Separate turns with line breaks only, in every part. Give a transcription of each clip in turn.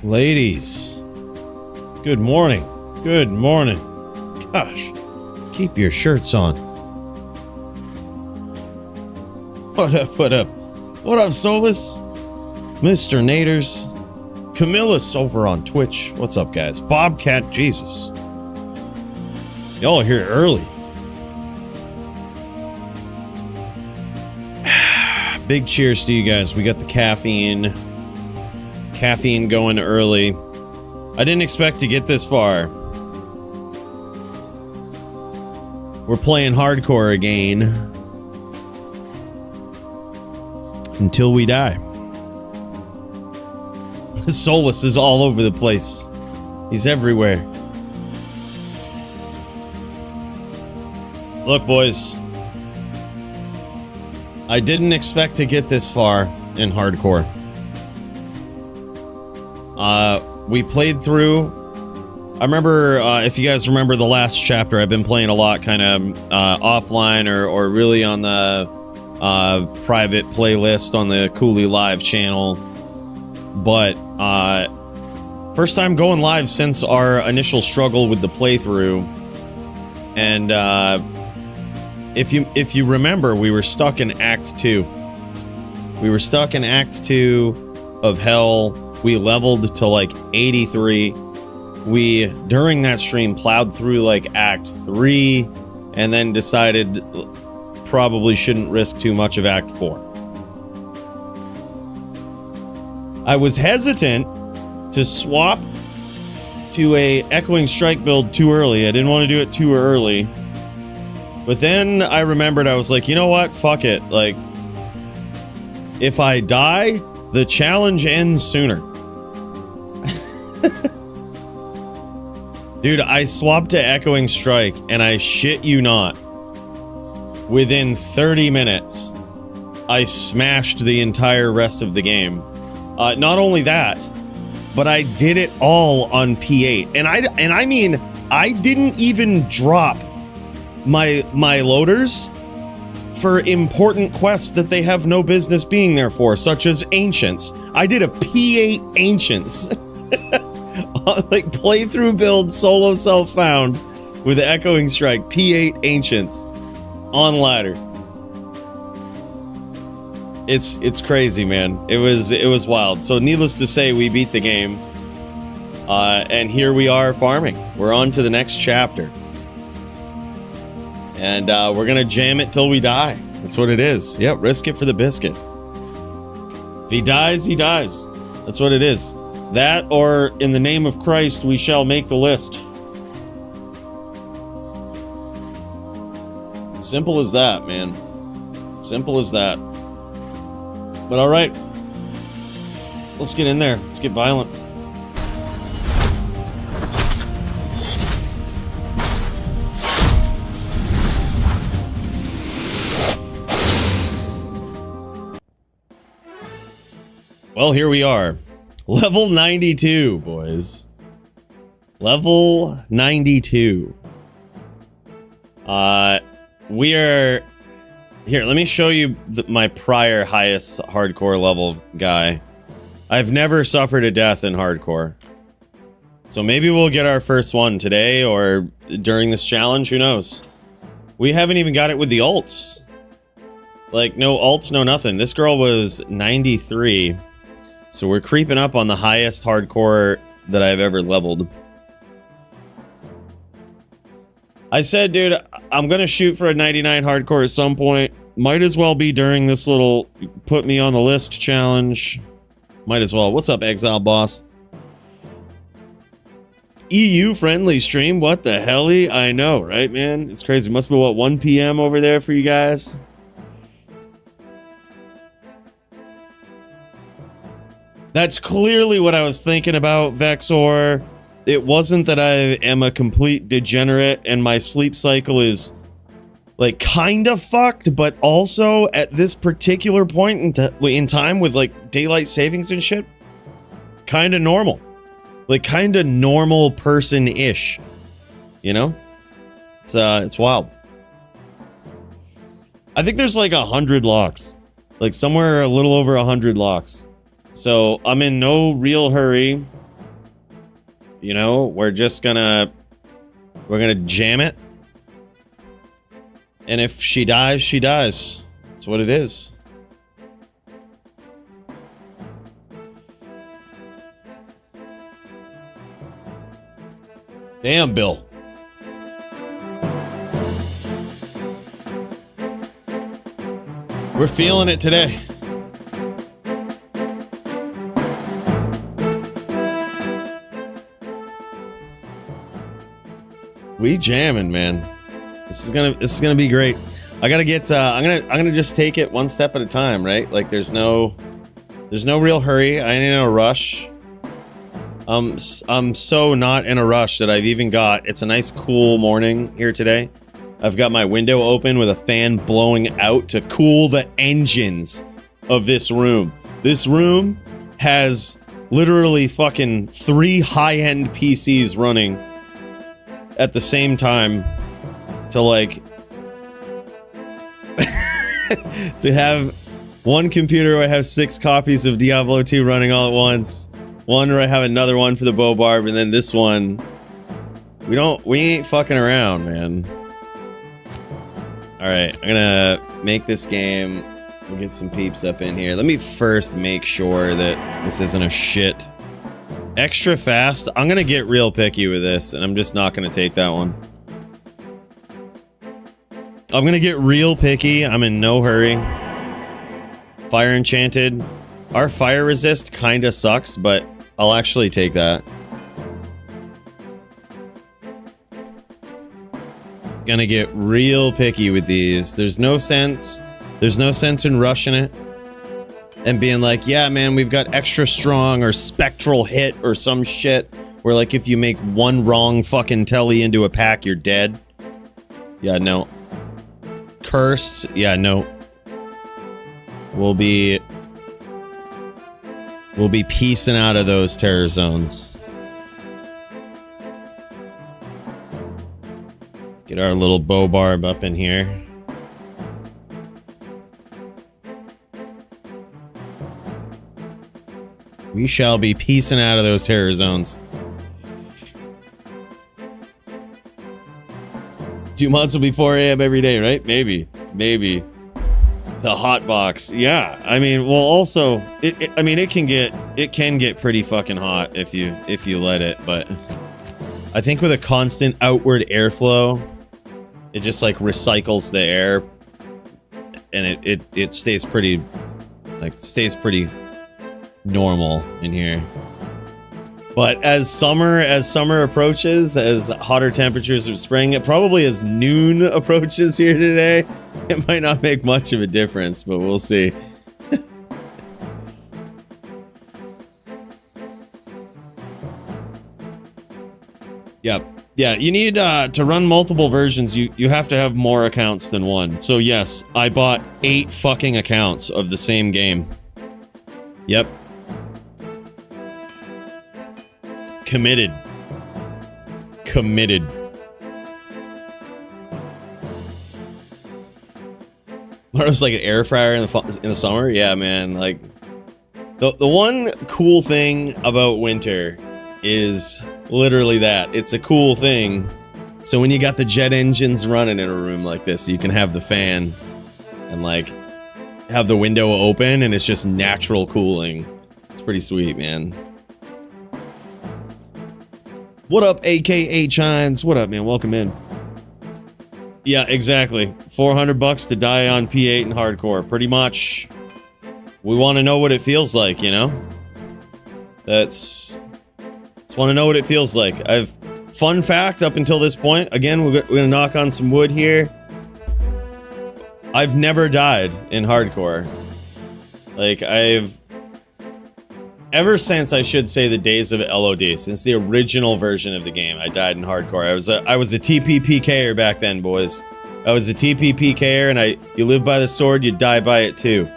Ladies, good morning. Good morning. Gosh, keep your shirts on. What up, what up? What up, Solus? Mr. Naders. Camillus over on Twitch. What's up, guys? Bobcat Jesus. Y'all are here early. Big cheers to you guys. We got the caffeine going early. I didn't expect to get this far. We're playing hardcore again. Until we die. Solus is all over the place. He's everywhere. Look, boys. I didn't expect to get this far in hardcore. We played through. I remember, if you guys remember the last chapter, I've been playing a lot kind of offline or really on the private playlist on the Coooley live channel. But first time going live since our initial struggle with the playthrough. And if you remember, we were stuck in Act 2. We were stuck in Act 2 of Hell. We leveled to like 83. We, during that stream, plowed through like Act 3 and then decided probably shouldn't risk too much of Act 4. I was hesitant to swap to a Echoing Strike build too early. I didn't want to do it too early. But then I remembered, I was like, you know what? Fuck it. Like, if I die, the challenge ends sooner. Dude, I swapped to Echoing Strike, and I shit you not. Within 30 minutes, I smashed the entire rest of the game. Not only that, but I did it all on P8. And I mean, I didn't even drop my loaders for important quests that they have no business being there for, such as Ancients. I did a P8 Ancients. Like playthrough build solo self-found with the Echoing Strike P8 Ancients on ladder. It's crazy, man. It was wild. So needless to say, we beat the game. And here we are farming. We're on to the next chapter. And we're gonna jam it till we die. That's what it is. Yep, risk it for the biscuit. If he dies, he dies. That's what it is. That, or in the name of Christ, we shall make the list. Simple as that, man. Simple as that. But all right. Let's get in there. Let's get violent. Well, here we are. Level 92, boys. Level 92. We are... Here, let me show you my prior highest hardcore level guy. I've never suffered a death in hardcore. So maybe we'll get our first one today or during this challenge, who knows? We haven't even got it with the ults. Like, no ults, no nothing. This girl was 93. So we're creeping up on the highest hardcore that I've ever leveled. I said, dude, I'm going to shoot for a 99 hardcore at some point. Might as well be during this little put me on the list challenge. Might as well. What's up, Exile Boss? EU friendly stream. What the hell? I know, right, man? It's crazy. Must be, what, 1 p.m. over there for you guys? That's clearly what I was thinking about, Vexor. It wasn't that I am a complete degenerate and my sleep cycle is, like, kind of fucked, but also at this particular point in time with, like, daylight savings and shit, kind of normal. Like, kind of normal person-ish. You know? It's wild. I think there's, like, 100 locks. Like, somewhere a little over 100 locks. So I'm in no real hurry. You know, we're gonna jam it. And if she dies, she dies. That's what it is. Damn, Bill. We're feeling it today. We jamming, man. This is gonna be great. I gotta get. I'm gonna just take it one step at a time, right? Like there's no real hurry. I ain't in a rush. I'm so not in a rush that I've even got. It's a nice cool morning here today. I've got my window open with a fan blowing out to cool the engines of this room. This room has literally fucking 3 high-end PCs running at the same time to like to have one computer where I have 6 copies of Diablo 2 running all at once, one where I have another one for the bow barb, and then this one. We ain't fucking around, man. Alright, I'm gonna make this game. We'll get some peeps up in here. Let me first make sure that this isn't a shit. Extra fast. I'm gonna get real picky with this, and I'm just not gonna take that one. I'm gonna get real picky. I'm in no hurry. Fire Enchanted. Our fire resist kinda sucks, but I'll actually take that. Gonna get real picky with these. There's no sense in rushing it and being like, yeah, man, we've got extra strong or spectral hit or some shit where like if you make one wrong fucking telly into a pack, you're dead. Yeah, no. Cursed. Yeah, no. We'll be piecing out of those terror zones. Get our little bow barb up in here. We shall be piecing out of those terror zones. 2 months will be 4 a.m. every day, right? Maybe. The hot box. Yeah. I mean, well, also, it can get pretty fucking hot if you let it, but I think with a constant outward airflow, it just like recycles the air, and it stays pretty normal in here. But as summer approaches, as hotter temperatures of spring, probably as noon approaches here today, it might not make much of a difference, but we'll see. Yep. Yeah, you need to run multiple versions. You have to have more accounts than one. So yes, I bought 8 fucking accounts of the same game. Yep. Committed. What was like an air fryer in the summer? Yeah, man. Like the one cool thing about winter is literally that. It's a cool thing. So when you got the jet engines running in a room like this, you can have the fan and like have the window open and it's just natural cooling. It's pretty sweet, man. What up, AKA Chines? What up, man? Welcome in. Yeah, exactly. $400 to die on P8 and hardcore. Pretty much. We want to know what it feels like, you know? Just want to know what it feels like. Fun fact up until this point, again, we're gonna knock on some wood here. I've never died in hardcore. Like, ever since, I should say, the days of LOD, since the original version of the game, I died in hardcore. I was a TPPKer back then, boys. I was a TPPKer, and you live by the sword, you die by it too.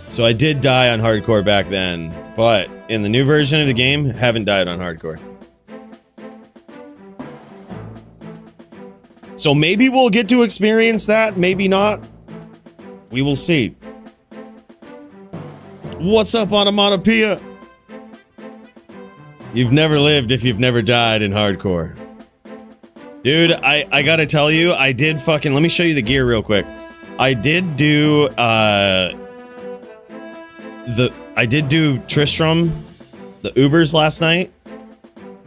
So I did die on hardcore back then, but in the new version of the game, haven't died on hardcore. So maybe we'll get to experience that, maybe not. We will see. What's up, Onomatopoeia? You've never lived if you've never died in hardcore. Dude, I gotta tell you, I did fucking... Let me show you the gear real quick. I did do, Tristram, the Ubers last night.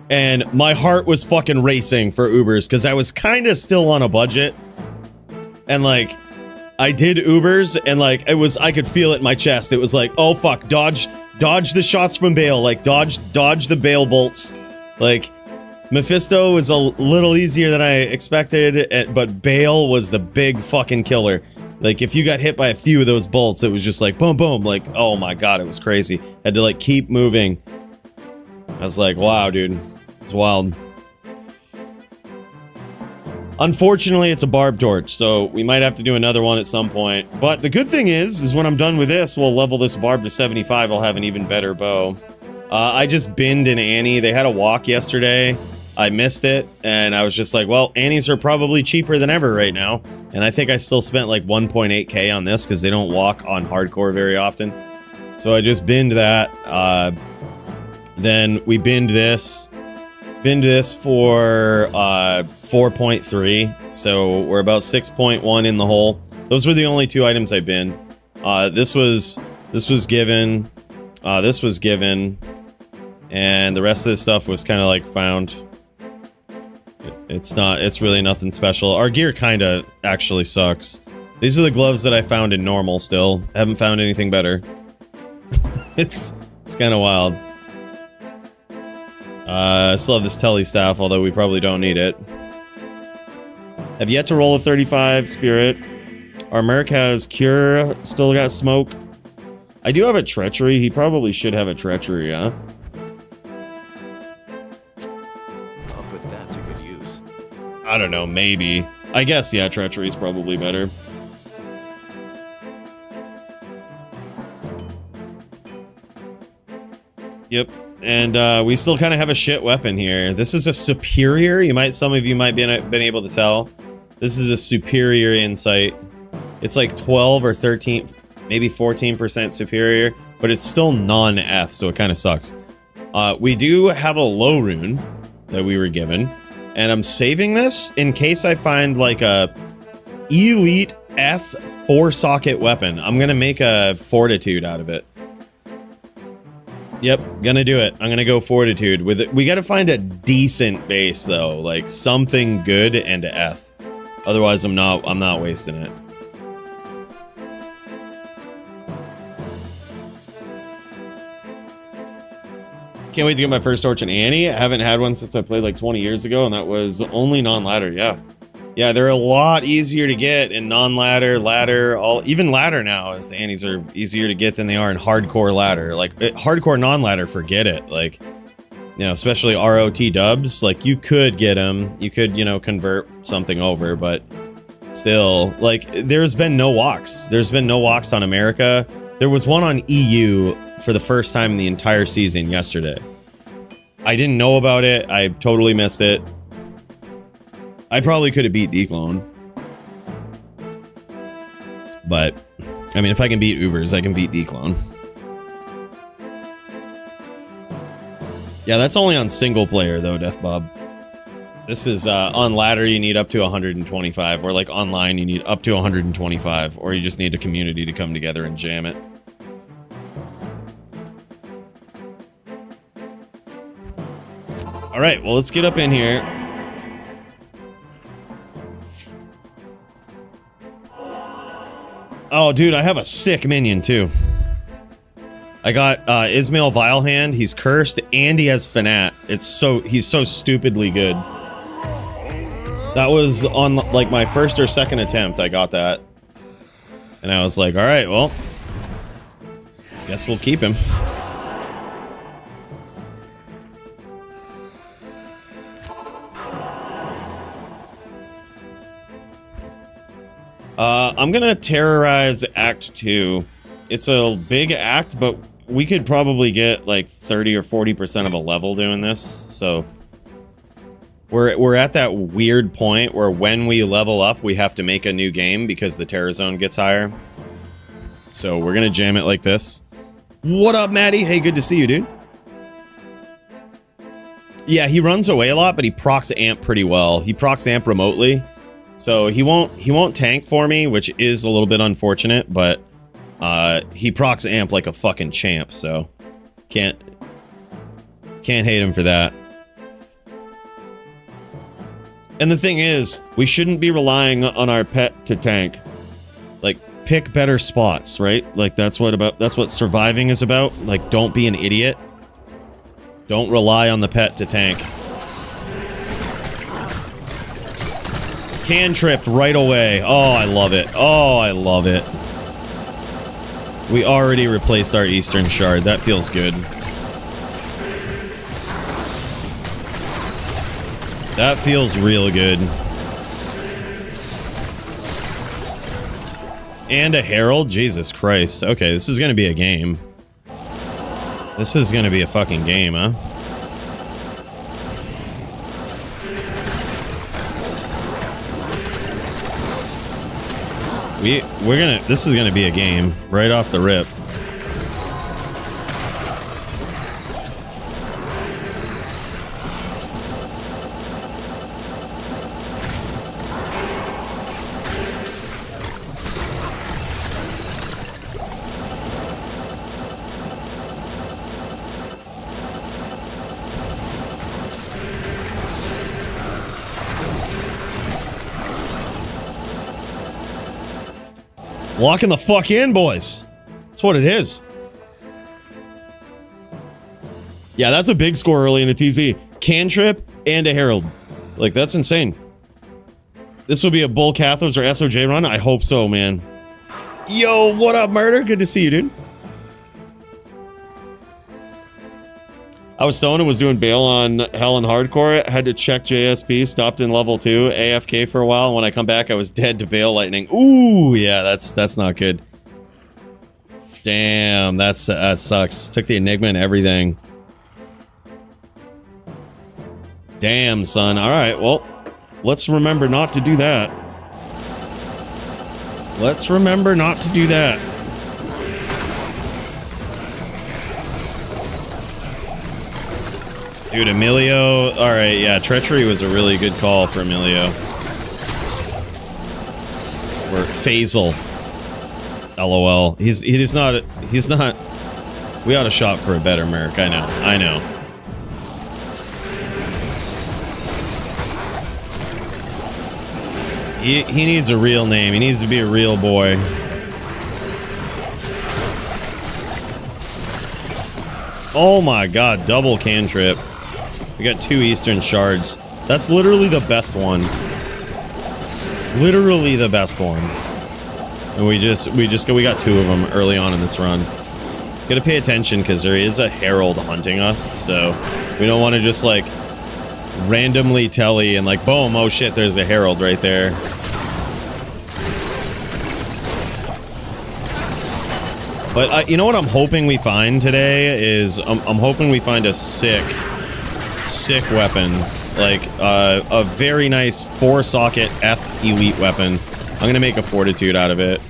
And my heart was fucking racing for Ubers because I was kind of still on a budget. And like, I did Ubers and like, I could feel it in my chest. It was like, oh fuck, dodge the shots from Bale. Like, dodge the Bale bolts. Like, Mephisto was a little easier than I expected, but Bale was the big fucking killer. Like, if you got hit by a few of those bolts, it was just like, boom, boom. Like, oh my god, it was crazy. Had to like keep moving. I was like, wow, dude. It's wild. Unfortunately, it's a barb torch, so we might have to do another one at some point. But the good thing is when I'm done with this, we'll level this barb to 75. I'll have an even better bow. I just binned an Annie. They had a walk yesterday. I missed it, and I was just like, well, Annies are probably cheaper than ever right now. And I think I still spent like 1.8k on this because they don't walk on hardcore very often. So I just binned that. Then we binned this. Binned this for 4.3, so we're about 6.1 in the hole. Those were the only two items I binned. This was given, this was given, and the rest of this stuff was kind of like found. It's really nothing special. Our gear kind of actually sucks. These are the gloves that I found in normal still. Haven't found anything better. It's kind of wild. I still have this tele staff, although we probably don't need it. Have yet to roll a 35 spirit. Our merc has cure, still got smoke. I do have a treachery. He probably should have a treachery, huh?
I'll put that to good use.
I don't know, maybe. I guess, yeah, treachery is probably better. Yep. And we still kind of have a shit weapon here. This is a superior. Some of you might been able to tell. This is a superior insight. It's like 12 or 13, maybe 14% superior, but it's still non-F, so it kind of sucks. We do have a low rune that we were given, and I'm saving this in case I find like a elite F 4-socket weapon. I'm gonna make a fortitude out of it. Yep, gonna do it. I'm gonna go fortitude with it. We gotta find a decent base though, like something good and F. Otherwise, I'm not wasting it. Can't wait to get my first torch in Annie. I haven't had one since I played like 20 years ago, and that was only non-ladder. Yeah, they're a lot easier to get in non-ladder, ladder, even ladder now, as the Annies are easier to get than they are in hardcore ladder. Like, hardcore non-ladder, forget it. Like, you know, especially ROT dubs, like, you could get them. You could, you know, convert something over, but still, like, there's been no walks. There's been no walks on America. There was one on EU for the first time in the entire season yesterday. I didn't know about it. I totally missed it. I probably could have beat Declone. But, I mean, if I can beat Ubers, I can beat Declone. Yeah, that's only on single player, though, Death Bob. This is, on ladder, you need up to 125. Or, like, online, you need up to 125. Or you just need a community to come together and jam it. Alright, well, let's get up in here. Oh, dude, I have a sick minion, too. I got Ismail Vilehand. He's cursed, and he has Fanat. He's so stupidly good. That was on, like, my first or second attempt. I got that. And I was like, alright, well, guess we'll keep him. I'm gonna terrorize Act 2. It's a big act, but we could probably get like 30 or 40% of a level doing this, so we're at that weird point where when we level up, we have to make a new game because the terror zone gets higher. So we're gonna jam it like this. What up, Maddie? Hey, good to see you, dude. Yeah, he runs away a lot, but he procs amp pretty well. He procs amp remotely, so he won't tank for me, which is a little bit unfortunate. But he procs amp like a fucking champ, so can't hate him for that. And the thing is, we shouldn't be relying on our pet to tank. Like, pick better spots, right? Like, that's what surviving is about. Like, don't be an idiot. Don't rely on the pet to tank. Can tripped right away. Oh, I love it. Oh, I love it. We already replaced our Eastern Shard. That feels good. That feels real good. And a Herald? Jesus Christ. Okay, this is gonna be a game. This is gonna be a fucking game, huh? This is gonna be a game right off the rip. Locking the fuck in, boys. That's what it is. Yeah, that's a big score early in a TZ. Cantrip and a Herald. Like, that's insane. This will be a Bull Cathos or SOJ run? I hope so, man. Yo, what up, Murder? Good to see you, dude. I was stoned and was doing bail on Hell and Hardcore. Had to check JSP, stopped in level 2, AFK for a while. And when I come back, I was dead to bail lightning. Ooh, yeah, that's not good. Damn, that sucks. Took the Enigma and everything. Damn, son. All right, well, let's remember not to do that. Let's remember not to do that. Dude, Emilio. All right, yeah, Treachery was a really good call for Emilio. Or Faisal. LOL. He's not. We ought to shop for a better Merc. I know. He needs a real name. He needs to be a real boy. Oh my god, double cantrip. We got 2 Eastern Shards. That's literally the best one. Literally the best one. And we got 2 of them early on in this run. Gotta pay attention because there is a Herald hunting us, so we don't want to just like randomly telly and like boom, oh shit, there's a Herald right there. But you know what I'm hoping we find today is I'm hoping we find a sick weapon, like a very nice 4-socket F elite weapon. I'm gonna make a Fortitude out of it.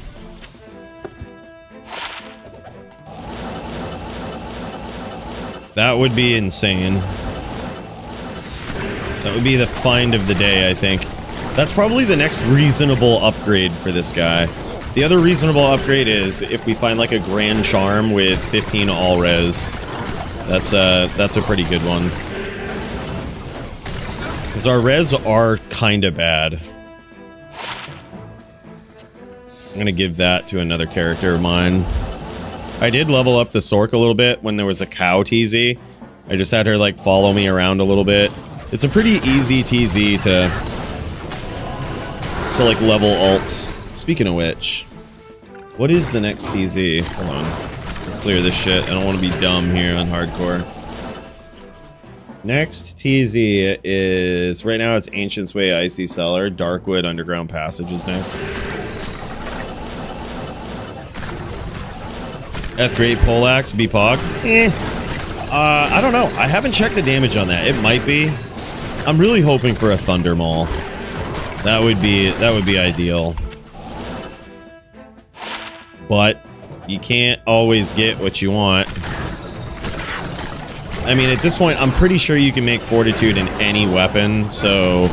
That would be insane. That would be the find of the day, I think. That's probably the next reasonable upgrade for this guy. The other reasonable upgrade is if we find like a Grand Charm with 15 all-res. That's a pretty good one. Because our res are kind of bad. I'm going to give that to another character of mine. I did level up the Sork a little bit when there was a cow TZ. I just had her like follow me around a little bit. It's a pretty easy TZ to like level alts. Speaking of which, what is the next TZ? Hold on. Clear this shit. I don't want to be dumb here on hardcore. Next TZ is, right now it's Ancient's Way, Icy Cellar. Darkwood Underground Passage is next. F-Grade Poleaxe, B-Pog. I don't know. I haven't checked the damage on that. It might be. I'm really hoping for a Thunder Maul. That would be ideal. But you can't always get what you want. I mean, at this point, I'm pretty sure you can make fortitude in any weapon. So,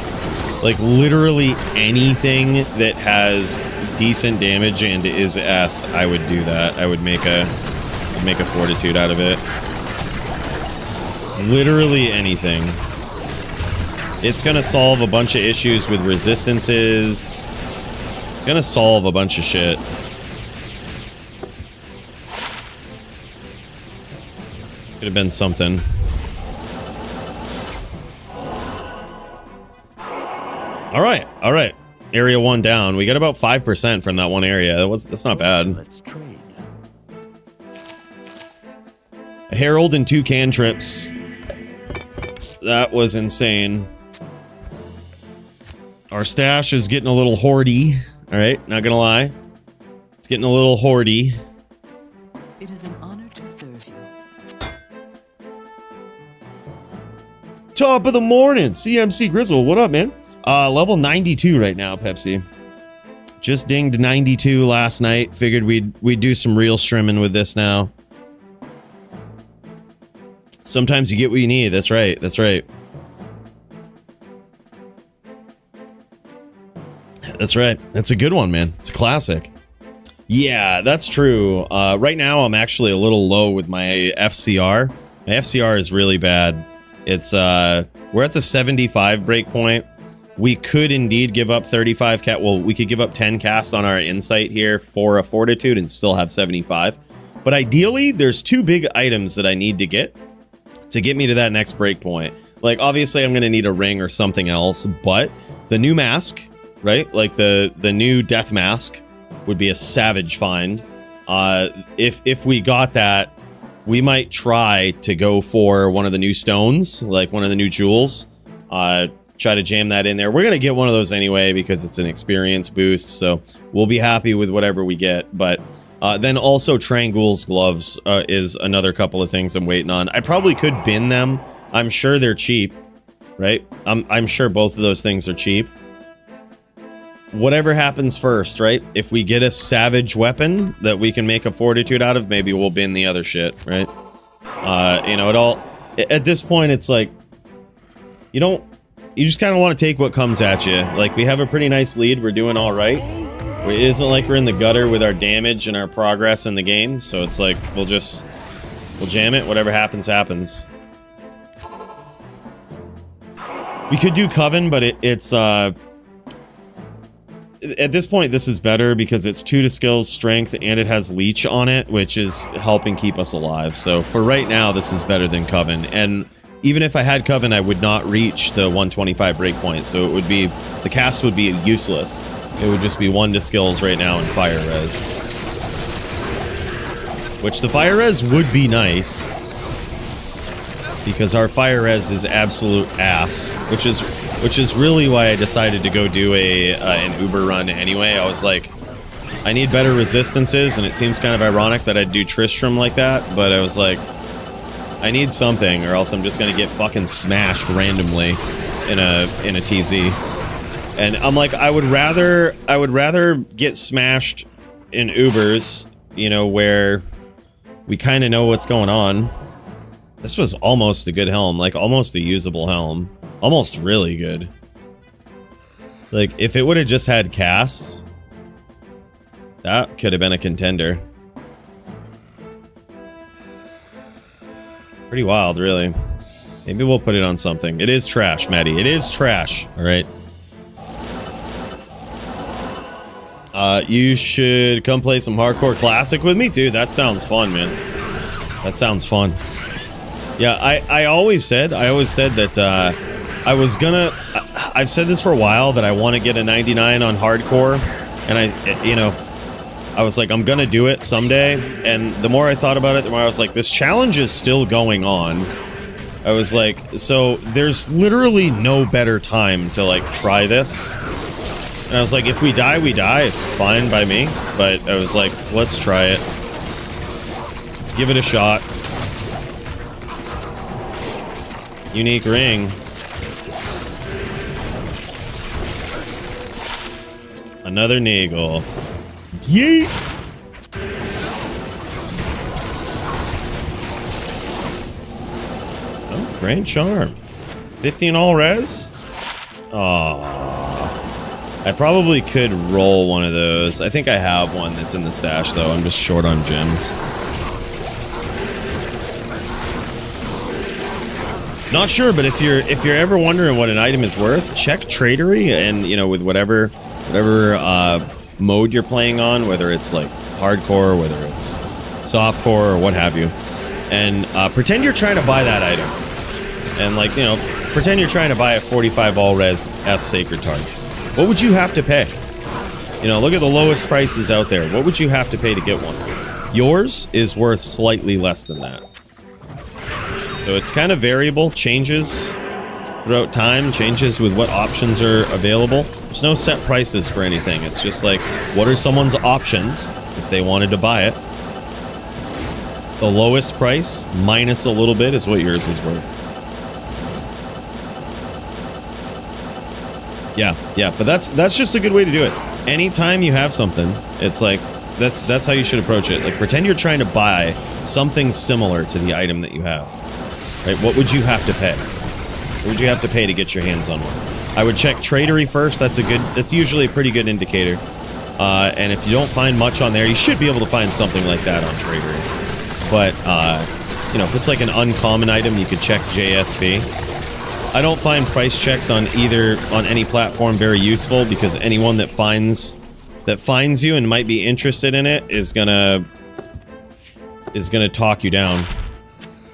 like, literally anything that has decent damage and is Eth, I would do that. I would make a fortitude out of it. Literally anything. It's gonna solve a bunch of issues with resistances. It's gonna solve a bunch of shit. Could have been something. All right. Area 1 down. We got about 5% from that one area. That's not bad.
Let's trade.
A herald and 2 cantrips. That was insane. Our stash is getting a little hoardy. All right, not gonna lie. It's getting a little hoardy.
It is an honor to serve you.
Top of the morning, CMC Grizzle. What up, man? Level 92 right now, Pepsi. Just dinged 92 last night. Figured we'd do some real strimming with this now. Sometimes you get what you need. That's right. That's right. That's right. That's a good one, man. It's a classic. Yeah, that's true. Right now, I'm actually a little low with my FCR. My FCR is really bad. It's we're at the 75 breakpoint. We could indeed give up 35 cat. Well, we could give up 10 cast on our insight here for a fortitude and still have 75. But ideally, there's 2 big items that I need to get me to that next breakpoint. Like, obviously, I'm going to need a ring or something else, but the new mask, right? Like the new death mask would be a savage find. If we got that, we might try to go for one of the new stones, like one of the new jewels. Try to jam that in there. We're going to get one of those anyway because it's an experience boost, so we'll be happy with whatever we get. But then also Trangul's gloves is another couple of things I'm waiting on. I probably could bin them. I'm sure they're cheap, right? I'm sure both of those things are cheap. Whatever happens first, right? If we get a savage weapon that we can make a fortitude out of, maybe we'll bin the other shit, right? You know, it all... At this point, it's like... You just kind of want to take what comes at you. Like, we have a pretty nice lead. We're doing all right. It isn't like we're in the gutter with our damage and our progress in the game. So it's like, we'll jam it. Whatever happens, happens. We could do Coven, but it's... At this point, this is better because it's 2 to skills, strength, and it has leech on it, which is helping keep us alive. So for right now, this is better than Coven. And even if I had Coven, I would not reach the 125 breakpoint. So it would be, the cast would be useless. It would just be 1 to skills right now and fire res. Which the fire res would be nice. Because our fire res is absolute ass. Which is really why I decided to go do an Uber run anyway. I was like, I need better resistances, and it seems kind of ironic that I'd do Tristram like that, but I was like, I need something, or else I'm just gonna get fucking smashed randomly in a TZ. And I'm like, I would rather get smashed in Ubers, you know, where we kind of know what's going on. This was almost a good helm, like almost a usable helm. Almost really good. Like, if it would have just had casts, that could have been a contender. Pretty wild, really. Maybe we'll put it on something. It is trash, Maddie. It is trash. All right. You should come play some Hardcore Classic with me, dude. That sounds fun, man. That sounds fun. Yeah, I always said that I was gonna... I've said this for a while, that I want to get a 99 on Hardcore. And I was like, I'm gonna do it someday. And the more I thought about it, the more I was like, this challenge is still going on. I was like, so there's literally no better time to, like, try this. And I was like, if we die, we die. It's fine by me. But I was like, let's try it. Let's give it a shot. Unique ring. Another Nagel. Yeet! Great charm. 15 all res? Aww. I probably could roll one of those. I think I have one that's in the stash, though. I'm just short on gems. Not sure, but if you're ever wondering what an item is worth, check Tradery, and you know, with whatever mode you're playing on, whether it's like hardcore, whether it's softcore, or what have you, and pretend you're trying to buy that item, and like, you know, pretend you're trying to buy a 45 all res F Sacred Target. What would you have to pay? You know, look at the lowest prices out there. What would you have to pay to get one? Yours is worth slightly less than that. So it's kind of variable, changes throughout time, changes with what options are available. There's no set prices for anything. It's just like, what are someone's options if they wanted to buy it? The lowest price, minus a little bit, is what yours is worth. Yeah, but that's just a good way to do it. Anytime you have something, it's like, that's how you should approach it. Like, pretend you're trying to buy something similar to the item that you have. Right? What would you have to pay? What would you have to pay to get your hands on one? I would check Tradery first. That's usually a pretty good indicator. And if you don't find much on there, you should be able to find something like that on Tradery. But, you know, if it's like an uncommon item, you could check JSV. I don't find price checks on any platform very useful, because anyone that finds you and might be interested in it is gonna talk you down.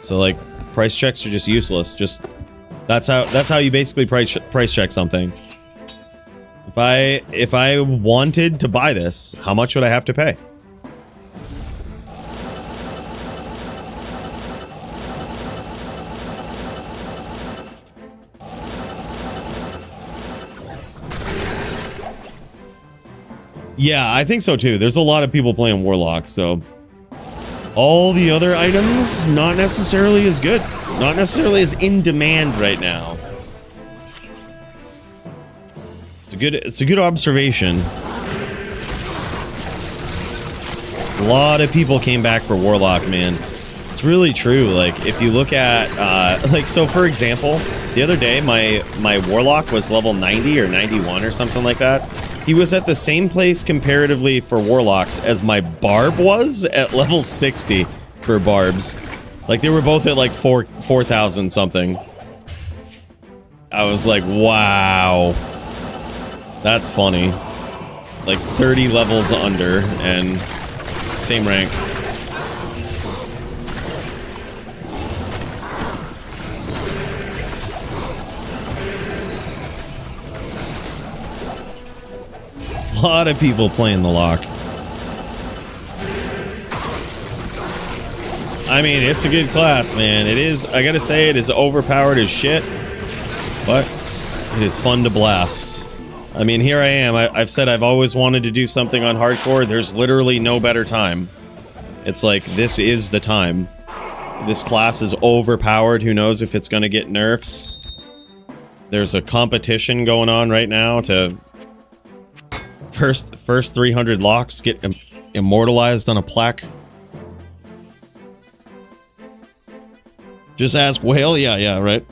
So like, price checks are just useless. Just that's how you basically price check something. If I wanted to buy this, how much would I have to pay? Yeah, I think so too. There's a lot of people playing Warlock, so all the other items not necessarily as good, not necessarily as in demand right now. It's a good observation. A lot of people came back for Warlock, man. It's really true. Like, if you look at like, so for example, the other day my Warlock was level 90 or 91 or something like that. He was at the same place comparatively for Warlocks as my Barb was at level 60 for Barbs. Like, they were both at like 4,000 something. I was like, wow. That's funny. Like 30 levels under and same rank. A lot of people playing the lock. I mean, it's a good class, man. It is, I gotta say, it is overpowered as shit, but it is fun to blast. I mean, here I am. I've said I've always wanted to do something on hardcore. There's literally no better time. It's like, this is the time. This class is overpowered. Who knows if it's gonna get nerfs? There's a competition going on right now to first 300 locks get immortalized on a plaque. Just ask Whale. Yeah, right.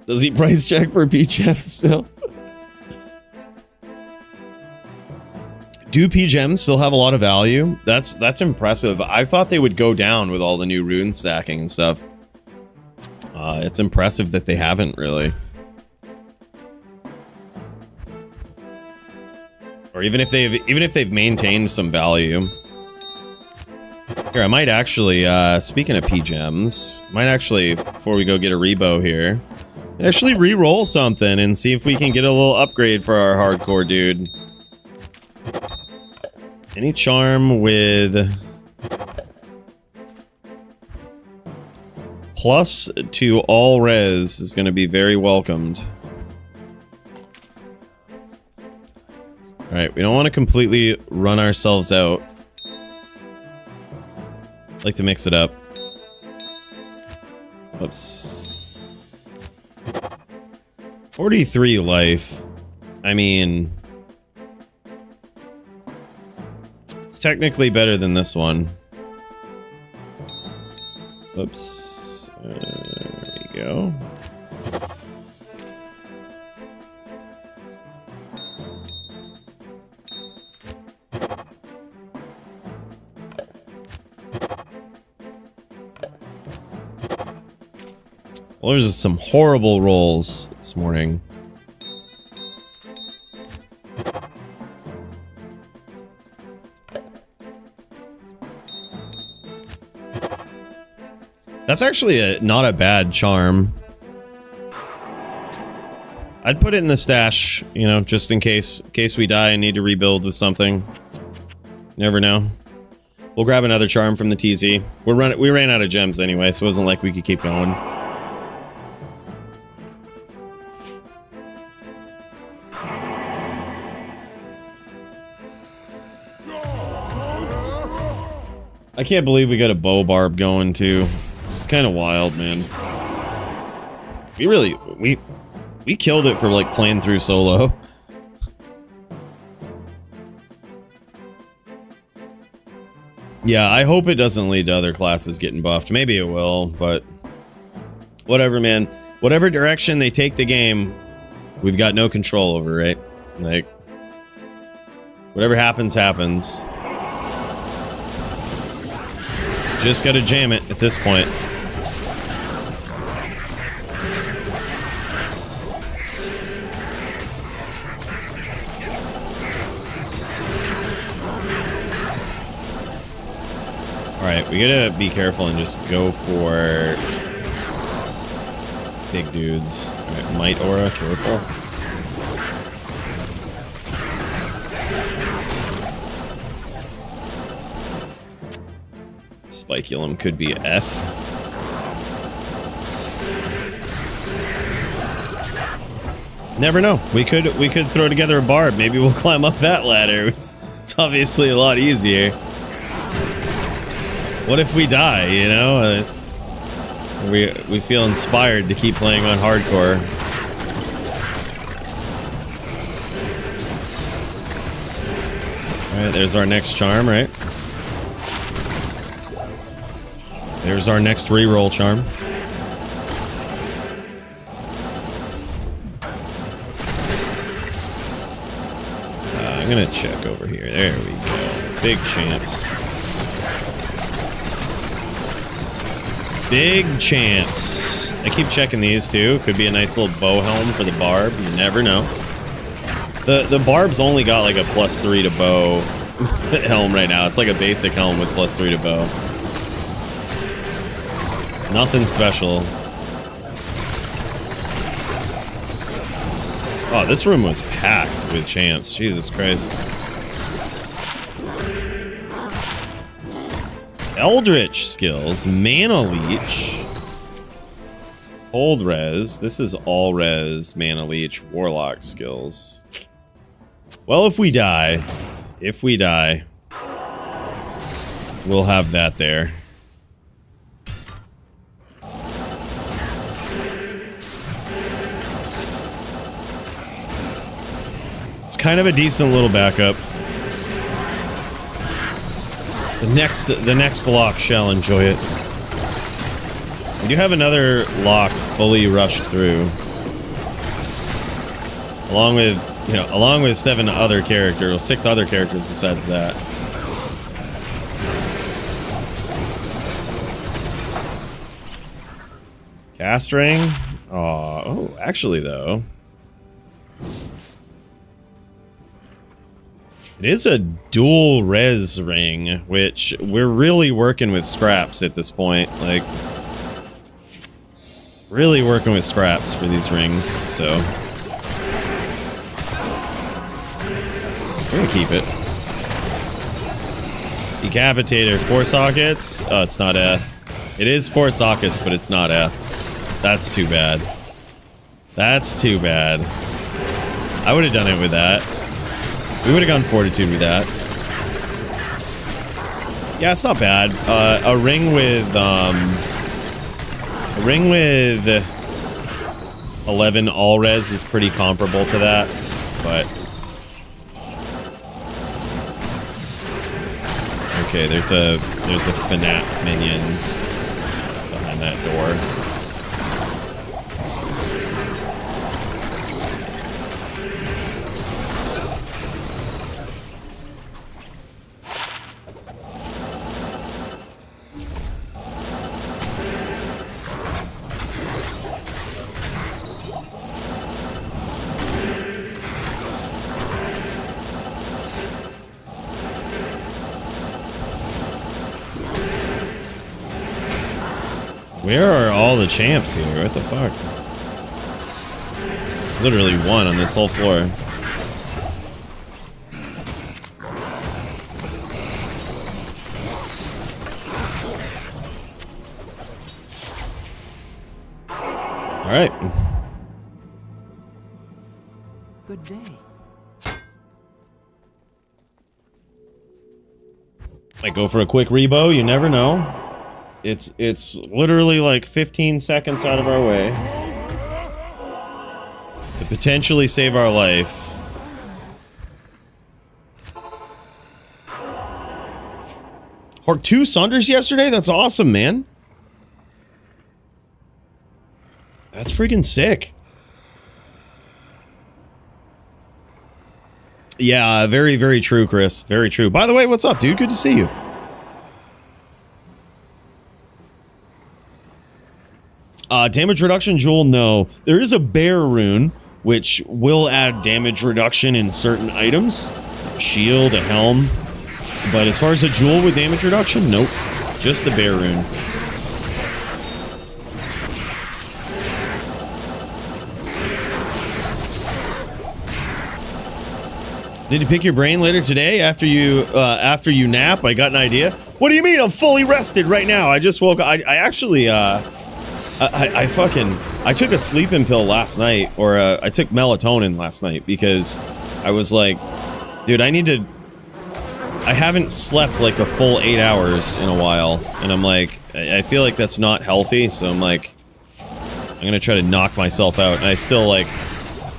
Does he price check for PGEMs still? Do PGEMs still have a lot of value? That's impressive. I thought they would go down with all the new rune stacking and stuff. It's impressive that they haven't really. Or even if they've maintained some value. Here, I might actually, speaking of PGEMs, might actually, before we go get a rebo here, actually re-roll something and see if we can get a little upgrade for our hardcore dude. Any charm with plus to all res is going to be very welcomed. Alright, we don't want to completely run ourselves out. Like to mix it up. Oops. 43 life. I mean, it's technically better than this one. Oops. go. Well, there's just some horrible rolls this morning. That's actually not a bad charm. I'd put it in the stash, you know, just in case we die and need to rebuild with something. Never know. We'll grab another charm from the TZ. We ran out of gems anyway, so it wasn't like we could keep going. I can't believe we got a bow barb going too. It's kind of wild, man. We killed it for like playing through solo. Yeah, I hope it doesn't lead to other classes getting buffed. Maybe it will, but whatever, man. Whatever direction they take the game, we've got no control over, right? Like, whatever happens, happens. Just gotta jam it at this point. Alright, we gotta be careful and just go for big dudes. Alright, Might Aura, careful. Spiculum could be F. Never know. We could throw together a barb. Maybe we'll climb up that ladder. It's obviously a lot easier. What if we die, you know? We feel inspired to keep playing on hardcore. Alright, there's our next charm, right? There's our next reroll charm. I'm gonna check over here. There we go. Big champs. Big champs. I keep checking these too. Could be a nice little bow helm for the barb. You never know. The barb's only got like a +3 to bow helm right now. It's like a basic helm with +3 to bow. Nothing special. Oh, this room was packed with champs. Jesus Christ. Eldritch skills. Mana Leech. Cold res. This is all res. Mana Leech. Warlock skills. Well, if we die, we'll have that there. Kind of a decent little backup. The next lock shall enjoy it. We do have another lock fully rushed through, along with 6 other characters besides that. Cast ring. Oh, actually though. It is a dual res ring, which we're really working with scraps at this point. Like, really working with scraps for these rings, so we're gonna keep it. Decapitator, 4 sockets. Oh, it's not F. It is 4 sockets, but it's not F. That's too bad. That's too bad. I would have done it with that. We would have gone Fortitude with that. Yeah, it's not bad. A ring with 11 all res is pretty comparable to that, but okay, there's a FNAF minion behind that door. Where are all the champs here? What the fuck? Literally one on this whole floor. All right.
Good day.
Might go for a quick rebo, you never know. It's literally like 15 seconds out of our way to potentially save our life. Or 2 Sunders yesterday? That's awesome, man. That's freaking sick. Yeah, very, very true, Chris. Very true. By the way, what's up, dude? Good to see you. Damage reduction, Jewel? No. There is a bear rune, which will add damage reduction in certain items. A shield, a helm. But as far as a jewel with damage reduction, nope. Just the bear rune. Did you pick your brain later today after you nap? I got an idea. What do you mean? I'm fully rested right now. I just woke up. I actually I took a sleeping pill last night, or I took melatonin last night because I was like, dude, I haven't slept like a full 8 hours in a while, and I'm like, I feel like that's not healthy, so I'm like, I'm gonna try to knock myself out, and I still like,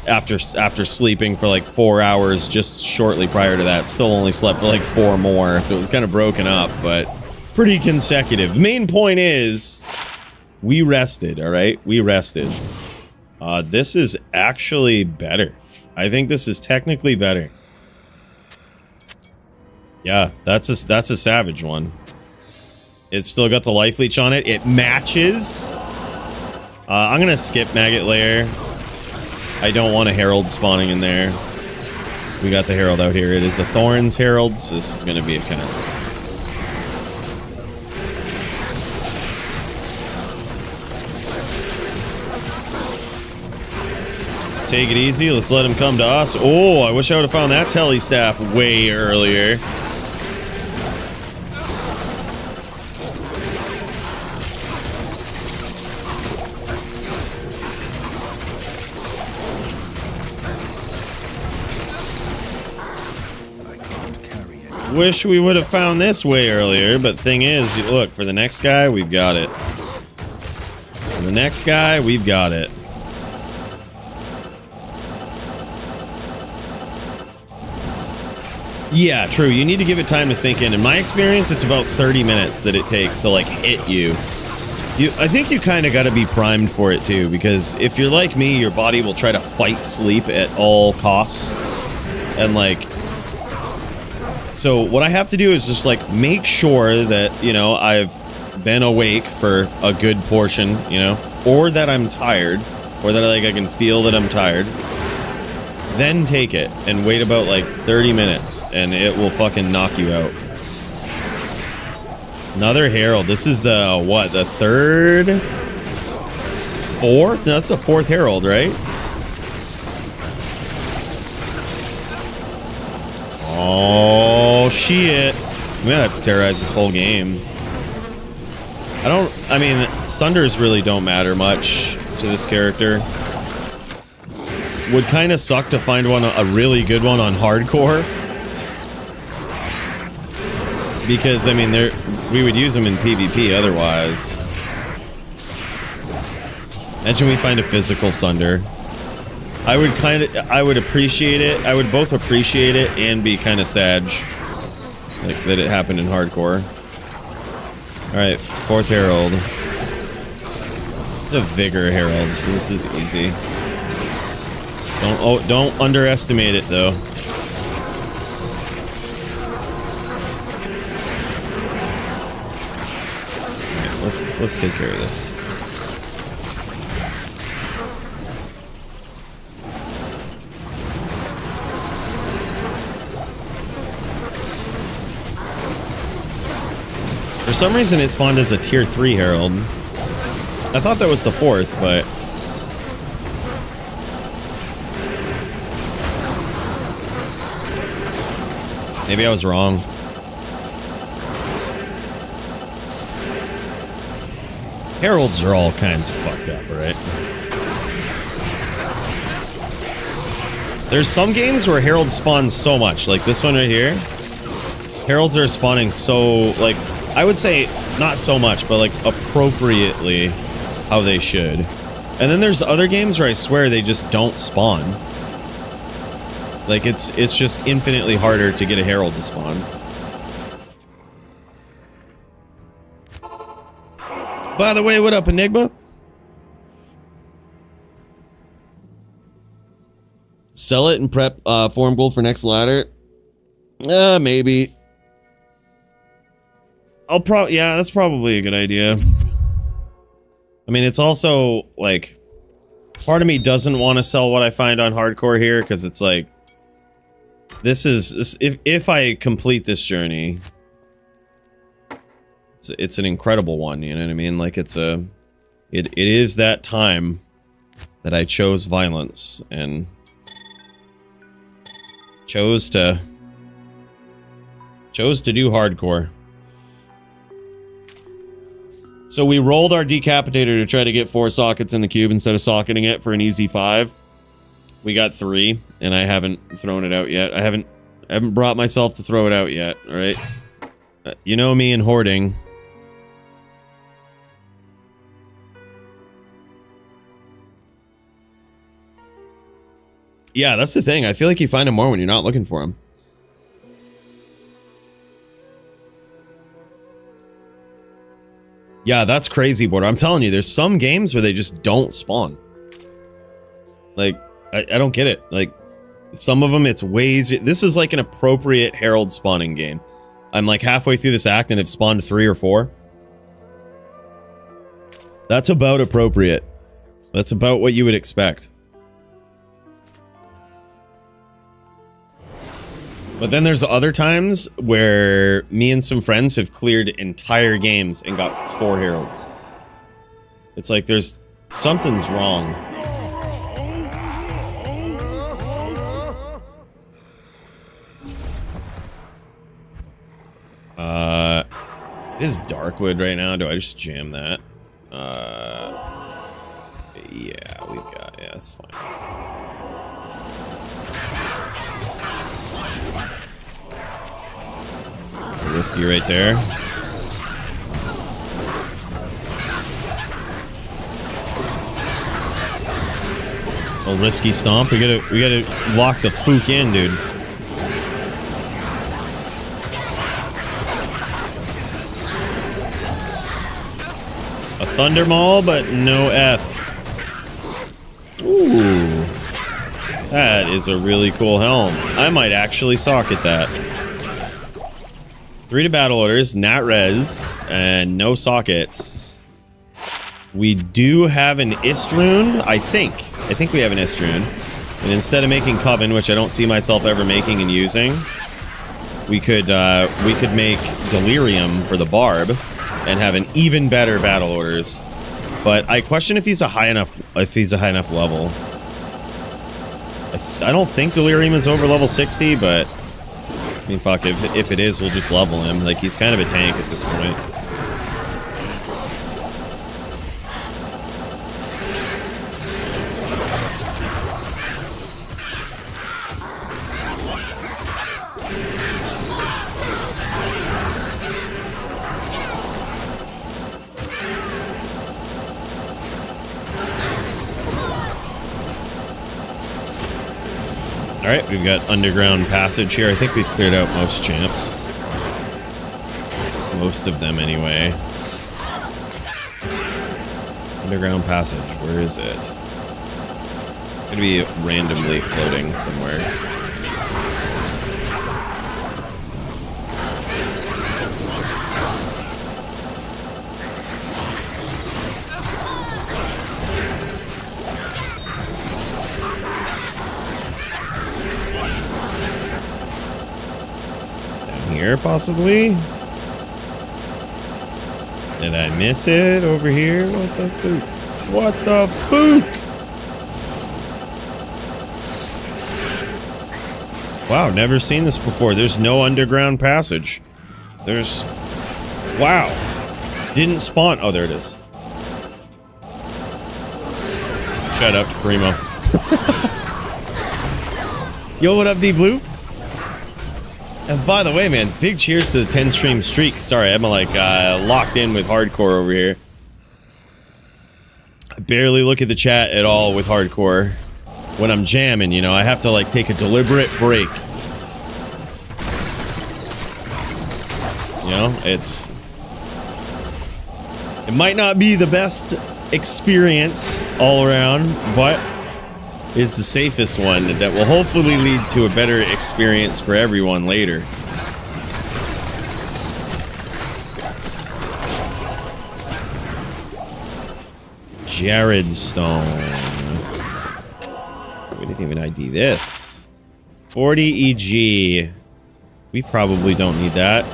after sleeping for like 4 hours just shortly prior to that, still only slept for like 4 more, so it was kind of broken up, but pretty consecutive. The main point is, we rested, all right? We rested. This is actually better. I think this is technically better. Yeah, that's a savage one. It's still got the life leech on it. It matches. I'm gonna skip Maggot Lair. I don't want a Herald spawning in there. We got the Herald out here. It is a Thorns Herald, so this is gonna be a kind of... Take it easy. Let's let him come to us. Oh, I wish I would have found that telly staff way earlier. Wish we would have found this way earlier, but thing is, look, for the next guy, we've got it. For the next guy, we've got it. Yeah, true. You need to give it time to sink in. In my experience, it's about 30 minutes that it takes to, like, hit you. I think you kind of got to be primed for it, too, because if you're like me, your body will try to fight sleep at all costs. And, like... So, what I have to do is just, like, make sure that, you know, I've been awake for a good portion, you know? Or that I'm tired. Or that, like, I can feel that I'm tired. Then take it and wait about like 30 minutes and it will fucking knock you out. Another Herald. This is the, what, the third? Fourth? No, that's the 4th Herald, right? Oh, shit. I'm gonna have to terrorize this whole game. I mean, Sunders really don't matter much to this character. Would kind of suck to find a really good one on hardcore. Because, I mean, we would use them in PvP otherwise. Imagine we find a physical Sunder. I would appreciate it. I would both appreciate it and be kind of sad. Like, that it happened in hardcore. Alright, 4th Herald. This is a Vigor Herald, so this is easy. Don't underestimate it, though. Okay, let's take care of this. For some reason, it spawned as a tier 3 Herald. I thought that was the 4th, but maybe I was wrong. Heralds are all kinds of fucked up, right? There's some games where heralds spawn so much, like this one right here. Heralds are spawning so, like, I would say not so much, but like appropriately how they should. And then there's other games where I swear they just don't spawn. Like it's just infinitely harder to get a herald to spawn. By the way, what up, Enigma? Sell it and prep form gold for next ladder. Maybe. Yeah, that's probably a good idea. I mean, it's also like part of me doesn't want to sell what I find on hardcore here because it's like if I complete this journey, it's an incredible one, you know what I mean? Like it is that time that I chose violence and chose to do hardcore. So we rolled our decapitator to try to get 4 sockets in the cube instead of socketing it for an easy 5. We got 3, and I haven't thrown it out yet. I haven't brought myself to throw it out yet, alright? You know me and hoarding. Yeah, that's the thing. I feel like you find them more when you're not looking for them. Yeah, that's crazy, Border. I'm telling you, there's some games where they just don't spawn. Like, I don't get it. Like, some of them, it's ways... This is like an appropriate Herald spawning game. I'm like halfway through this act and have spawned 3 or 4. That's about appropriate. That's about what you would expect. But then there's other times where me and some friends have cleared entire games and got 4 heralds. It's like there's something's wrong. It is Darkwood right now. Do I just jam that? Yeah, that's fine. Risky right there. A risky stomp. We gotta lock the fook in, dude. A Thunder Maul, but no F. Ooh. That is a really cool helm. I might actually socket that. 3 to battle orders, nat res, and no sockets. We do have an Istrune, I think. I think we have an Istrune. And instead of making Coven, which I don't see myself ever making and using, we could make Delirium for the Barb and have an even better battle orders. But I question if he's a high enough level. I don't think Delirium is over level 60, but I mean, fuck, if it is, we'll just level him. Like, he's kind of a tank at this point. Alright, we've got Underground Passage here. I think we've cleared out most champs. Most of them, anyway. Underground Passage, where is it? It's gonna be randomly floating somewhere. Here, possibly? Did I miss it over here? What the fook? What the fook? Wow, never seen this before. There's no underground passage. There's... Wow. Didn't spawn... Oh, there it is. Shut up, Primo. Yo, what up, D-Blue? And by the way, man, big cheers to the 10 stream streak. Sorry, I'm like locked in with hardcore over here. I barely look at the chat at all with hardcore. When I'm jamming, you know, I have to like take a deliberate break. You know, it might not be the best experience all around, but it's the safest one that will hopefully lead to a better experience for everyone later. Jared Stone. We didn't even ID this. 40 EG. We probably don't need that.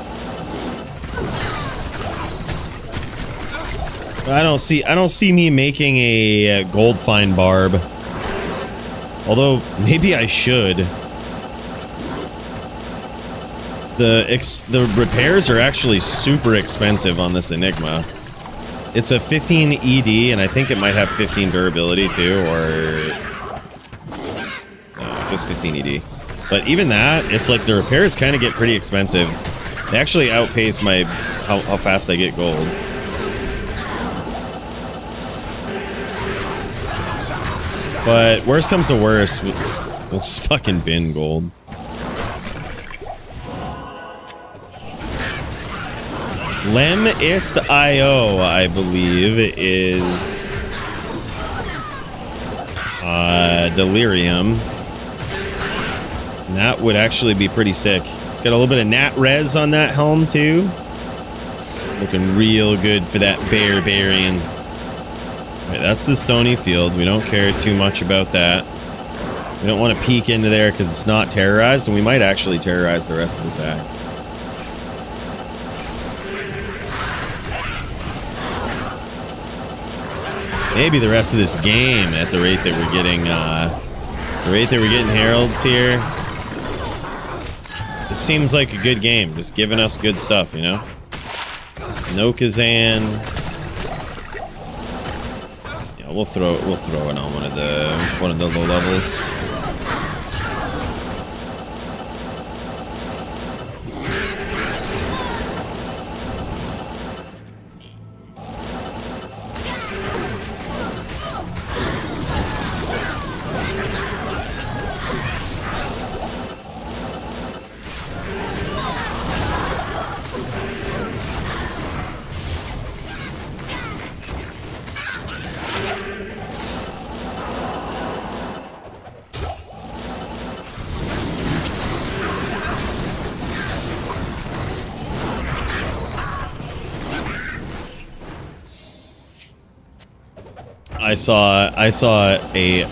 I don't see me making a gold find barb. Although maybe I should. The repairs are actually super expensive on this Enigma. It's a 15 ED, and I think it might have 15 durability too, or just 15 ED. But even that, it's like the repairs kind of get pretty expensive. They actually outpace my how fast I get gold. But worst comes to worst, we'll just fucking bin gold. Lem ist IO, I believe, is Delirium. And that would actually be pretty sick. It's got a little bit of nat res on that helm too. Looking real good for that barbarian. Right, that's the stony field. We don't care too much about that. We don't want to peek into there because it's not terrorized, and we might actually terrorize the rest of the sack. Maybe the rest of this game at the rate that we're getting, heralds here. This seems like a good game, just giving us good stuff, you know. No Kazan. Yeah, we'll throw it on one of the low levels. I saw a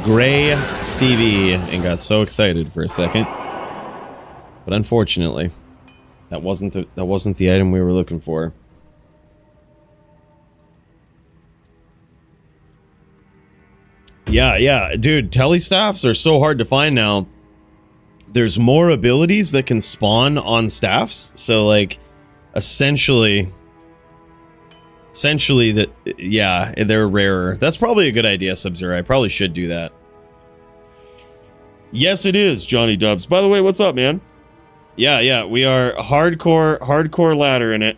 gray CV and got so excited for a second, but unfortunately, that wasn't the item we were looking for. Yeah, dude, telestaffs are so hard to find now. There's more abilities that can spawn on staffs, so like, essentially that, yeah, they're rarer. That's probably a good idea, Sub-Zero. I probably should do that. Yes, it is, Johnny Dubs. By the way, what's up, man? Yeah, we are hardcore ladder in it.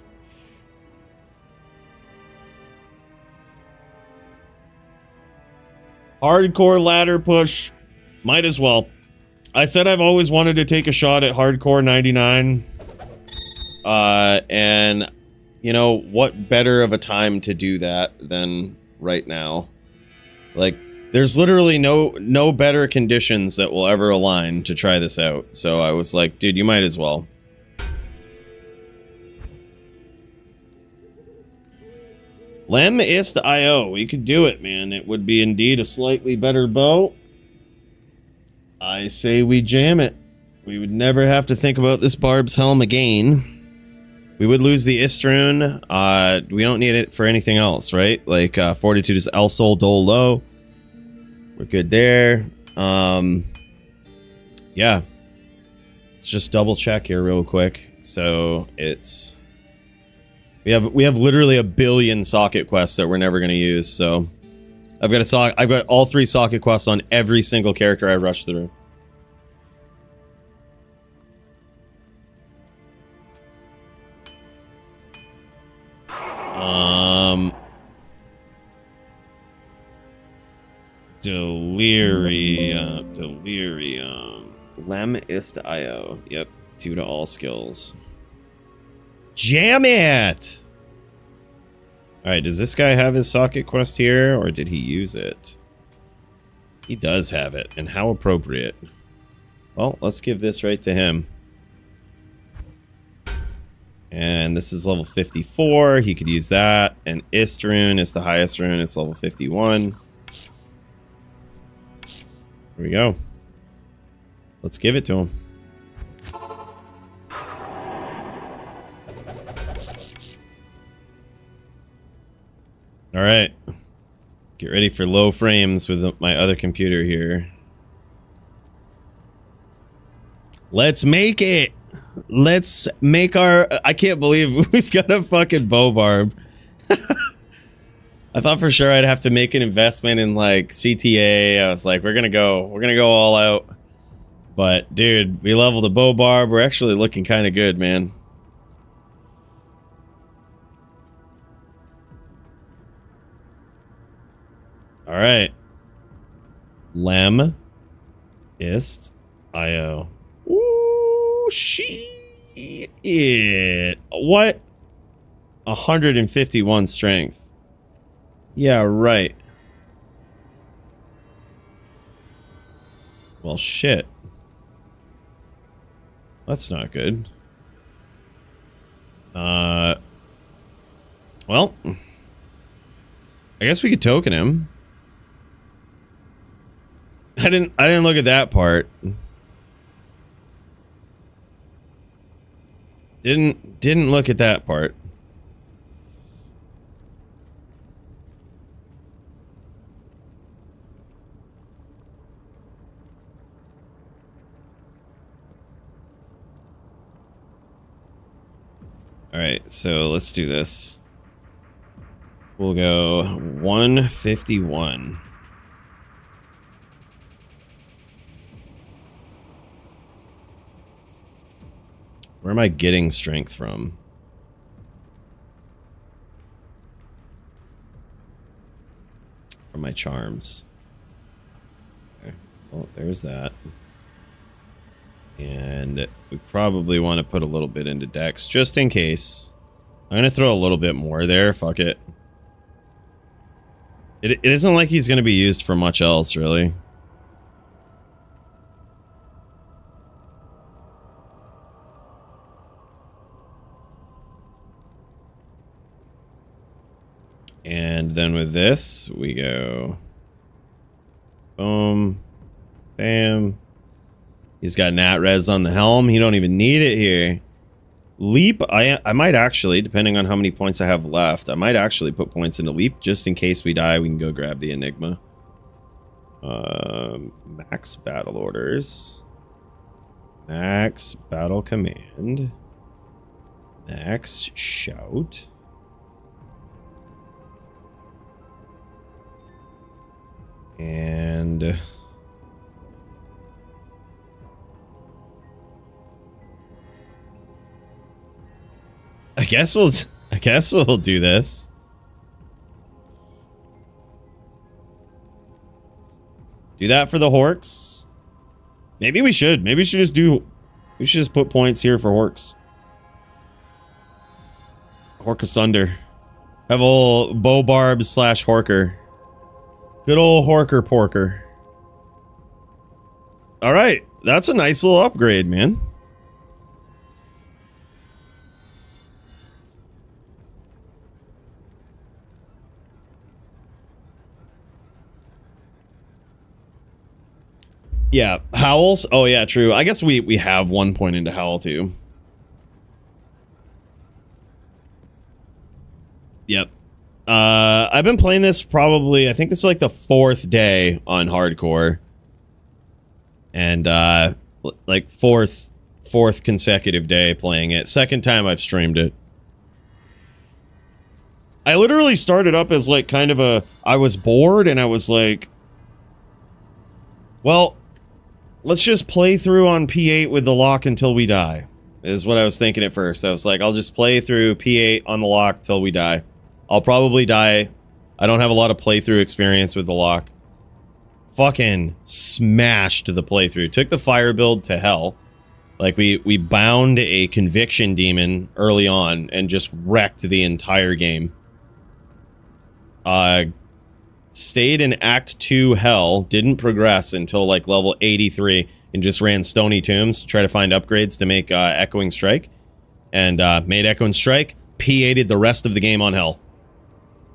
Hardcore ladder push. Might as well. I said I've always wanted to take a shot at hardcore 99. And you know, what better of a time to do that than right now? Like, there's literally no better conditions that will ever align to try this out. So I was like, dude, you might as well. Lem ist IO. We could do it, man. It would be indeed a slightly better bow. I say we jam it. We would never have to think about this Barb's helm again. We would lose the Istrun. We don't need it for anything else, right? Like, Fortitude is El Sol, Dole Low. We're good there. Yeah. Let's just double check here real quick. So, it's... We have literally a billion socket quests that we're never going to use, so... I've got all 3 socket quests on every single character I rushed through. Delirium. Lem ist IO. Yep. 2 to all skills. Jam it! Alright, does this guy have his socket quest here, or did he use it? He does have it, and how appropriate. Well, let's give this right to him. And this is level 54, he could use that, and Istrun is the highest rune, it's level 51. Here we go. Let's give it to him. Alright. Get ready for low frames with my other computer here. Let's make it! Let's make our... I can't believe we've got a fucking bow barb. I thought for sure I'd have to make an investment in like CTA. I was like, we're gonna go all out. But dude, we leveled the bow barb. We're actually looking kind of good, man. All right. Lem ist IO. Ooh, shit. What? 151 strength. Yeah, right. Well, shit. That's not good. Well, I guess we could token him. I didn't look at that part. Didn't look at that part. All right, so let's do this. We'll go 151. Where am I getting strength from? From my charms. Okay. Well, there's that. And we probably want to put a little bit into Dex, just in case. I'm going to throw a little bit more there. Fuck it. It isn't like he's going to be used for much else, really. And then with this, we go... Boom. Bam. He's got nat res on the helm. He don't even need it here. Leap, I might actually, depending on how many points I have left, I might actually put points into leap just in case we die. We can go grab the Enigma. Max battle orders. Max battle command. Max shout. And I guess we'll do this. Do that for the Horks. Maybe we should. Maybe we should just put points here for Horks. Hork asunder. Have a little bow barb / Horker. Good old Horker Porker. Alright. That's a nice little upgrade, man. Yeah, Howls. Oh yeah, true. I guess we have 1 point into Howl too. Yep. I've been playing this probably, I think this is like the 4th day on hardcore. And, like fourth consecutive day playing it. 2nd time I've streamed it. I literally started up as like kind of I was bored and I was like, well, let's just play through on P8 with the lock until we die. Is what I was thinking at first. I was like, I'll just play through P8 on the lock till we die. I'll probably die. I don't have a lot of playthrough experience with the lock. Fucking smashed the playthrough. Took the fire build to hell. Like, we bound a conviction demon early on and just wrecked the entire game. Stayed in Act 2 hell, didn't progress until, like, level 83, and just ran Stony Tombs to try to find upgrades to make, Echoing Strike. And, made Echoing Strike, P8'd the rest of the game on hell.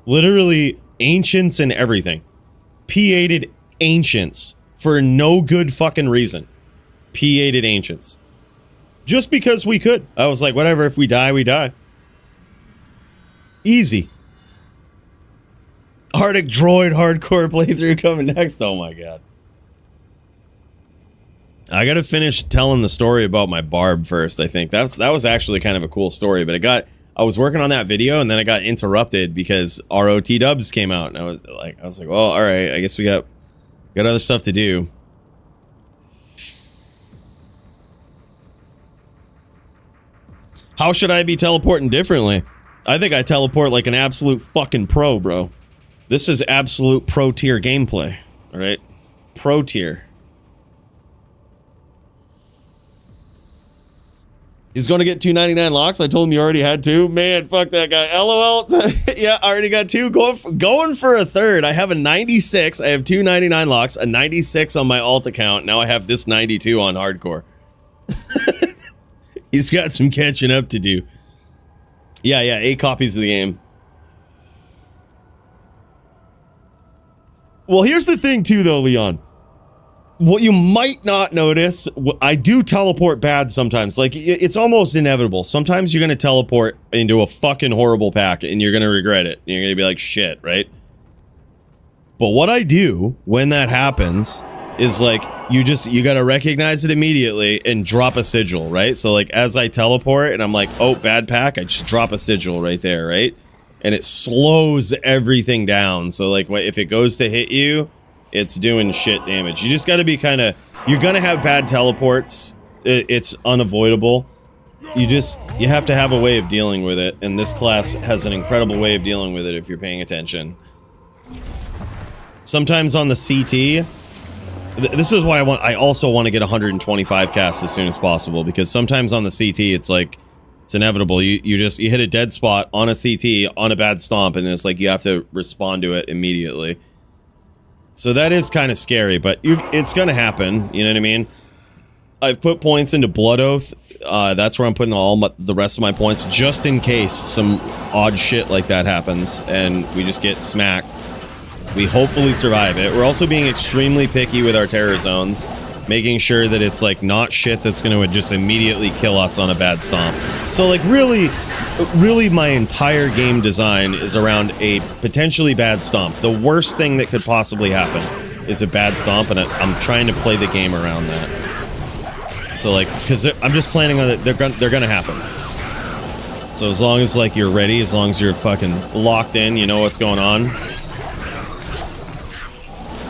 Literally, Ancients and everything. P8'd Ancients for no good fucking reason. P8'd Ancients. Just because we could. I was like, whatever, if we die, we die. Easy. Arctic Droid hardcore playthrough coming next. Oh my god. I gotta finish telling the story about my barb first, I think. That was actually kind of a cool story, but I was working on that video and then I got interrupted because ROT dubs came out, and I was like, well, alright, I guess we got other stuff to do. How should I be teleporting differently? I think I teleport like an absolute fucking pro, bro. This is absolute pro tier gameplay. Alright? Pro tier. He's gonna get 299 locks. I told him you already had 2. Man, fuck that guy. LOL. Yeah, I already got 2. Going for a 3rd. I have a 96. I have 299 locks. A 96 on my alt account. Now I have this 92 on hardcore. He's got some catching up to do. Yeah, 8 copies of the game. Well, here's the thing too, though, Leon. What you might not notice, I do teleport bad sometimes. Like, it's almost inevitable. Sometimes you're going to teleport into a fucking horrible pack and you're going to regret it. You're going to be like, shit, right? But what I do when that happens is, like, you got to recognize it immediately and drop a sigil, right? So, like, as I teleport and I'm like, oh, bad pack, I just drop a sigil right there, right? And it slows everything down. So, like, if it goes to hit you, it's doing shit damage. You just got to be kind of... You're going to have bad teleports. It's unavoidable. You have to have a way of dealing with it. And this class has an incredible way of dealing with it if you're paying attention. Sometimes on the CT... This is why I also want to get 125 casts as soon as possible. Because sometimes on the CT, it's like... It's inevitable. You hit a dead spot on a CT, on a bad stomp, and it's like you have to respond to it immediately. So that is kind of scary, but it's gonna happen, you know what I mean? I've put points into Blood Oath, that's where I'm putting the rest of my points, just in case some odd shit like that happens, and we just get smacked. We hopefully survive it. We're also being extremely picky with our terror zones, making sure that it's, like, not shit that's gonna just immediately kill us on a bad stomp. So, like, really my entire game design is around a potentially bad stomp. The worst thing that could possibly happen is a bad stomp, and I'm trying to play the game around that. So, like, because I'm just planning on it, they're gonna happen. So as long as, like, you're ready, as long as you're fucking locked in, you know what's going on,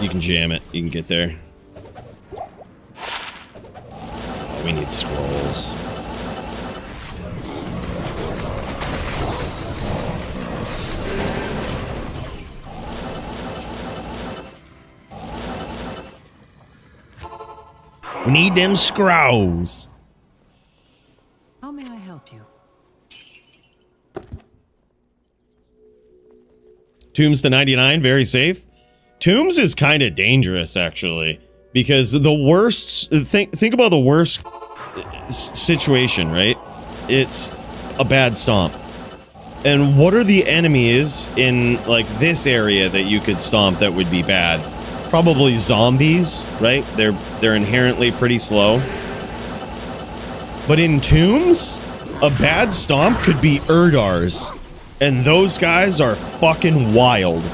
you can jam it, you can get there. Oh, we need scrolls. We need them scrolls.
How may I help you?
Tombs to 99, very safe. Tombs is kind of dangerous, actually, because the worst... Think about the worst situation, right? It's a bad stomp. And what are the enemies in, like, this area that you could stomp that would be bad? Probably zombies, right? They're inherently pretty slow. But in Tombs, a bad stomp could be Erdars. And those guys are fucking wild.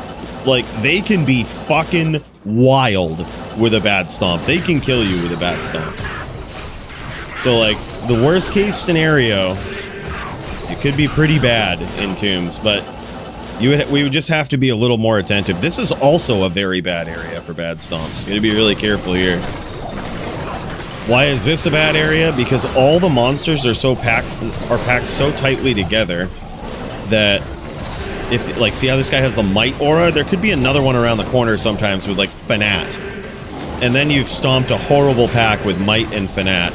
Like, they can be fucking wild with a bad stomp. They can kill you with a bad stomp. So, like, the worst case scenario, it could be pretty bad in Tombs, but we would just have to be a little more attentive. This is also a very bad area for bad stomps. You gotta be really careful here. Why is this a bad area? Because all the monsters are packed so tightly together that if, like, see how this guy has the might aura? There could be another one around the corner sometimes with, like, Fanat. And then you've stomped a horrible pack with might and Fanat.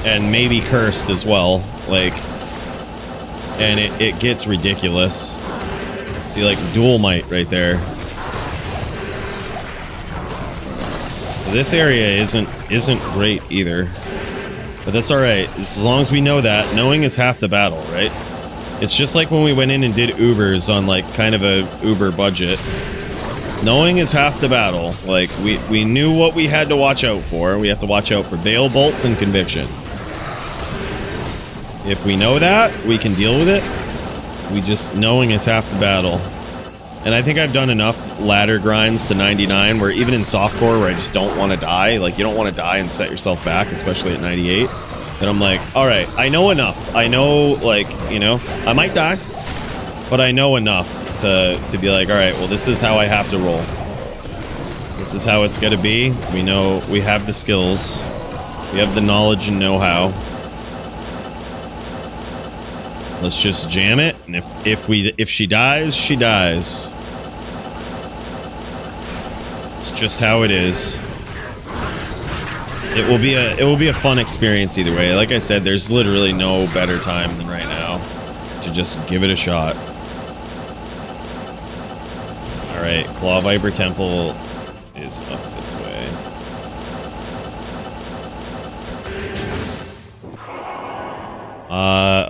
And maybe cursed as well. Like, and it gets ridiculous. See, like, dual might right there. So this area isn't great either. But that's alright. As long as we know that. Knowing is half the battle, right? It's just like when we went in and did Ubers on, like, kind of a Uber budget. Knowing is half the battle. Like, we knew what we had to watch out for. We have to watch out for Bale Bolts and Conviction. If we know that, we can deal with it. We just, knowing is half the battle. And I think I've done enough ladder grinds to 99 where even in softcore where I just don't want to die, like, you don't want to die and set yourself back, especially at 98. And I'm like, all right, I know enough. I know, like, you know, I might die, but I know enough to be like, all right, well, this is how I have to roll. This is how it's going to be. We know we have the skills. We have the knowledge and know-how. Let's just jam it. And if she dies, she dies. It's just how it is. It will be a fun experience either way. Like I said, there's literally no better time than right now to just give it a shot. All right, Claw Viper Temple is up this way.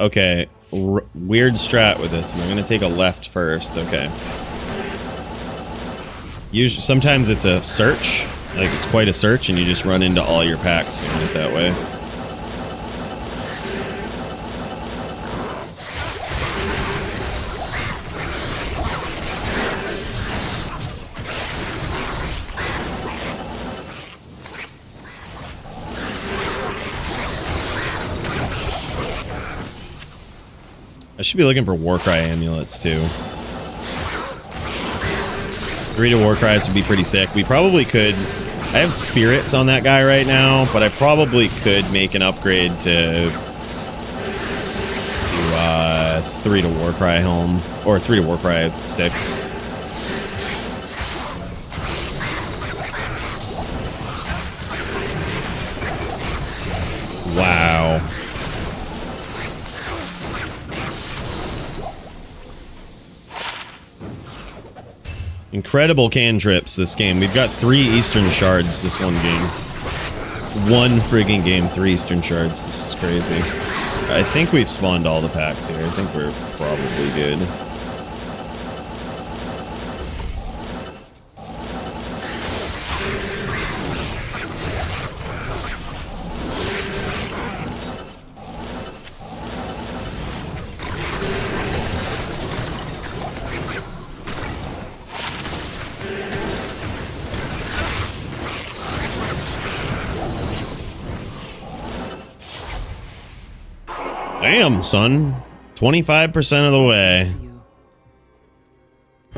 Okay. Weird strat with this. I'm gonna take a left first. Okay. Usually, sometimes it's a search. Like, it's quite a search, and you just run into all your packs doing it that way. I should be looking for Warcry amulets, too. 3 to Warcries would be pretty sick. We probably could... I have spirits on that guy right now, but I probably could make an upgrade to 3 to Warcry helm, or 3 to Warcry sticks. Wow. Incredible cantrips this game. We've got 3 Eastern Shards this one game. One friggin' game, 3 Eastern Shards. This is crazy. I think we've spawned all the packs here. I think we're probably good. Damn, son. 25% of the way.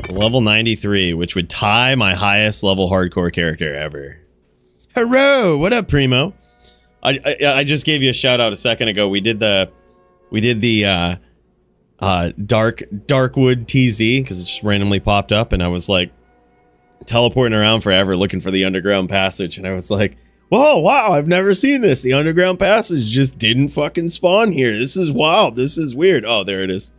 Level 93, which would tie my highest level hardcore character ever. Hello, what up, Primo? I just gave you a shout out a second ago. We did the Darkwood TZ because it just randomly popped up, and I was like teleporting around forever looking for the underground passage, and I was like, whoa, wow, I've never seen this. The underground passage just didn't fucking spawn here. This is wild. This is weird. Oh, there it is.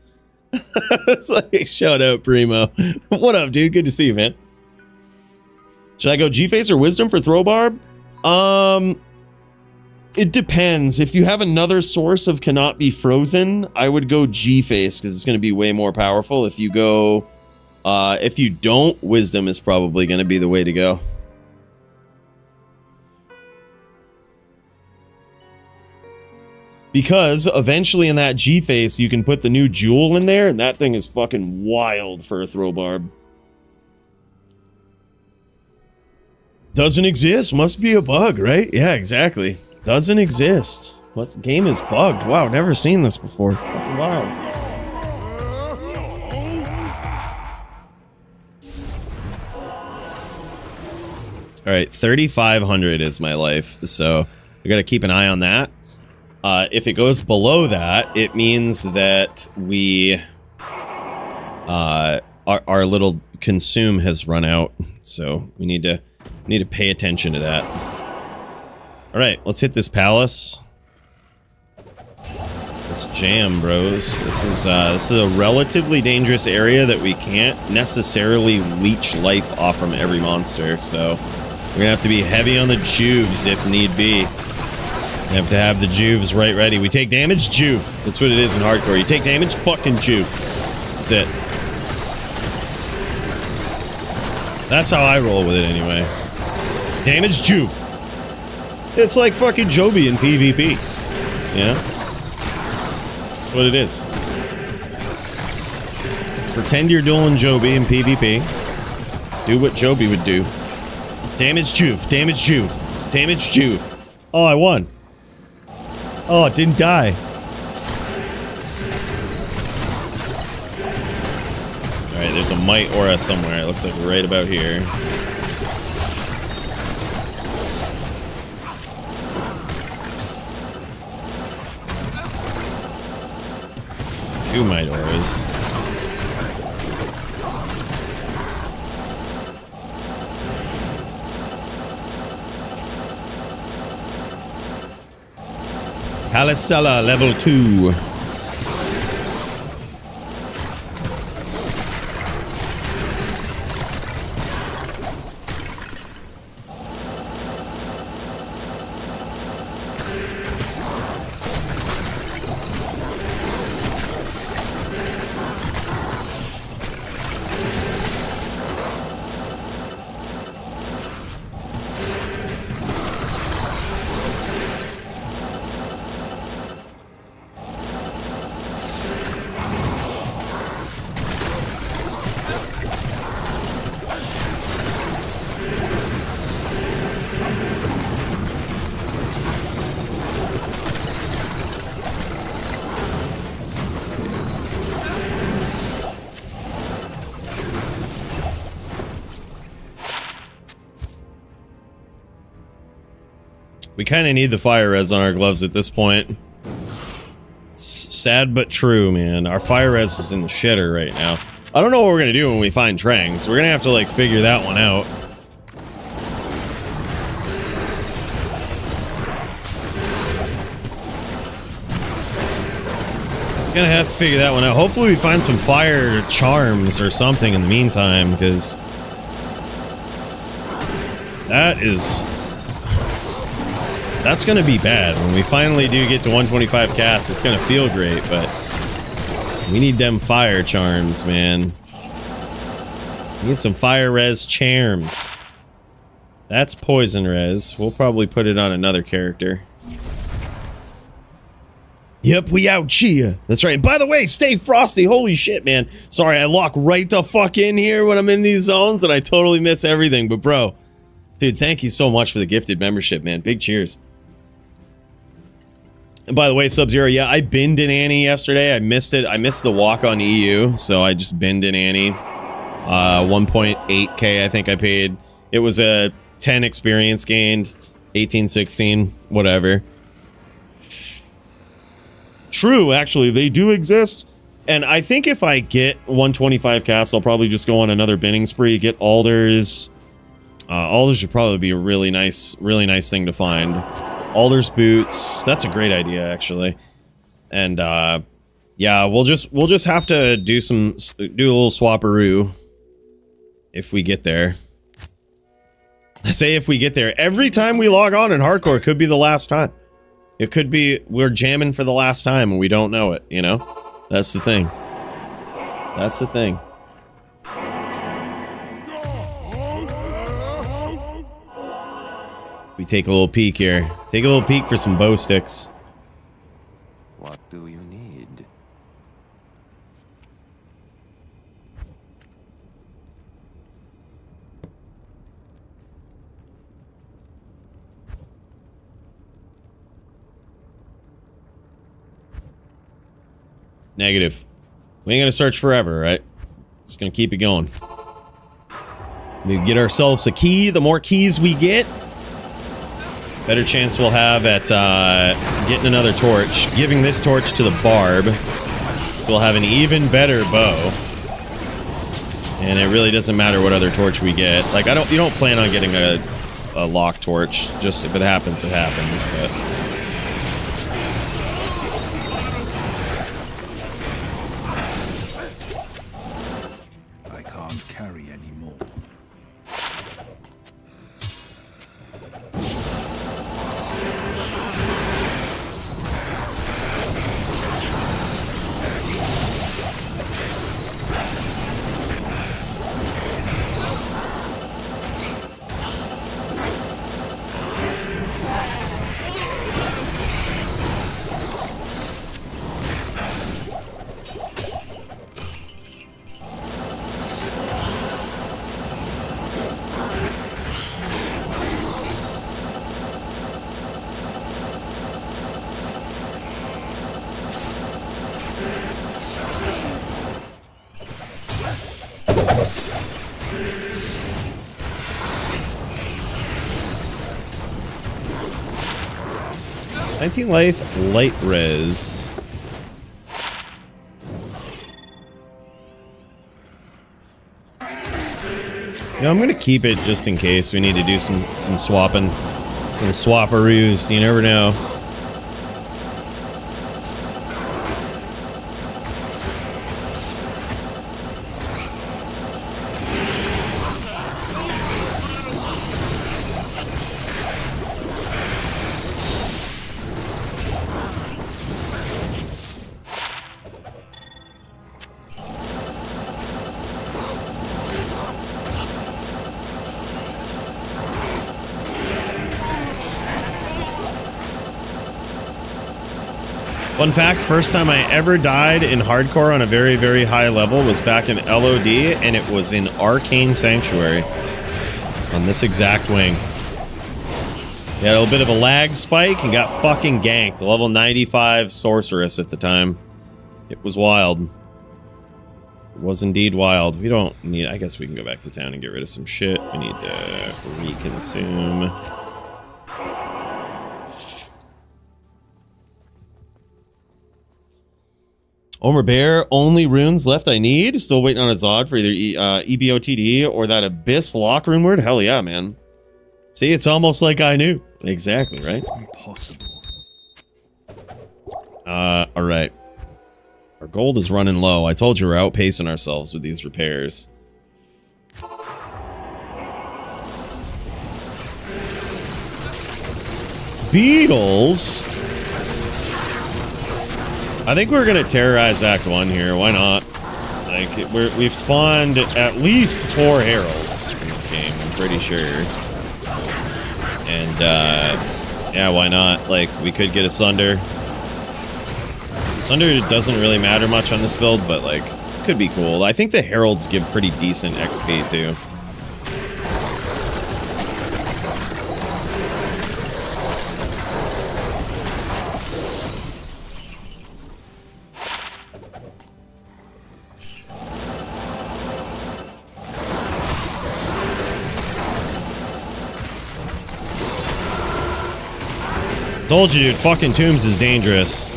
It's like, shout out, Primo. What up, dude? Good to see you, man. Should I go G-Face or Wisdom for Throwbarb? It depends. If you have another source of cannot be frozen, I would go G-Face because it's going to be way more powerful. If you go, if you don't, Wisdom is probably going to be the way to go. Because eventually in that G-face, you can put the new jewel in there, and that thing is fucking wild for a throw barb. Doesn't exist. Must be a bug, right? Yeah, exactly. Doesn't exist. What's the game is bugged. Wow, never seen this before. It's fucking wild. All right, 3,500 is my life, so we got to keep an eye on that. If it goes below that, it means that we our little consume has run out, so we need to pay attention to that. All right, let's hit this palace. Let's jam, bros. This is a relatively dangerous area that we can't necessarily leech life off from every monster, so we're gonna have to be heavy on the juves if need be. You have to have the juves right ready. We take damage, juve. That's what it is in hardcore. You take damage, fucking juve. That's it. That's how I roll with it anyway. Damage, juve. It's like fucking Joby in PvP. Yeah? That's what it is. Pretend you're dueling Joby in PvP. Do what Joby would do. Damage, juve. Damage, juve. Damage, juve. Oh, I won. Oh, it didn't die. Alright, there's a might aura somewhere. It looks like right about here. Two might auras. Halicella level 2. We kind of need the fire res on our gloves at this point. It's sad but true, man. Our fire res is in the shitter right now. I don't know what we're gonna do when we find Trangs. We're gonna have to, like, figure that one out. Gonna have to figure that one out. Hopefully we find some fire charms or something in the meantime, because that's gonna be bad. When we finally do get to 125 casts, it's gonna feel great, but we need them fire charms, man. We need some fire res charms. That's poison res. We'll probably put it on another character. Yep, we out chia. That's right. And by the way, stay frosty. Holy shit, man. Sorry, I lock right the fuck in here when I'm in these zones and I totally miss everything. But bro, dude, thank you so much for the gifted membership, man. Big cheers. And by the way, Sub-Zero, yeah, I binned in Annie yesterday. I missed it. I missed the walk on EU, so I just binned in Annie. 1.8k I think I paid. It was a 10 experience gained, 18, 16, whatever. True, actually, they do exist. And I think if I get 125 casts, I'll probably just go on another binning spree, get Alders. Alders would probably be a really nice thing to find. Alders boots, that's a great idea, actually. And yeah, we'll just have to do a little swapperoo if we get there. I say if we get there. Every time we log on in hardcore could be the last time. It could be we're jamming for the last time and we don't know it, you know? That's the thing. That's the thing. We take a little peek here. Take a little peek for some bow sticks.
What do you need?
Negative. We ain't gonna search forever, right? Just gonna keep it going. We get ourselves a key. The more keys we get, better chance we'll have at getting another torch. Giving this torch to the barb, so we'll have an even better bow. And it really doesn't matter what other torch we get. Like, you don't plan on getting a lock torch. Just if it happens, it happens. But
carry anymore.
Life, light res. I'm gonna keep it just in case we need to do some swapping, some swapperoos. You never know. Fun fact, first time I ever died in hardcore on a very, very high level was back in LOD, and it was in Arcane Sanctuary. On this exact wing. He had a little bit of a lag spike and got fucking ganked. Level 95 Sorceress at the time. It was wild. It was indeed wild. We don't need... I guess we can go back to town and get rid of some shit. We need to reconsume... Omer Bear, only runes left I need. Still waiting on a Zod for either EBOTD or that Abyss lock rune word. Hell yeah, man. See, it's almost like I knew. Exactly, right?
Impossible.
Alright. Our gold is running low. I told you we're outpacing ourselves with these repairs. Beetles? I think we're gonna terrorize Act 1 here. Why not? Like, we've spawned at least 4 heralds in this game, I'm pretty sure. And, yeah, why not? Like, we could get a Sunder. Sunder doesn't really matter much on this build, but, like, could be cool. I think the heralds give pretty decent XP, too. Told you, dude, fucking Tombs is dangerous.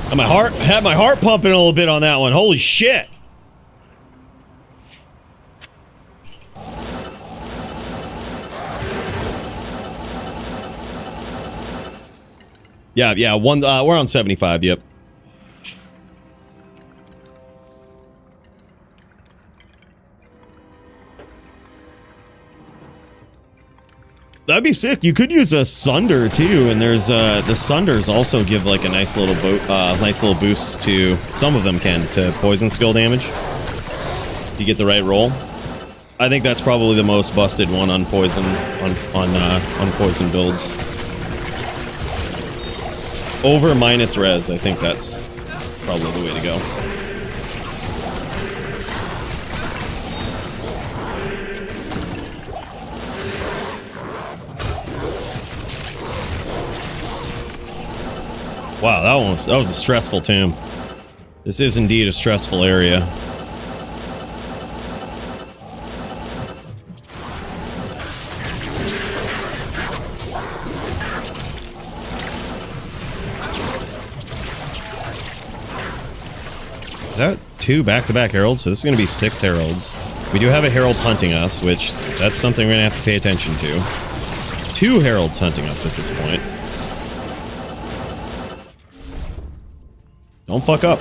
And my heart had my heart pumping a little bit on that one. Holy shit. Yeah, one. We're on 75. Yep. That'd be sick. You could use a Sunder too, and there's the Sunders also give like a nice little boost to, some of them can, to poison skill damage. If you get the right roll. I think that's probably the most busted one on poison on poison builds. Over minus res, I think that's probably the way to go. Wow, that was a stressful tomb. This is indeed a stressful area. Is that 2 back-to-back heralds? So this is going to be 6 heralds. We do have a herald hunting us, which that's something we're going to have to pay attention to. 2 heralds hunting us at this point. Don't fuck up.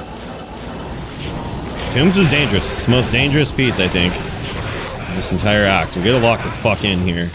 Tombs is dangerous. It's the most dangerous piece, I think, of this entire act. We gotta lock the fuck in here.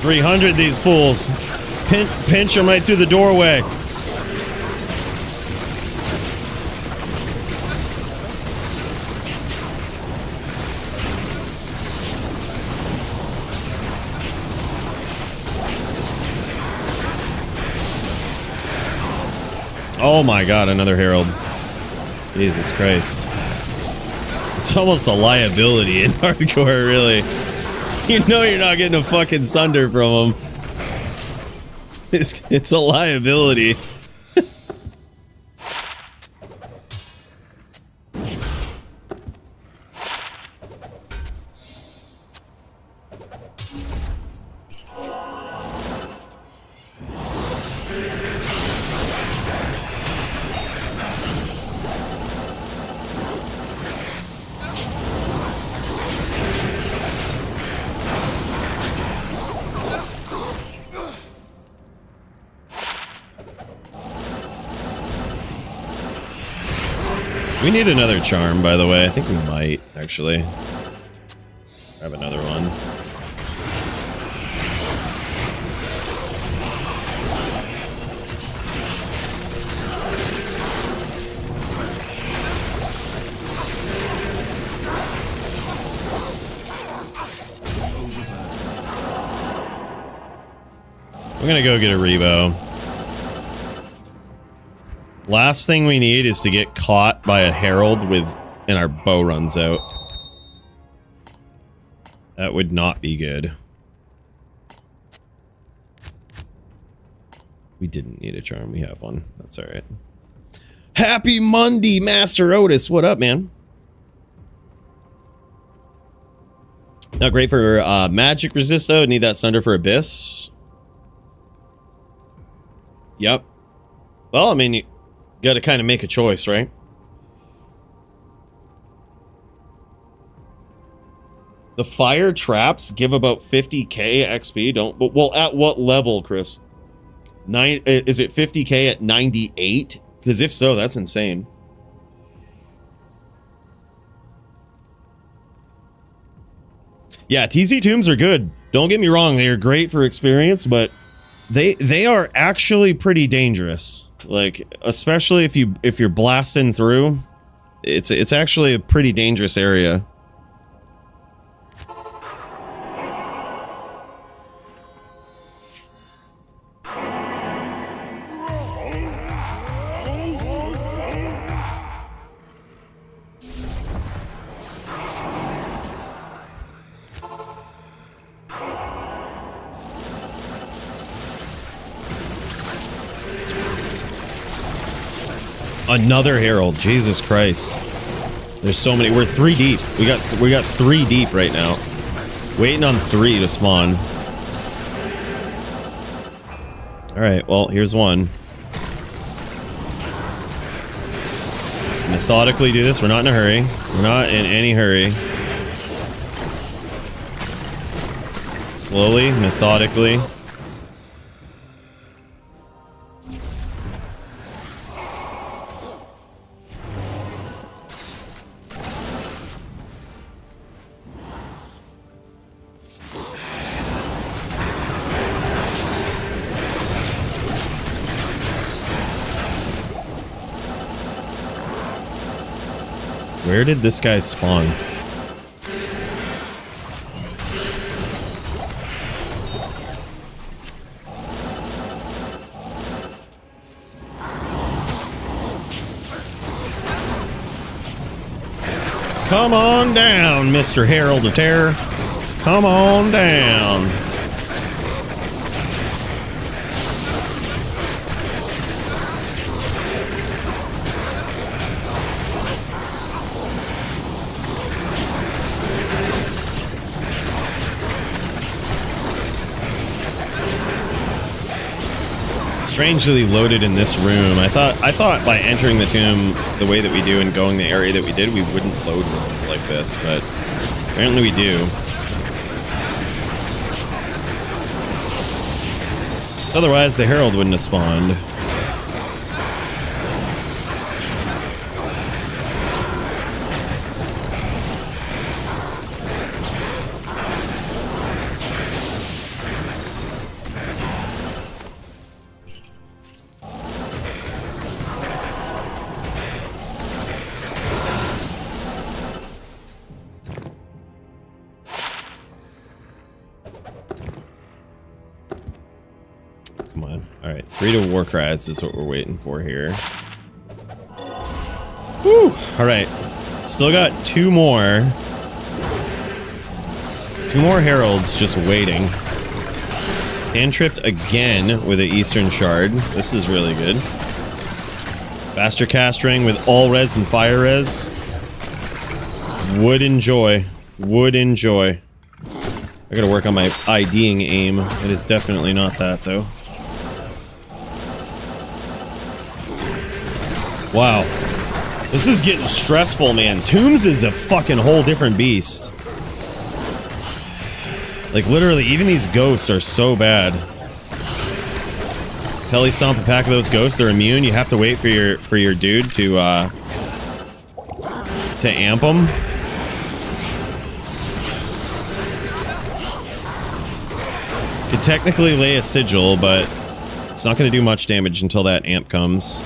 $300 these fools. Pinch them right through the doorway. Oh my god, another herald. Jesus Christ. It's almost a liability in hardcore, really. You know you're not getting a fucking Sunder from them. It's a liability. We need another charm, by the way. I think we might, actually. Grab another one. We're gonna go get a Revo. Last thing we need is to get caught by a herald and our bow runs out. That would not be good. We didn't need a charm. We have one. That's all right. Happy Monday, Master Otis. What up, man? Not great for magic resist, though. Need that Sunder for Abyss. Yep. Well, I mean, you got to kind of make a choice, right? The fire traps give about 50k XP, don't... But, well, at what level, Chris? Is it 50k at 98? Because if so, that's insane. Yeah, TC tombs are good. Don't get me wrong, they are great for experience, but they are actually pretty dangerous. Like, especially if you're blasting through, it's actually a pretty dangerous area. Another herald, Jesus Christ! There's so many. We're 3 deep. We got 3 deep right now. Waiting on 3 to spawn. All right. Well, here's one. Methodically do this. We're not in a hurry. We're not in any hurry. Slowly, methodically. Where did this guy spawn? Come on down, Mr. Herald of Terror. Come on down. Strangely loaded in this room. I thought by entering the tomb the way that we do and going the area that we did, we wouldn't load rooms like this, but apparently we do. So otherwise, the Herald wouldn't have spawned. Come on. Alright, 3 to war cries is what we're waiting for here. Whew! Alright. Still got 2 more. 2 more heralds just waiting. Hand tripped again with an Eastern Shard. This is really good. Faster cast ring with all res and fire res. Would enjoy. Would enjoy. I gotta work on my IDing aim. It is definitely not that, though. Wow. This is getting stressful, man. Tombs is a fucking whole different beast. Like, literally, even these ghosts are so bad. Telly stomp a pack of those ghosts, they're immune. You have to wait for your dude to amp them. Could technically lay a sigil, but it's not going to do much damage until that amp comes.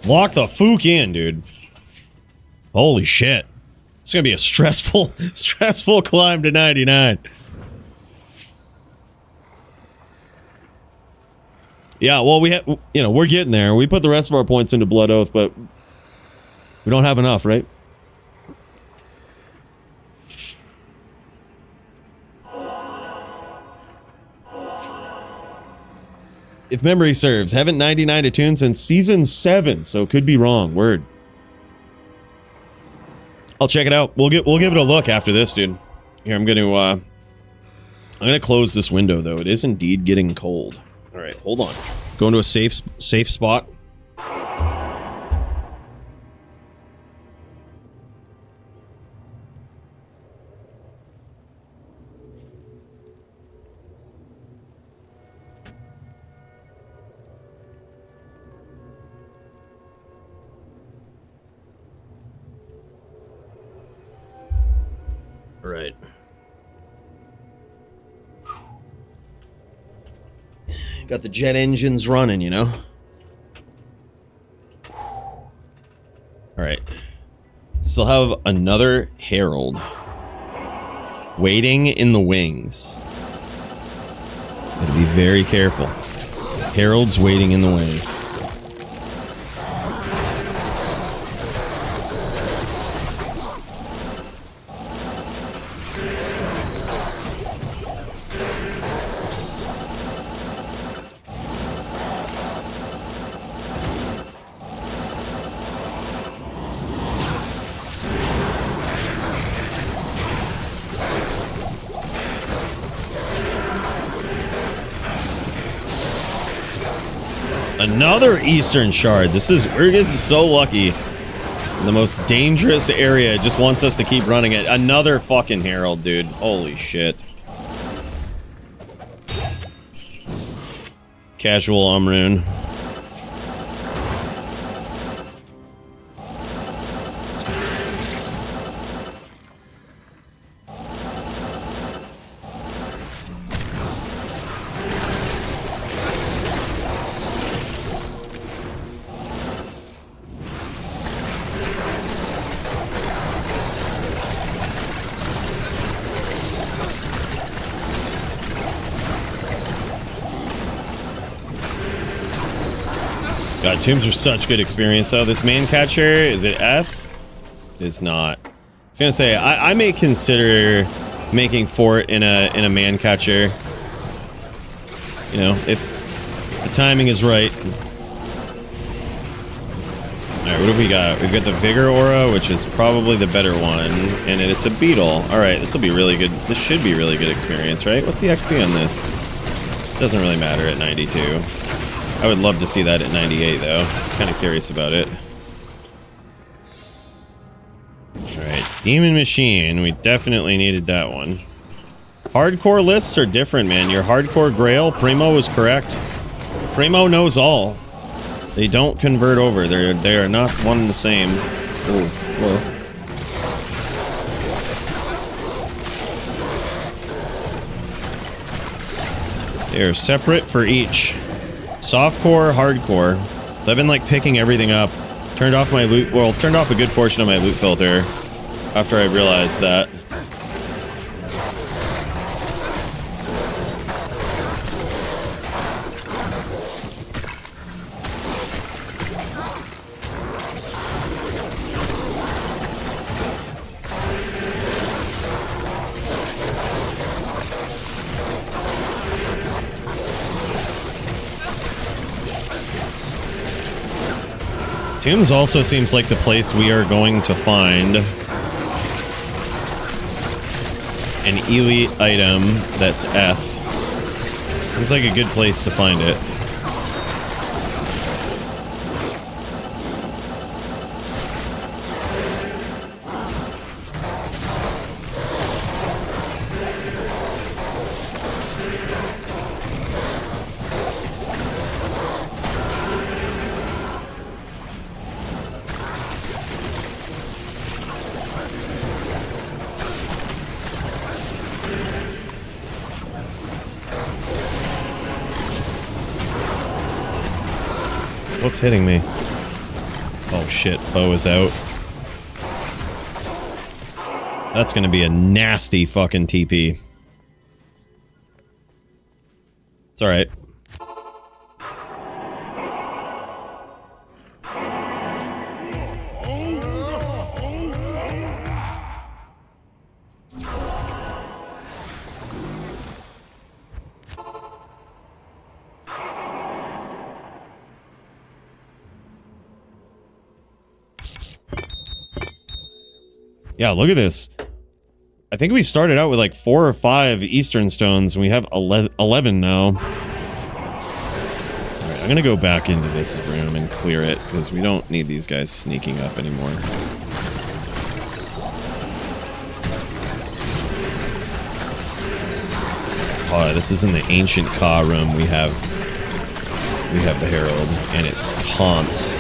Lock the fook in, dude. Holy shit. It's gonna be a stressful climb to 99. Yeah, well, we have, you know, we're getting there. We put the rest of our points into Blood Oath, but we don't have enough, right? If memory serves, haven't 99 attuned since season 7, so could be wrong. Word. I'll check it out. We'll give it a look after this, dude. Here, I'm gonna close this window though. It is indeed getting cold. All right, hold on. Go into a safe spot. Right. Got the jet engines running, you know? Alright. Still have another Herald waiting in the wings. Gotta be very careful. Herald's waiting in the wings. Another Eastern Shard. We're getting so lucky. The most dangerous area. It just wants us to keep running it. Another fucking Herald, dude. Holy shit. Casual Umrune. God, tombs are such good experience though. This man catcher, is it F? It's not. I was gonna say I may consider making fort in a man catcher. You know, if the timing is right. Alright, what have we got? We've got the Vigor Aura, which is probably the better one, and it's a beetle. Alright, this will be really good. This should be really good experience, right? What's the XP on this? Doesn't really matter at 92. I would love to see that at 98, though. Kind of curious about it. Alright, Demon Machine. We definitely needed that one. Hardcore lists are different, man. Your hardcore Grail, Primo was correct. Primo knows all. They don't convert over. They are not one and the same. Oh, whoa. They are separate for each. Softcore, hardcore. I've been like picking everything up. Turned off my loot, well, turned off a good portion of my loot filter after I realized that. Tombs also seems like the place we are going to find an elite item that's F. Seems like a good place to find it. What's hitting me? Oh shit, bow is out. That's gonna be a nasty fucking TP. It's alright. Yeah, look at this. I think we started out with like 4 or 5 Eastern Stones, and we have 11 now. Alright, I'm gonna go back into this room and clear it, because we don't need these guys sneaking up anymore. Oh, this is in the Ancient Ka room. We have the Herald, and it's Kant's.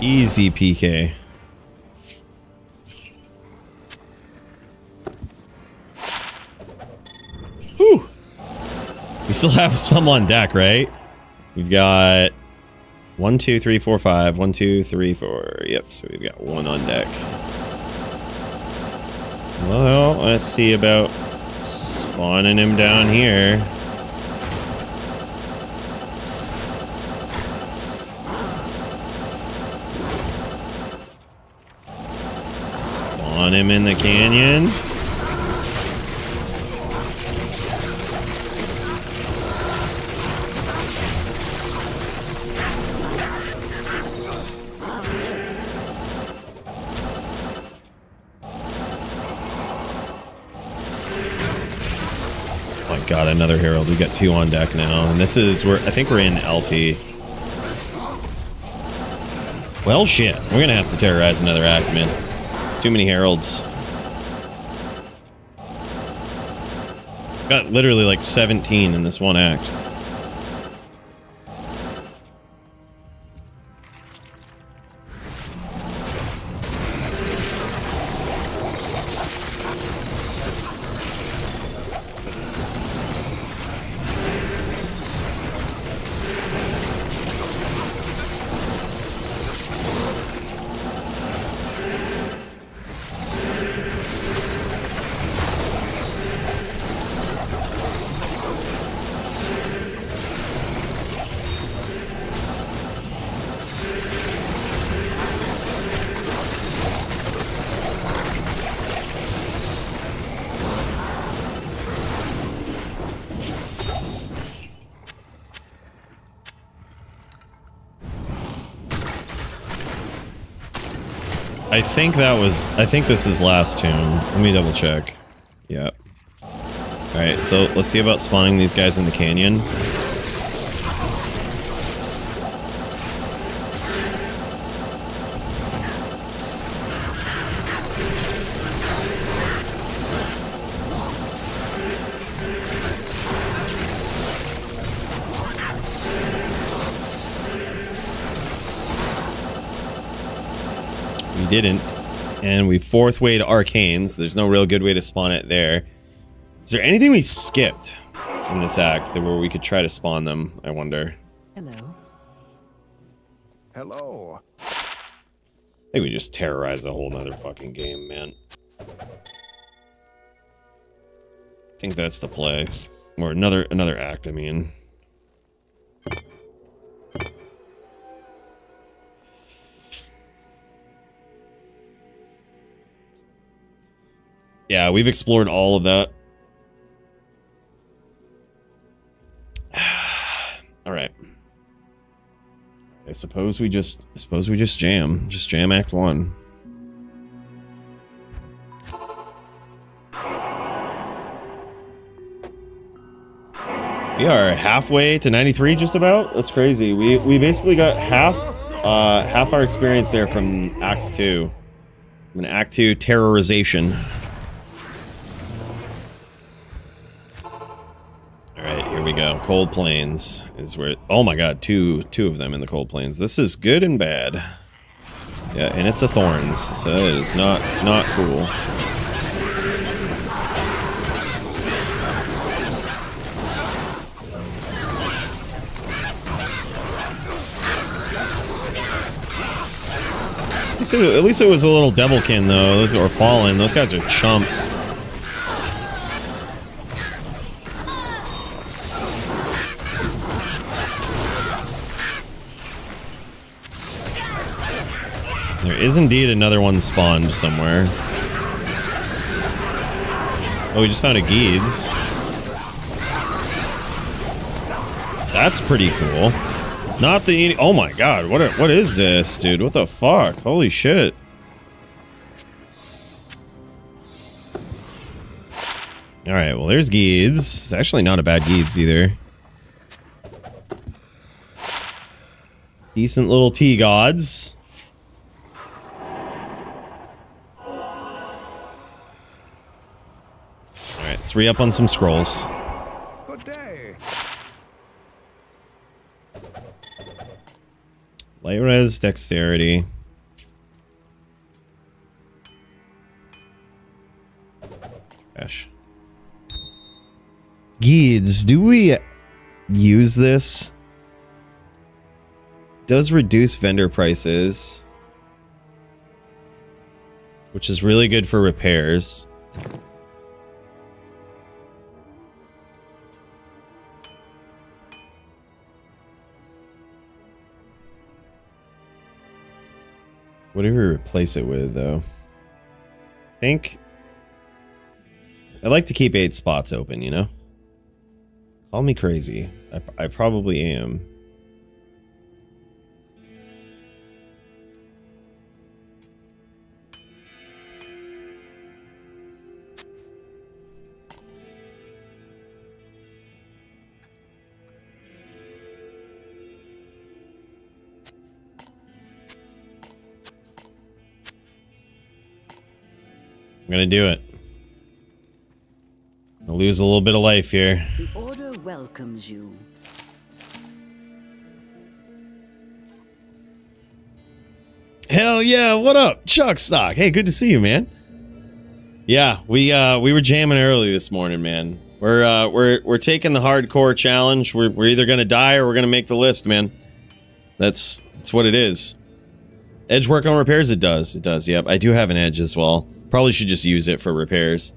Easy PK. Whew. We still have some on deck, right? We've got 1, 2, 3, 4, 5. 1, 2, 3, 4. Yep, so we've got 1 on deck. Well, let's see about spawning him down here. Spawn him in the canyon. God, another Herald. We got 2 on deck now. And this is, I think we're in LT. Well, shit. We're gonna have to terrorize another act, man. Too many Heralds. Got literally like 17 in this one act. I think this is last tomb. Let me double check. Yep. Alright, so let's see about spawning these guys in the canyon. We didn't. And we 4th way to Arcanes. There's no real good way to spawn it there. Is there anything we skipped in this act where we could try to spawn them, I wonder?
Hello.
Hello.
I think we just terrorized a whole nother fucking game, man. I think that's the play. Or another act, I mean. Yeah, we've explored all of that. All right. I suppose we just jam. Just jam Act 1. We are halfway to 93 just about. That's crazy. We basically got half our experience there from Act 2. From an Act 2 terrorization. Alright, here we go. Cold Plains is where... Oh my god, two of them in the Cold Plains. This is good and bad. Yeah, and it's a Thorns, so it is not cool. At least it was a little Devilkin, though. Those are Fallen. Those guys are chumps. There is indeed another one spawned somewhere. Oh, we just found a Geeds. That's pretty cool. Not the... Oh my god, what is this, dude? What the fuck? Holy shit. Alright, well there's Geeds. It's actually not a bad Geeds either. Decent little T-Gods. Alright, let's re-up on some scrolls.
Good day.
Light res, dexterity. Gosh. Geeds, do we use this? Does reduce vendor prices, which is really good for repairs. What do we replace it with, though? I think I like to keep 8 spots open, you know? Call me crazy. I probably am. I'm gonna do it. I'll lose a little bit of life here.
The Order welcomes you.
Hell yeah, what up, Chuck Stock? Hey, good to see you, man. Yeah, we were jamming early this morning, man. We're taking the hardcore challenge. We're either gonna die or we're gonna make the list, man. That's what it is. Edge work on repairs? It does. It does, yep. I do have an edge as well. Probably should just use it for repairs.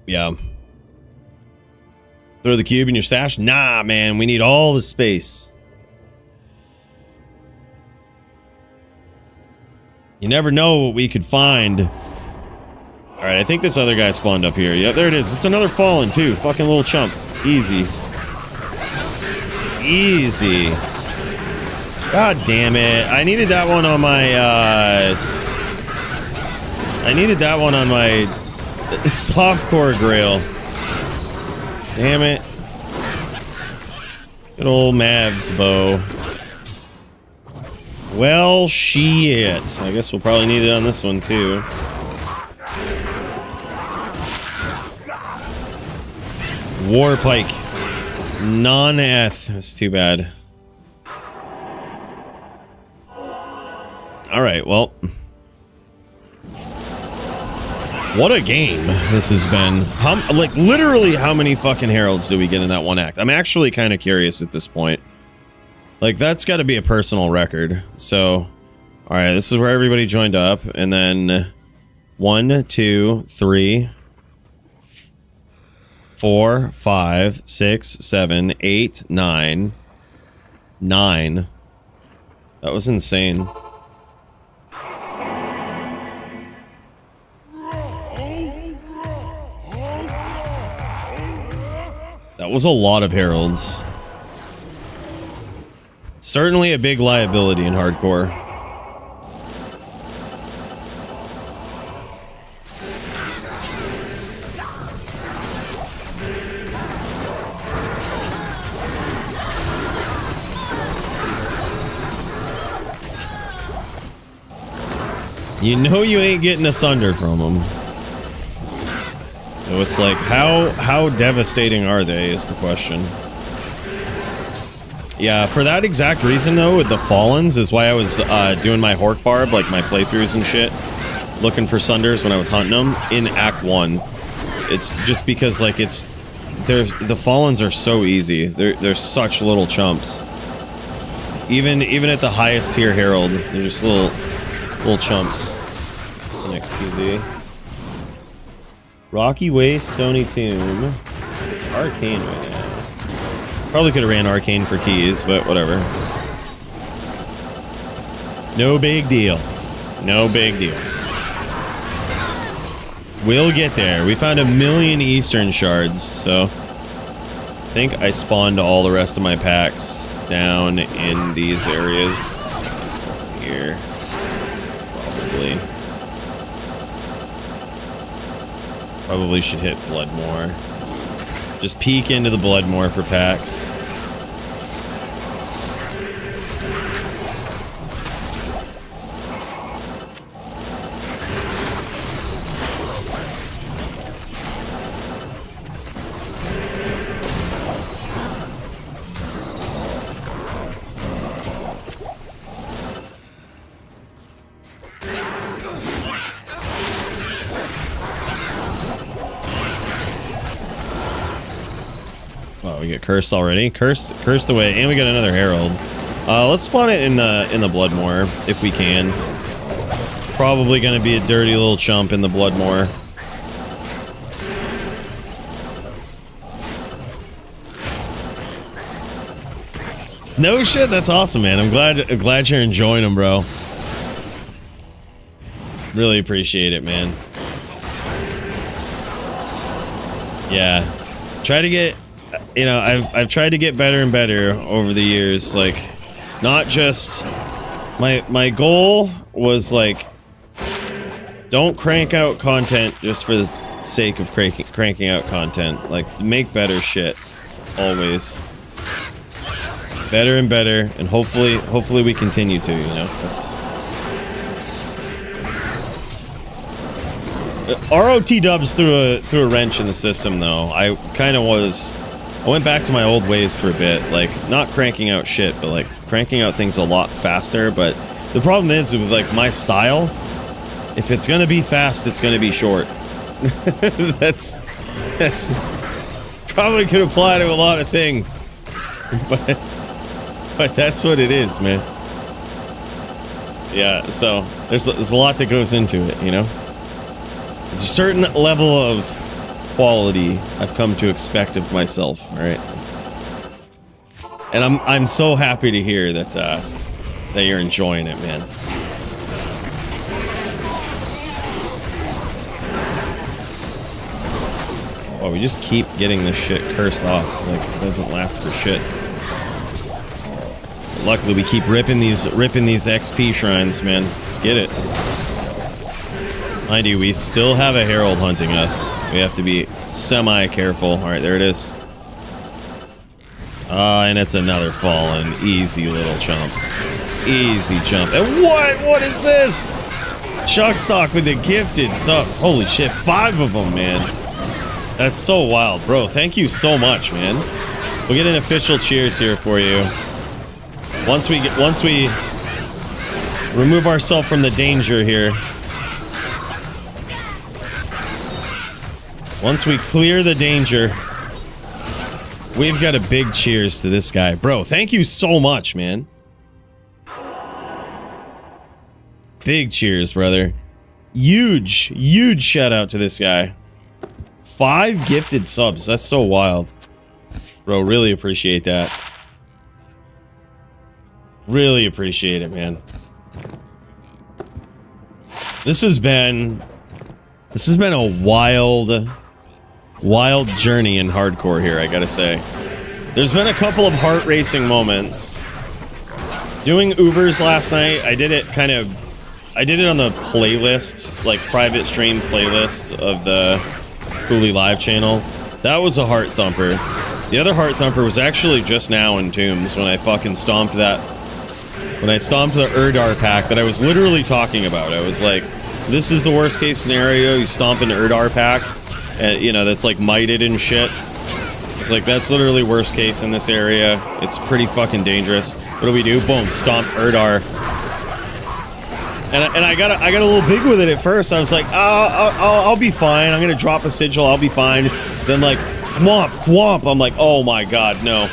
Yeah. Throw the cube in your stash? Nah, man. We need all the space. You never know what we could find. Alright, I think this other guy spawned up here. Yeah, there it is. It's another fallen, too. Fucking little chump. Easy. Easy. God damn it. I needed that one on my, I needed that one on my softcore grail. Damn it. Good old Mavs bow. Well, shit. I guess we'll probably need it on this one, too. War pike. Non-eth. That's too bad. Alright, well. What a game this has been. Like, literally, how many fucking heralds do we get in that one act? I'm actually kind of curious at this point. Like, that's got to be a personal record. So, alright, this is where everybody joined up. And then 1, 2, 3, 4, 5, 6, 7, 8, 9. 9. That was insane. That was a lot of heralds. Certainly a big liability in hardcore. You know you ain't getting asunder from them. So it's like, how devastating are they is the question. Yeah, for that exact reason though, with the Fallens is why I was doing my Hork Barb, like my playthroughs and shit, looking for Sunders when I was hunting them in Act 1. It's just because like the Fallens are so easy. They're such little chumps. Even at the highest tier Herald, they're just little chumps. What's the next TZ? Rocky Waste, Stony Tomb. It's Arcane right now. Probably could have ran Arcane for keys, but whatever. No big deal. No big deal. We'll get there. We found 1,000,000 Eastern shards, so I think I spawned all the rest of my packs down in these areas. So here. Probably. Probably should hit Bloodmore. Just peek into the Bloodmore for packs. We get cursed already. Cursed away, and we got another herald. Let's spawn it in the Bloodmore if we can. It's probably going to be a dirty little chump in the Bloodmore. No shit, that's awesome, man. I'm glad you're enjoying them, bro. Really appreciate it, man. Yeah, try to get. You know, I've tried to get better and better over the years. Like, not just my goal was like, don't crank out content just for the sake of cranking out content. Like, make better shit always. Better and better, and hopefully we continue to. You know, ROT dubs threw a wrench in the system, though. I went back to my old ways for a bit, like not cranking out shit, but like cranking out things a lot faster. But the problem is with like my style, if it's gonna be fast, it's gonna be short. that's probably could apply to a lot of things, but that's what it is, man. Yeah, so there's a lot that goes into it, you know. There's a certain level of quality I've come to expect of myself, all right? And I'm so happy to hear that that you're enjoying it, man. Oh, we just keep getting this shit cursed off. Like, it doesn't last for shit. Luckily, we keep ripping these XP shrines, man. Let's get it. Mind you, we still have a herald hunting us. We have to be semi-careful. All right, there it is. And it's another fallen. Easy little chump. Easy jump. And what is this? Shockstock with the gifted subs. Holy shit, 5 of them, man. That's so wild, bro. Thank you so much, man. We'll get an official cheers here for you. Once we remove ourselves from the danger here. Once we clear the danger, we've got a big cheers to this guy. Bro, thank you so much, man. Big cheers, brother. Huge shout out to this guy. 5 gifted subs. That's so wild. Bro, really appreciate that. Really appreciate it, man. This has been a wild journey in hardcore here, I gotta say. There's been a couple of heart-racing moments. Doing Ubers last night, I did it on the playlist, like private stream playlist of the Coooley live channel. That was a heart thumper. The other heart thumper was actually just now in Tombs when I fucking stomped the Urdar pack that I was literally talking about. I was like, this is the worst case scenario. You stomp an Urdar pack, and you know, that's like mited and shit. It's like, that's literally worst case in this area. It's pretty fucking dangerous. What do we do? Boom, stomp Urdar. And I got a little big with it at first. I was like, I'll be fine. I'm gonna drop a sigil. I'll be fine. Then like, thwomp. I'm like, oh my god, no.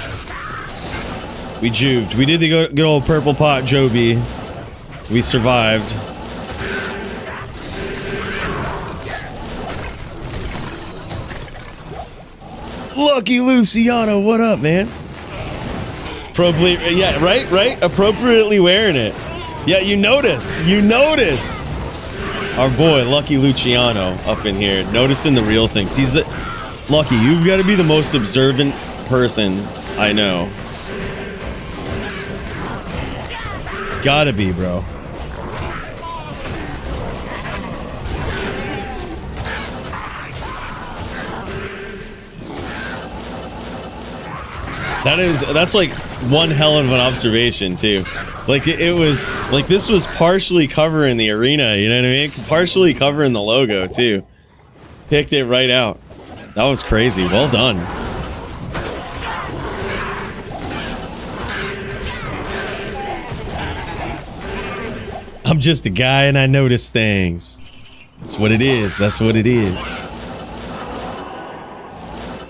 We juved. We did the good old purple pot Joby. We survived. Lucky Luciano, what up, man? Yeah, right? Appropriately wearing it. Yeah, you notice. Our boy, Lucky Luciano, up in here, noticing the real things. Lucky, you've got to be the most observant person I know. Gotta be, bro. That's like one hell of an observation too. Like it was like this was partially covering the arena, you know what I mean? Partially covering the logo too. Picked it right out. That was crazy. Well done. I'm just a guy and I notice things. That's what it is. That's what it is.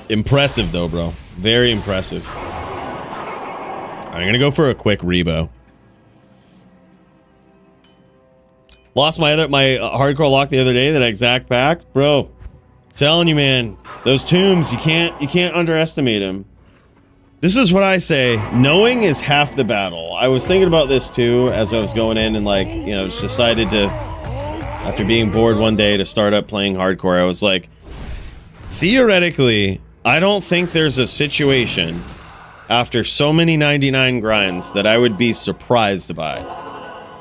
Impressive though, bro. Very impressive. I'm gonna go for a quick rebo. Lost my hardcore lock the other day, that exact pack. Bro, telling you, man, those tombs, you can't underestimate them. This is what I say, knowing is half the battle. I was thinking about this too as I was going in and like, you know, just decided to, after being bored one day, to start up playing hardcore. I was like, theoretically, I don't think there's a situation after so many 99 grinds that I would be surprised by.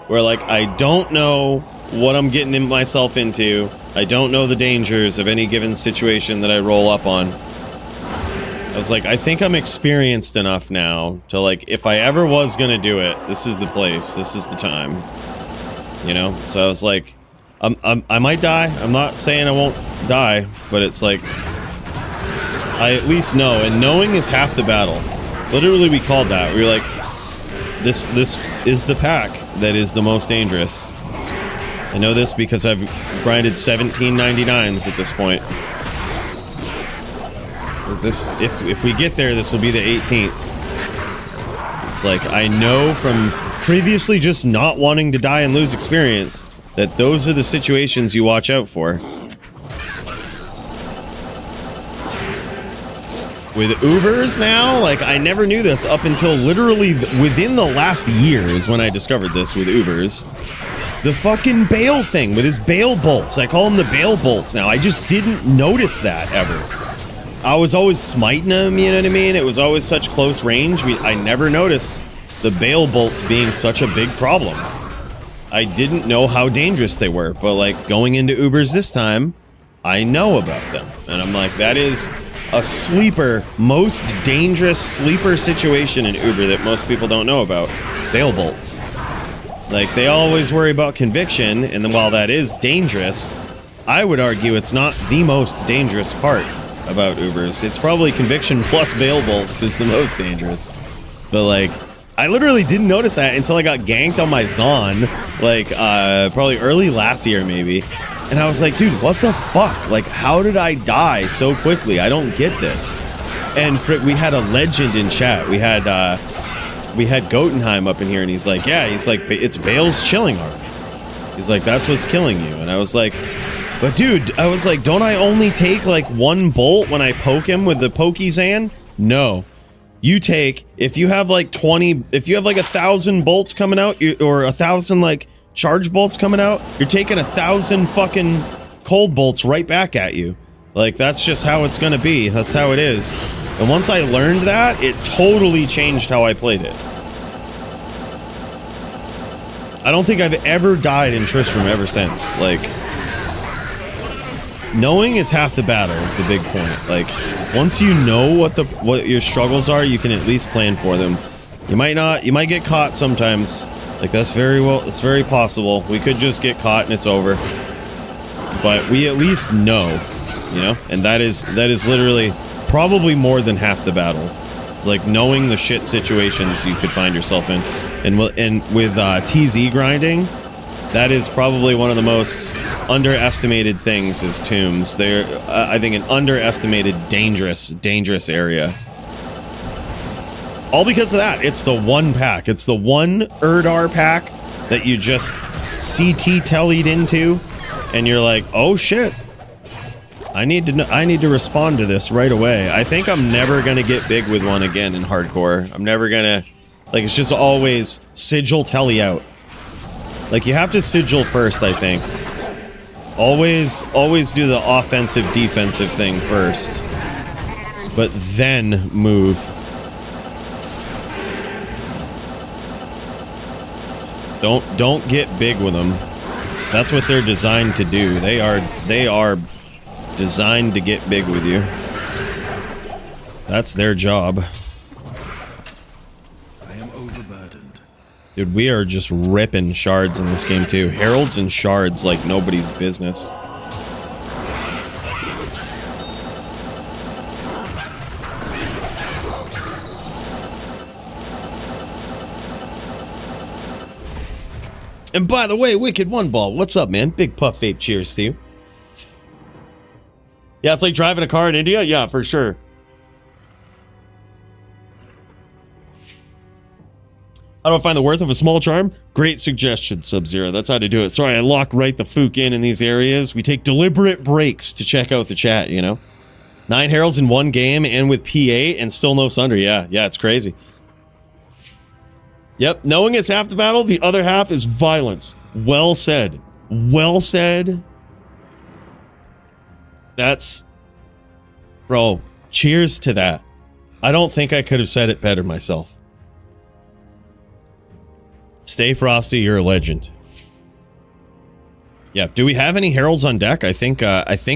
Where like, I don't know what I'm getting myself into. I don't know the dangers of any given situation that I roll up on. I was like, I think I'm experienced enough now to like, if I ever was gonna do it, this is the place, this is the time. You know? So I was like, I might die. I'm not saying I won't die, but it's like I at least know, and knowing is half the battle. Literally, we called that. We were like, this is the pack that is the most dangerous. I know this because I've grinded 1799s at this point. This, if we get there, this will be the 18th. It's like, I know from previously just not wanting to die and lose experience that those are the situations you watch out for. With Ubers now, like, I never knew this up until literally within the last year is when I discovered this with Ubers. The fucking bail thing with his bail bolts. I call them the bail bolts now. I just didn't notice that ever. I was always smiting them, you know what I mean? It was always such close range. I never noticed the bail bolts being such a big problem. I didn't know how dangerous they were, but like going into Ubers this time, I know about them. And I'm like, that is a sleeper, most dangerous sleeper situation in Uber that most people don't know about. Bail bolts. Like, they always worry about conviction, and then while that is dangerous, I would argue it's not the most dangerous part about Ubers. It's probably conviction plus bail bolts is the most dangerous. But like, I literally didn't notice that until I got ganked on my Zon, like, probably early last year maybe. And I was like, dude, what the fuck? Like, how did I die so quickly? I don't get this. And we had a legend in chat. We had Gotenheim up in here, and he's like, yeah, he's like, it's Bale's chilling army. He's like, that's what's killing you. And I was like, but dude, I was like, don't I only take like one bolt when I poke him with the Pokezan? No. You take, if you have like 20, if you have like 1,000 bolts coming out, or 1,000 like charge bolts coming out, you're taking 1,000 fucking cold bolts right back at you. Like, that's just how it's gonna be. That's how it is. And once I learned that, it totally changed how I played it. I don't think I've ever died in Tristram ever since. Like, knowing is half the battle is the big point. Like, once you know what your struggles are, you can at least plan for them. You might get caught sometimes. Like, that's very possible. We could just get caught and it's over. But we at least know, you know? And that is literally probably more than half the battle. It's like knowing the shit situations you could find yourself in. And with TZ grinding, that is probably one of the most underestimated things is tombs. They're, I think, an underestimated dangerous area. All because of that. It's the one pack. It's the one Erdar pack that you just CT tellied into, and you're like, oh shit. I need to respond to this right away. I think I'm never gonna get big with one again in hardcore. I'm never gonna, like, it's just always sigil telly out. Like, you have to sigil first, I think. Always do the offensive defensive thing first, but then move. Don't get big with them. That's what they're designed to do. They are designed to get big with you. That's their job.
I am overburdened.
Dude, we are just ripping shards in this game too. Heralds and shards like nobody's business. And by the way, Wicked One Ball, what's up, man? Big Puff Vape cheers to you. Yeah, it's like driving a car in India? Yeah, for sure. How do I find the worth of a small charm? Great suggestion, Sub-Zero. That's how to do it. Sorry, I lock right the fook in these areas. We take deliberate breaks to check out the chat, you know? 9 heralds in one game and with P8 and still no Sunder. Yeah, it's crazy. Yep, knowing is half the battle, the other half is violence. Well said. Well said. That's... Bro, cheers to that. I don't think I could have said it better myself. Stay Frosty, you're a legend. Yeah, do we have any heralds on deck? I think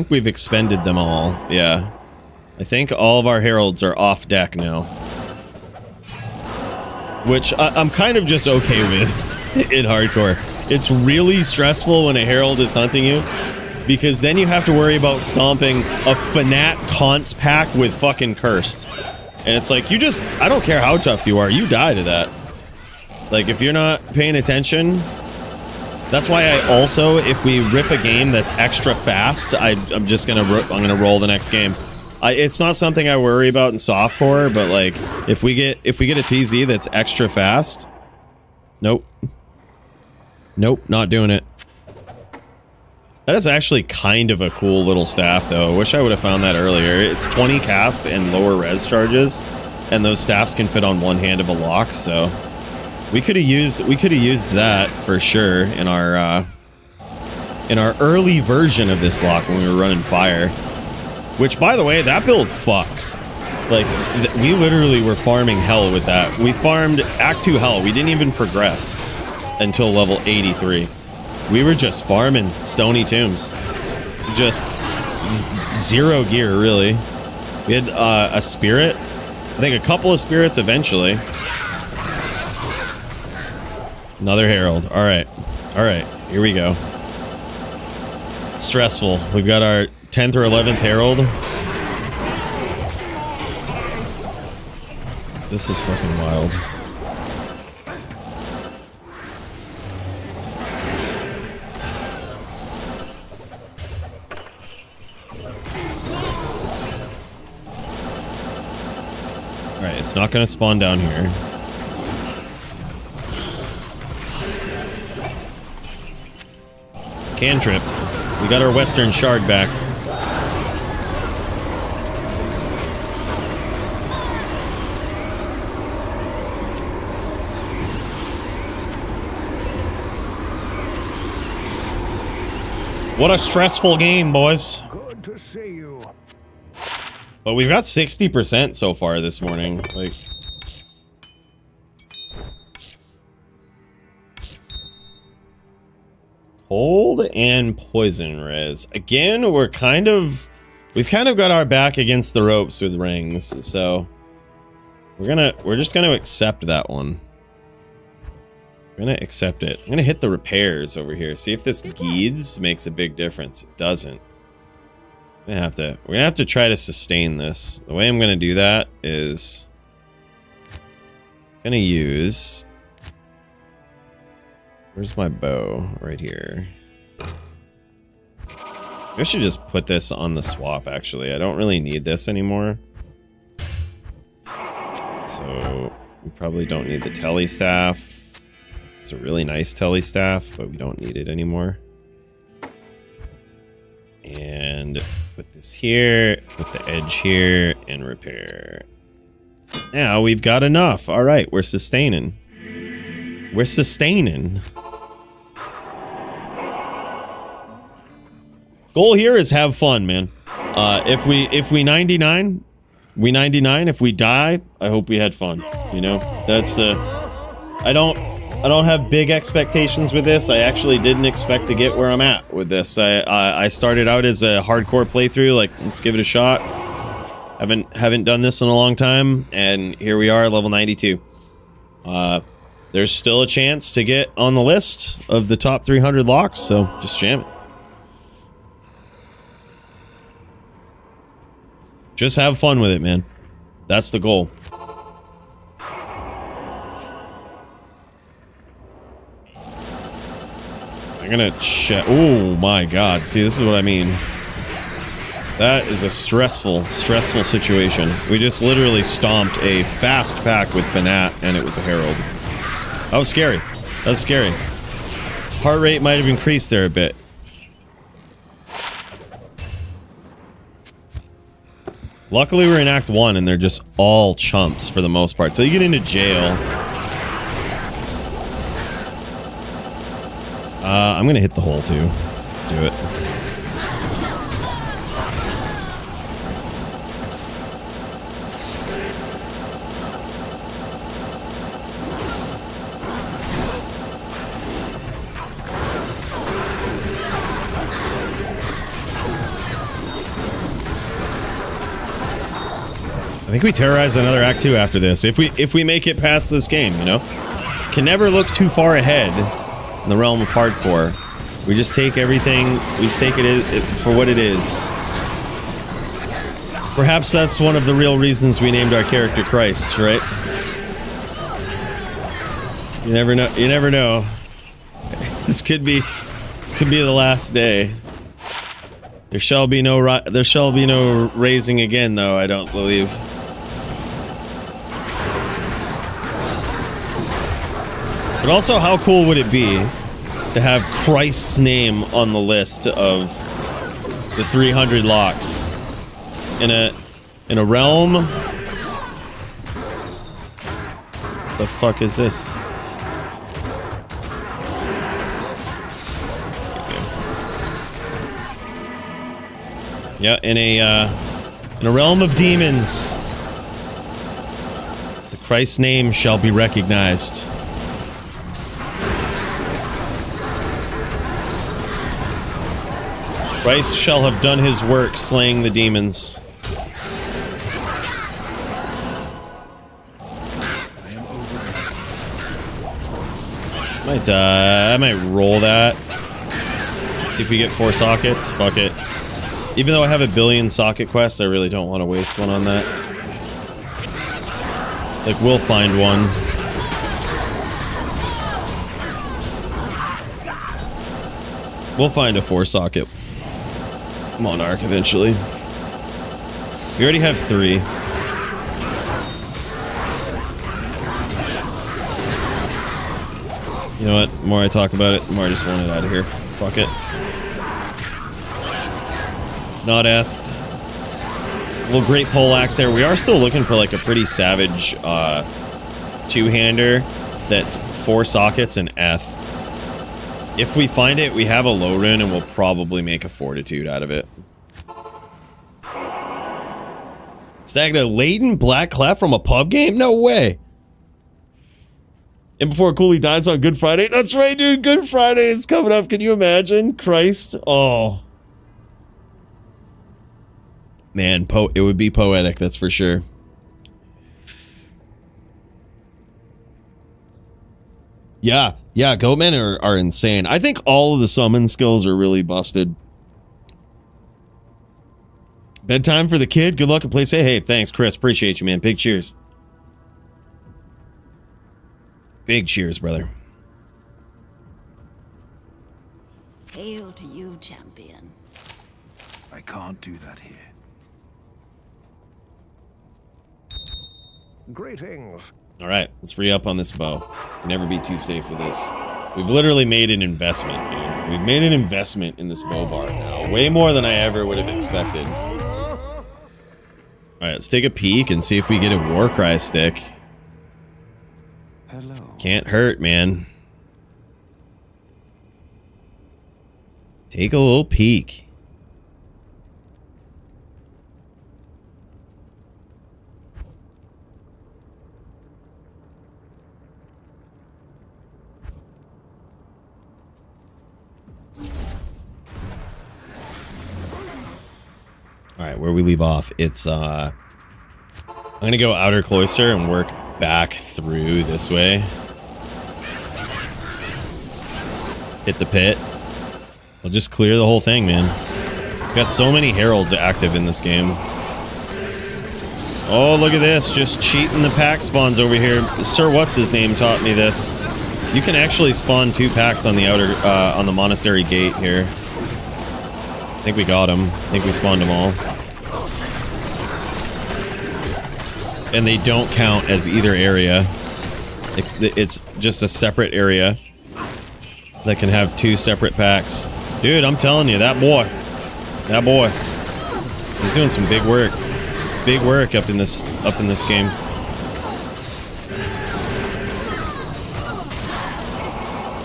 we've expended them all. Yeah. I think all of our heralds are off deck now. Which I'm kind of just okay with in hardcore. It's really stressful when a herald is hunting you, because then you have to worry about stomping a Fanat Conts pack with fucking Cursed. And it's like, I don't care how tough you are, you die to that. Like, if you're not paying attention, that's why I also, if we rip a game that's extra fast, I'm gonna roll the next game. It's not something I worry about in softcore, but like, if we get a TZ that's extra fast, nope, not doing it. That is actually kind of a cool little staff, though. I wish I would have found that earlier. It's 20 cast and lower res charges, and those staffs can fit on one hand of a lock. So we could have used that for sure in our early version of this lock when we were running fire. Which, by the way, that build fucks. Like, we literally were farming hell with that. We farmed Act 2 hell. We didn't even progress until level 83. We were just farming Stony Tombs. Just zero gear, really. We had a spirit. I think a couple of spirits eventually. Another herald. All right. Here we go. Stressful. We've got our 10th or 11th herald. This is fucking wild. Alright, it's not gonna spawn down here. Cantripped. We got our Western Shard back. What a stressful game, boys.
Good to see you.
But we've got 60% so far this morning. Like, cold and poison res. Again, we've kind of got our back against the ropes with rings, so we're just gonna accept that one. We're gonna accept it. I'm gonna hit the repairs over here. See if this Geeds makes a big difference. It doesn't. We're gonna have to try to sustain this. The way I'm gonna do that is gonna use. Where's my bow? Right here. I should just put this on the swap, actually. I don't really need this anymore. So we probably don't need the telly staff. It's a really nice telly staff, but we don't need it anymore. And put this here, put the edge here, and repair. Now we've got enough. All right, we're sustaining. We're sustaining. Goal here is have fun, man. If we 99, we 99. If we die, I hope we had fun. You know, that's the. I don't have big expectations with this. I actually didn't expect to get where I'm at with this. I started out as a hardcore playthrough, like, let's give it a shot. Haven't done this in a long time, and here we are, level 92. There's still a chance to get on the list of the top 300 locks, so just jam it. Just have fun with it, man. That's the goal. I'm gonna check. Oh my god. See, this is what I mean. That is a stressful situation. We just literally stomped a fast pack with Fanat, and it was a herald. That was scary. That was scary. Heart rate might have increased there a bit. Luckily, we're in Act 1, and they're just all chumps for the most part. So you get into jail. I'm gonna hit the hole, too. Let's do it. I think we terrorize another Act 2 after this. If we make it past this game, you know? Can never look too far ahead in the realm of hardcore. We just take everything, we just take it for what it is. Perhaps that's one of the real reasons we named our character Christ, right? You never know. You never know. This could be the last day. There shall be no raising again, though, I don't believe. But also, how cool would it be to have Christ's name on the list of the 300 locks in a realm? The fuck is this? Yeah, in a realm of demons, the Christ's name shall be recognized. Christ shall have done his work slaying the demons. I might roll that. See if we get 4 sockets. Fuck it. Even though I have a billion socket quests, I really don't want to waste one on that. Like, we'll find one. We'll find a 4 socket Monarch eventually. We already have 3. You know what? The more I talk about it, the more I just want it out of here. Fuck it. It's not F. Little great poleaxe there. We are still looking for like a pretty savage two-hander that's 4 sockets and F. If we find it, we have a low rune and we'll probably make a fortitude out of it. Snagged a latent black clef from a pub game? No way. And before Coooley dies on Good Friday? That's right, dude. Good Friday is coming up. Can you imagine? Christ. Oh. Man, it would be poetic, that's for sure. Yeah, Goatmen are insane. I think all of the summon skills are really busted. Bedtime for the kid. Good luck and play safe. Hey, thanks, Chris. Appreciate you, man. Big cheers. Big cheers, brother.
Hail to you, champion.
I can't do that here.
Greetings.
All right, let's re-up on this bow. Never be too safe with this. We've literally made an investment, dude. We've made an investment in this bow bar now. Way more than I ever would have expected. All right, let's take a peek and see if we get a Warcry stick.
Hello.
Can't hurt, man. Take a little peek. All right, where we leave off, it's I'm gonna go outer cloister and work back through this way. Hit the pit. I'll just clear the whole thing, man. We've got so many heralds active in this game. Oh, look at this, just cheating the pack spawns over here. Sir what's his name taught me this. You can actually spawn 2 packs on the outer on the monastery gate here. I think we got them. I think we spawned them all. And they don't count as either area. It's just a separate area that can have 2 separate packs. Dude, I'm telling you, that boy, he's doing some big work. Big work up in this game.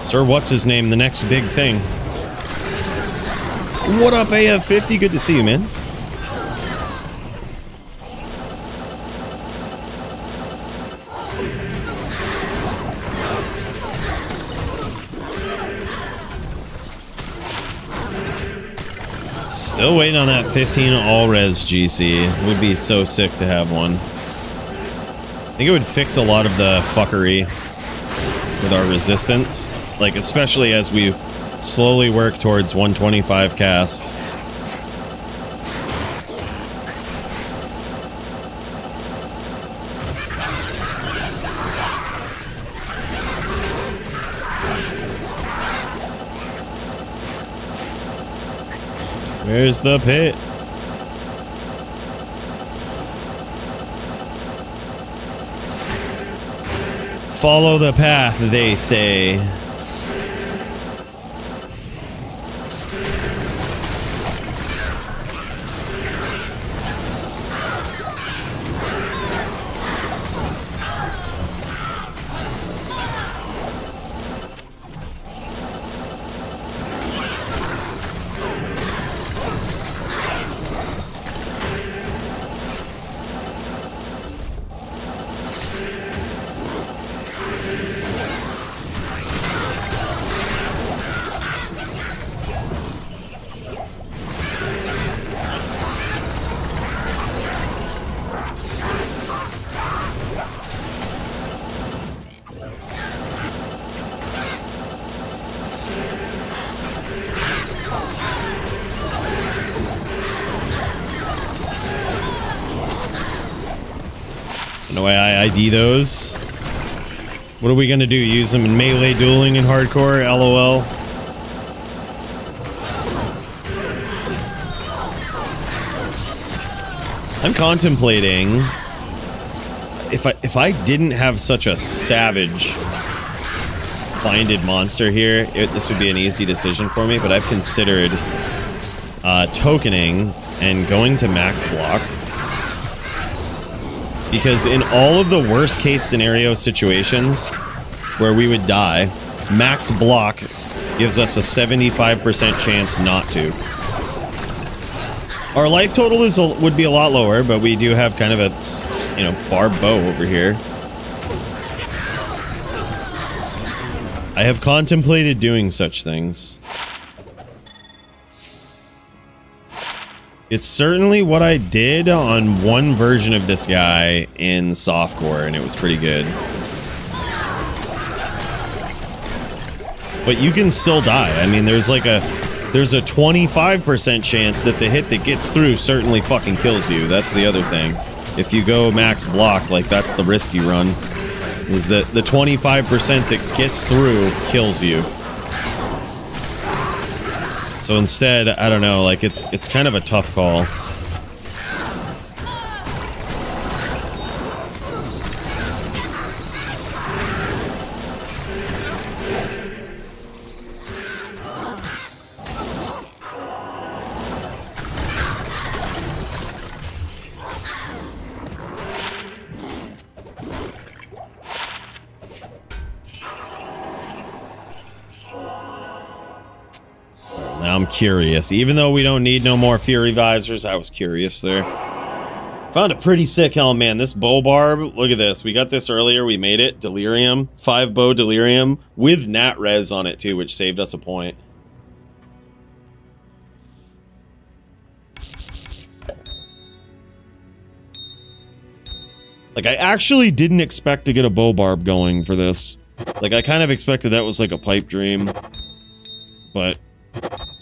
Sir, what's his name? The next big thing. What up, AF50? Good to see you, man. Still waiting on that 15 all-res GC. It would be so sick to have one. I think it would fix a lot of the fuckery. with our resistance, like especially as we slowly work towards 125 casts. Where's the pit? Follow the path, they say. No way I ID those. What are we gonna do? Use them in melee dueling in hardcore? LOL. I'm contemplating if I didn't have such a savage blinded monster here, this would be an easy decision for me, but I've considered tokening and going to max block. Because in all of the worst case scenario situations where we would die, max block gives us a 75% chance not to. Our life total would be a lot lower, but we do have kind of a, you know, barbed bow over here. I have contemplated doing such things. It's certainly what I did on one version of this guy in softcore, and it was pretty good. But you can still die. I mean, there's a 25% chance that the hit that gets through certainly fucking kills you. That's the other thing. If you go max block, like, that's the risk you run. Is that the 25% that gets through kills you. So instead, I don't know, like, it's kind of a tough call. I'm curious. Even though we don't need no more Fury Visors, I was curious there. Found a pretty sick helm, man. This bow barb, look at this. We got this earlier. We made it. Delirium. 5 bow Delirium with Nat Res on it, too, which saved us a point. Like, I actually didn't expect to get a bow barb going for this. Like, I kind of expected that was like a pipe dream. But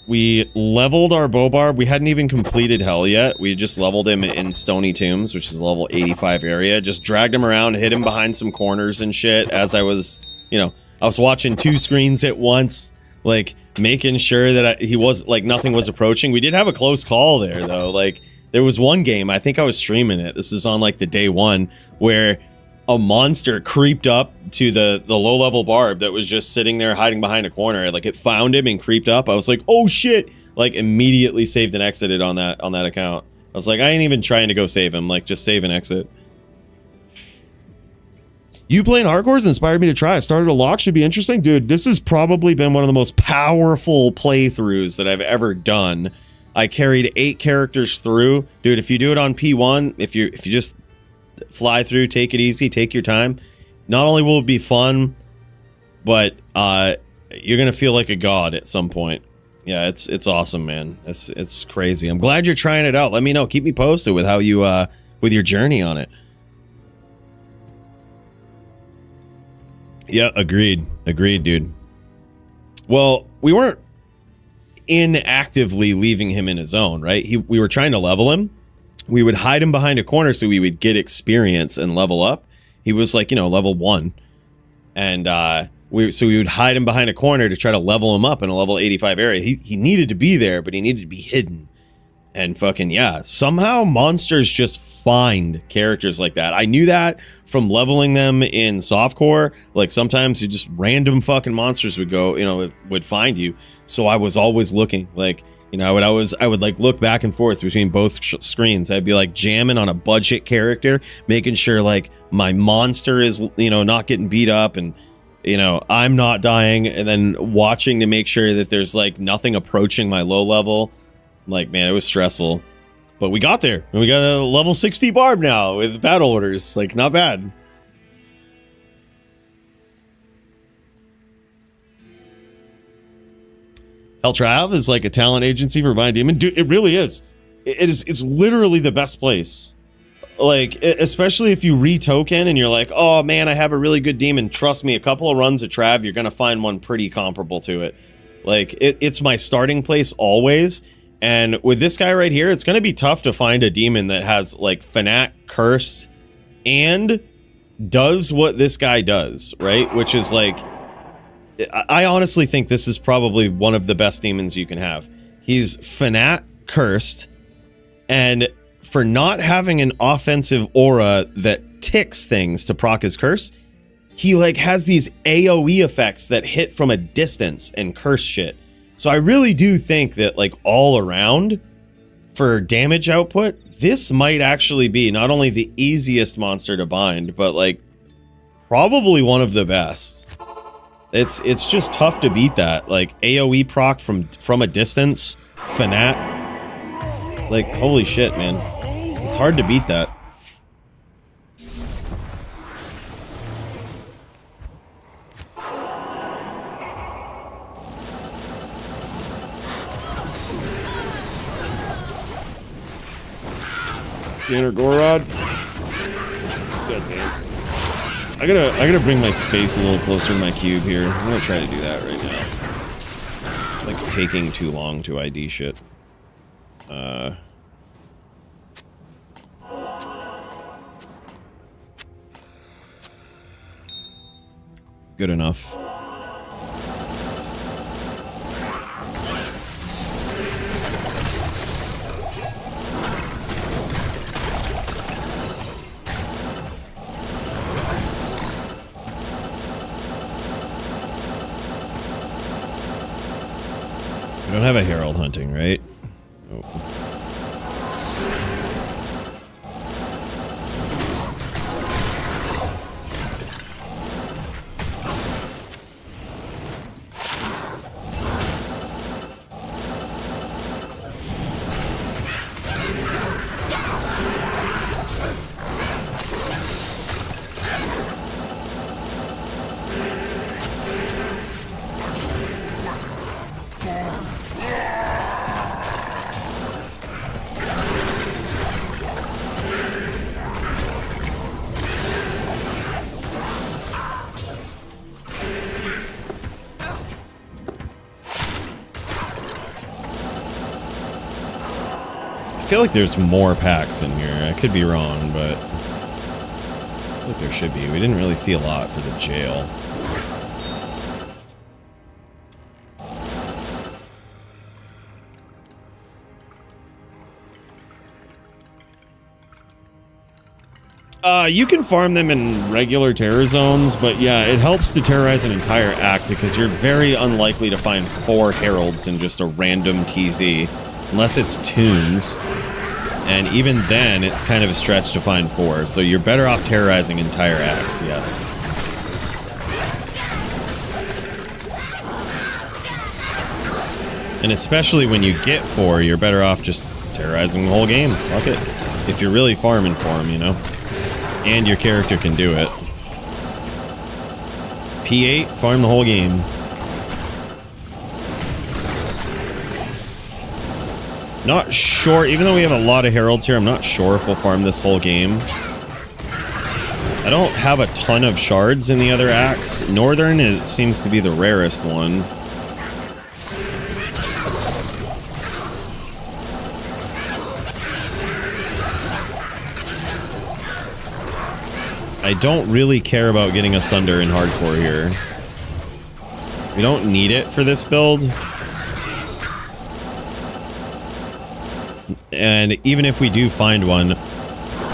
we leveled our bow barb. We hadn't even completed Hell yet. We just leveled him in Stony Tombs, which is level 85 area. Just dragged him around, hit him behind some corners and shit as I was, you know, I was watching 2 screens at once, like, making sure that he was, like, nothing was approaching. We did have a close call there, though. Like, there was one game, I think I was streaming it. This was on, like, the day 1, where a monster creeped up to the low-level barb that was just sitting there hiding behind a corner. Like, it found him and creeped up. I was like, oh shit! Like, immediately saved and exited on that account. I was like, I ain't even trying to go save him. Like, just save and exit. You playing hardcore's inspired me to try. I started a lock, should be interesting. Dude, this has probably been one of the most powerful playthroughs that I've ever done. I carried 8 characters through. Dude, if you do it on P1, if you just fly through, take it easy, take your time, not only will it be fun, but you're gonna feel like a god at some point. Yeah, it's awesome, man. It's crazy. I'm glad you're trying it out. Let me know, keep me posted with how you with your journey on it. Yeah, agreed. Agreed, dude. Well, we weren't inactively leaving him in his own, right? We were trying to level him. We would hide him behind a corner so we would get experience and level up. He was like, you know, level 1. And we would hide him behind a corner to try to level him up in a level 85 area. He needed to be there, but he needed to be hidden. And fucking, yeah, somehow monsters just find characters like that. I knew that from leveling them in softcore. Like, sometimes you just random fucking monsters would go, you know, would find you. So I was always looking, like, you know, I would like look back and forth between both screens. I'd be like jamming on a budget character, making sure like my monster is, you know, not getting beat up and, you know, I'm not dying, and then watching to make sure that there's like nothing approaching my low level. Like, man, it was stressful, but we got there, and we got a level 60 barb now with battle orders. Like, not bad. Helltrav is like a talent agency for buying demon. Dude, it really is. It's literally the best place. Like, especially if you retoken and you're like, oh man, I have a really good demon. Trust me, a couple of runs of Trav, you're gonna find one pretty comparable to it. Like, it's my starting place always. And with this guy right here, it's going to be tough to find a demon that has like Fanat, Curse, and does what this guy does, right? Which is like, I honestly think this is probably one of the best demons you can have. He's Fanat, Cursed, and for not having an offensive aura that ticks things to proc his Curse, he like has these AoE effects that hit from a distance and curse shit. So I really do think that, like, all around, for damage output, this might actually be not only the easiest monster to bind, but, like, probably one of the best. It's just tough to beat that. Like, AoE proc from a distance, Fanat. Like, holy shit, man. It's hard to beat that. Dinner Gorod. God damn. I gotta bring my space a little closer to my cube here. I'm gonna try to do that right now. Like taking too long to ID shit. Good enough. We don't have a herald hunting, right? Oh. I feel like there's more packs in here. I could be wrong, but I feel like there should be. We didn't really see a lot for the jail. You can farm them in regular terror zones, but yeah, it helps to terrorize an entire act because you're very unlikely to find 4 heralds in just a random TZ. Unless it's tunes, and even then, it's kind of a stretch to find 4, so you're better off terrorizing entire acts, yes. And especially when you get 4, you're better off just terrorizing the whole game. Fuck it. If you're really farming for them, you know? And your character can do it. P8, farm the whole game. Not sure, even though we have a lot of heralds here, I'm not sure if we'll farm this whole game. I don't have a ton of shards in the other axe. Northern seems to be the rarest one. I don't really care about getting Asunder in hardcore here. We don't need it for this build. And even if we do find one,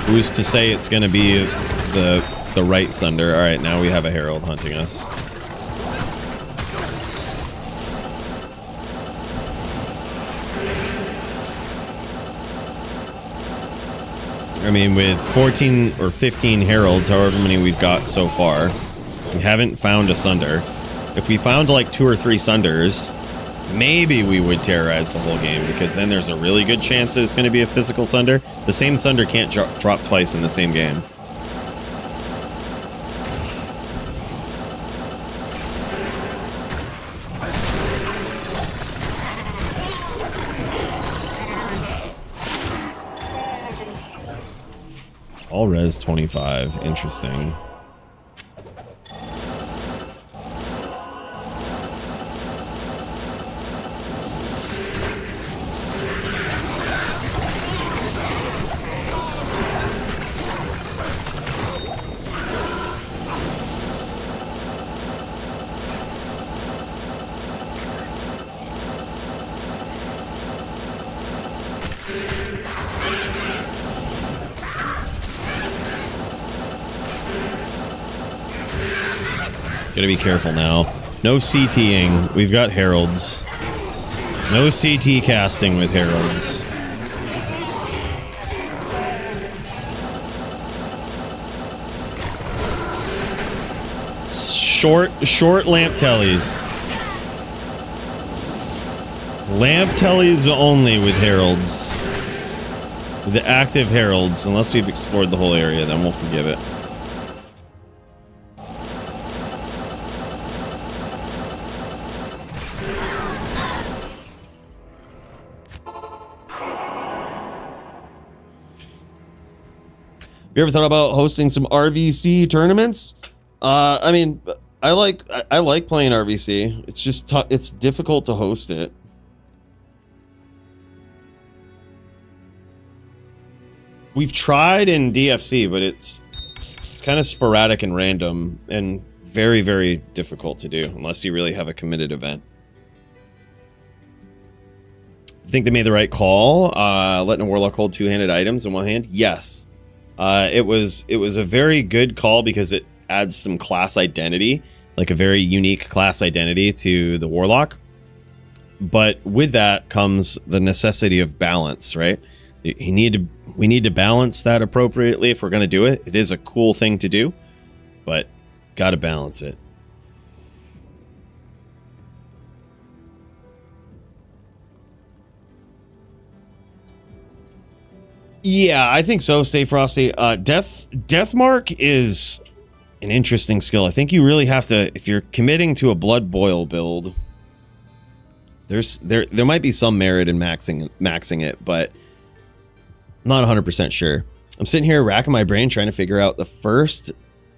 who's to say it's going to be the right Sunder? All right, now we have a Herald hunting us. I mean, with 14 or 15 Heralds, however many we've got so far, we haven't found a Sunder. If we found like 2 or 3 Sunders, maybe we would terrorize the whole game, because then there's a really good chance that it's going to be a physical Sunder. The same Sunder can't drop twice in the same game. All res 25. Interesting. Gotta be careful now. No CTing. We've got Heralds. No CT casting with Heralds. Short lamp tellies. Lamp tellies only with Heralds. With the active Heralds, unless we've explored the whole area, then we'll forgive it. You ever thought about hosting some RVC tournaments? I mean, I like playing RVC. It's just it's difficult to host it. We've tried in DFC, but it's kind of sporadic and random and very, very difficult to do unless you really have a committed event. I think they made the right call, letting a Warlock hold 2-handed items in one hand. Yes. It was a very good call because it adds some class identity, like a very unique class identity to the Warlock. But with that comes the necessity of balance, right? We need to balance that appropriately if we're going to do it. It is a cool thing to do, but got to balance it. Yeah, I think so. Stay Frosty. Death Mark is an interesting skill. I think you really have to, if you're committing to a Blood Boil build, there might be some merit in maxing it, but I'm not 100% sure. I'm sitting here racking my brain trying to figure out the first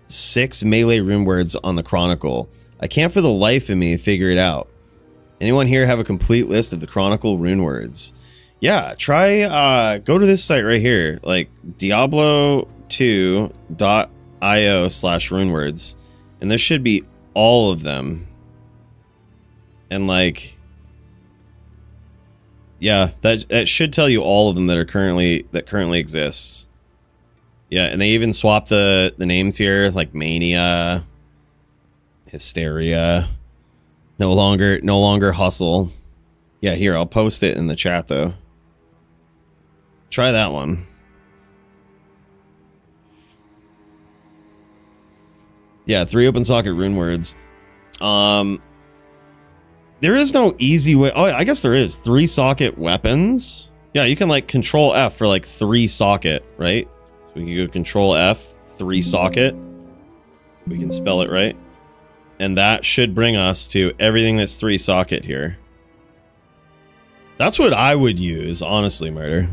6 melee rune words on the Chronicle. I can't for the life of me figure it out. Anyone here have a complete list of the Chronicle rune words? Yeah, try go to this site right here, like diablo2.io/runewords, and there should be all of them. And like, yeah, that should tell you all of them that currently exists. Yeah, and they even swapped the names here, like Mania, Hysteria, no longer Hustle. Yeah, here, I'll post it in the chat though. Try that one. Yeah, 3 open socket rune words. There is no easy way. Oh, I guess there is. 3 socket weapons. Yeah, you can like control F for like 3 socket, right? So we can go control F, 3 socket. We can spell it right. And that should bring us to everything that's 3 socket here. That's what I would use, honestly, Murder.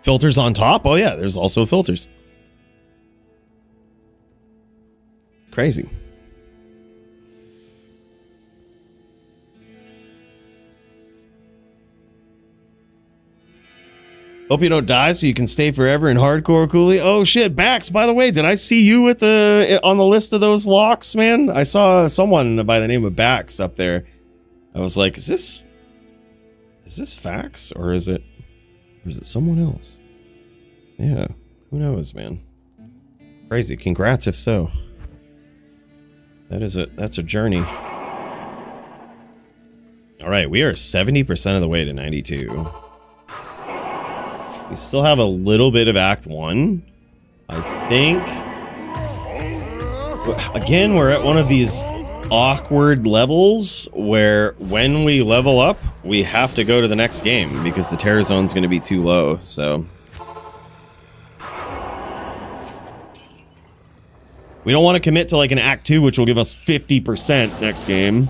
Filters on top? Oh yeah, there's also filters. crazy. Hope you don't die so you can stay forever in hardcore, Coooley. Oh shit, Bax, by the way, did I see you at on the list of those locks, man? I saw someone by the name of Bax up there. I was like, is this Fax or is it someone else? Yeah, who knows, man. Crazy. Congrats if so. That's a journey. All right, we are 70% of the way to 92. We still have a little bit of Act 1. I think. Again, we're at one of these awkward levels where when we level up, we have to go to the next game because the terror zone's going to be too low, so. We don't want to commit to like an Act 2, which will give us 50% next game.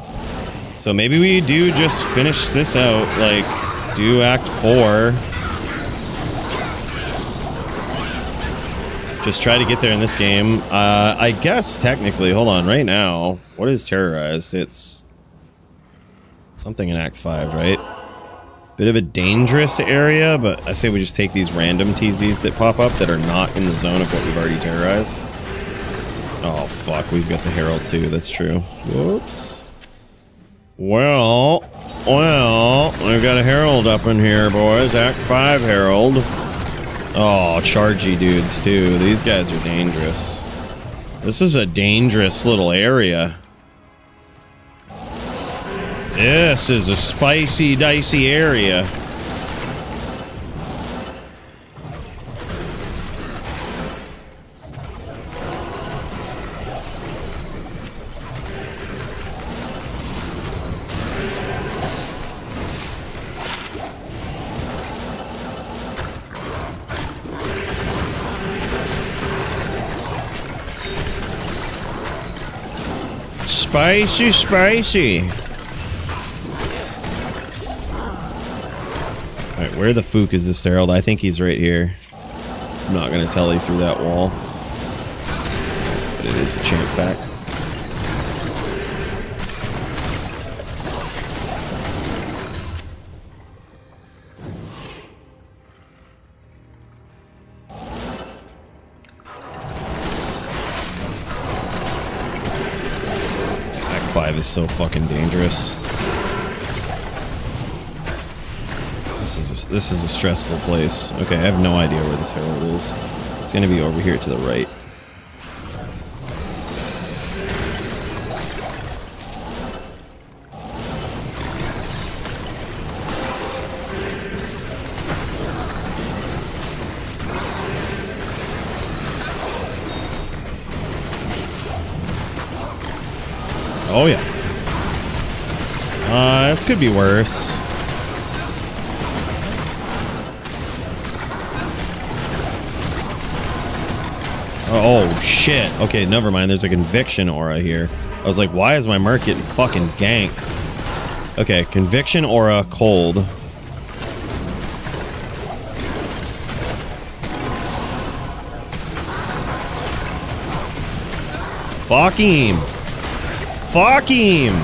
So maybe we do just finish this out, like, do Act 4. Just try to get there in this game. I guess technically, hold on, right now, what is terrorized? It's something in Act 5, right? Bit of a dangerous area, but I say we just take these random TZs that pop up that are not in the zone of what we've already terrorized. Oh, fuck, we've got the Herald too, that's true. Whoops. Well, we've got a Herald up in here, boys. Act 5 Herald. Oh, chargy dudes too. These guys are dangerous. This is a dangerous little area. This is a spicy, dicey area. Spicy, spicy. Alright, where the fook is this Herald? I think he's right here. I'm not going to tell you through that wall. But it is a champ pack. Is so fucking dangerous. This is a stressful place. Okay, I have no idea where this Herald is. It's gonna be over here to the right. Oh yeah. This could be worse. Oh shit. Okay, never mind. There's a conviction aura here. I was like, why is my mark getting fucking ganked? Okay, conviction aura cold. Fuck him. Fuck him!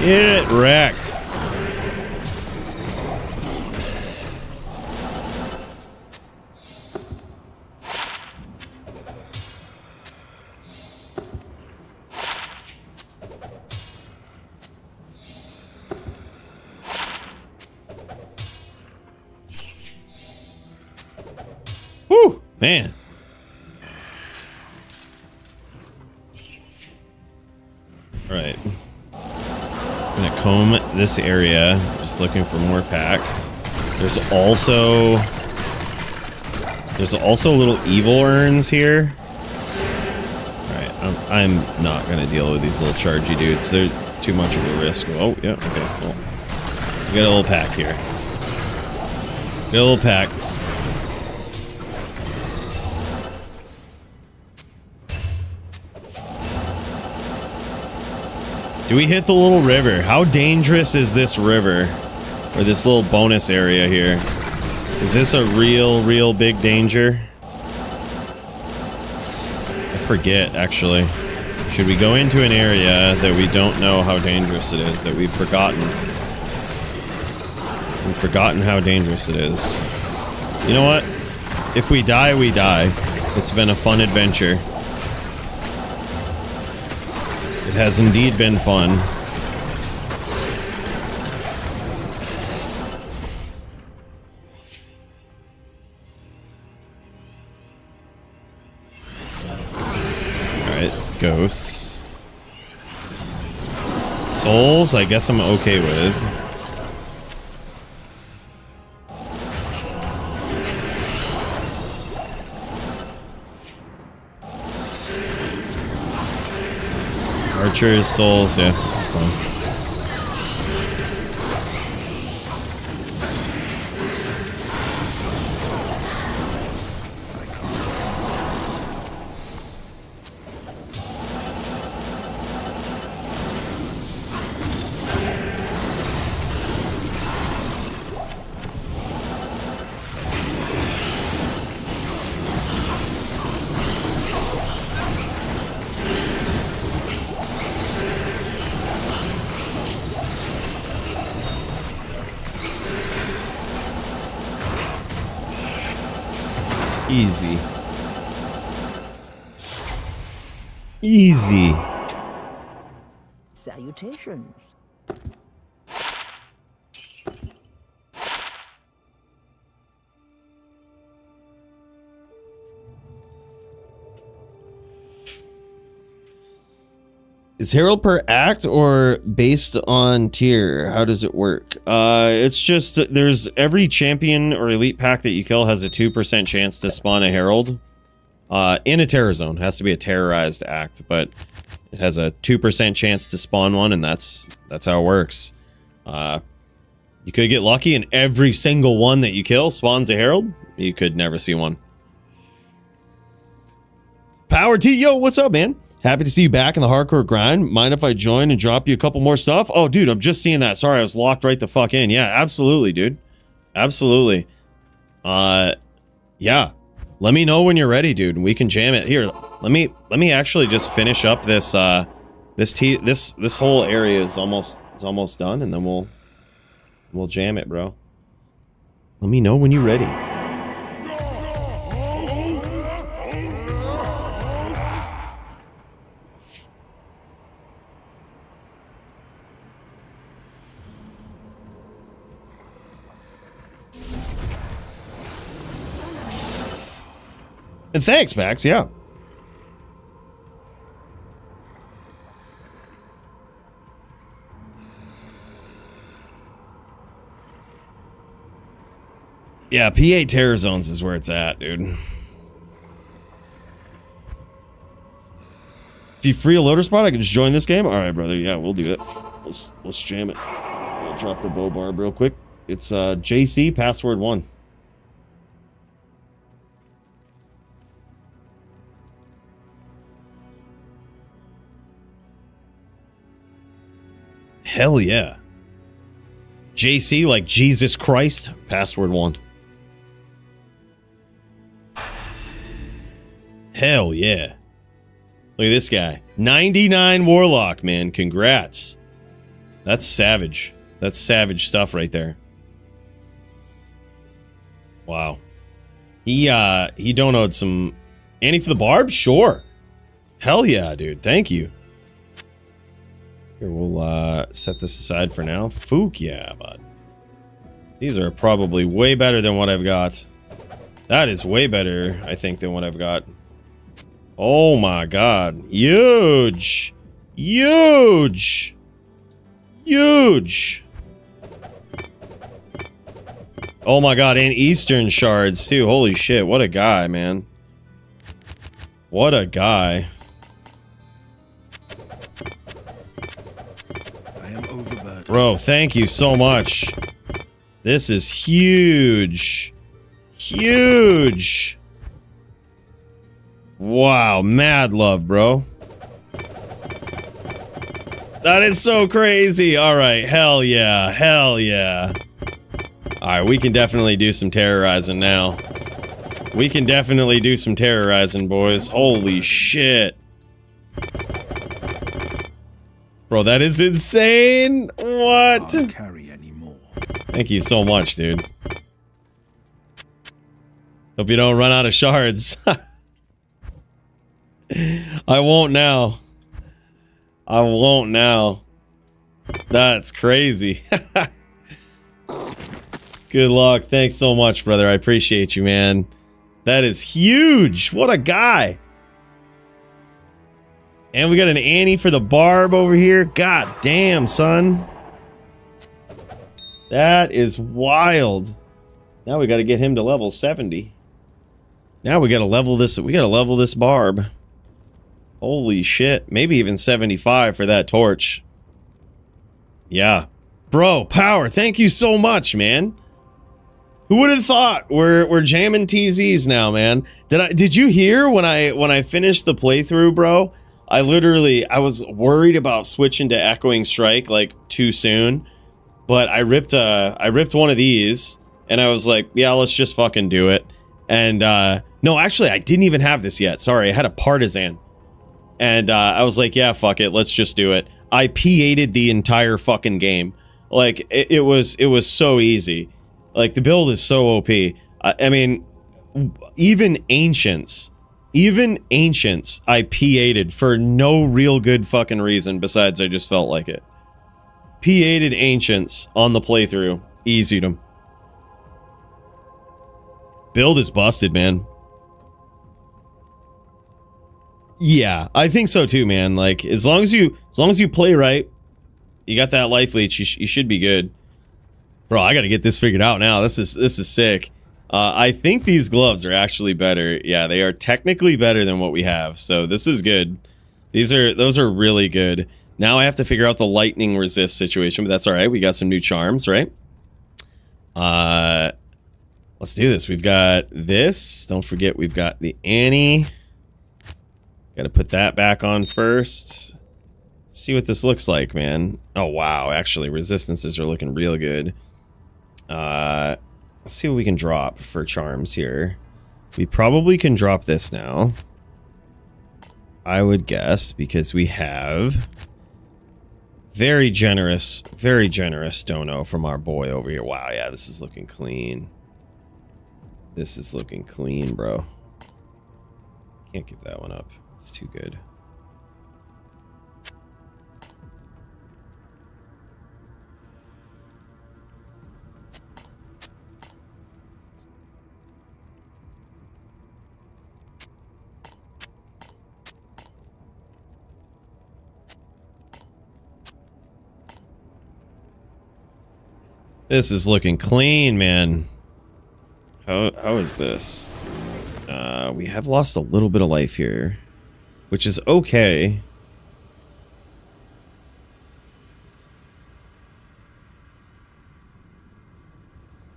Get it wrecked. Whew, man. Alright. I'm gonna comb this area, just looking for more packs. There's also little evil urns here. Alright, I'm not gonna deal with these little chargy dudes. They're too much of a risk. Oh, yeah, okay, well. We got a little pack here. Got a little pack. Do we hit the little river? How dangerous is this river? Or this little bonus area here? Is this a real big danger? forget, actually. Should we go into an area that we don't know how dangerous it is, that we've forgotten? We've forgotten how dangerous it is. You know what? If we die, we die. It's been a fun adventure. It has indeed been fun. Alright, it's ghosts. Souls, I guess I'm okay with. Archers, souls, yeah, this is fun. Easy. Easy.
Salutations.
Is Herald per act or based on tier? How does it work? It's just there's every champion or elite pack that you kill has a 2% chance to spawn a Herald. In a terror zone. It has to be a terrorized act, but it has a 2% chance to spawn one, and that's how it works. You could get lucky and every single one that you kill spawns a Herald. You could never see one. Power T, yo, what's up, man? Happy to see you back in the hardcore grind. Mind if I join and drop you a couple more stuff? Oh, dude, I'm just seeing that. Sorry, I was locked right the fuck in. Yeah, absolutely, dude. Absolutely. Yeah. Let me know when you're ready, dude, and we can jam it. Here, let me actually just finish up this this whole area is almost done, and then we'll jam it, bro. Let me know when you're ready. And thanks, Max, yeah. Yeah, PA Terror Zones is where it's at, dude. If you free a loader spot, I can just join this game? Alright, brother, yeah, we'll do it. Let's jam it. I'll drop the bow barb real quick. It's JC password 1. Hell yeah. JC like Jesus Christ, password 1. Hell yeah. Look at this guy. 99 Warlock, man. Congrats. That's savage. That's savage stuff right there. Wow. He donated some Annie for the Barb? Sure. Hell yeah, dude. Thank you. Here, we'll set this aside for now. Fook, yeah, bud. These are probably way better than what I've got. That is way better, I think, than what I've got. Oh my god. Huge! Huge! Huge! Oh my god, and Eastern shards, too. Holy shit, what a guy, man. What a guy. Bro, thank you so much. This is huge. Huge. Wow, mad love, bro. That is so crazy. Alright, hell yeah. Hell yeah. Alright, we can definitely do some terrorizing now. We can definitely do some terrorizing, boys. Holy shit. Bro, that is insane. What?
Can't carry anymore.
Thank you so much, dude. Hope you don't run out of shards. I won't now. I won't now. That's crazy. Good luck. Thanks so much, brother. I appreciate you, man. That is huge. What a guy. And we got an Annie for the barb over here. God damn, son. That is wild. Now we got to get him to level 70. Now we got to level this. We got to level this barb. Holy shit. Maybe even 75 for that torch. Yeah. Bro, Power, thank you so much, man. Who would have thought we're jamming TZs now, man? Did you hear when I finished the playthrough, bro? I was worried about switching to Echoing Strike like too soon, but I ripped one of these and I was like, yeah, let's just fucking do it. And no, actually, I didn't even have this yet. Sorry, I had a Partisan, and I was like, yeah, fuck it, let's just do it. I P8'd the entire fucking game. Like it was so easy. Like the build is so OP. I mean, even ancients, I P8'd for no real good fucking reason besides I just felt like it. P8'd ancients on the playthrough, easied them. Build is busted, man. Yeah, I think so too, man. Like as long as you play right, you got that life leech, you should be good. Bro, I gotta get this figured out now. This is sick. I think these gloves are actually better. Yeah, they are technically better than what we have. So this is good. Those are really good. Now I have to figure out the lightning resist situation, but that's all right. We got some new charms, right? Let's do this. We've got this. Don't forget we've got the Annie. Got to put that back on first. See what this looks like, man. Oh wow, actually resistances are looking real good. Let's see what we can drop for charms here. We probably can drop this now, I would guess, because we have very generous dono from our boy over here. Wow, yeah, this is looking clean. This is looking clean, bro. Can't give that one up. It's too good. This is looking clean, man. How is this? We have lost a little bit of life here, which is okay.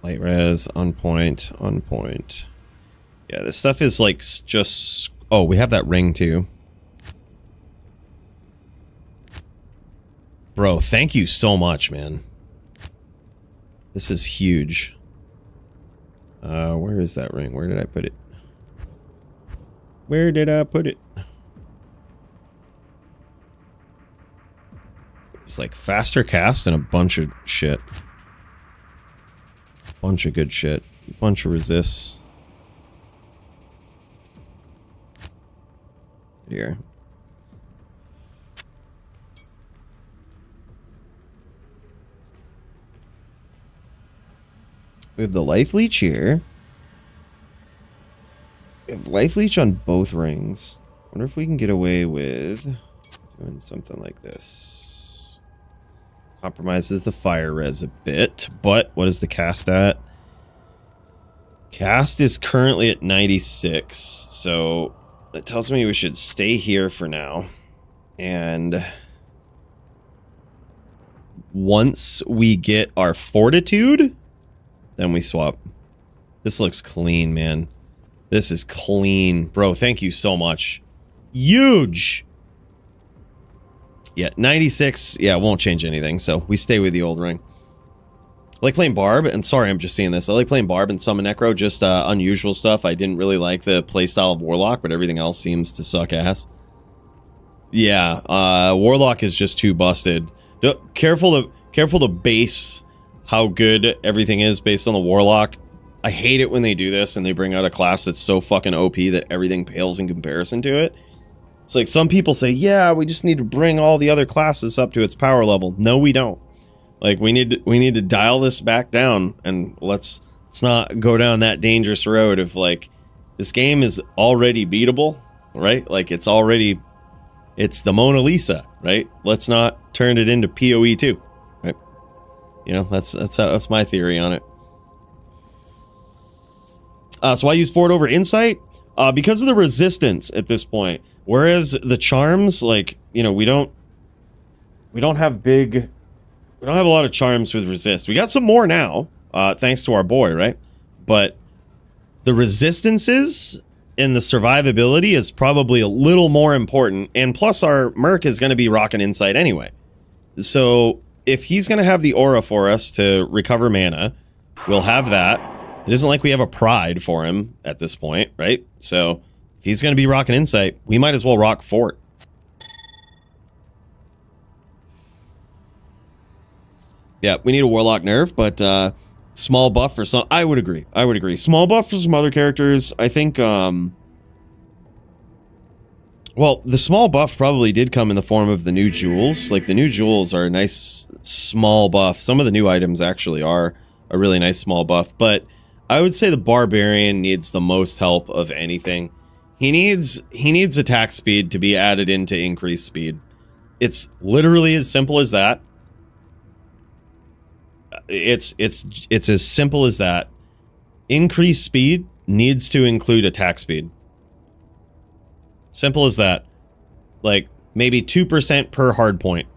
Light res, on point, on point. Yeah, this stuff is like just... Oh, we have that ring too. Bro, thank you so much, man. This is huge. Where is that ring? Where did I put it? Where did I put it? It's like faster cast and a bunch of shit. Bunch of good shit. Bunch of resists. Here. We have the life leech here. We have life leech on both rings. Wonder if we can get away with doing something like this. Compromises the fire res a bit, but what is the cast at? Cast is currently at 96, so that tells me we should stay here for now. And once we get our fortitude, then we swap. This looks clean, man. This is clean. Bro, thank you so much. Huge! Yeah, 96. Yeah, it won't change anything, so we stay with the old ring. I like playing Barb, and sorry, I'm just seeing this. I like playing Barb and Summon Necro, just unusual stuff. I didn't really like the playstyle of Warlock, but everything else seems to suck ass. Yeah, Warlock is just too busted. Careful to base how good everything is based on the Warlock. I hate it when they do this and they bring out a class that's so fucking OP that everything pales in comparison to it. It's like some people say, yeah, we just need to bring all the other classes up to its power level. No, we don't. Like, we need to dial this back down, and let's not go down that dangerous road of, like, this game is already beatable, right? Like, it's the Mona Lisa, right? Let's not turn it into PoE 2, right? You know, that's my theory on it. So I use Fort over Insight because of the resistance at this point. Whereas the charms, like, you know, we don't have a lot of charms with resist. We got some more now, thanks to our boy, right? But the resistances and the survivability is probably a little more important. And plus our Merc is going to be rocking Insight anyway. So if he's going to have the aura for us to recover mana, we'll have that. It isn't like we have a pride for him at this point, right? So if he's going to be rocking Insight, we might as well rock Fort. Yeah, we need a Warlock nerf, but small buff for some... I would agree. Small buff for some other characters. I think, well, the small buff probably did come in the form of the new jewels. Like, the new jewels are a nice small buff. Some of the new items actually are a really nice small buff, but I would say the Barbarian needs the most help of anything. He needs attack speed to be added into increased speed. It's literally as simple as that. It's as simple as that. Increased speed needs to include attack speed. Simple as that. Like, maybe 2% per hard point.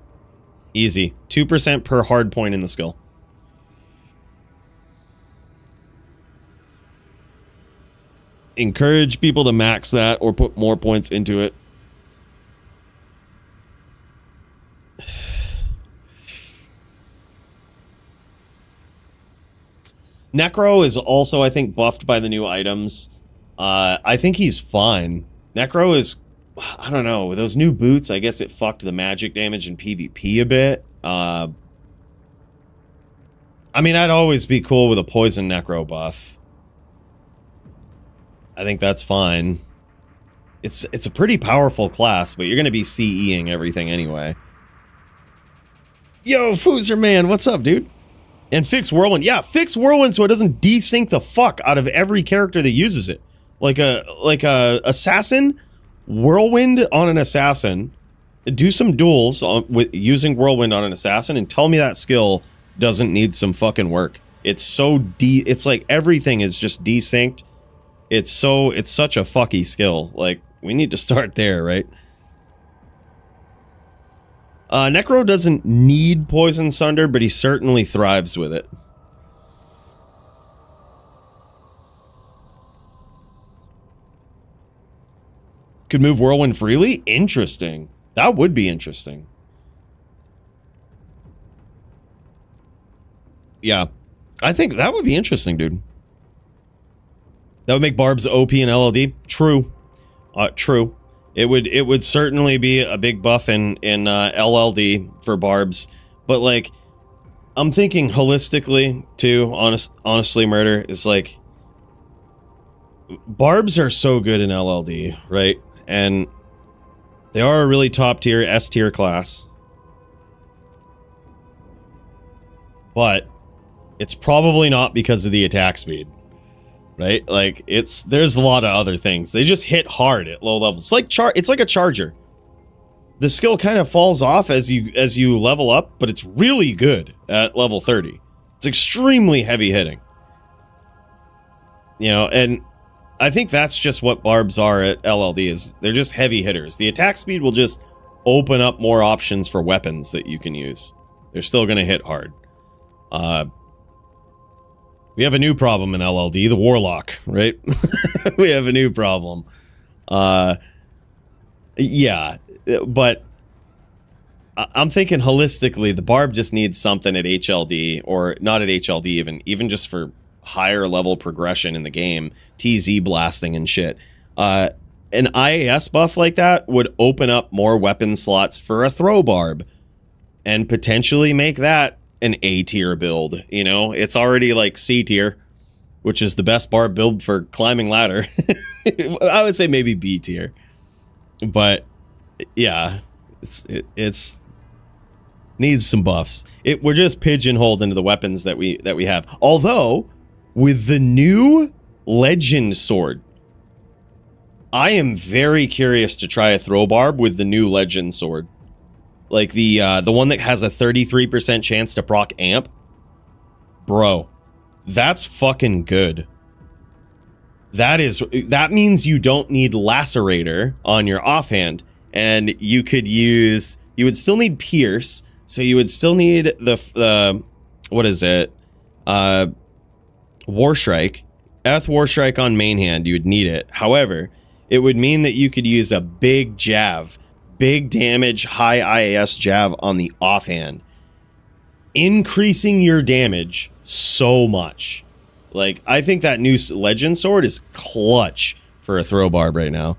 Easy. 2% per hard point in the skill. Encourage people to max that or put more points into it. Necro is also, I think, buffed by the new items. I think he's fine. Necro is, I don't know, with those new boots, I guess it fucked the magic damage in PvP a bit. I mean, I'd always be cool with a poison Necro buff. I think that's fine. It's a pretty powerful class, but you're going to be CEing everything anyway. Yo, Foozer Man, what's up, dude? And fix Whirlwind. Yeah, fix Whirlwind so it doesn't desync the fuck out of every character that uses it. Like a assassin, Whirlwind on an assassin. Do some duels with using Whirlwind on an assassin and tell me that skill doesn't need some fucking work. It's so it's like everything is just desynced. It's such a fucky skill. Like, we need to start there, right? Necro doesn't need Poison Sunder, but he certainly thrives with it. Could move Whirlwind freely? Interesting. That would be interesting. Yeah. I think that would be interesting, dude. That would make Barb's OP and LLD. True. True. It would certainly be a big buff in LLD for Barb's. But, like, I'm thinking holistically, too, honestly, Murder, is like, Barb's are so good in LLD, right? And they are a really top tier, S tier class. But it's probably not because of the attack speed. Right? Like, there's a lot of other things. They just hit hard at low levels. It's like a charger. The skill kind of falls off as you level up, but it's really good at level 30. It's extremely heavy hitting. You know, and I think that's just what Barbs are at LLD, is they're just heavy hitters. The attack speed will just open up more options for weapons that you can use. They're still going to hit hard. We have a new problem in LLD, the Warlock, right? We have a new problem. Yeah, but I'm thinking holistically, the barb just needs something at HLD, or not at HLD even just for higher level progression in the game, TZ blasting and shit. An IAS buff like that would open up more weapon slots for a throw barb and potentially make that an A tier build. You know, it's already like C tier, which is the best barb build for climbing ladder. I would say maybe B tier, but yeah, it's needs some buffs. We're just pigeonholed into the weapons that we have. Although with the new legend sword, I am very curious to try a throw barb with the new legend sword, like the one that has a 33% chance to proc amp. Bro, that's fucking good. That means you don't need lacerator on your offhand, and you would still need pierce. So you would still need the what is it? Warstrike. Warstrike on main hand, you would need it. However, it would mean that you could use a big jav, big damage, high IAS jav on the offhand, increasing your damage so much. Like, I think that new legend sword is clutch for a throw barb right now.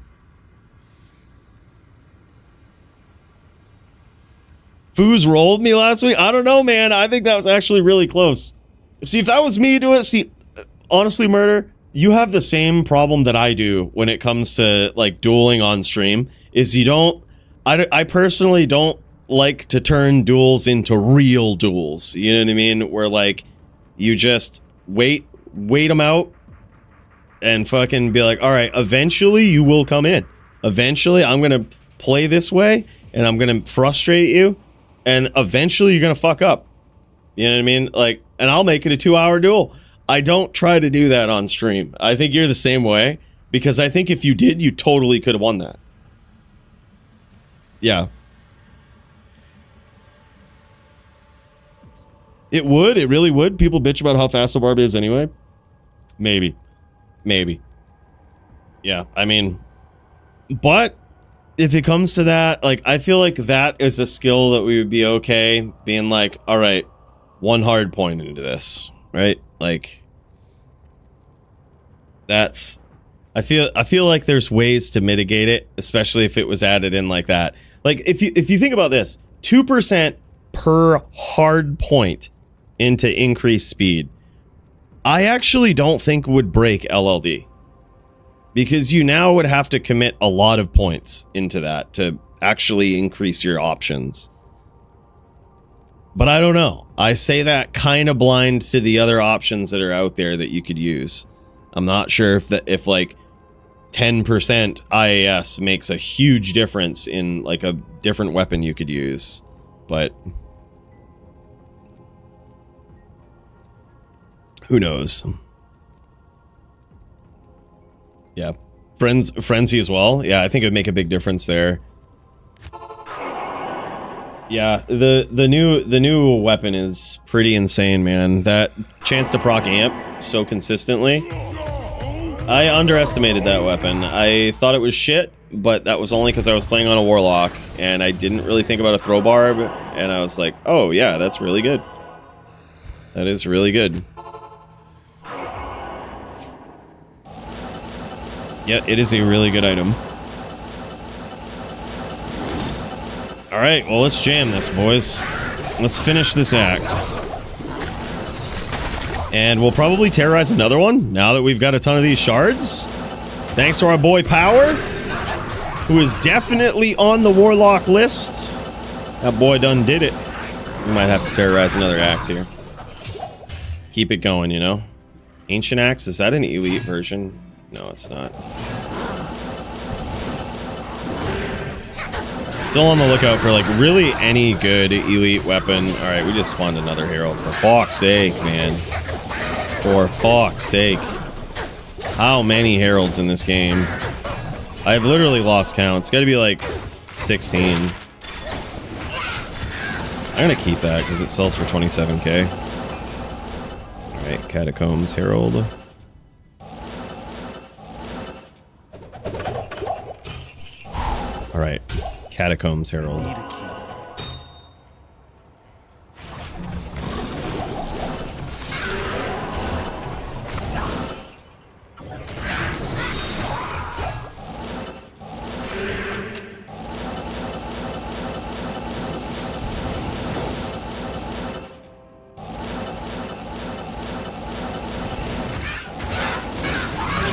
Foos rolled me last week. I don't know, man. I think that was actually really close. See, if that was me doing it, see, honestly, Murder, you have the same problem that I do when it comes to, like, dueling on stream, is you don't, I personally don't like to turn duels into real duels. You know what I mean? Where, like, you just wait them out and fucking be like, all right, eventually you will come in. Eventually I'm going to play this way and I'm going to frustrate you. And eventually you're going to fuck up. You know what I mean? Like, and I'll make it a 2-hour duel. I don't try to do that on stream. I think you're the same way, because I think if you did, you totally could have won that. Yeah. It would. It really would. People bitch about how fast the barb is anyway. Maybe. Maybe. Yeah, I mean, but if it comes to that, like, I feel like that is a skill that we would be okay being like, all right, one hard point into this, right? Like, that's, I feel like there's ways to mitigate it, especially if it was added in like that. Like, if you think about this, 2% per hard point into increased speed, I actually don't think would break LLD. Because you now would have to commit a lot of points into that to actually increase your options. But I don't know. I say that kind of blind to the other options that are out there that you could use. I'm not sure if like 10% IAS makes a huge difference in like a different weapon you could use. But who knows? Yeah, frenzy as well. Yeah, I think it would make a big difference there. Yeah, the new weapon is pretty insane, man. That chance to proc amp so consistently. I underestimated that weapon. I thought it was shit, but that was only because I was playing on a Warlock and I didn't really think about a throw barb, and I was like, oh yeah, that's really good. That is really good. Yeah, it is a really good item. Alright, well, let's jam this, boys. Let's finish this act. And we'll probably terrorize another one, now that we've got a ton of these shards. Thanks to our boy Power, who is definitely on the Warlock list. That boy done did it. We might have to terrorize another act here. Keep it going, you know? Ancient Axe, is that an elite version? No, it's not. Still on the lookout for, like, really any good elite weapon. Alright, we just spawned another Herald. For fuck's sake, man. For fuck's sake. How many Heralds in this game? I've literally lost count. It's gotta be, like, 16. I'm gonna keep that, because it sells for 27k. Alright, Catacombs Herald. Alright, Catacombs Herald.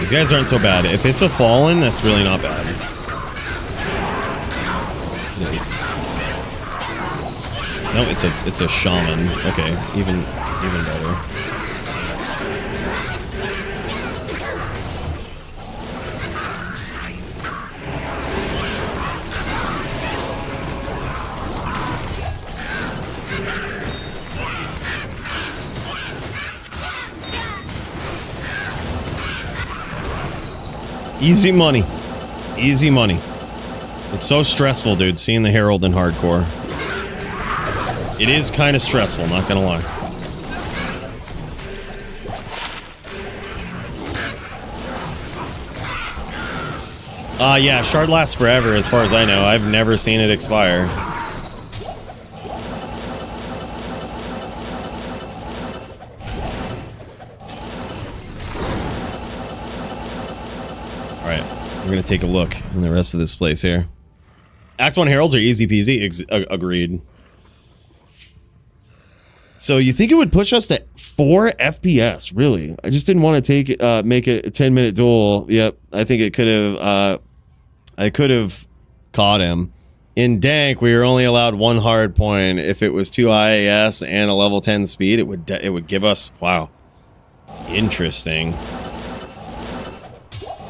These guys aren't so bad. If it's a fallen, that's really not bad. It is. No, it's a shaman. Okay, even better. Easy money. Easy money. It's so stressful, dude, seeing the Herald in hardcore. It is kind of stressful, not gonna lie. Yeah, shard lasts forever as far as I know. I've never seen it expire. Alright, we're gonna take a look in the rest of this place here. Act 1 Heralds are easy peasy, agreed. So you think it would push us to 4 FPS? Really? I just didn't want to take make it a 10-minute duel. Yep, I think it could have. I could have caught him. In Dank, we were only allowed 1 hard point. If it was 2 IAS and a level 10 speed, it would give us. Wow, interesting.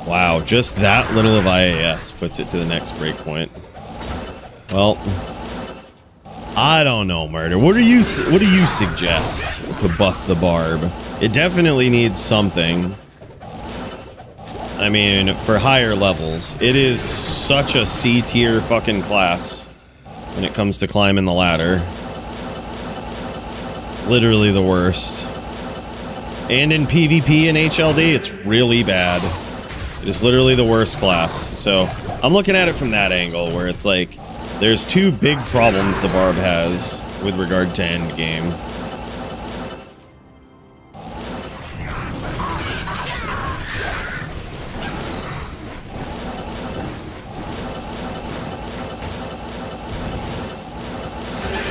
Wow, just that little of IAS puts it to the next breakpoint. Well. I don't know, Murder. What do you suggest to buff the barb? It definitely needs something. I mean, for higher levels, it is such a C tier fucking class when it comes to climbing the ladder. Literally the worst. And in PvP and HLD, it's really bad. It is literally the worst class. So I'm looking at it from that angle where it's like, there's 2 big problems the barb has with regard to endgame.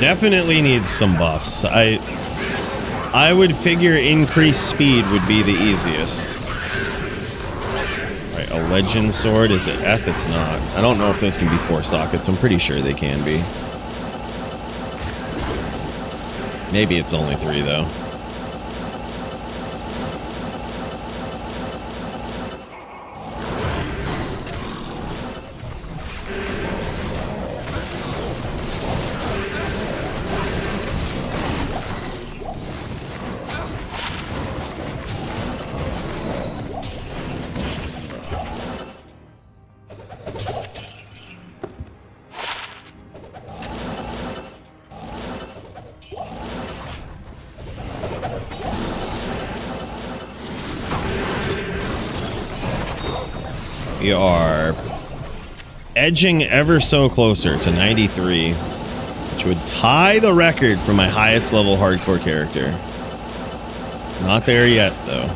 Definitely needs some buffs. I would figure increased speed would be the easiest. Right, a legend sword. Is it F? It's not. I don't know if those can be 4 sockets. I'm pretty sure they can be. Maybe it's only 3 though. We are edging ever so closer to 93, which would tie the record for my highest level hardcore character. Not there yet, though.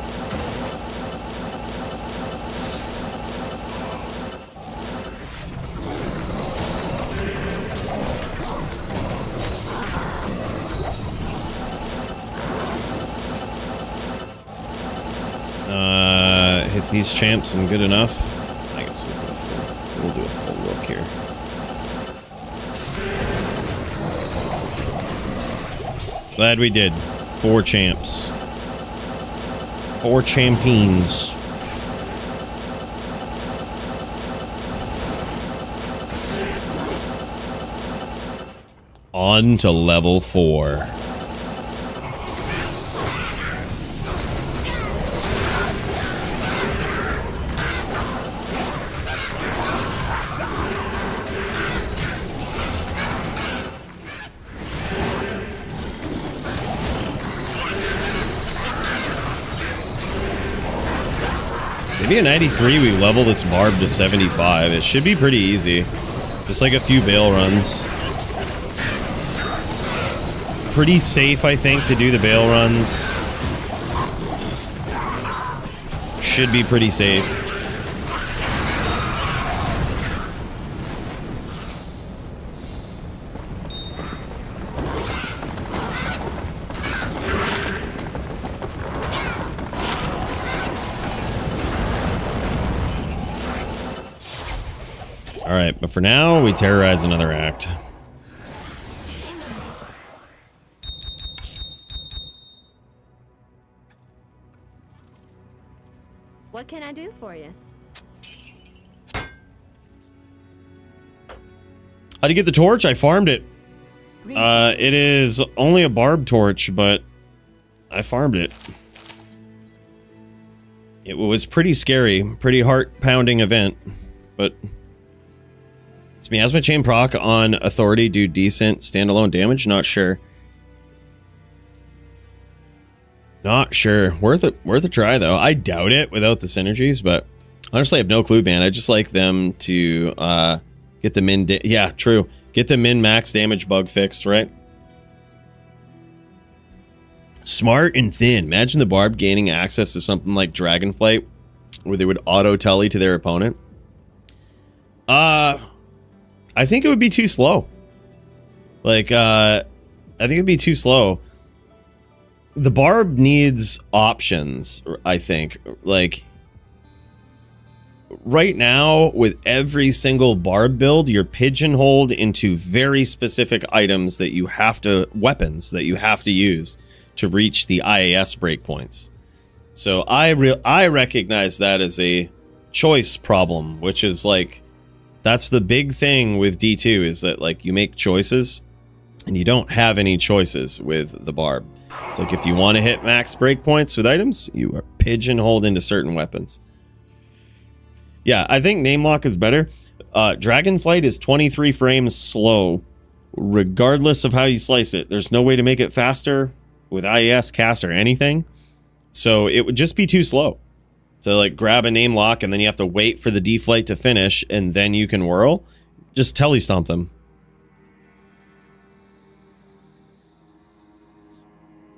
Hit these champs and good enough. I guess we'll do a full look here. Glad we did. 4 champs. 4 champions. On to level 4. Maybe at 93 we level this barb to 75. It should be pretty easy. Just like a few bail runs. Pretty safe, I think, to do the bail runs. Should be pretty safe. Alright, but for now, we terrorize another act.
What can I do for you?
How'd you get the torch? I farmed it. It is only a barb torch, but I farmed it. It was pretty scary, pretty heart-pounding event, but it's me. Has my chain proc on authority do decent standalone damage? Not sure. Not sure. Worth a try though. I doubt it without the synergies, but honestly, I have no clue, man. I just like them to get the yeah, true. Get the min-max damage bug fixed, right? Smart and thin. Imagine the barb gaining access to something like Dragonflight, where they would auto-telly to their opponent. I think it would be too slow. Like, I think it'd be too slow. The barb needs options, I think. Like, right now, with every single barb build, you're pigeonholed into very specific items that you have to, weapons that you have to use to reach the IAS breakpoints. So I recognize that as a choice problem, which is like, that's the big thing with D2 is that like you make choices and you don't have any choices with the barb. It's like if you want to hit max breakpoints with items, you are pigeonholed into certain weapons. Yeah, I think name lock is better. Dragonflight is 23 frames slow, regardless of how you slice it. There's no way to make it faster with IES, cast, or anything. So it would just be too slow. So like grab a name lock and then you have to wait for the deflate to finish and then you can whirl. Just telestomp them.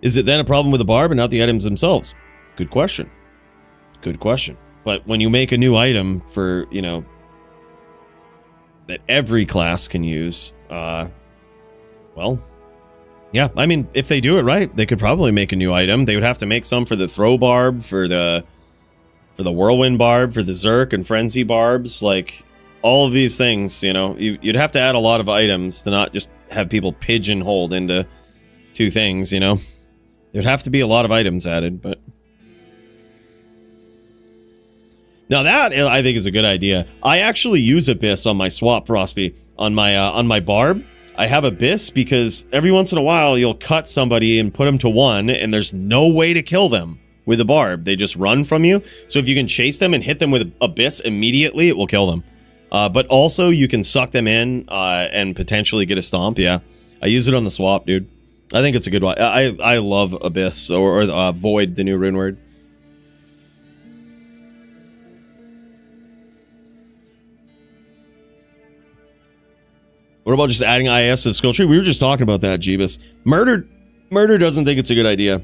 Is it then a problem with the barb and not the items themselves? Good question. Good question. But when you make a new item for, you know, that every class can use, well, yeah, I mean, if they do it right, they could probably make a new item. They would have to make some for the throw barb, for the whirlwind barb, for the Zerk and frenzy barbs, like all of these things, you know, you'd have to add a lot of items to not just have people pigeonholed into two things, you know. There'd have to be a lot of items added, but now that I think is a good idea. I actually use Abyss on my swap, Frosty, on my barb. I have Abyss because every once in a while you'll cut somebody and put them to 1 and there's no way to kill them with a barb. They just run from you. So if you can chase them and hit them with Abyss immediately, it will kill them. But also you can suck them in and potentially get a stomp. Yeah, I use it on the swap, dude. I think it's a good one. I love Abyss or Void, the new rune word. What about just adding IS to the skill tree? We were just talking about that, Jeebus. Murder doesn't think it's a good idea.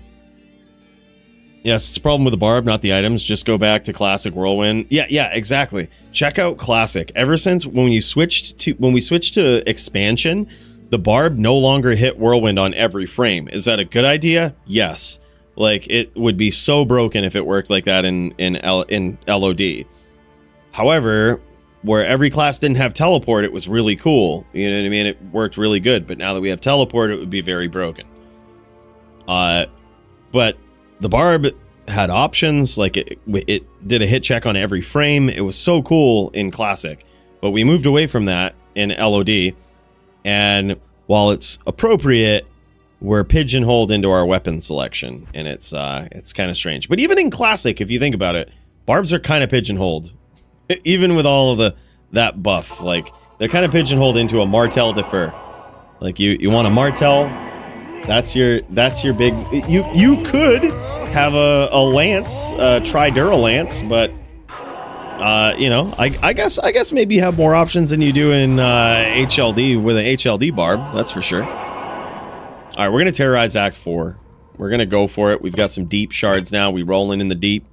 Yes, it's a problem with the barb, not the items. Just go back to classic whirlwind. Yeah, exactly. Check out classic. Ever since when we switched to expansion, the barb no longer hit whirlwind on every frame. Is that a good idea? Yes. Like it would be so broken if it worked like that in LOD. However, where every class didn't have teleport, it was really cool. You know what I mean? It worked really good. But now that we have teleport, it would be very broken. But the barb had options. Like it did a hit check on every frame. It was so cool in classic. But we moved away from that in LOD. And while it's appropriate, we're pigeonholed into our weapon selection. And it's kind of strange. But even in classic, if you think about it, barbs are kind of pigeonholed. Even with all of that buff, like they're kind of pigeonholed into a Martel defer. Like you want a Martel, that's your big. You could have a lance, Tridura lance, but you know, I guess maybe you have more options than you do in HLD with an HLD barb. That's for sure. All right, we're gonna terrorize Act 4. We're gonna go for it. We've got some deep shards now. We rolling in the deep.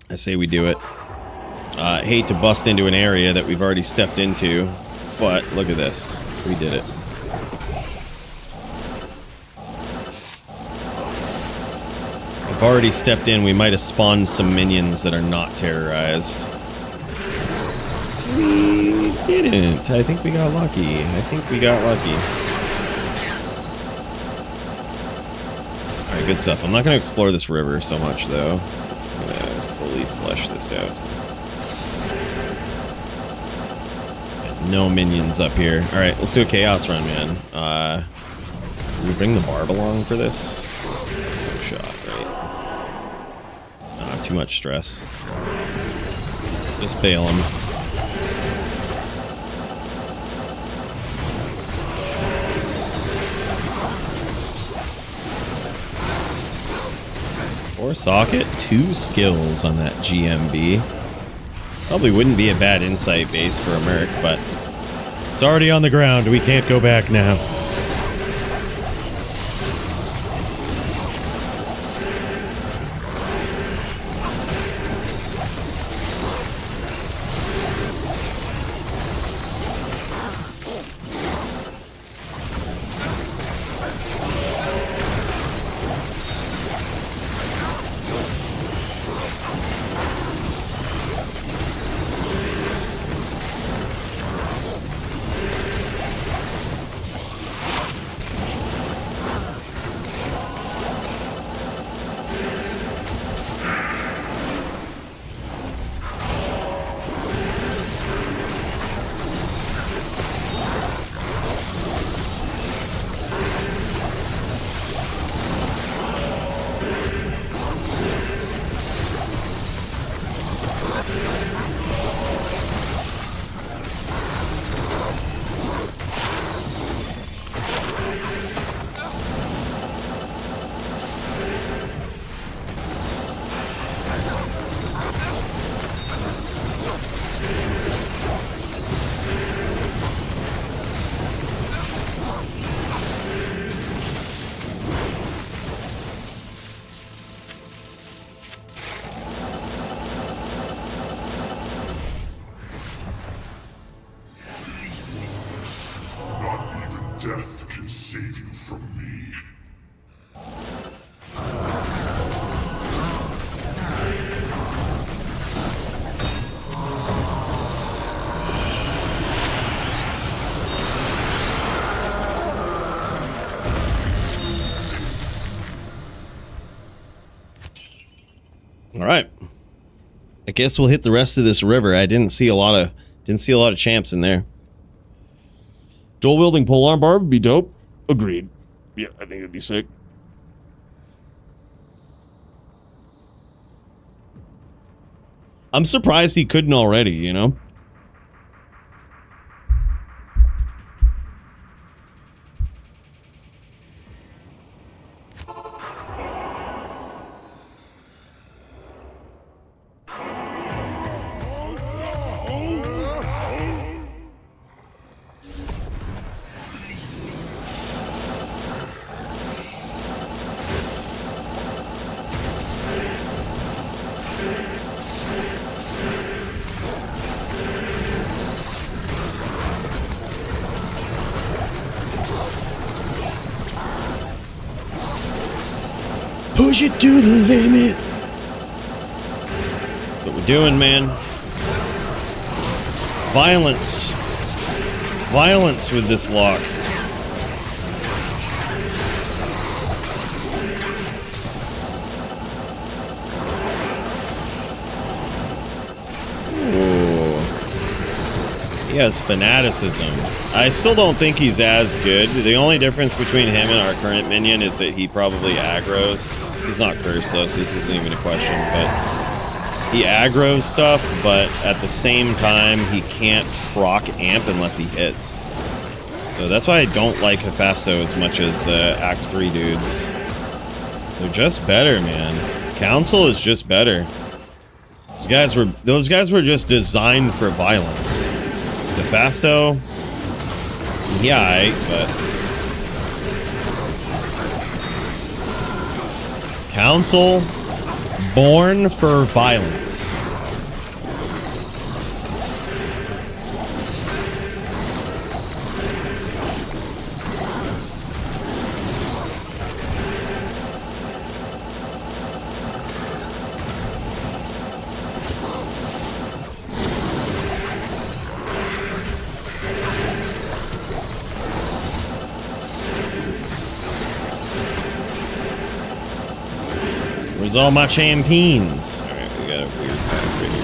I say we do it. Hate to bust into an area that we've already stepped into, but look at this. We did it. We've already stepped in. We might have spawned some minions that are not terrorized. We did didn't. I think we got lucky. Alright, good stuff. I'm not going to explore this river so much, though. I'm going to fully flesh this out. No minions up here. Alright, let's do a chaos run, man. Can we bring the barb along for this? No shot, right? Too much stress. Just bail him. Or socket, 2 skills on that GMB. Probably wouldn't be a bad insight base for a merc, but it's already on the ground. We can't go back now.
Death can save you from me.
All right. I guess we'll hit the rest of this river. I didn't see a lot of champs in there. Dual wielding polearm barb would be dope. Agreed. Yeah, I think it'd be sick. I'm surprised he couldn't already, you know? Push it to the limit. What we're doing, man. Violence. Violence with this lock. Ooh. He has fanaticism. I still don't think he's as good. The only difference between him and our current minion is that he probably aggroes. He's not cursed though, so this isn't even a question, but he aggroes stuff, but at the same time, he can't proc amp unless he hits. So that's why I don't like Hephasto as much as the Act 3 dudes. They're just better, man. Council is just better. Those guys were just designed for violence. Hephasto, yeah, but Council, born for violence. Where's all my champagnes? Alright, we got a weird path right here.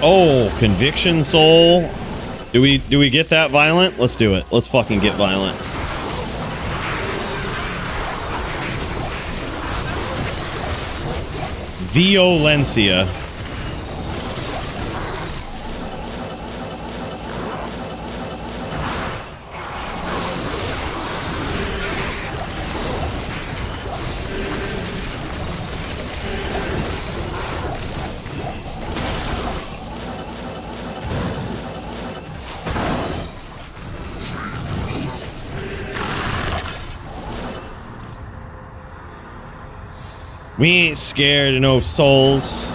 Oh, conviction soul. Do we get that violent? Let's do it. Let's fucking get violent. Violencia. We ain't scared of no souls.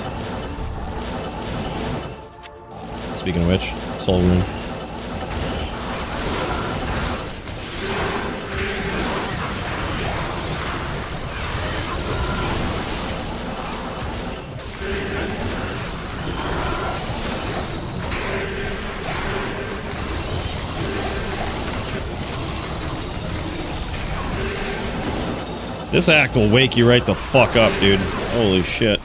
Speaking of which, soul room. This act will wake you right the fuck up, dude. Holy shit.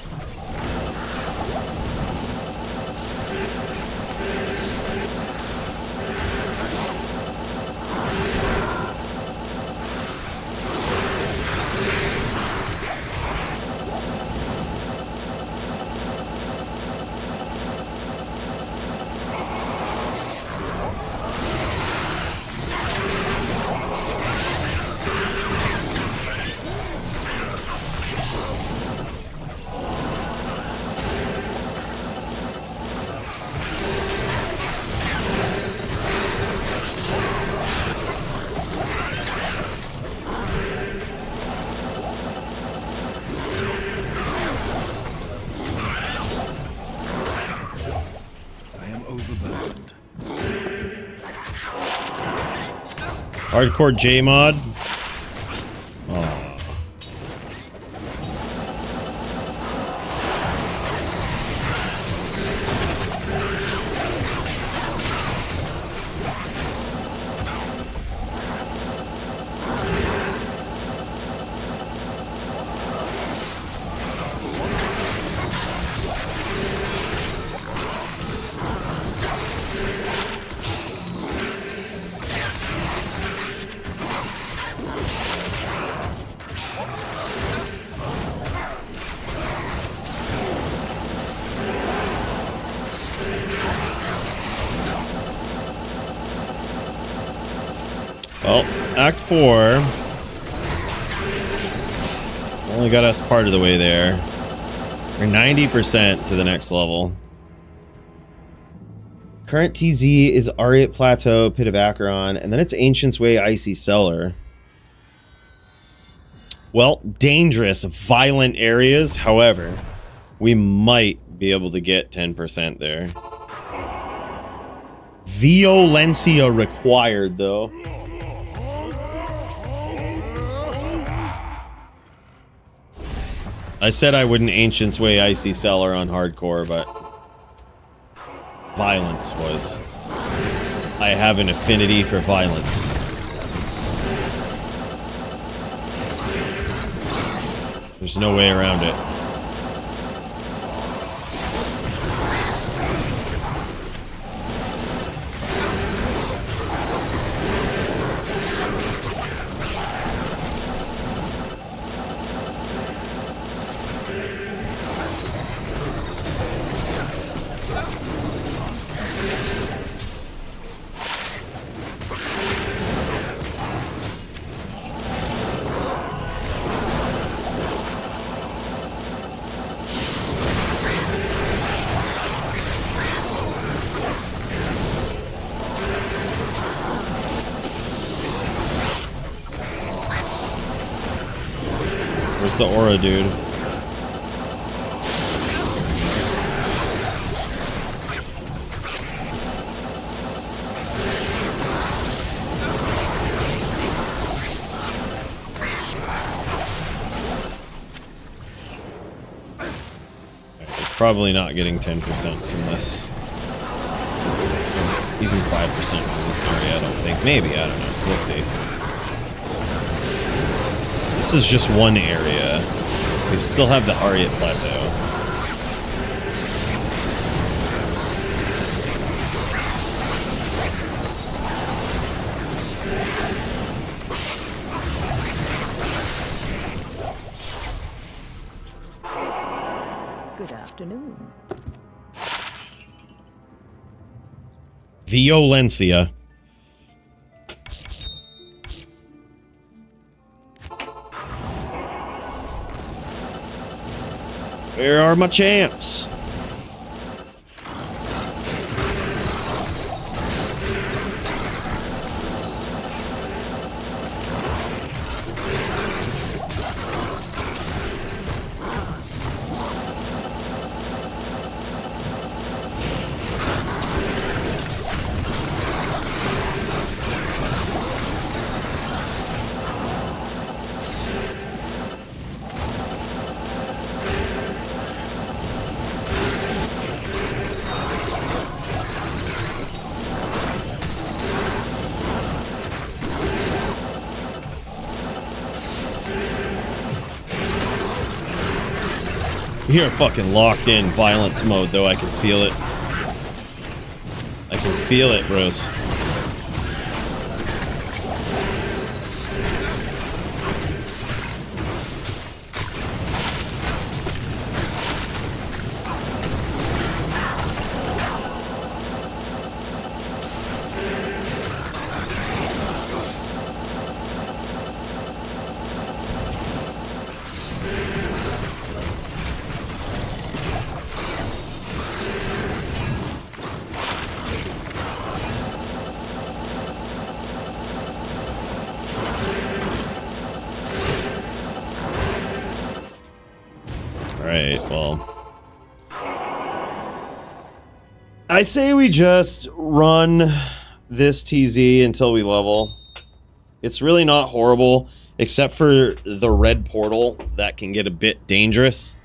Hardcore J mod. Oh. Well, Act 4 only got us part of the way there. We're 90% to the next level. Current TZ is Ariat Plateau, Pit of Acheron, and then it's Ancient's Way, Icy Cellar. Well, dangerous, violent areas. However, we might be able to get 10% there. Violencia required, though. I said I wouldn't Ancient's Way Icy Cellar on hardcore, but violence was. I have an affinity for violence. There's no way around it. It's the aura, dude. Probably not getting 10% from this. Even 5% from this area, I don't think. Maybe, I don't know. We'll see. This is just one area. We still have the Ariat Plateau.
Good afternoon.
Violencia. Where are my champs? You're fucking locked in violence mode, though. I can feel it. I can feel it, bros. Alright, well. I say we just run this TZ until we level. It's really not horrible, except for the red portal that can get a bit dangerous.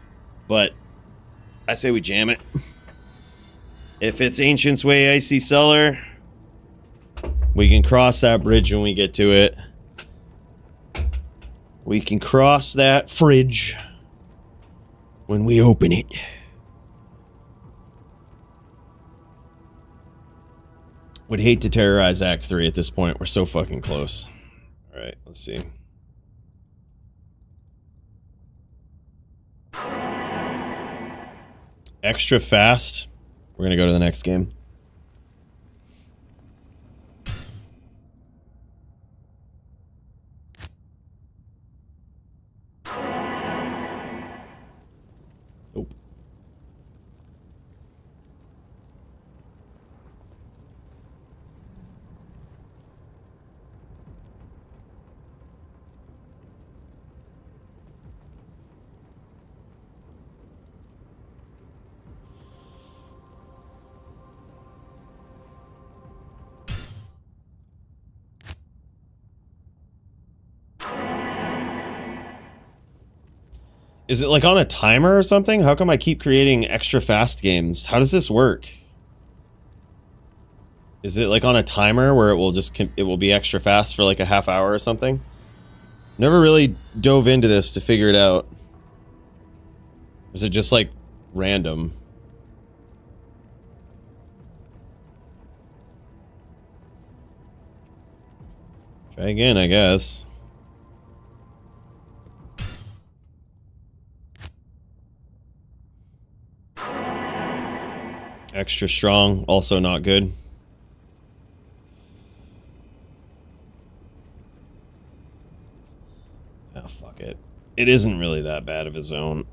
But I say we jam it. If it's Ancient's Way Icy Cellar, we can cross that bridge when we get to it. We can cross that fridge when we open it. Would hate to terrorize Act 3 at this point. We're so fucking close. Alright, let's see. Extra fast. We're gonna go to the next game. Nope. Is it like on a timer or something? How come I keep creating extra fast games? How does this work? Is it like on a timer where it will just it will be extra fast for like a half hour or something? Never really dove into this to figure it out. Is it just like random? Try again, I guess. Extra strong, also not good. Oh, fuck it. It isn't really that bad of a zone.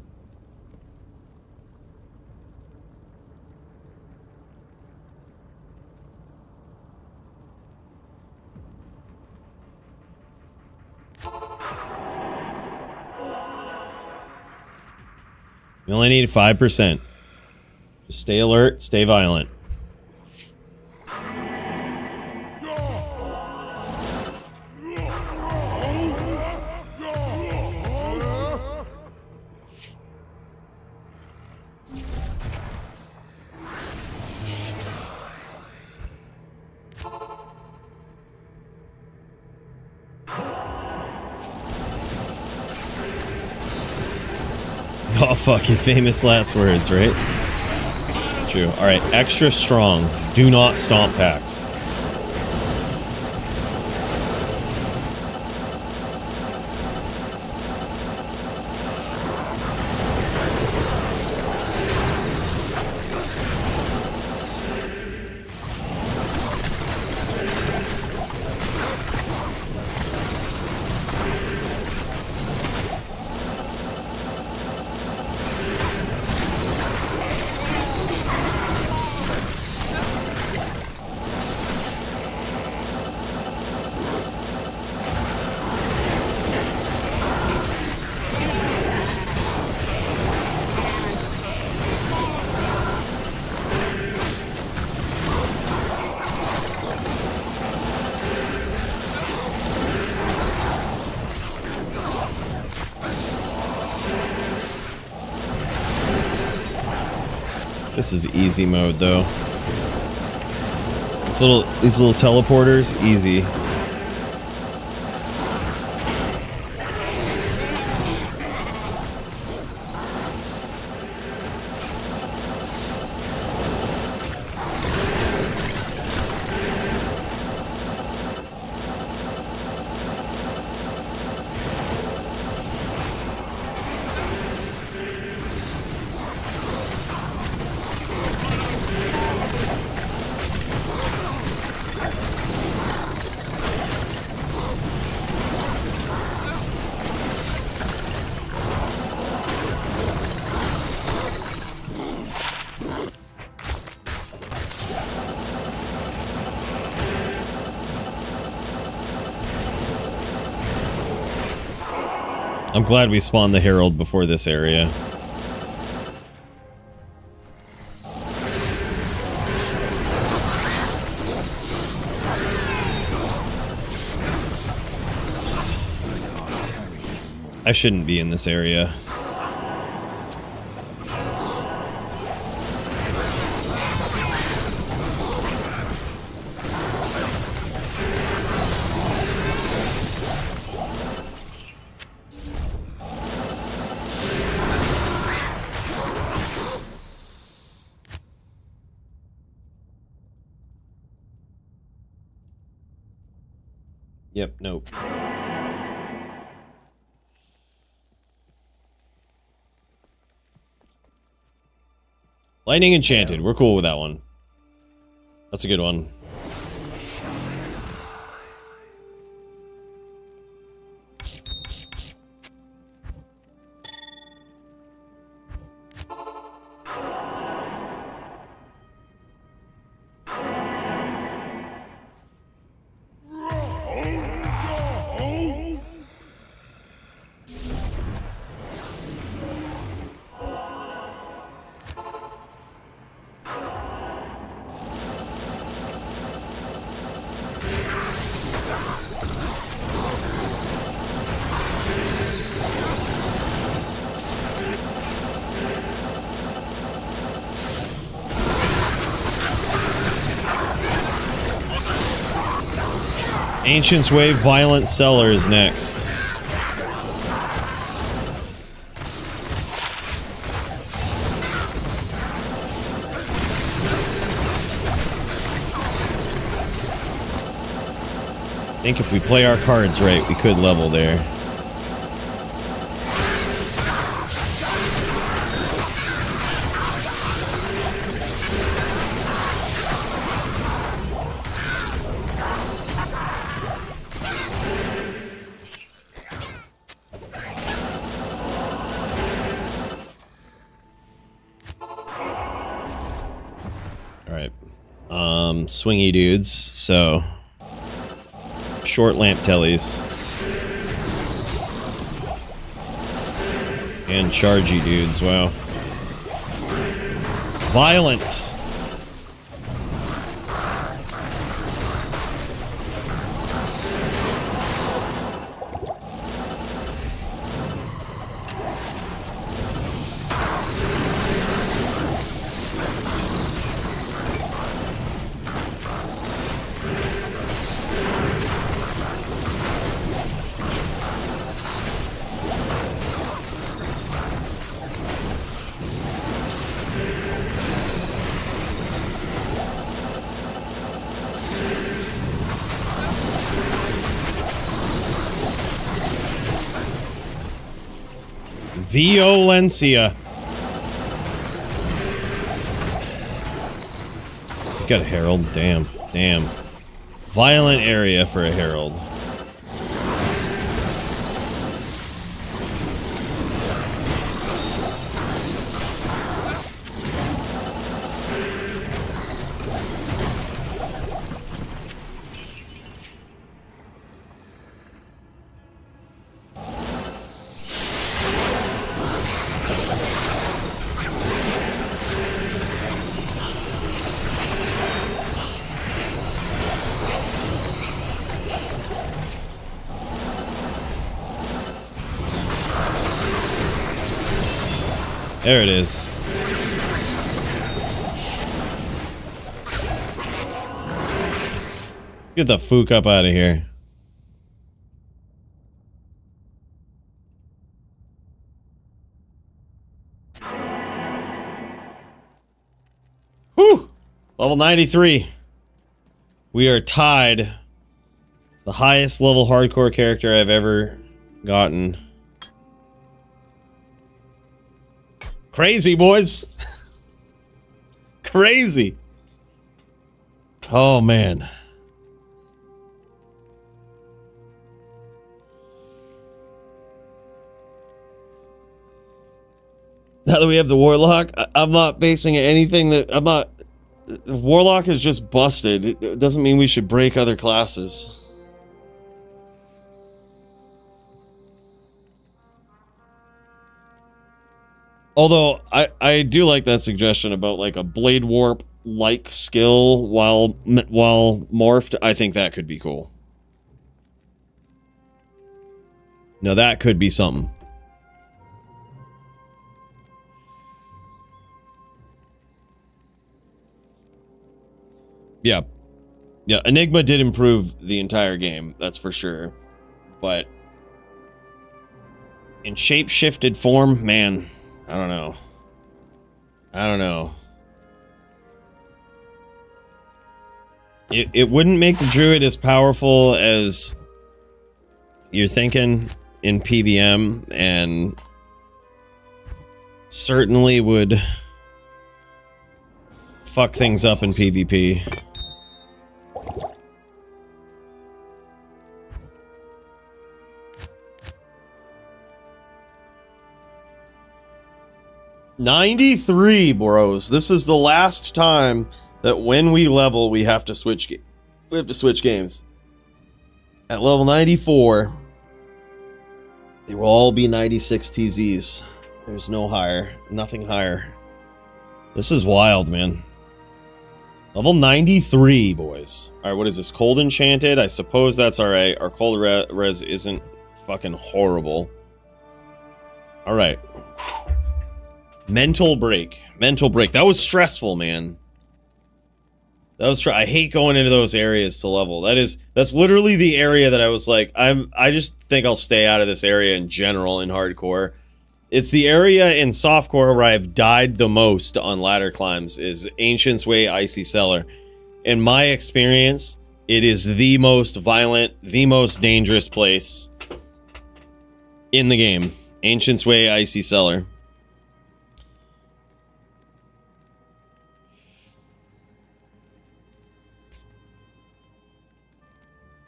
You only need 5%. Just stay alert, stay violent. Oh fuck, your famous last words, right? True. Alright, extra strong. Do not stomp packs. This is easy mode though. These little teleporters, easy. I'm glad we spawned the Herald before this area. I shouldn't be in this area. Yep, nope. Lightning Enchanted. We're cool with that one. That's a good one. Ancients Wave Violent Sellers next. I think if we play our cards right, we could level there. Swingy dudes, so short lamp tellies and chargy dudes. Wow. Violence. Violencia. Got a herald. Damn. Damn. Violent area for a herald. There it is. Let's get the fook up out of here. Whew! Level 93. We are tied. The highest level hardcore character I've ever gotten. Crazy, boys. Crazy. Oh, man. Now that we have the Warlock, I'm not basing anything that... I'm not... Warlock is just busted. It doesn't mean we should break other classes. Although, I do like that suggestion about, like, a Blade Warp-like skill while morphed. I think that could be cool. No, that could be something. Yeah. Yeah, Enigma did improve the entire game, that's for sure. But in shape-shifted form, man... I don't know. I don't know. It wouldn't make the druid as powerful as you're thinking in PVM, and certainly would fuck things up in PvP. '93, bros. This is the last time that when we level, we have to switch. We have to switch games. At level 94, they will all be 96 TZs. There's no higher, nothing higher. This is wild, man. Level 93, boys. All right, what is this? Cold Enchanted? I suppose that's all right. Our cold res isn't fucking horrible. All right. Mental break. Mental break. That was stressful, man. That was I hate going into those areas to level. That's literally the area that I was like, I just think I'll stay out of this area in general in hardcore. It's the area in softcore where I've died the most on ladder climbs is Ancient's Way Icy Cellar. In my experience, it is the most violent, the most dangerous place in the game. Ancient's Way Icy Cellar.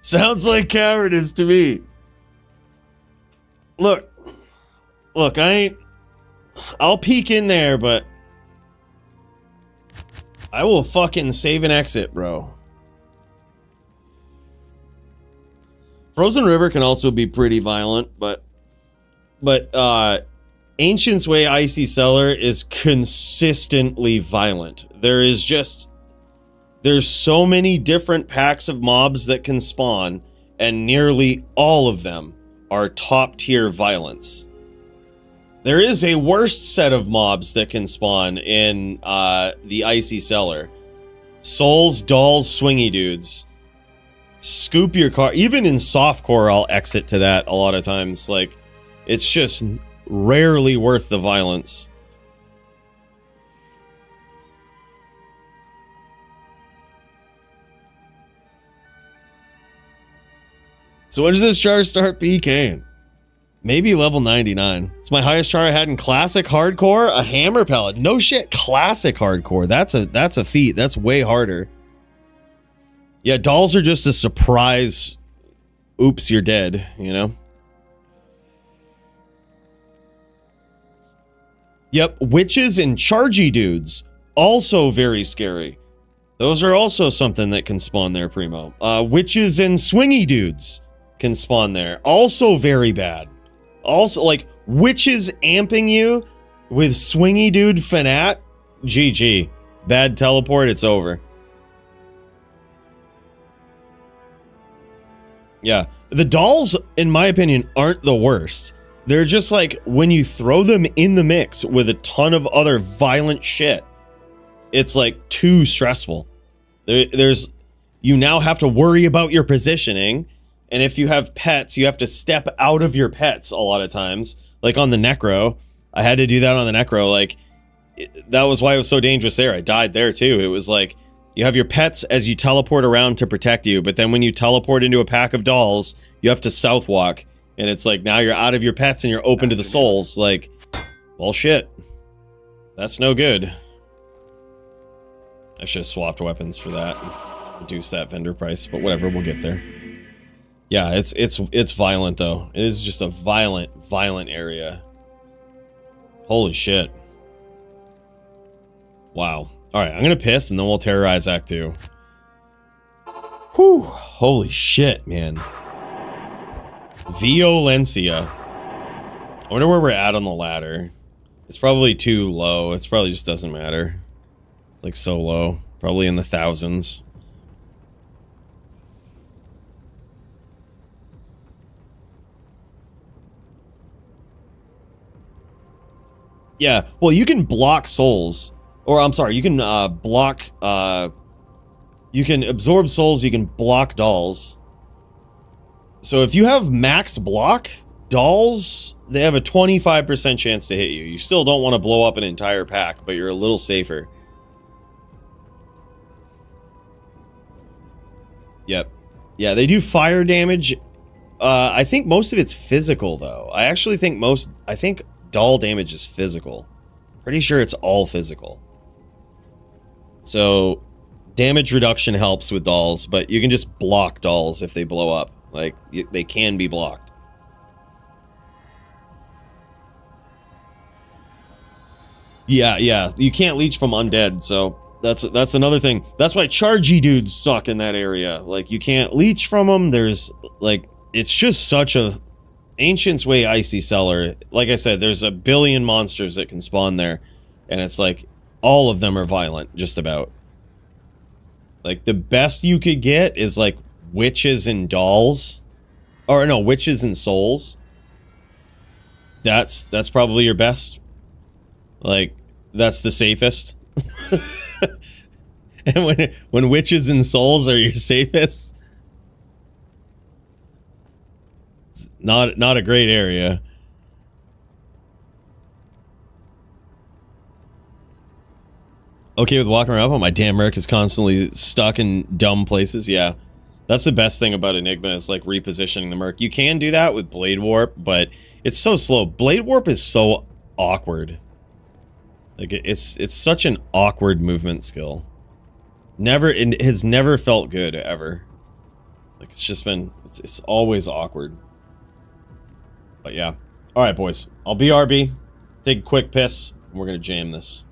Sounds like cowardice to me. Look, I'll peek in there, but I will fucking save and exit, bro. Frozen River can also be pretty violent, but Ancient's Way Icy Cellar is consistently violent. There's so many different packs of mobs that can spawn, and nearly all of them are top tier violence. There is a worst set of mobs that can spawn in the Icy Cellar. Souls, dolls, swingy dudes. Scoop your car. Even in softcore, I'll exit to that a lot of times. Like, it's just rarely worth the violence. So when does this char start PKing? Maybe level 99. It's my highest char I had in classic hardcore. A hammer pellet. No shit, classic hardcore. That's a feat. That's way harder. Yeah, dolls are just a surprise. Oops, you're dead, you know? Yep, witches and chargy dudes. Also very scary. Those are also something that can spawn there, Primo. Witches and swingy dudes can spawn there. Also very bad. Also, like, witches amping you with swingy dude fanat. GG. Bad teleport, it's over. Yeah. The dolls, in my opinion, aren't the worst. They're just like, when you throw them in the mix with a ton of other violent shit, it's like too stressful. You now have to worry about your positioning. And if you have pets, you have to step out of your pets a lot of times. Like on the Necro. I had to do that on the Necro. Like, that was why it was so dangerous there. I died there too. It was like, you have your pets as you teleport around to protect you. But then when you teleport into a pack of dolls, you have to south walk. And it's like, now you're out of your pets and you're open to the souls. Like, well, shit. That's no good. I should have swapped weapons for that. Reduce that vendor price. But whatever, we'll get there. Yeah, it's violent though. It is just a violent area. Holy shit. Wow. Alright, I'm gonna piss and then we'll terrorize Act 2. Whew. Holy shit, man. Violencia. I wonder where we're at on the ladder. It's probably too low. It probably just doesn't matter. It's like so low. Probably in the thousands. Yeah, well, you can block souls. Or, I'm sorry, you can block... you can absorb souls, you can block dolls. So if you have max block, dolls, they have a 25% chance to hit you. You still don't want to blow up an entire pack, but you're a little safer. Yep. Yeah, they do fire damage. I think most of it's physical, though. I actually think I think doll damage is physical. Pretty sure it's all physical. So, damage reduction helps with dolls, but you can just block dolls if they blow up. Like, they can be blocked. Yeah, you can't leech from undead, so that's another thing. That's why chargy dudes suck in that area. Like, you can't leech from them. There's, like, it's just such a Ancient's Way Icy Cellar. Like I said, there's a billion monsters that can spawn there, and it's like, all of them are violent, just about. Like, the best you could get is, like, witches and dolls. Or, no, witches and souls. That's probably your best. Like, that's the safest. And when witches and souls are your safest, it's not a great area. Okay with walking around, but my damn Merc is constantly stuck in dumb places. Yeah, that's the best thing about Enigma is like repositioning the Merc. You can do that with Blade Warp, but it's so slow. Blade Warp is so awkward. Like it's such an awkward movement skill. It has never felt good ever. Like it's just been it's always awkward. But yeah. All right, boys. I'll BRB. Take a quick piss. And we're gonna jam this.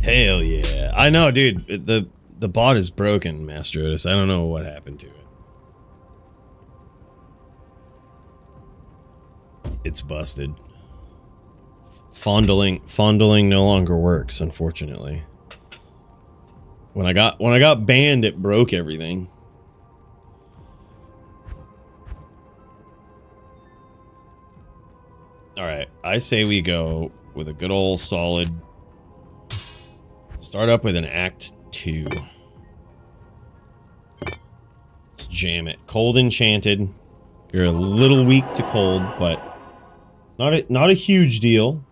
Hell yeah. I know, dude. The bot is broken, Master Otis. I don't know what happened to it. It's busted. Fondling no longer works, unfortunately. When I got banned, it broke everything. All right, I say we go with a good old solid. Start up with an Act 2. Let's jam it. Cold Enchanted. You're a little weak to cold, but it's not a huge deal.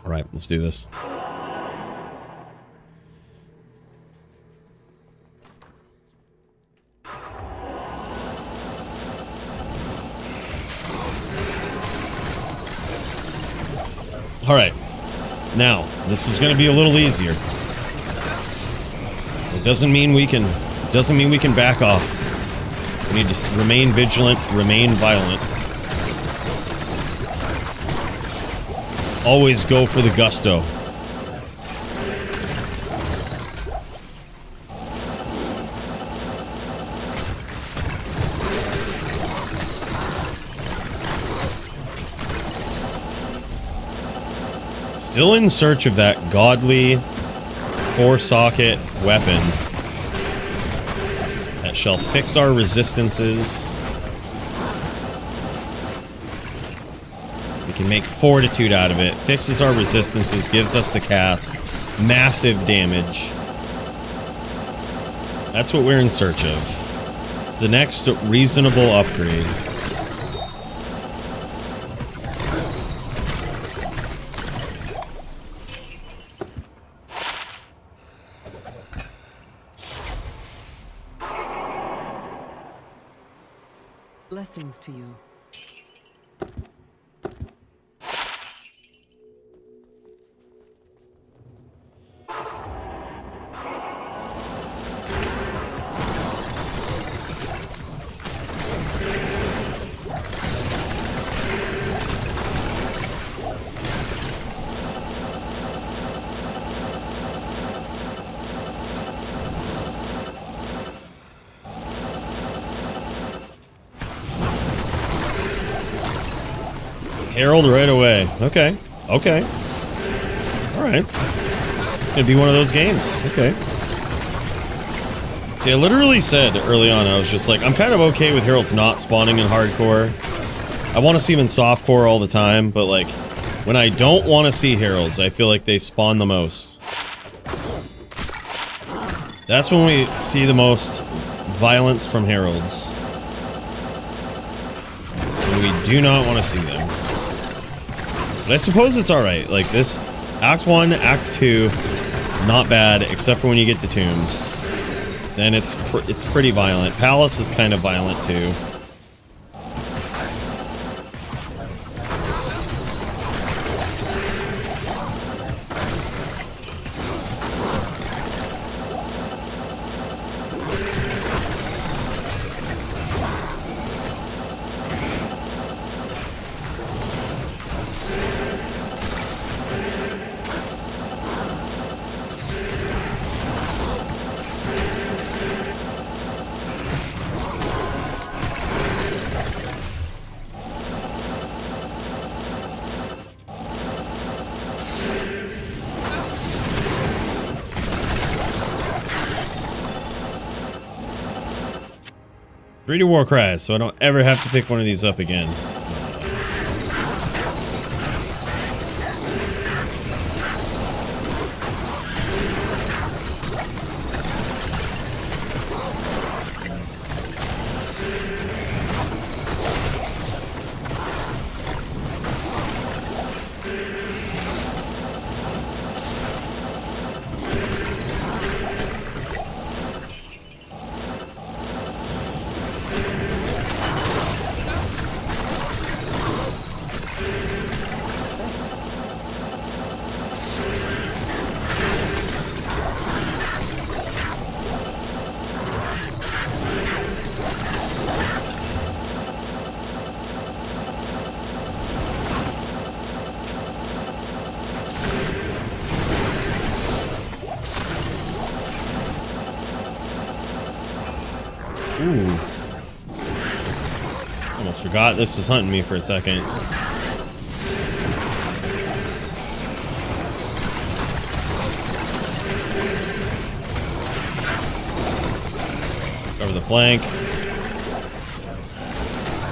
All right, let's do this. All right, now this is going to be a little easier. It doesn't mean we can back off. We need to remain vigilant, remain violent. Always go for the gusto. Still in search of that godly 4-socket weapon that shall fix our resistances. We can make fortitude out of it. Fixes our resistances, gives us the cast. Massive damage. That's what we're in search of. It's the next reasonable upgrade.
Blessings to you.
Herald right away. Okay. Okay. Alright. It's gonna be one of those games. Okay. See, I literally said early on, I was just like, I'm kind of okay with Heralds not spawning in hardcore. I want to see them in softcore all the time, but like, when I don't want to see Heralds, I feel like they spawn the most. That's when we see the most violence from Heralds. And we do not want to see them. But I suppose it's alright. Like this, Act 1, Act 2, not bad, except for when you get to Tombs. Then it's pretty violent. Palace is kind of violent too. Three to War Cries, so I don't ever have to pick one of these up again. Ooh. Almost forgot this was hunting me for a second. Cover the flank.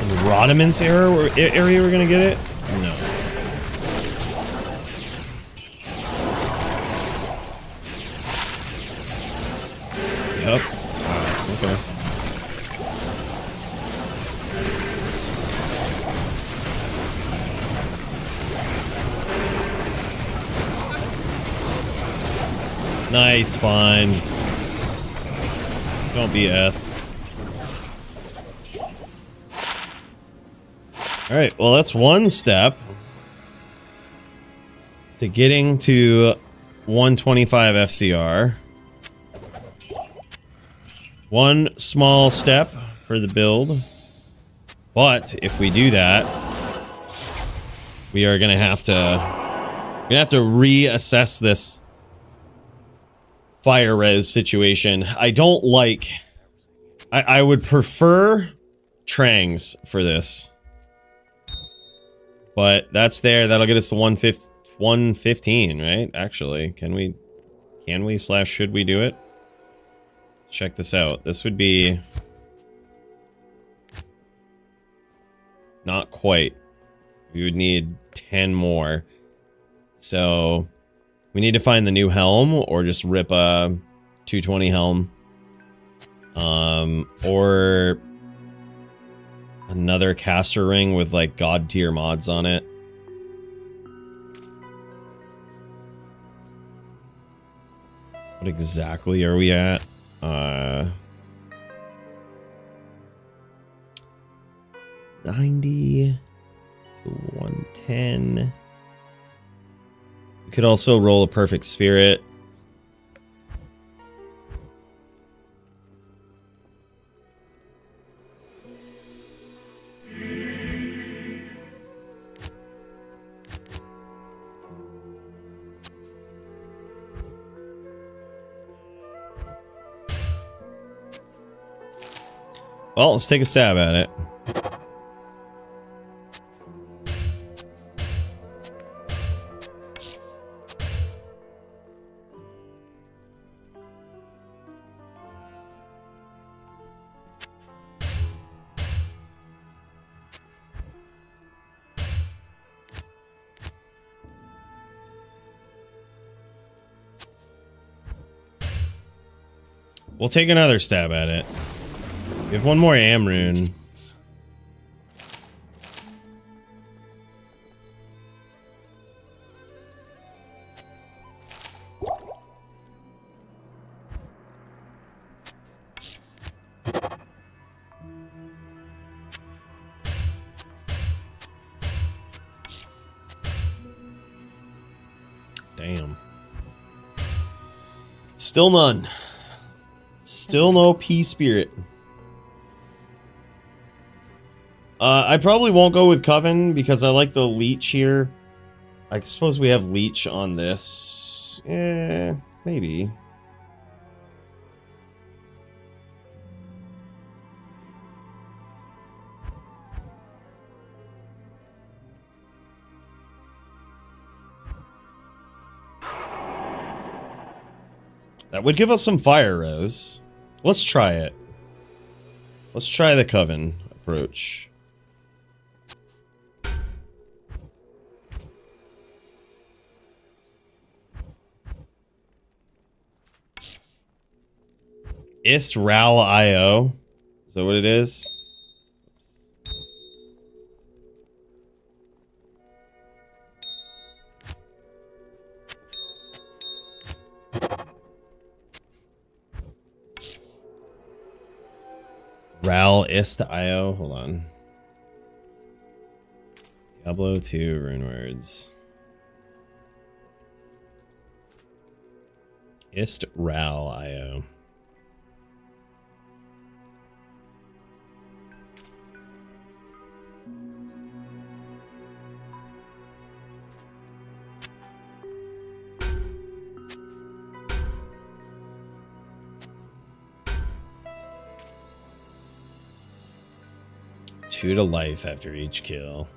In the Rodimant's area we're gonna get it? No. Yep. Okay. Nice, fine. Don't be F. Alright, well that's one step to getting to 125 FCR. One small step for the build. But if we do that, we are gonna have to reassess this fire res situation. I don't like... I would prefer Trangs for this. But that's there. That'll get us to 115, right? Actually, can we / should we do it? Check this out. This would be... not quite. We would need 10 more. So... we need to find the new helm, or just rip a 220 helm. Or another caster ring with like god tier mods on it. What exactly are we at? 90 to 110. We could also roll a perfect spirit. Well, let's take a stab at it. We'll take another stab at it. We have one more Amrune. Damn. Still none. Still no P-Spirit. I probably won't go with Coven because I like the Leech here. I suppose we have Leech on this. Eh, maybe. That would give us some fire res. Let's try it. Let's try the Coven approach. Ist Ral IO. Is that what it is? Ral Ist IO. Hold on. Diablo 2 rune words. Ist Ral IO. 2 to life after each kill.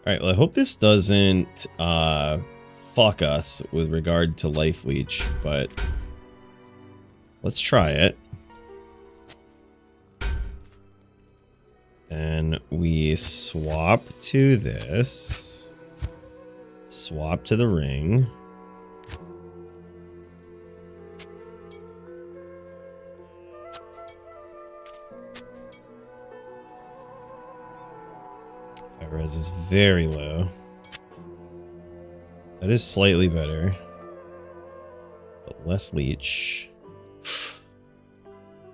Alright, well I hope this doesn't fuck us with regard to life leech, but let's try it. Then we swap to this. Swap to the ring. Fire res is very low. That is slightly better. But less leech.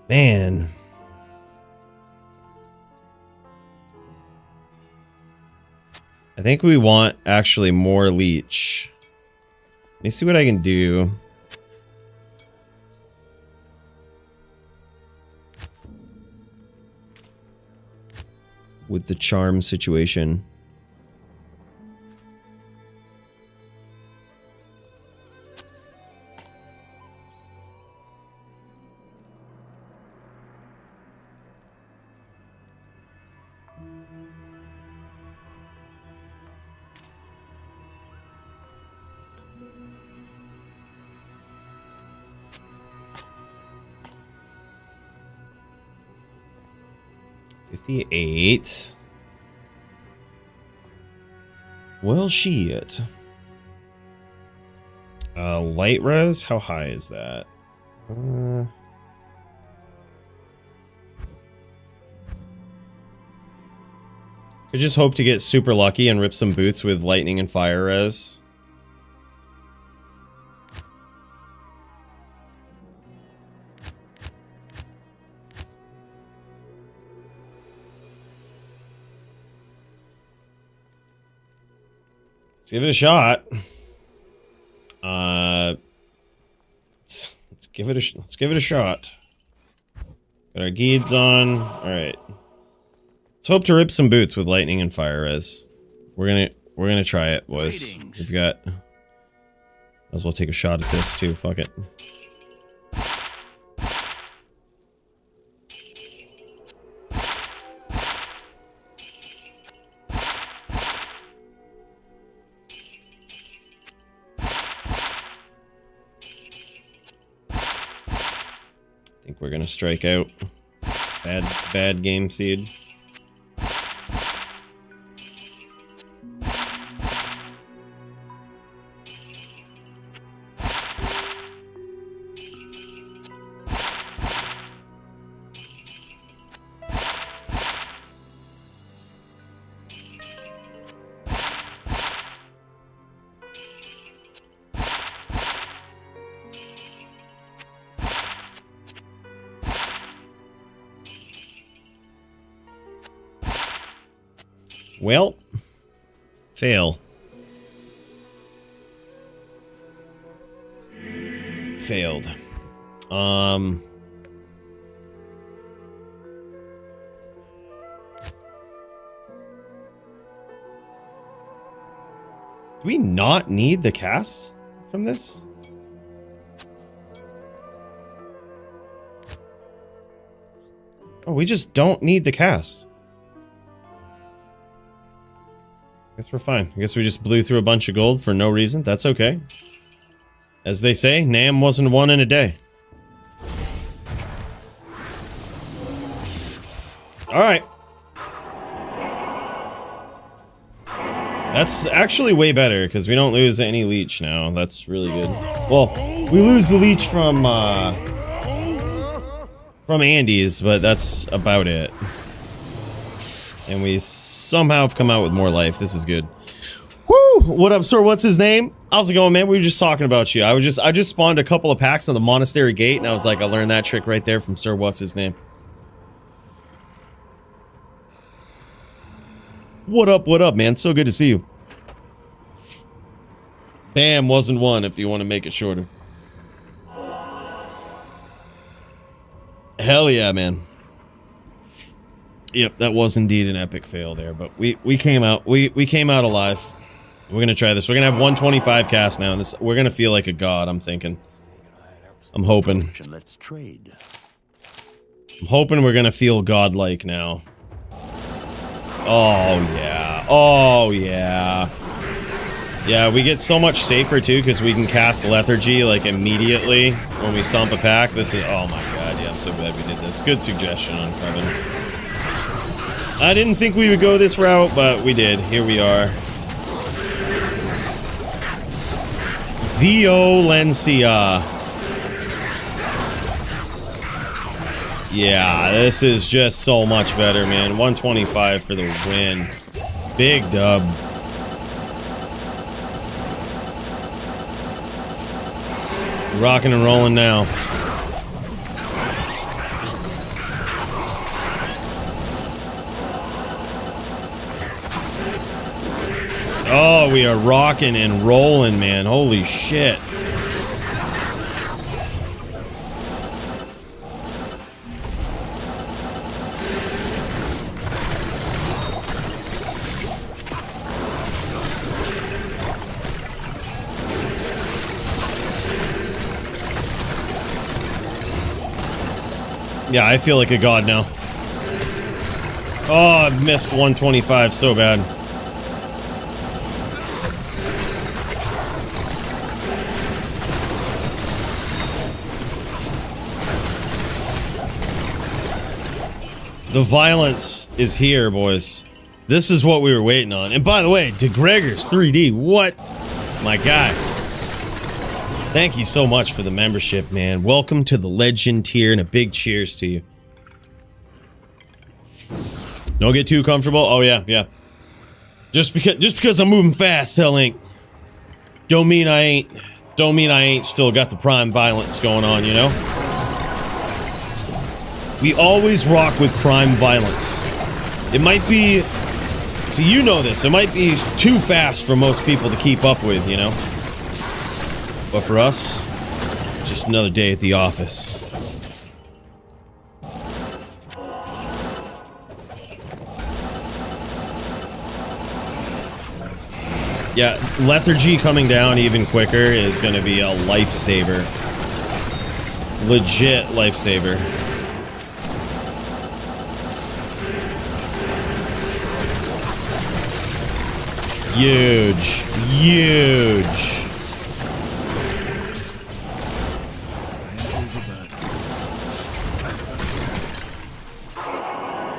Man. I think we want actually more leech. Let me see what I can do. With the charm situation. $58. Well, shit. Light res? How high is that? Could just hope to get super lucky and rip some boots with lightning and fire res. Let's give it a shot. Let's give it a shot. Got our geeds on. All right. Let's hope to rip some boots with lightning and fire res. We're gonna try it, boys. We've got. Might as well take a shot at this too. Fuck it. We're gonna strike out. Bad game seed. Well, fail. Failed. Do we not need the cast from this? Oh, we just don't need the cast. Guess we're fine. I guess we just blew through a bunch of gold for no reason. That's okay. As they say, Nam wasn't won in a day. Alright. That's actually way better, because we don't lose any leech now. That's really good. Well, we lose the leech from Andy's, but that's about it. And we somehow have come out with more life. This is good. Woo! What up, sir? What's his name? How's it going, man? We were just talking about you. I just spawned a couple of packs on the monastery gate, and I was like, I learned that trick right there from Sir What's His Name. What up, man? So good to see you. Bam, wasn't one if you want to make it shorter. Hell yeah, man. Yep, that was indeed an epic fail there, but we came out alive. We're gonna try this. We're gonna have 125 cast now, and this we're gonna feel like a god. I'm thinking. I'm hoping.
Let's trade.
I'm hoping we're gonna feel godlike now. Oh yeah. Oh yeah. Yeah, we get so much safer too because we can cast lethargy like immediately when we stomp a pack. This is, oh my god, yeah, I'm so glad we did this. Good suggestion on Coven. I didn't think we would go this route, but we did. Here we are. Violencia. Yeah, this is just so much better, man. 125 for the win. Big dub. Rocking and rolling now. Oh, we are rocking and rolling, man. Holy shit. Yeah, I feel like a god now. Oh, I missed 125 so bad. The violence is here, boys. This is what we were waiting on. And by the way, DeGregor's 3D, what? My God. Thank you so much for the membership, man. Welcome to the legend tier and a big cheers to you. Don't get too comfortable. Oh yeah, yeah. Just because I'm moving fast, hell ain't. Don't mean I ain't still got the prime violence going on, you know? We always rock with prime violence. It might be, so you know this, it might be too fast for most people to keep up with, you know? But for us, just another day at the office. Yeah, lethargy coming down even quicker is going to be a lifesaver. Legit lifesaver. Huge. Huge.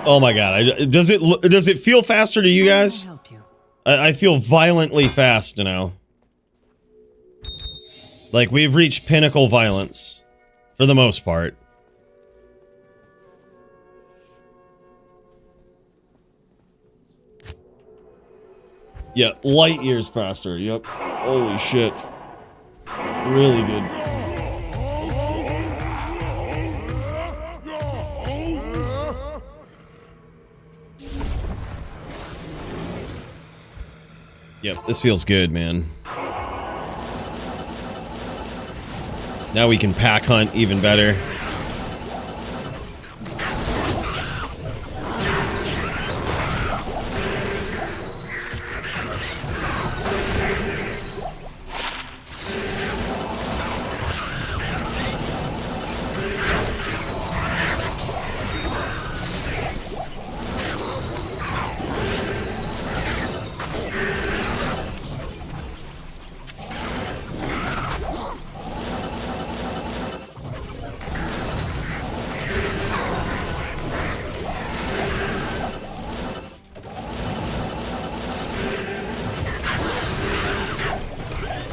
Oh my god. Does it feel faster to you guys? I feel violently fast now. Like we've reached pinnacle violence for the most part. Yeah, light years faster. Yep. Holy shit. Really good. Yep, this feels good, man. Now we can pack hunt even better.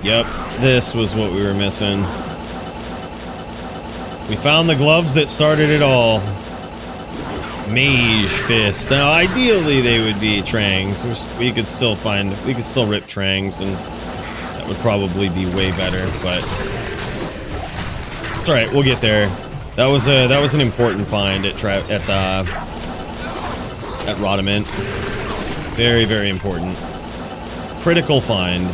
Yep, this was what we were missing. We found the gloves that started it all. Mage Fist. Now, ideally, they would be Trangs. We could still rip Trangs, and that would probably be way better. But it's all right. We'll get there. That was an important find at Rodament. Very, very important. Critical find.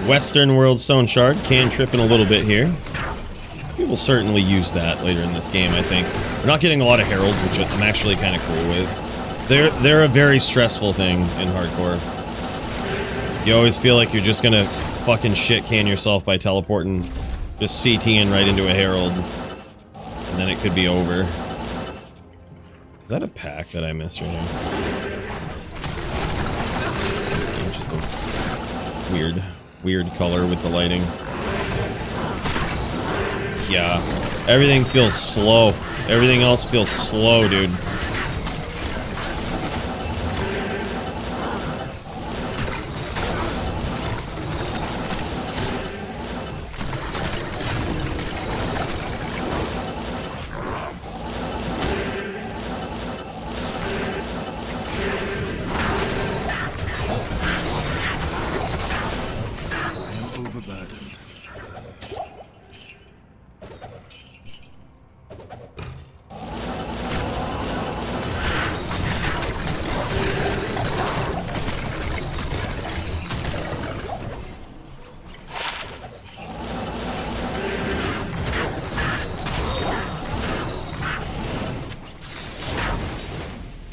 Western World Stone Shard. Can trip in a little bit here. We will certainly use that later in this game, I think. We're not getting a lot of heralds, which I'm actually kind of cool with. They're a very stressful thing in hardcore. You always feel like you're just gonna fucking shit can yourself by teleporting, just CTing right into a herald, and then it could be over. Is that a pack that I missed right now? Just a weird color with the lighting. Yeah, everything feels slow. Everything else feels slow, dude.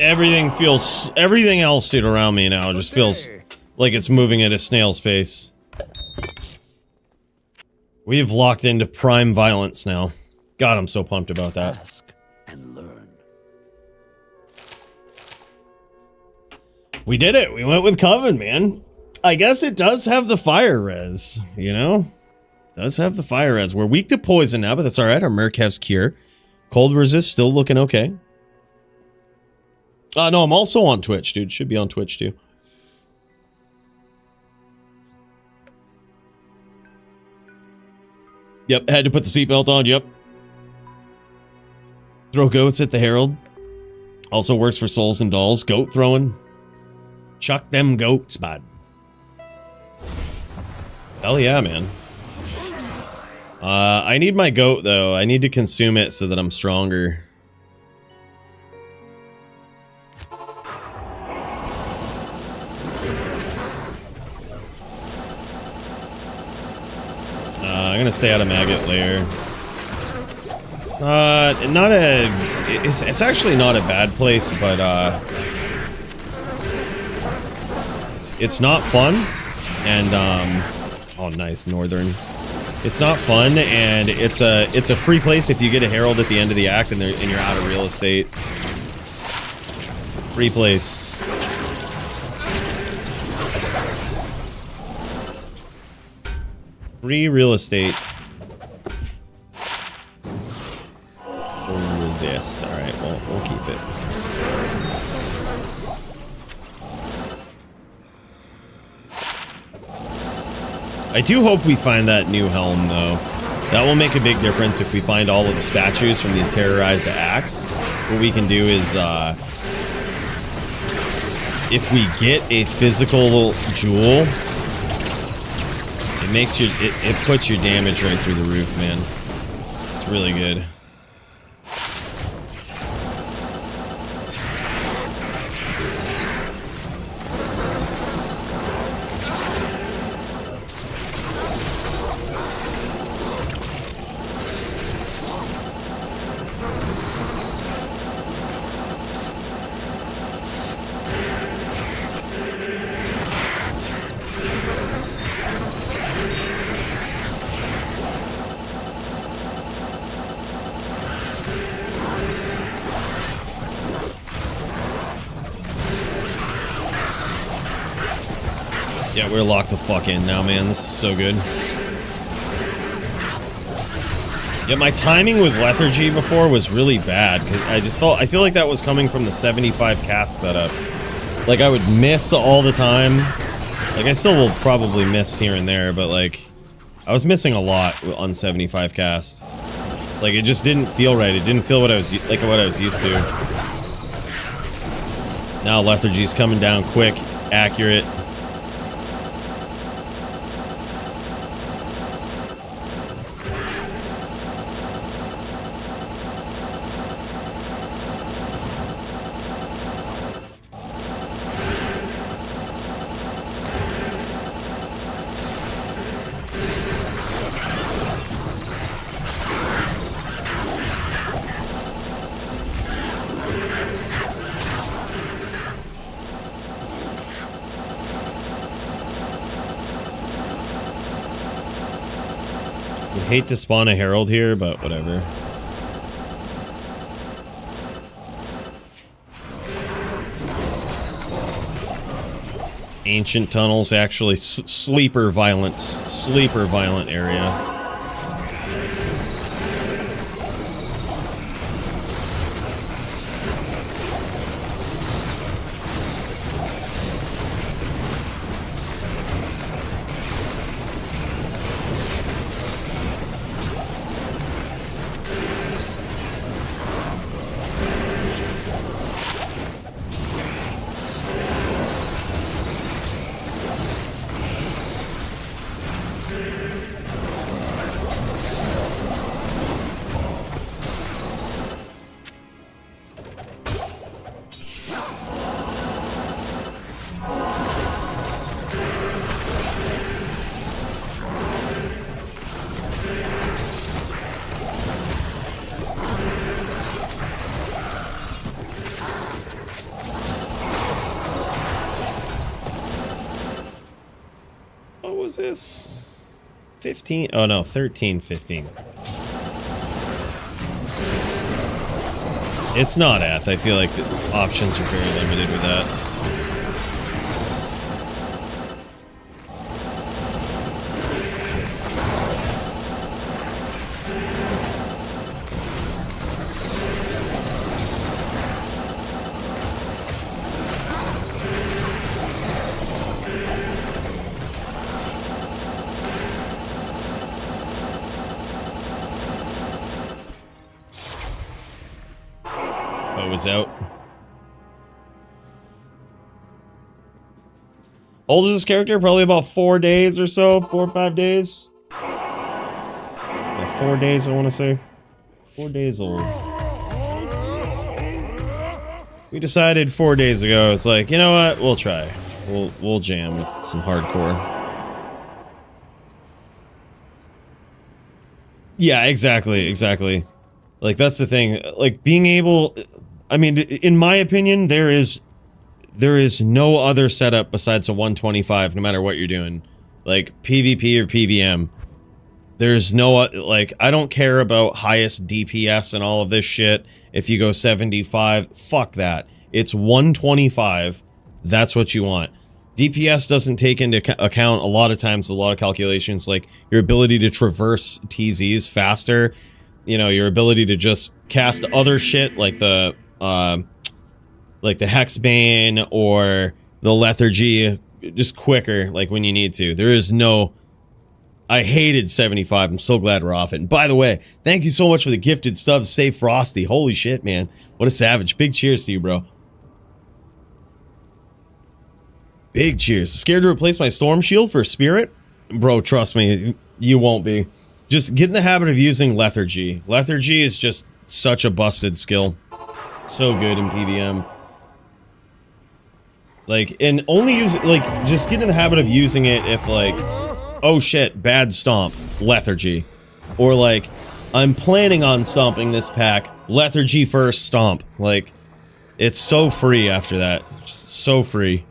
Everything else dude, around me now just feels like it's moving at a snail's pace. We have locked into prime violence now. God, I'm so pumped about that.
Ask and learn.
We did it. We went with Coven, man. I guess it does have the fire res, you know? It does have the fire res. We're weak to poison now, but that's alright. Our Merc has cure. Cold resist still looking okay. No, I'm also on Twitch, dude. Should be on Twitch, too. Yep, had to put the seatbelt on, yep. Throw goats at the Herald. Also works for souls and dolls. Goat throwing. Chuck them goats, bud. Hell yeah, man. I need my goat, though. I need to consume it so that I'm stronger. I'm gonna stay out of maggot lair. It's actually not a bad place, but it's not fun, and oh nice northern. It's not fun, and it's a free place if you get a herald at the end of the act and you're out of real estate. Free place. Free real estate. Full resist. Alright, well, we'll keep it. I do hope we find that new helm, though. That will make a big difference if we find all of the statues from these terrorized acts. What we can do is, if we get a physical jewel, it makes your it puts your damage right through the roof, man. It's really good. Yeah, we're locked the fuck in now, man. This is so good. Yeah, my timing with lethargy before was really bad because I feel like that was coming from the 75 cast setup. Like I would miss all the time. Like I still will probably miss here and there, but like I was missing a lot on 75 cast. It's like it just didn't feel right. It didn't feel what I was used to. Now lethargy's coming down quick, accurate. hate to spawn a herald here, but whatever. Ancient tunnels, actually sleeper violent area. This 15, oh no, 13, 15. It's not Eth. I feel like the options are very limited with that. Out. Old is this character? Probably about 4 days or so. 4 or 5 days. Yeah, 4 days, I want to say. 4 days old. We decided 4 days ago, it's like, you know what? We'll try. We'll jam with some hardcore. Yeah, exactly. Like, that's the thing. Like, being able... I mean, in my opinion, there is no other setup besides a 125, no matter what you're doing. Like, PvP or PvM. There's no, like, I don't care about highest DPS and all of this shit. If you go 75, fuck that. It's 125. That's what you want. DPS doesn't take into account a lot of times, a lot of calculations, like your ability to traverse TZs faster. You know, your ability to just cast other shit like the Hexbane or the Lethargy just quicker, like when you need to. There is no... I hated 75. I'm so glad we're off it. And by the way, thank you so much for the gifted subs. Stay frosty. Holy shit, man. What a savage. Big cheers to you, bro. Big cheers. Scared to replace my Storm Shield for Spirit? Bro, trust me, you won't be. Just get in the habit of using Lethargy. Lethargy is just such a busted skill. So good in PvM. Like, and only use it, like, just get in the habit of using it if, like, oh shit, bad stomp, Lethargy. Or, like, I'm planning on stomping this pack, Lethargy first, stomp. Like, it's so free after that. Just so free.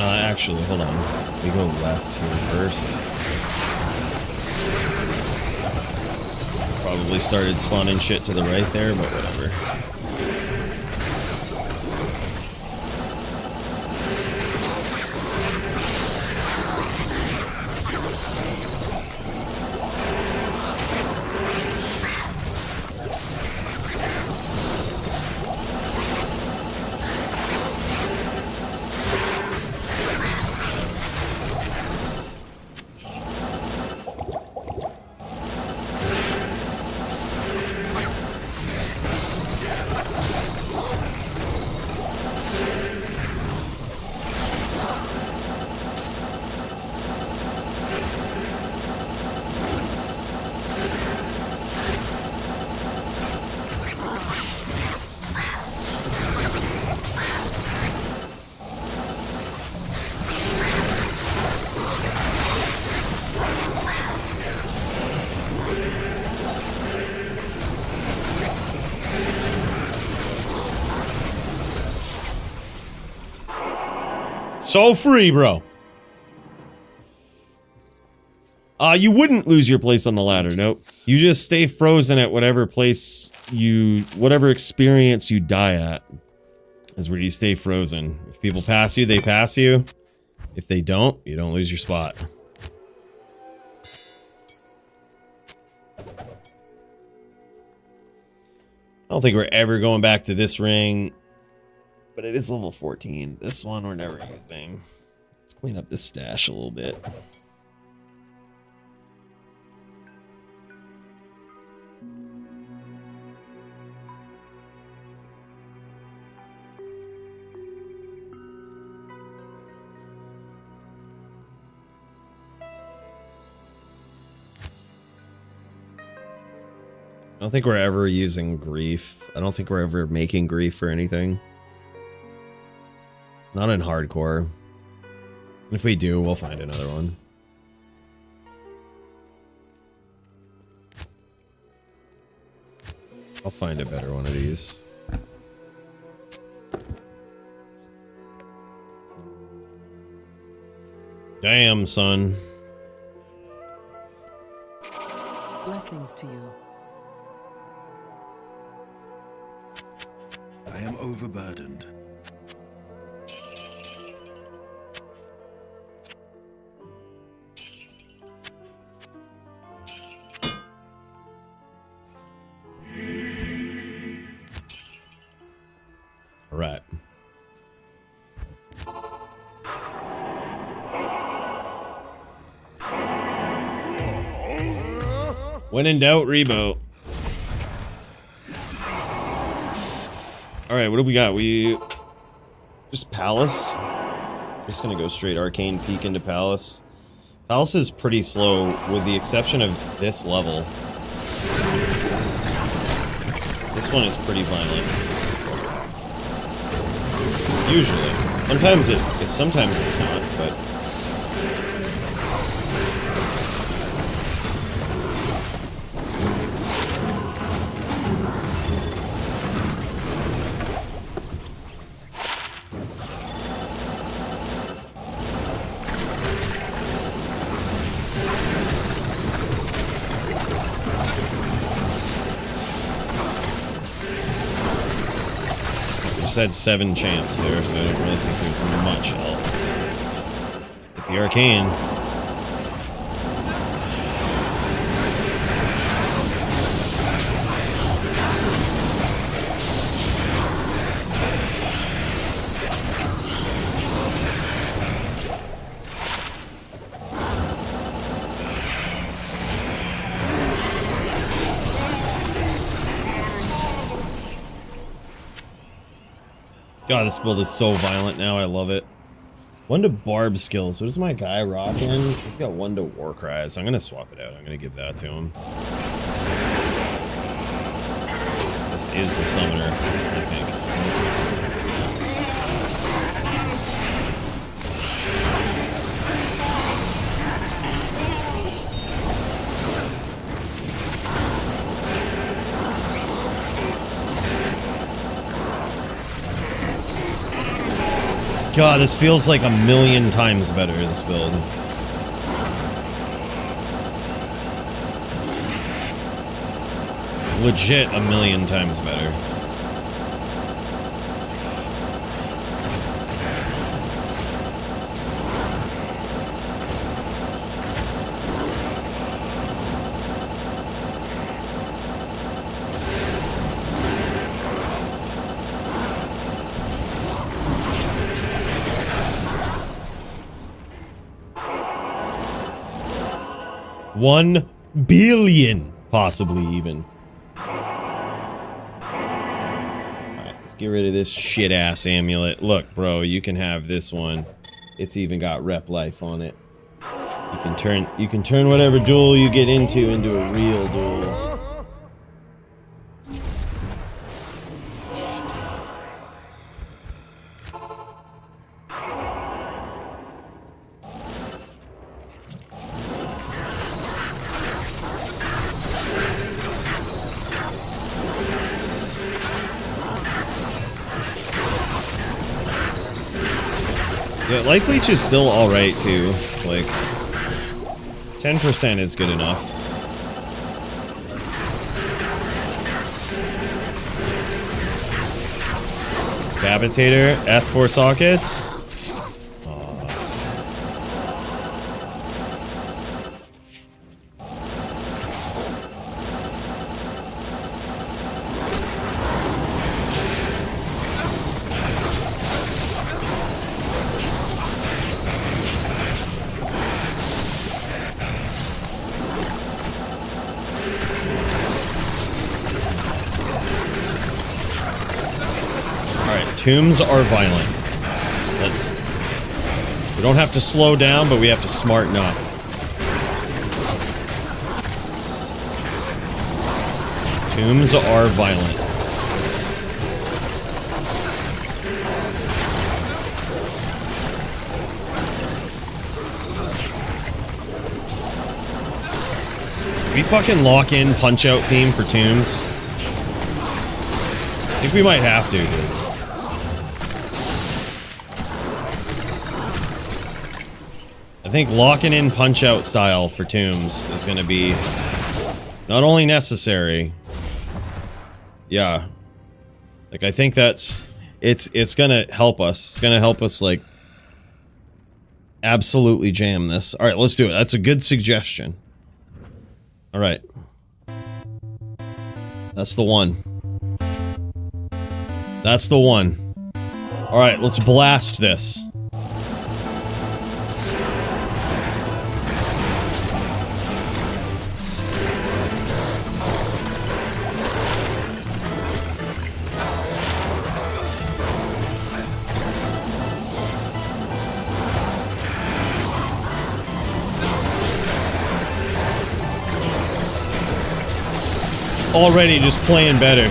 Actually, hold on. We go left here first. Probably started spawning shit to the right there, but whatever. So free, bro. You wouldn't lose your place on the ladder. Nope. You just stay frozen at whatever place whatever experience you die at is where you stay frozen. If people pass you, they pass you. If they don't, you don't lose your spot. I don't think we're ever going back to this ring, but it is level 14. This one we're never using. Let's clean up this stash a little bit. I don't think we're ever using grief. I don't think we're ever making grief or anything. Not in hardcore. If we do, we'll find another one. I'll find a better one of these. Damn, son.
Blessings to you.
I am overburdened.
All right. When in doubt, reboot. All right, what do we got? We just Palace. Just gonna go straight Arcane Peak into Palace. Palace is pretty slow, with the exception of this level. This one is pretty violent. Usually, sometimes it's not, but. Had 7 champs there, so I don't really think there's much else. Get the arcane. God, this build is so violent now. I love it. 1 to Barb skills. What is my guy rocking? He's got 1 to War Cries. I'm going to swap it out. I'm going to give that to him. This is the summoner, I think. God, this feels like 1,000,000 times better, this build. Legit 1,000,000 times better. $1 billion, possibly even. Alright, let's get rid of this shit-ass amulet. Look, bro, you can have this one. It's even got rep life on it. You can turn whatever duel you get into a real duel. Yeah, life leech is still alright too. Like 10% is good enough. Decapitator, F4 sockets. Tombs are violent. We don't have to slow down, but we have to smarten up. Tombs are violent. We fucking lock in punch-out theme for Tombs. I think we might have to, dude. I think locking in punch-out style for Tombs is going to be not only necessary, yeah, like I think that's it's going to help us. It's going to help us like absolutely jam this. All right, let's do it. That's a good suggestion. All right, that's the one. That's the one. All right, let's blast this. Already just playing better.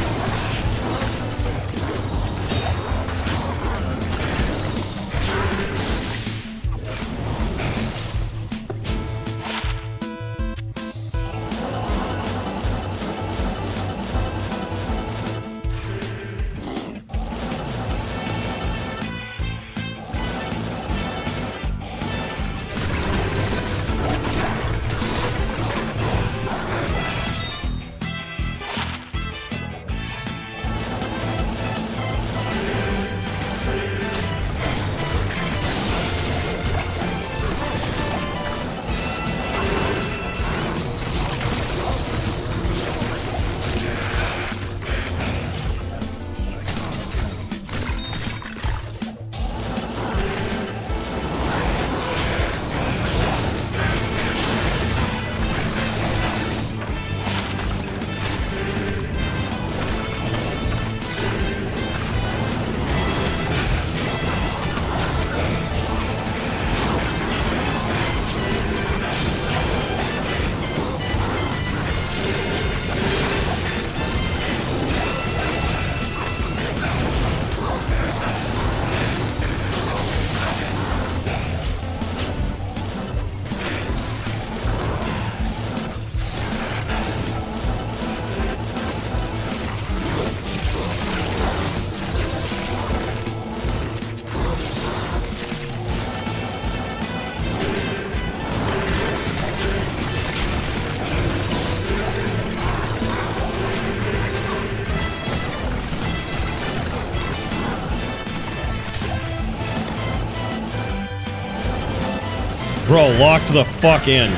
Bro, locked the fuck in.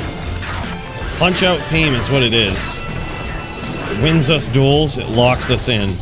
Punch-out theme is what it is. It wins us duels, it locks us in.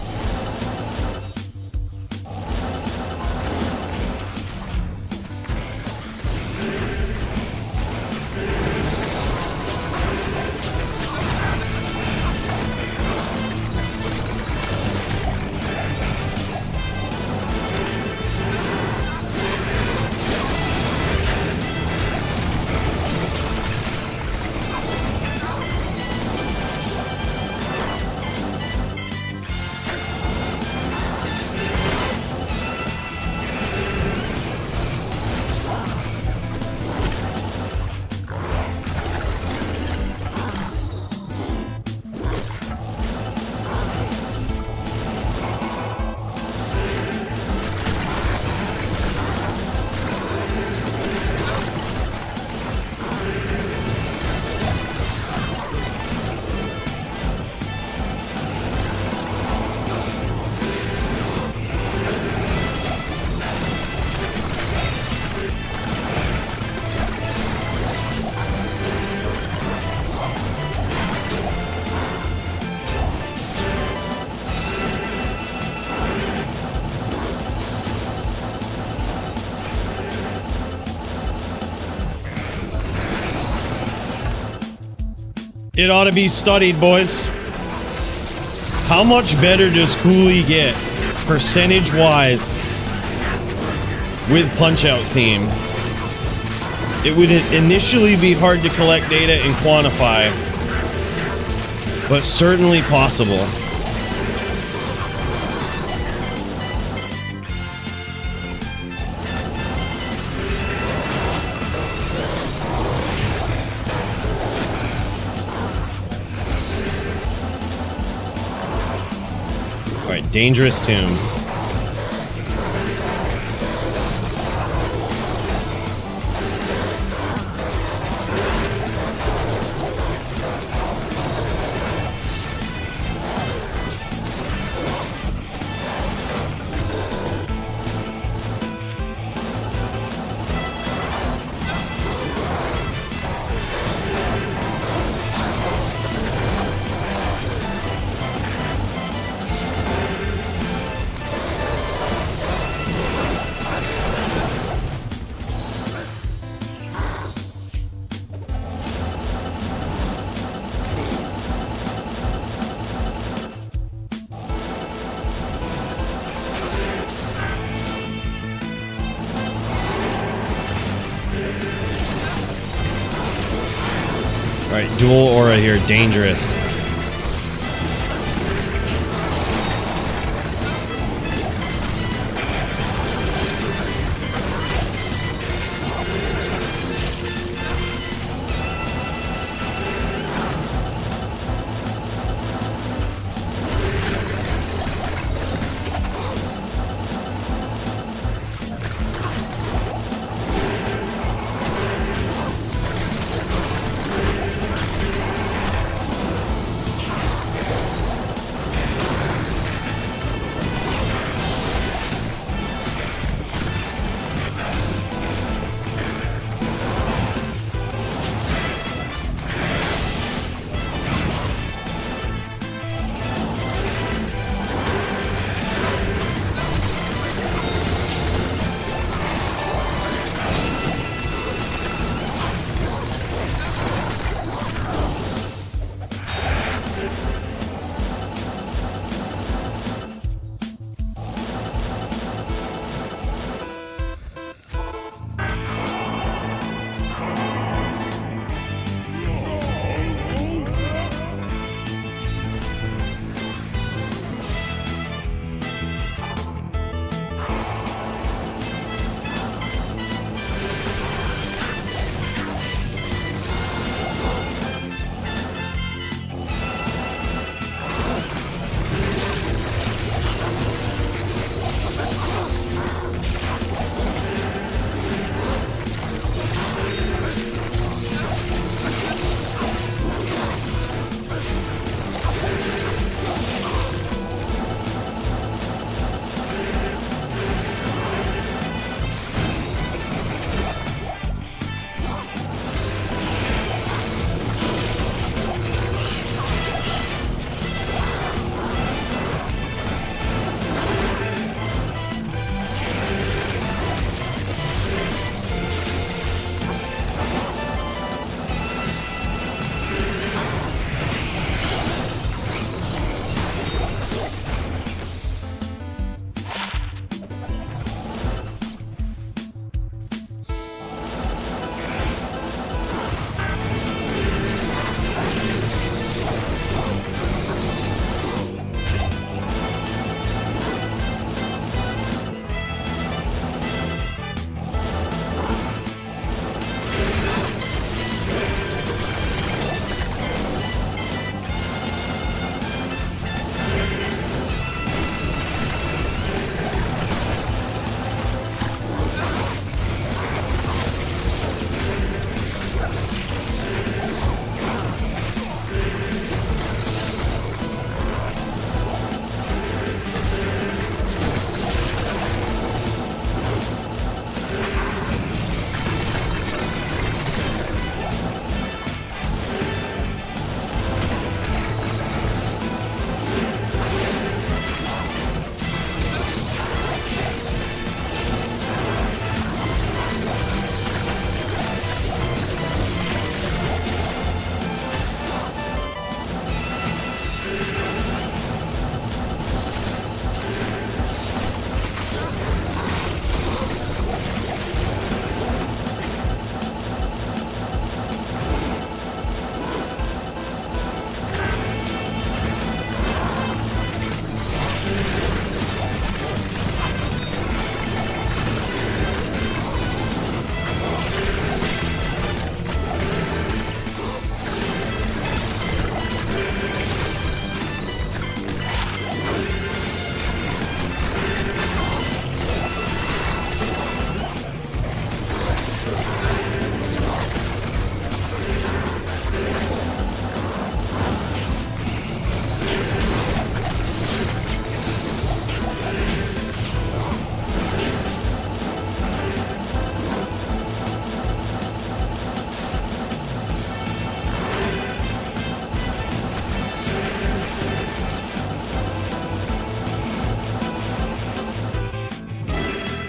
It ought to be studied, boys. How much better does Coooley get, percentage-wise, with Punch-Out theme? It would initially be hard to collect data and quantify, but certainly possible. Alright, dangerous tomb. Alright, dual aura here, dangerous.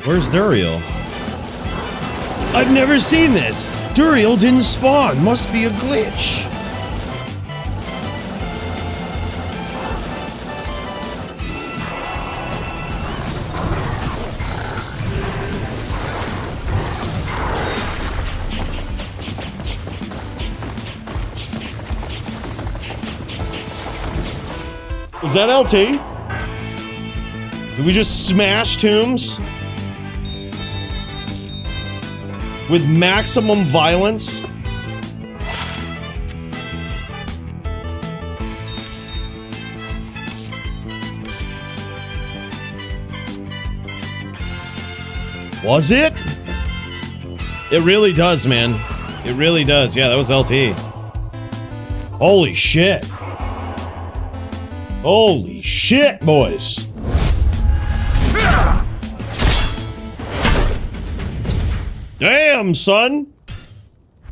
Where's Duriel? I've never seen this. Duriel didn't spawn. Must be a glitch. Is that LT? Did we just smash tombs? With maximum violence? Was it? It really does, man. It really does. Yeah, that was LT. Holy shit. Holy shit, boys. Damn, son.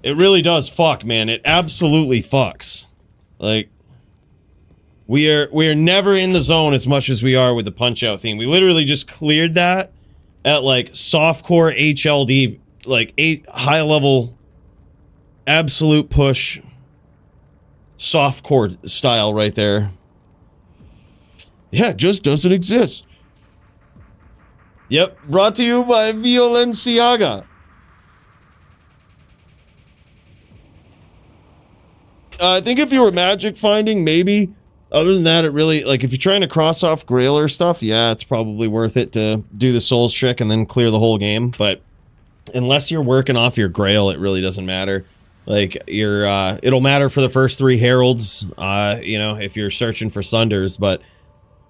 It really does fuck, man. It absolutely fucks. Like, we are never in the zone as much as we are with the Punch-Out theme. We literally just cleared that at, like, softcore HLD, like, 8 high-level absolute push softcore style right there. Yeah, it just doesn't exist. Yep, brought to you by Violenciaga. I think if you were magic finding, maybe. Other than that, it really, like, if you're trying to cross off Grailer stuff, yeah, it's probably worth it to do the Souls trick and then clear the whole game. But unless you're working off your Grail, it really doesn't matter. Like, it'll matter for the first 3 Heralds, you know, if you're searching for Sunders, but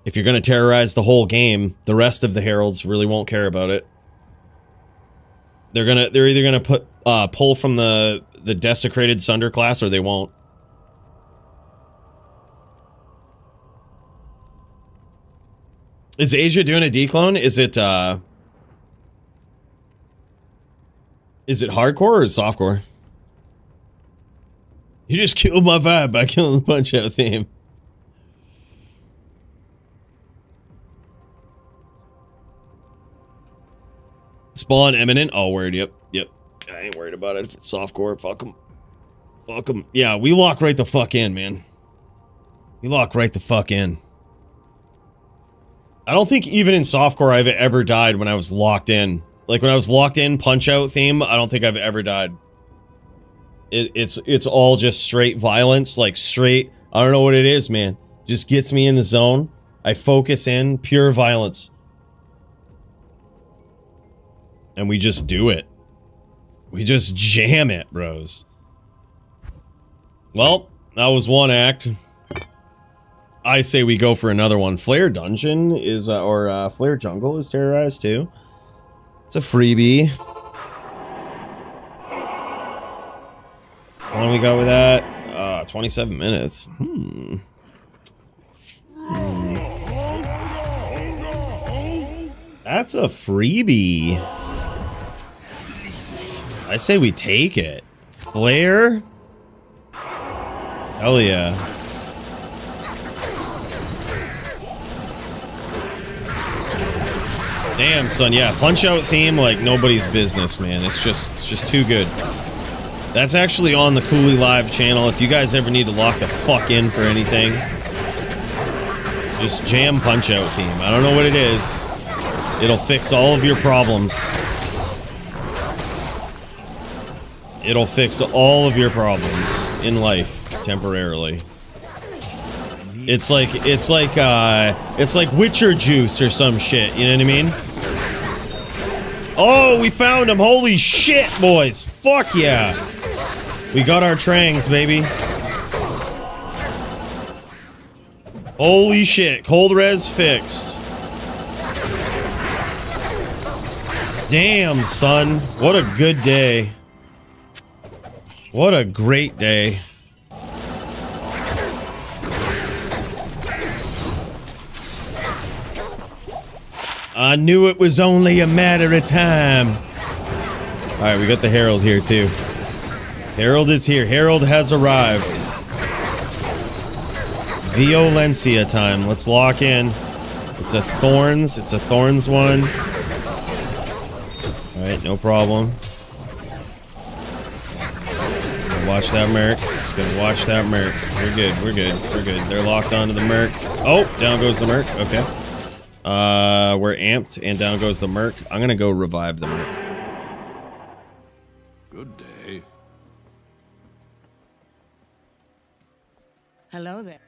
if you're going to terrorize the whole game, the rest of the Heralds really won't care about it. They're either gonna pull from the desecrated Sunder class, or they won't. Is Asia doing a declone? Is it hardcore or softcore? You just killed my vibe by killing the Punch-Out theme. Spawn imminent. Oh, word. Yep. I ain't worried about it. If it's softcore, fuck them. Fuck them. Yeah, we lock right the fuck in, man. We lock right the fuck in. I don't think even in softcore I've ever died when I was locked in. Like, when I was locked in Punch-Out theme, I don't think I've ever died. It's all just straight violence, like straight, I don't know what it is, man. Just gets me in the zone. I focus in, pure violence. And we just do it. We just jam it, bros. Well, that was one act. I say we go for another one. Flare Dungeon is, or Flare Jungle is terrorized too. It's a freebie. How long we got with that? 27 minutes. That's a freebie. I say we take it. Flare? Hell yeah. Damn, son, yeah. Punch-Out theme like nobody's business, man. It's just too good. That's actually on the Coooley Live channel. If you guys ever need to lock the fuck in for anything, just jam Punch-Out theme. I don't know what it is. It'll fix all of your problems. It'll fix all of your problems in life temporarily. It's like Witcher juice or some shit, you know what I mean? Oh, we found him. Holy shit, boys. Fuck yeah. We got our trangs, baby. Holy shit. Cold res fixed. Damn, son. What a good day. What a great day. I knew it was only a matter of time. Alright, we got the Herald here too. Herald is here. Herald has arrived. Violencia time. Let's lock in. It's a Thorns. It's a Thorns one. Alright, no problem. Watch that merc. Just gonna watch that merc. We're good, we're good, we're good. They're locked onto the merc. Oh, down goes the merc. Okay. We're amped, and down goes the merc. I'm gonna go revive the merc.
Good day.
Hello there.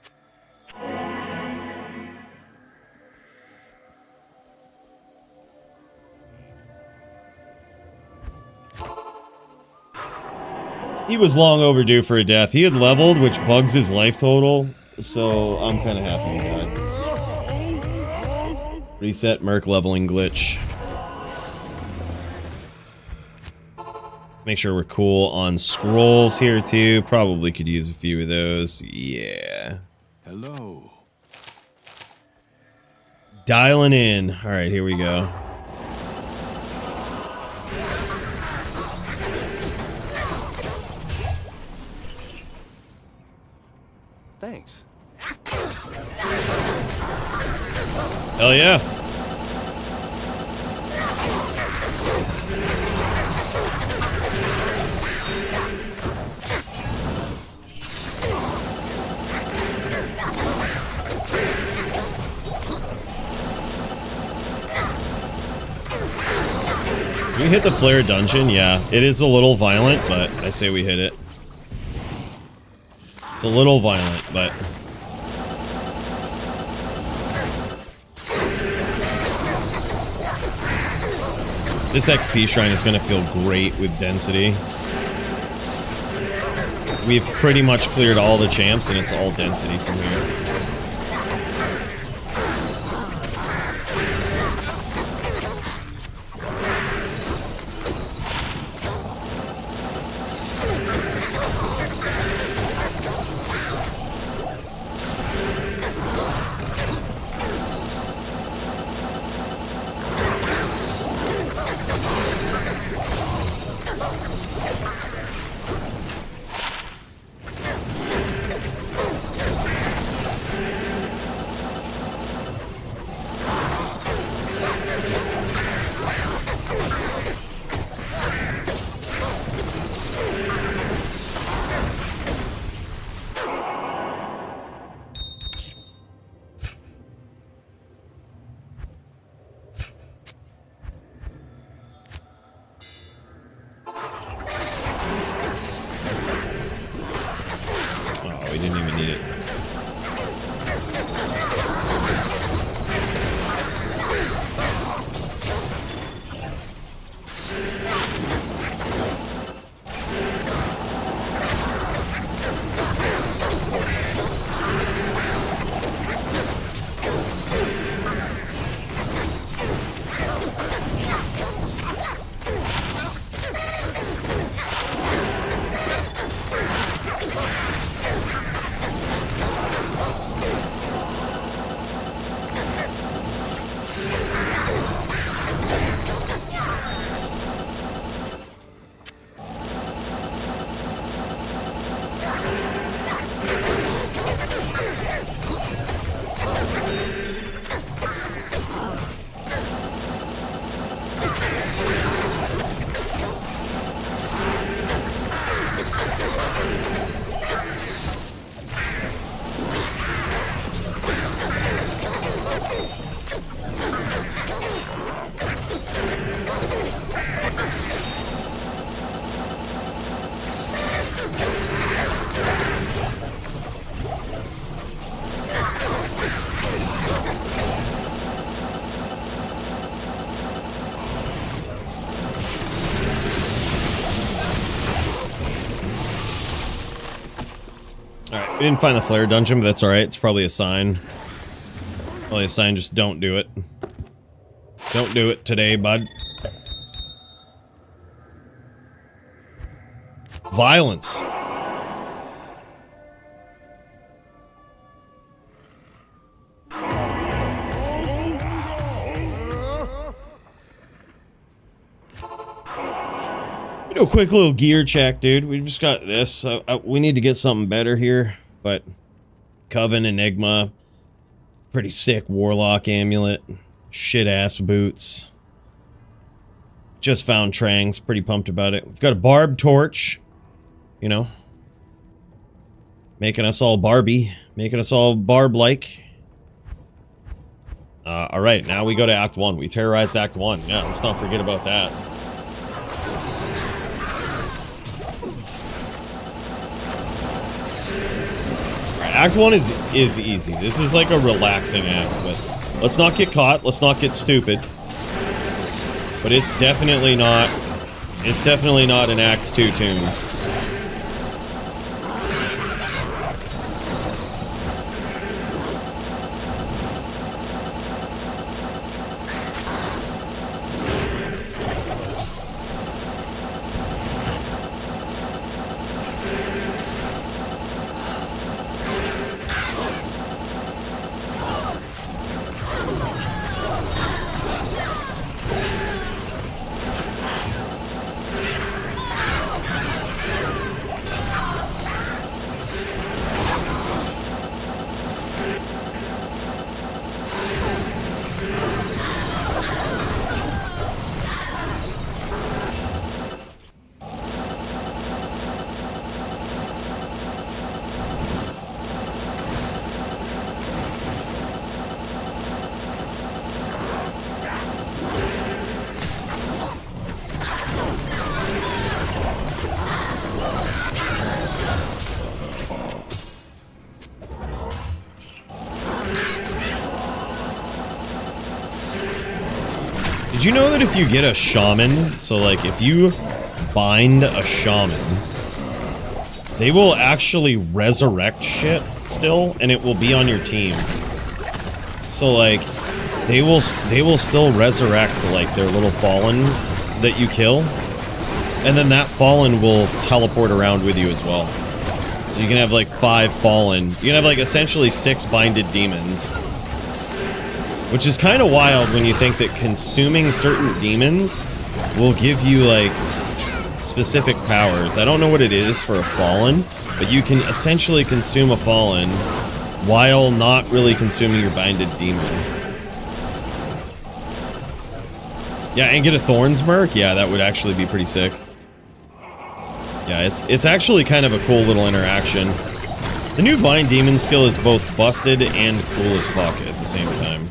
He was long overdue for a death. He had leveled, which bugs his life total, so I'm kind of happy he died. Reset merc leveling glitch. Let's make sure we're cool on scrolls here too. Probably could use a few of those. Yeah.
Hello.
Dialing in. All right, here we go.
Thanks.
Hell yeah. We hit the flare dungeon, yeah. It is a little violent, but I say we hit it. It's a little violent, but... This XP shrine is going to feel great with density. We've pretty much cleared all the champs, and it's all density from here. Oh, we didn't even need it. Alright, we didn't find the flare dungeon, but that's alright. It's probably a sign. Probably a sign, just don't do it. Don't do it today, bud. Violence. Do a quick little gear check, dude. We just got this. We need to get something better here, but Coven, Enigma, pretty sick Warlock amulet, shit ass boots. Just found Trangs. Pretty pumped about it. We've got a barbed torch. You know. Making us all Barbie. Making us all Barb-like. Alright, now we go to Act 1. We terrorized Act 1. Yeah, let's not forget about that. Act 1 is easy. This is like a relaxing act, but let's not get caught. Let's not get stupid. But it's definitely not an Act 2 Tombs. Did you know that if you get a shaman, so like if you bind a shaman, they will actually resurrect shit still, and it will be on your team. So like, they will still resurrect like their little fallen that you kill, and then that fallen will teleport around with you as well. So you can have like 5 fallen. You can have like essentially 6 binded demons. Which is kind of wild when you think that consuming certain demons will give you, like, specific powers. I don't know what it is for a fallen, but you can essentially consume a fallen while not really consuming your binded demon. Yeah, and get a Thorns Merc? Yeah, that would actually be pretty sick. Yeah, it's actually kind of a cool little interaction. The new Bind Demon skill is both busted and cool as fuck at the same time.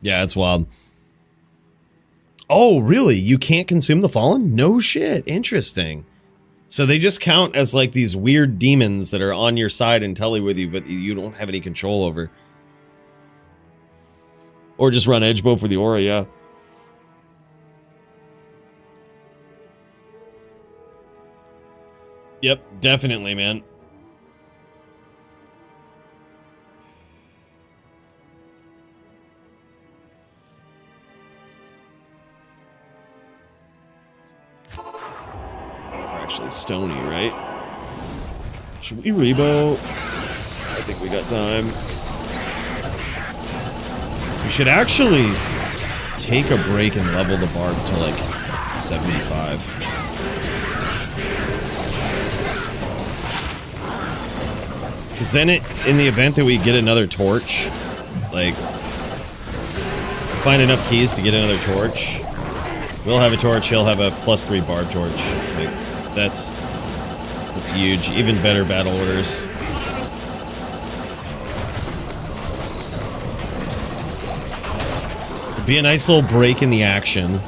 Yeah, it's wild. Oh, really? You can't consume the Fallen? No shit. Interesting. So they just count as like these weird demons that are on your side and telly with you, but you don't have any control over. Or just run edge bow for the aura, yeah. Yep, definitely, man. Actually stony, right? Should we rebo? I think we got time. We should actually take a break and level the barb to like 75. Because then in the event that we get another torch, like find enough keys to get another torch, we'll have a torch, he'll have a +3 barb torch. Like, that's huge. Even better battle orders. It'd be a nice little break in the action.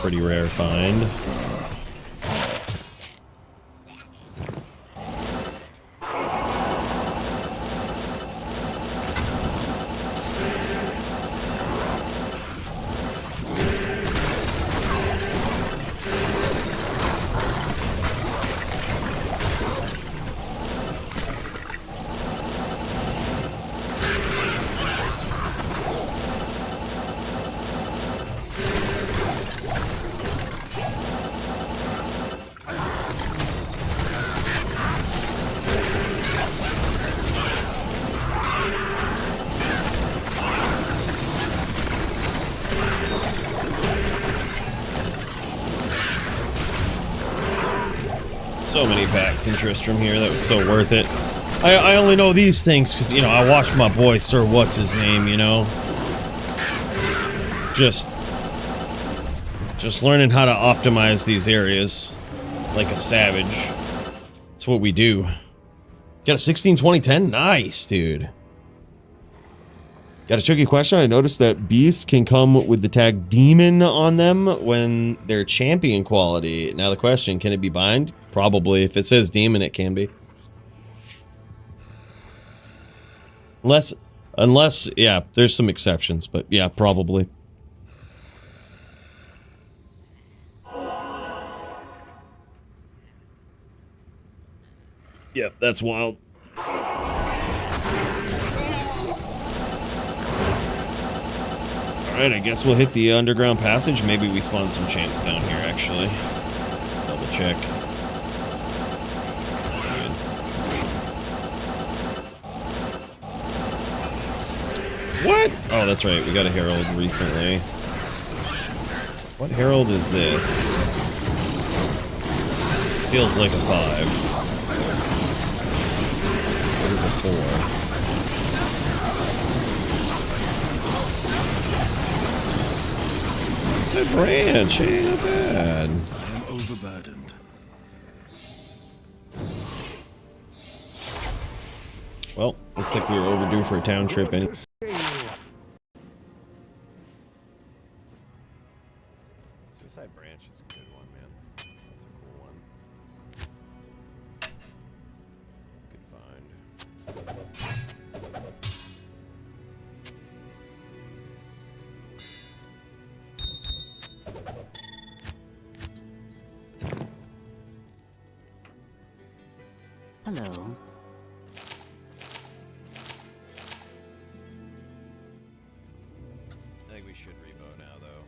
pretty rare find. So many packs in Tristram here. That was so worth it. I only know these things because, you know, I watched my boy Sir What's His Name, you know. Just learning how to optimize these areas like a savage. That's what we do. Got a 16, 20, 10? Nice, dude. Got a tricky question. I noticed that beasts can come with the tag demon on them when they're champion quality. Now the question, can it be bind? Probably. If it says demon, it can be. Unless, yeah, there's some exceptions, but yeah, probably. Yep, that's wild. Alright, I guess we'll hit the underground passage. Maybe we spawn some champs down here, actually. Double check. Good. What? Oh, that's right. We got a herald recently. What herald is this? Feels like a 5. What is a 4? It's a branch, ain't not bad.
I am overburdened.
Well, looks like we were overdue for a town trip in. Suicide Branch is a good one, man. That's a cool one. Good find.
Hello.
I think we should revote now, though.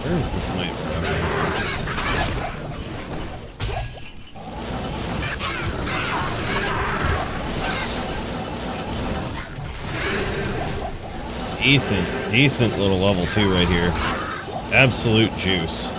Where is this might decent little level 2 right here. Absolute juice.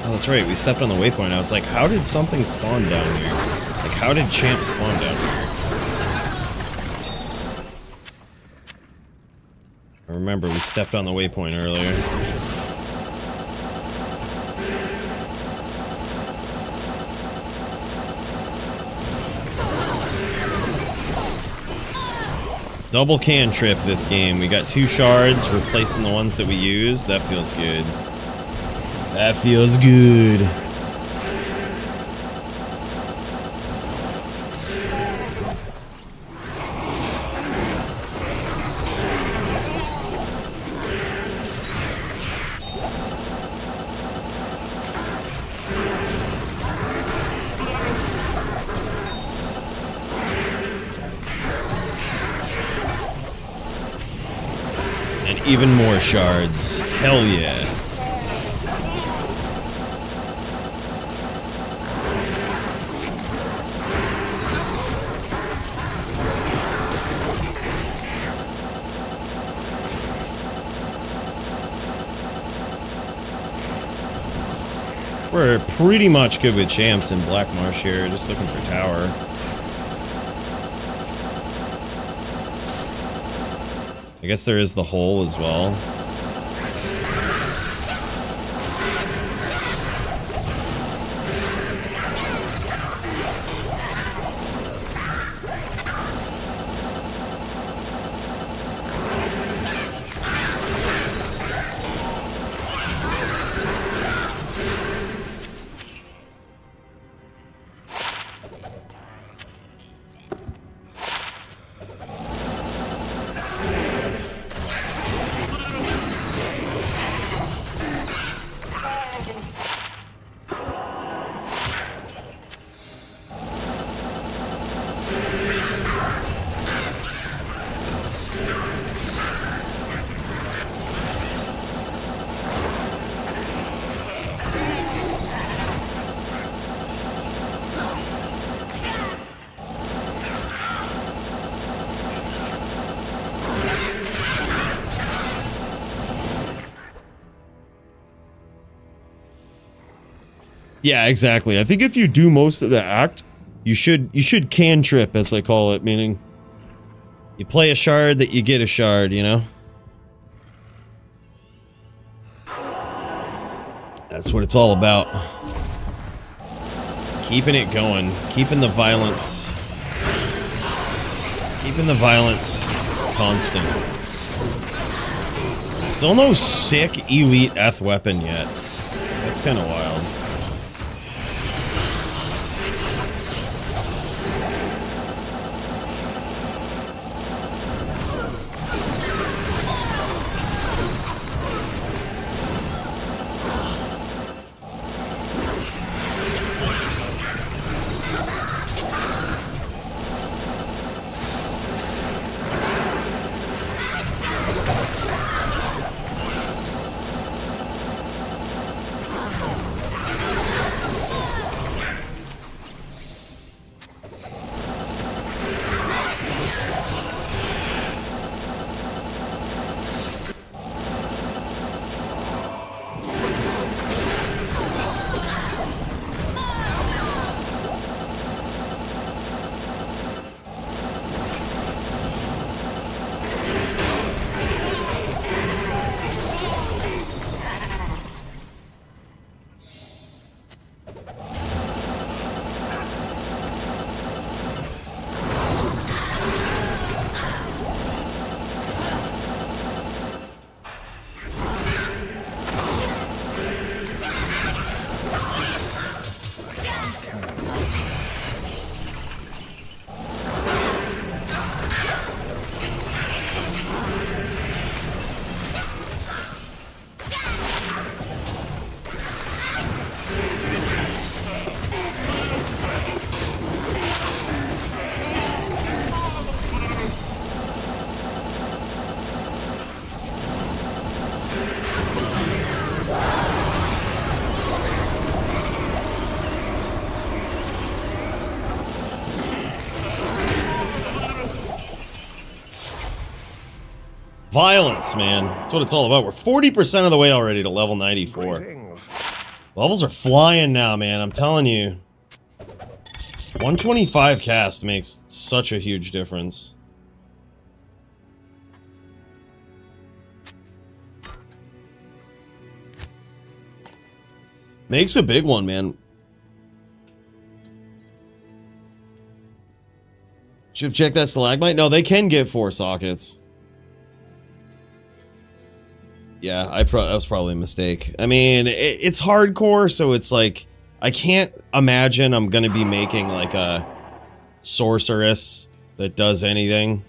Oh, that's right. We stepped on the waypoint. I was like, how did something spawn down here? Like, how did Champ spawn down here? I remember we stepped on the waypoint earlier. Double cantrip this game. We got 2 shards replacing the ones that we used. That feels good. That feels good. Even more shards. Hell yeah. We're pretty much good with champs in Black Marsh here, just looking for tower. I guess there is the hole as well. Yeah, exactly. I think if you do most of the act, you should cantrip, as they call it, meaning you play a shard that you get a shard, you know? That's what it's all about. Keeping it going, keeping the violence constant. Still no sick elite Eth weapon yet. That's kind of wild. Violence, man. That's what it's all about. We're 40% of the way already to level 94.
Greetings.
Levels are flying now, man. I'm telling you. 125 cast makes such a huge difference. Makes a big one, man. Should have checked that stalagmite. No, they can get 4 sockets. Yeah, that was probably a mistake. I mean, it's hardcore, so it's like I can't imagine I'm gonna be making like a sorceress that does anything.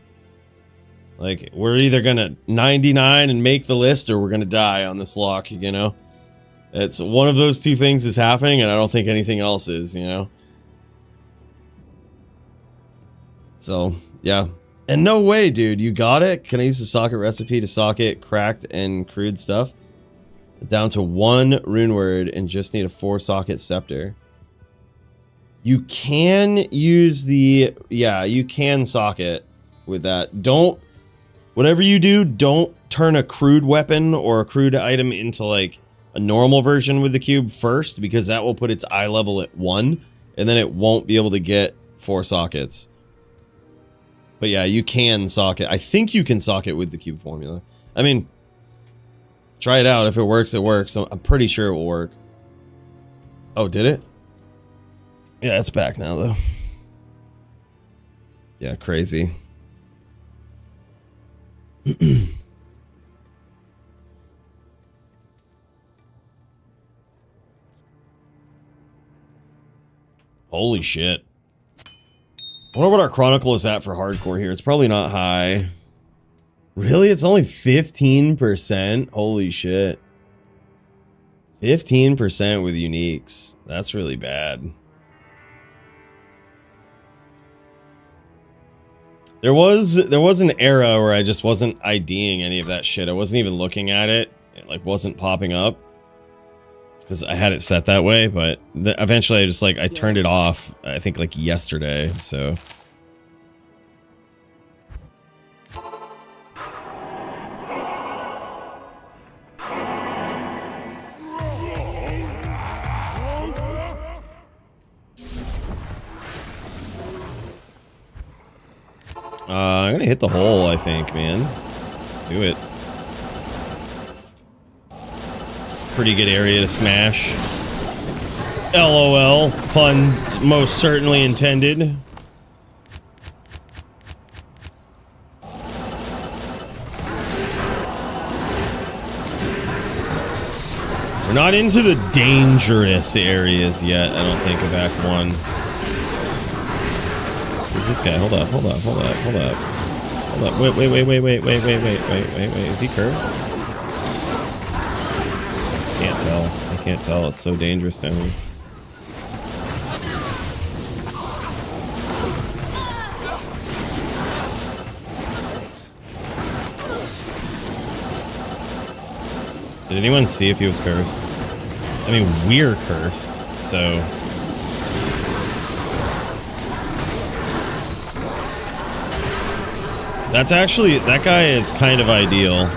Like, we're either gonna 99 and make the list, or we're gonna die on this lock, you know? It's one of those two things is happening, and I don't think anything else is, you know? So, yeah. And no way, dude, you got it? Can I use the socket recipe to socket cracked and crude stuff? Down to 1 rune word and just need a 4 socket scepter. You can use the... Yeah, you can socket with that. Don't... Whatever you do, don't turn a crude weapon or a crude item into, like, a normal version with the cube first, because that will put its eye level at 1, and then it won't be able to get 4 sockets. But yeah, you can socket. I think you can socket with the cube formula. I mean, try it out. If it works, it works. I'm pretty sure it will work. Oh, did it? Yeah, it's back now, though. Yeah, crazy. Holy shit. I wonder what our chronicle is at for hardcore here. It's probably not high. Really? It's only 15%? Holy shit. 15% with uniques. That's really bad. There was an era where I just wasn't IDing any of that shit. I wasn't even looking at it. It like wasn't popping up. It's because I had it set that way, but eventually I just like I turned it off. I think like yesterday. So. I'm gonna hit the hole, I think, man. Let's do it. Pretty good area to smash. LOL. Pun most certainly intended. We're not into the dangerous areas yet, I don't think, of Act 1. Who's this guy? Hold up. Wait. Is he cursed? I can't tell. It's so dangerous down here. Did anyone see if he was cursed? I mean, we're cursed, so... That's actually, that guy is kind of ideal.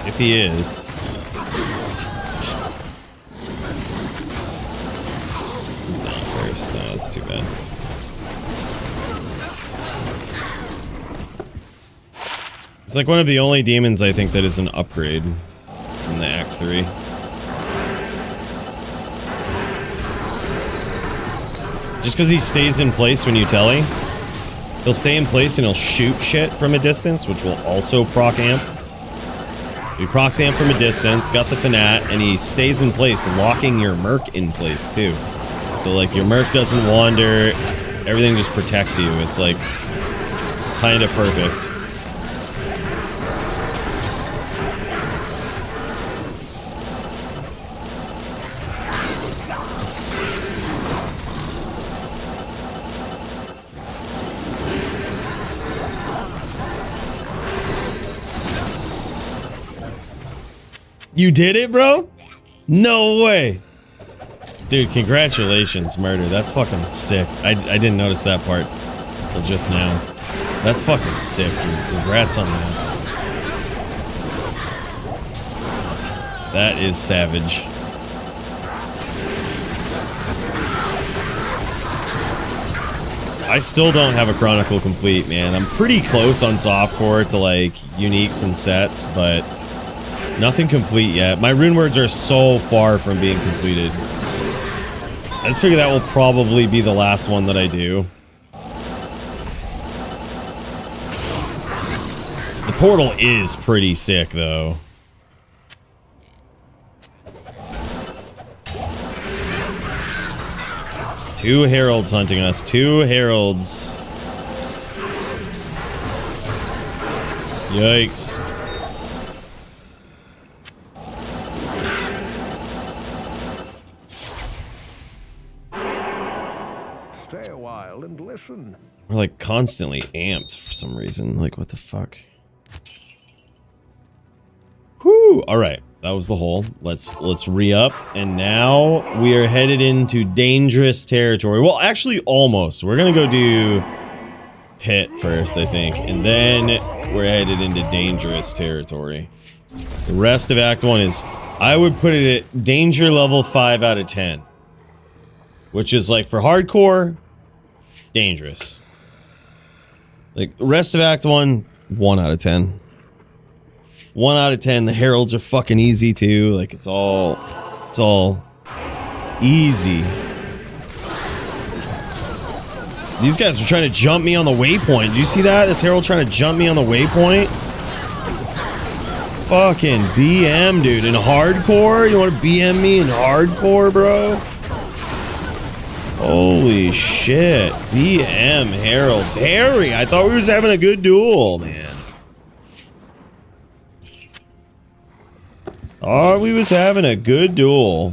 If he is. He's not first. No, that's too bad. It's like one of the only demons I think that is an upgrade from the Act 3. Just because he stays in place when you telly. He'll stay in place and he'll shoot shit from a distance, which will also proc amp. He procs amp from a distance, got the Fanat, and he stays in place, locking your Merc in place too. So like your Merc doesn't wander, everything just protects you. It's like kind of perfect. You did it, bro? No way. Dude, congratulations, Murder. That's fucking sick. I didn't notice that part until just now. That's fucking sick, dude. Congrats on that. That is savage. I still don't have a Chronicle complete, man. I'm pretty close on softcore to like uniques and sets, but nothing complete yet. My rune words are so far from being completed. I just figure that will probably be the last one that I do. The portal is pretty sick, though. Two heralds hunting us. Two heralds. Yikes.
Stay a while and listen.
We're like constantly amped for some reason. Like, what the fuck? Whew. All right. That was the hole. Let's re-up. And now we are headed into dangerous territory. Well, actually, almost. We're going to go do pit first, I think. And then we're headed into dangerous territory. The rest of Act 1 is, I would put it at danger level 5 out of 10. Which is like, for hardcore, dangerous. Like, the rest of Act 1, 1 out of 10. 1 out of 10. The heralds are fucking easy too. Like it's all easy. These guys are trying to jump me on the waypoint. Did you see that? This herald trying to jump me on the waypoint. Fucking BM, dude. In hardcore? You want to BM me in hardcore, bro? Holy shit. BM heralds. Harry, I thought we was having a good duel, man. Oh, we was having a good duel.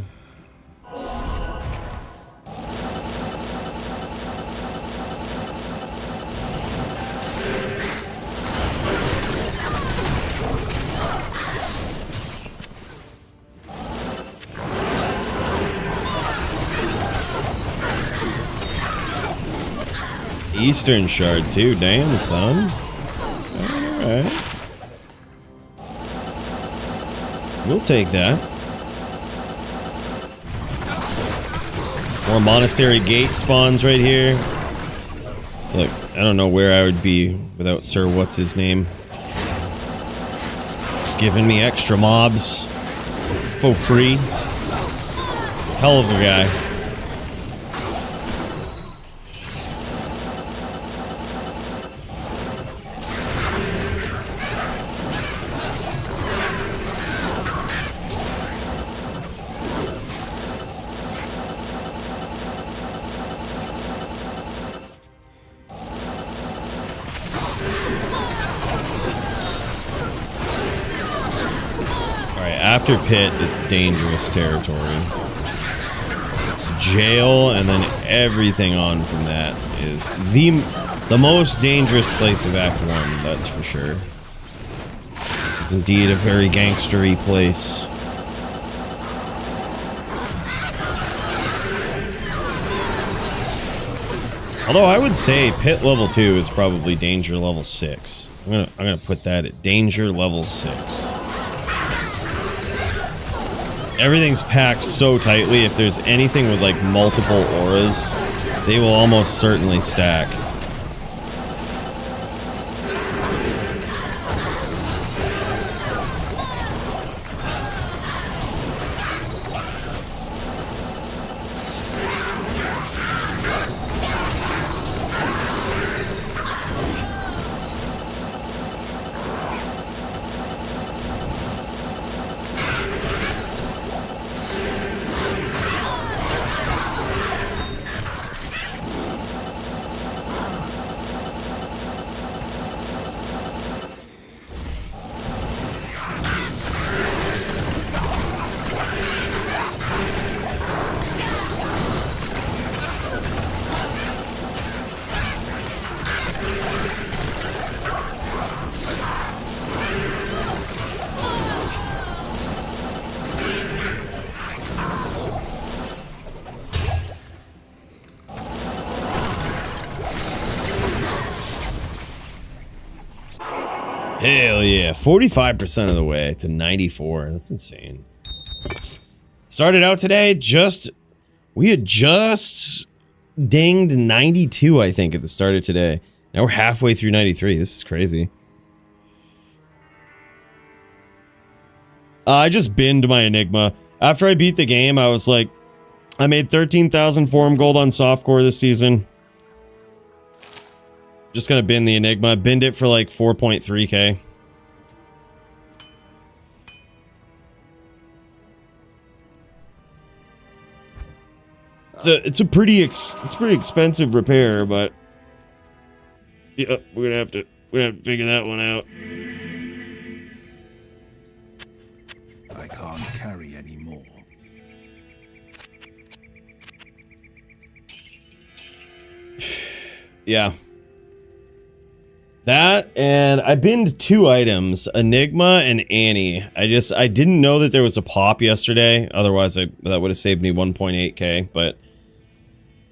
Eastern Shard too, damn son. Alright. We'll take that. More monastery gate spawns right here. Look, I don't know where I would be without Sir What's His Name. Just giving me extra mobs for free. Hell of a guy. After pit, it's dangerous territory. It's jail, and then everything on from that is the most dangerous place of Act 1, that's for sure. It's indeed a very gangstery place. Although I would say pit level 2 is probably danger level 6. I'm gonna put that at danger level 6. Everything's packed so tightly, if there's anything with like multiple auras, they will almost certainly stack. Hell yeah, 45% of the way to 94. That's insane. Started out today, we had just dinged 92, I think, at the start of today. Now we're halfway through 93. This is crazy. I just binned my Enigma. After I beat the game, I was like, I made 13,000 forum gold on softcore this season. Just gonna bin the Enigma. Binned it for like 4.3k. It's a pretty expensive repair, but yeah, we're gonna have to figure that one out.
I can't carry any more.
Yeah. That, and I binned 2 items, Enigma and Annie. I didn't know that there was a pop yesterday. Otherwise, that would have saved me 1.8k. But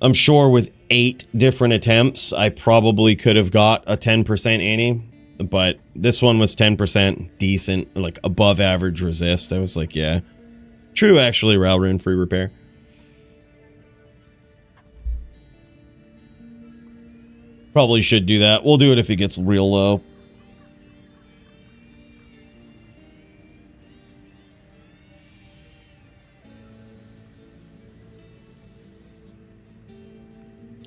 I'm sure with 8 different attempts, I probably could have got a 10% Annie. But this one was 10% decent, like above average resist. I was like, yeah. True, actually, Ralrune free repair. Probably should do that. We'll do it if it gets real low.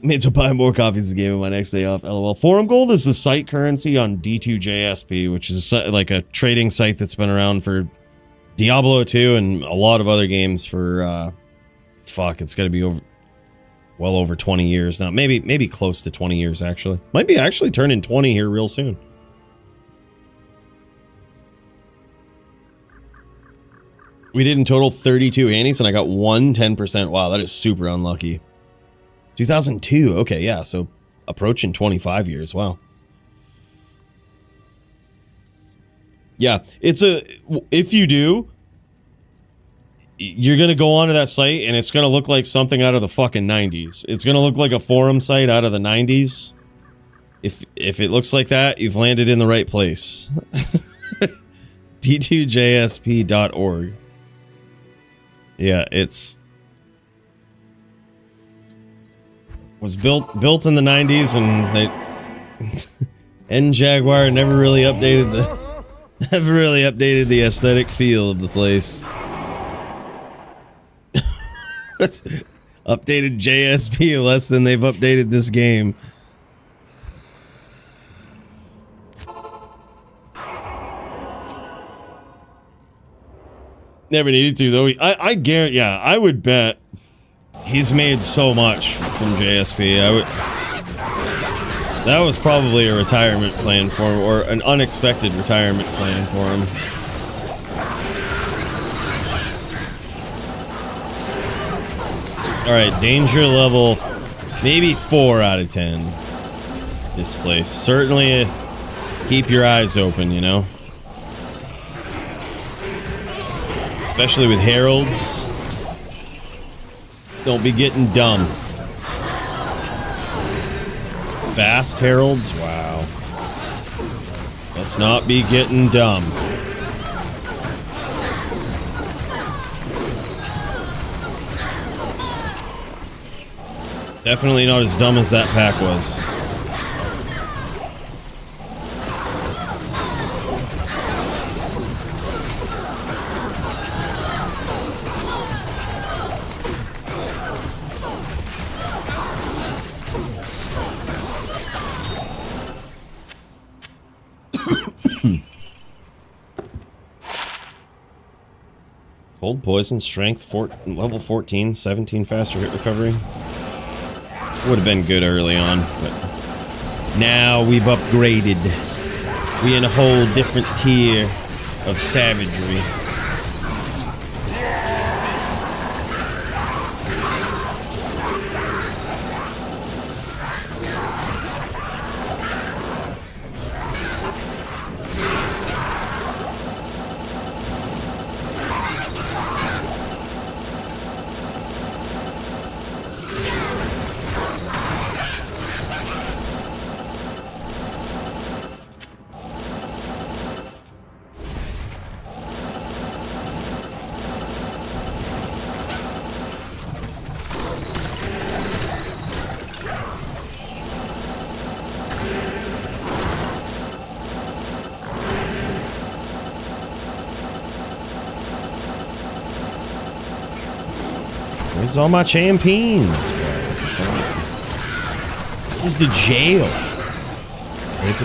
Made to buy more copies of the game on my next day off. LOL. Forum Gold is the site currency on D2JSP, which is like a trading site that's been around for Diablo 2 and a lot of other games for it's got to be well over 20 years now. Maybe close to 20 years, actually. Might be actually turning 20 here real soon. We did in total 32 Annies, and I got 10%. Wow, that is super unlucky. 2002. Okay, yeah, so approaching 25 years. Wow. Yeah, if you do, you're going to go onto that site and it's going to look like something out of the fucking 90s. It's going to look like a forum site out of the 90s. If it looks like that, you've landed in the right place. d2jsp.org. Yeah, was built in the 90s, and N-Jaguar never really updated the aesthetic feel of the place. Updated JSP less than they've updated this game. Never needed to, though. I guarantee, yeah, I would bet he's made so much from JSP. That was probably a retirement plan for him, or an unexpected retirement plan for him. Alright, danger level maybe 4 out of 10. This place. Certainly keep your eyes open, you know? Especially with heralds. Don't be getting dumb. Fast heralds? Wow. Let's not be getting dumb. Definitely not as dumb as that pack was. Cold poison, strength, level 14, 17 faster hit recovery. Would have been good early on, but now we've upgraded. We in a whole different tier of savagery. Where's all my champions, bro? This is the jail.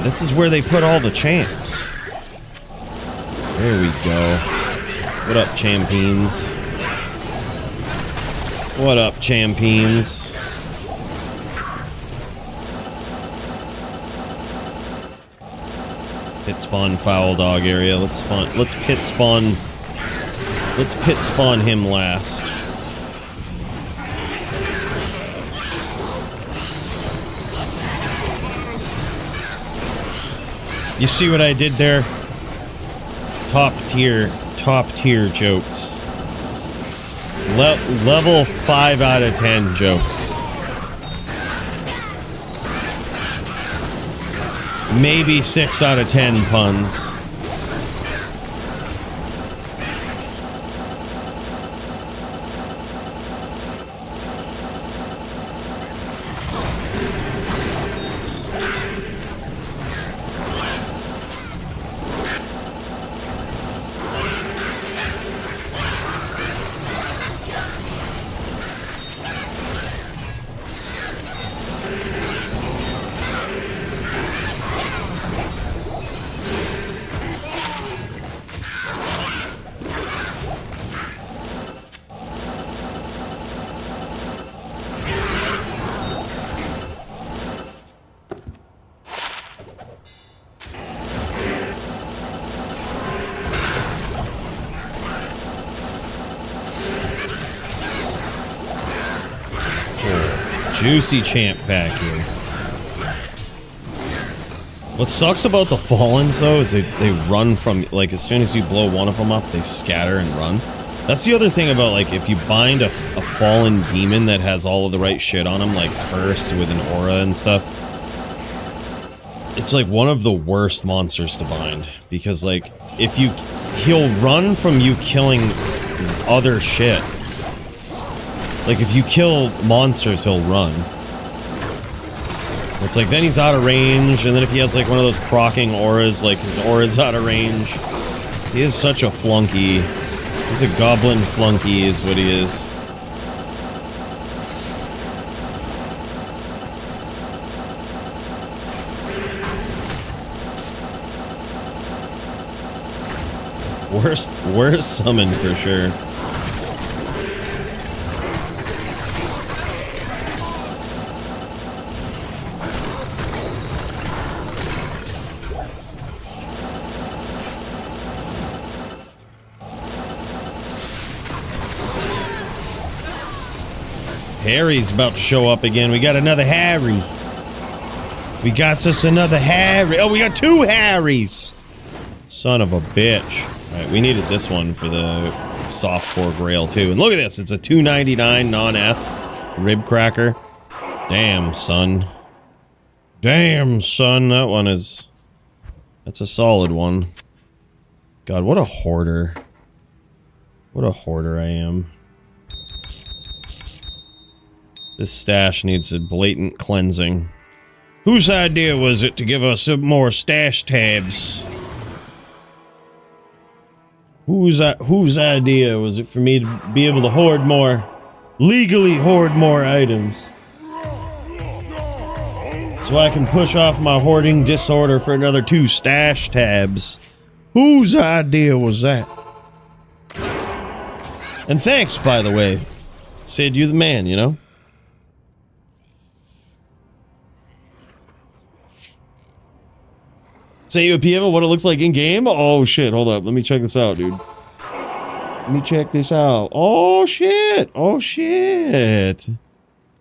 This is where they put all the champs. There we go. What up, champions? What up, champions? Pit spawn foul dog area. Let's pit spawn him last. You see what I did there? Top tier jokes. Level 5 out of 10 jokes. Maybe 6 out of 10 puns. Juicy champ pack here. What sucks about the Fallens, though, is they run from, like, as soon as you blow one of them up, they scatter and run. That's the other thing about, like, if you bind a fallen demon that has all of the right shit on him, like Cursed with an aura and stuff, it's, like, one of the worst monsters to bind. Because, like, he'll run from you killing other shit. Like, if you kill monsters, he'll run. It's like, then he's out of range, and then if he has, like, one of those proccing auras, like, his aura's out of range. He is such a flunky. He's a goblin flunky, is what he is. Worst summon, for sure. Harry's about to show up again. We got another Harry. We got us another Harry. Oh, we got 2 Harrys. Son of a bitch. All right, we needed this one for the softcore grail too. And look at this. It's a 299 non-F rib cracker. Damn, son. Damn, son. That one is... That's a solid one. God, what a hoarder. What a hoarder I am. This stash needs a blatant cleansing. Whose idea was it to give us some more stash tabs? Whose idea was it for me to be able to hoard more, legally hoard more items? So I can push off my hoarding disorder for another 2 stash tabs. Whose idea was that? And thanks, by the way. Sid, you the man, you know? Say you a PM of what it looks like in game? Oh shit, hold up. Let me check this out, dude. Let me check this out. Oh shit. Oh shit.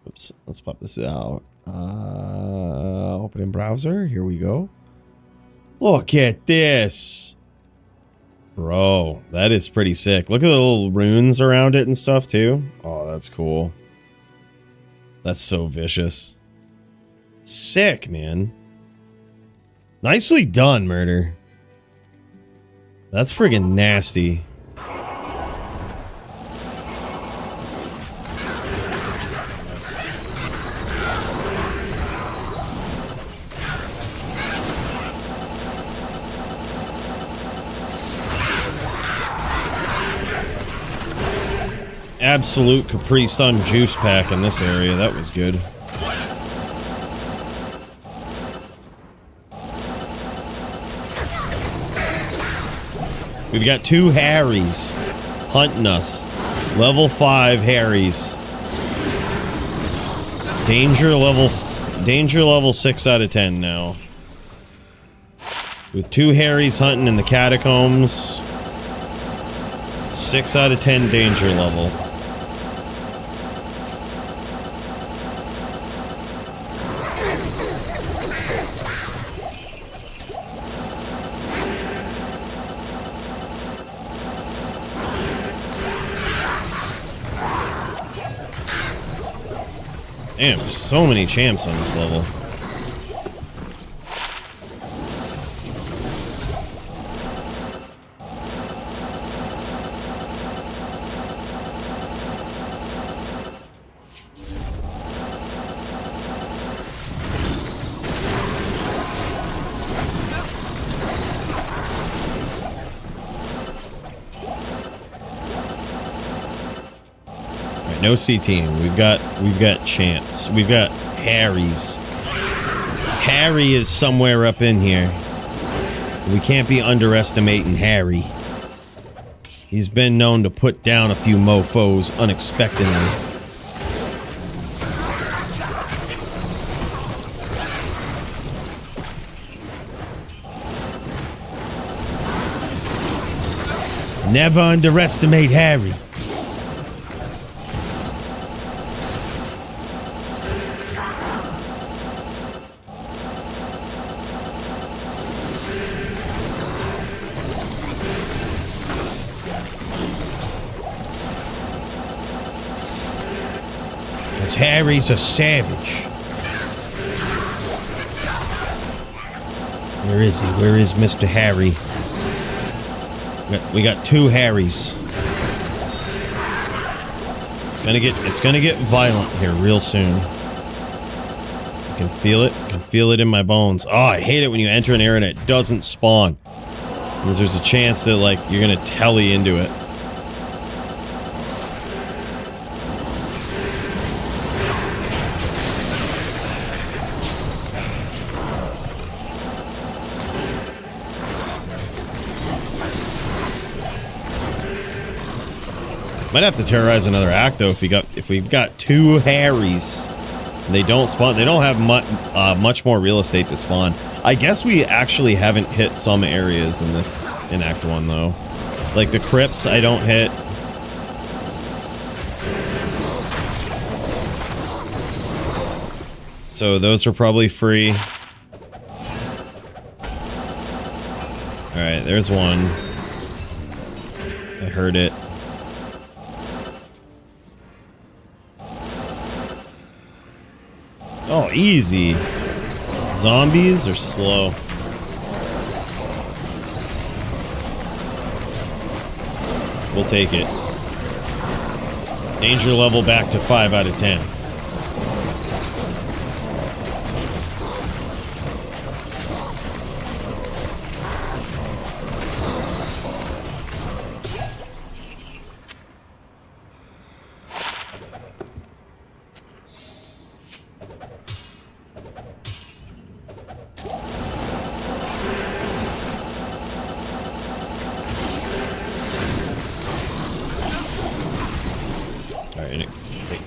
Oops, let's pop this out. Open in browser. Here we go. Look at this. Bro, that is pretty sick. Look at the little runes around it and stuff too. Oh, that's cool. That's so vicious. Sick, man. Nicely done, Murder. That's friggin' nasty. absolute Capri Sun juice pack in this area. That was good. We've got 2 Harrys hunting us. Level 5 Harrys. Danger level 6 out of 10 now. With 2 Harrys hunting in the catacombs. 6 out of 10 danger level. Damn, so many champs on this level. No C team. We've got champs. We've got Harrys. Harry is somewhere up in here. We can't be underestimating Harry. He's been known to put down a few mofos unexpectedly. Never underestimate Harry. Harry's a savage. Where is he? Where is Mr. Harry? We got 2 Harrys. It's gonna get violent here real soon. I can feel it. I can feel it in my bones. Oh, I hate it when you enter an area and it doesn't spawn. Because there's a chance that like you're gonna telly into it. Might have to terrorize another act though if we've got 2 Harrys. They don't spawn. They don't have much more real estate to spawn. I guess we actually haven't hit some areas in Act 1 though. Like the crypts, I don't hit. So those are probably free. All right, there's one. I heard it. Oh, easy. Zombies are slow. We'll take it. Danger level back to 5 out of 10.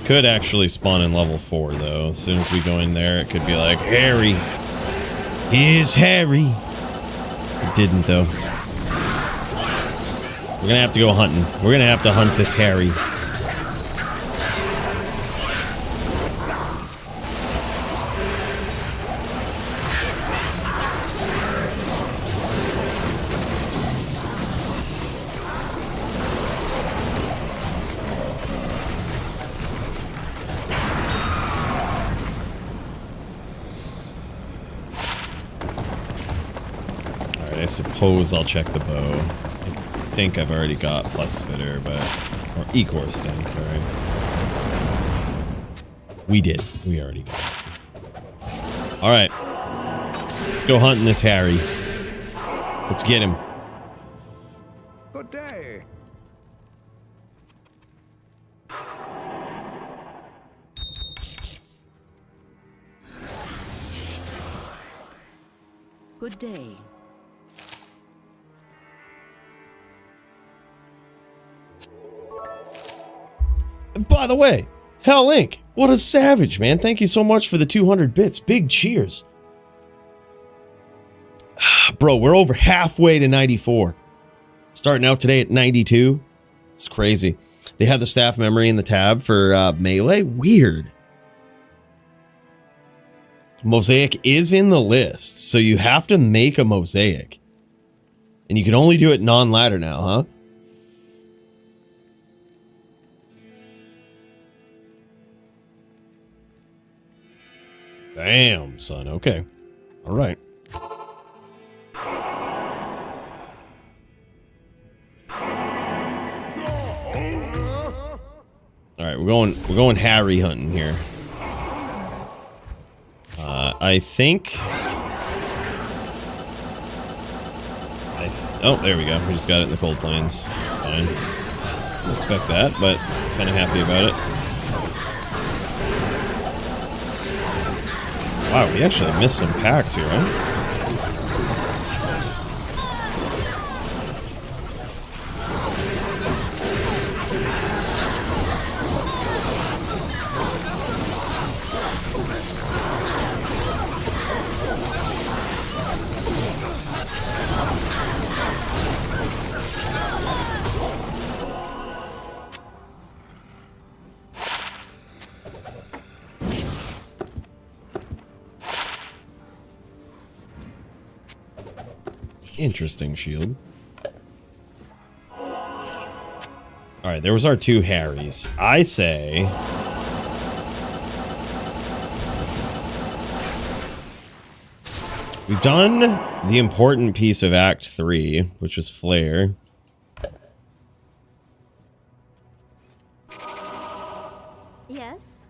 Could actually spawn in level 4 though. As soon as we go in there, it could be like, Harry. Here's Harry. It didn't though. We're gonna have to go hunting. We're gonna have to hunt this Harry. I suppose I'll check the bow. I think I've already got plus spitter, but... Or Ecor sting, sorry. We did. We already got it. Alright. Let's go hunting this Harry. Let's get him.
Good day.
Good day.
By the way, Hell Inc., what a savage, man. Thank you so much for the 200 bits. Big cheers. Bro, we're over halfway to 94. Starting out today at 92. It's crazy. They have the staff memory in the tab for Melee. Weird. Mosaic is in the list, so you have to make a Mosaic. And you can only do it non-ladder now, huh? Damn, son. Okay. All right. All right, we're going Harry hunting here. I think. Oh, there we go. We just got it in the cold plains. It's fine. Didn't expect that, but kind of happy about it. Wow, we actually missed some packs here, huh? Interesting shield. Alright, there was our two Harrys. I say... we've done the important piece of Act 3, which was Flare.
Yes?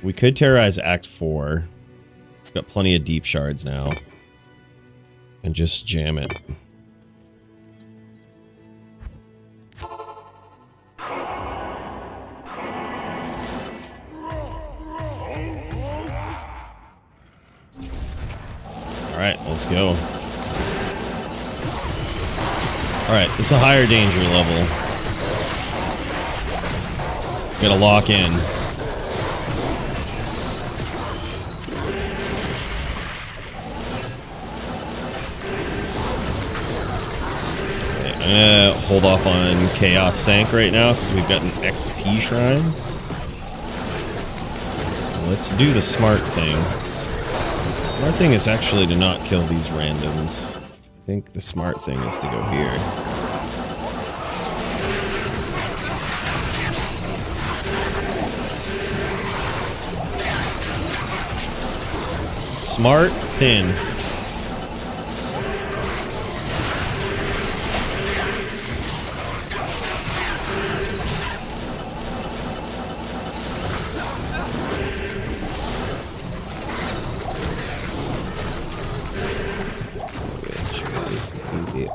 We could terrorize Act 4. We've got plenty of deep shards now. And just jam it. Alright, let's go. Alright, this is a higher danger level. Gotta lock in. I'm gonna hold off on Chaos Sank right now because we've got an XP shrine. So let's do the smart thing. The smart thing is actually to not kill these randoms. I think the smart thing is to go here. Smart, thin.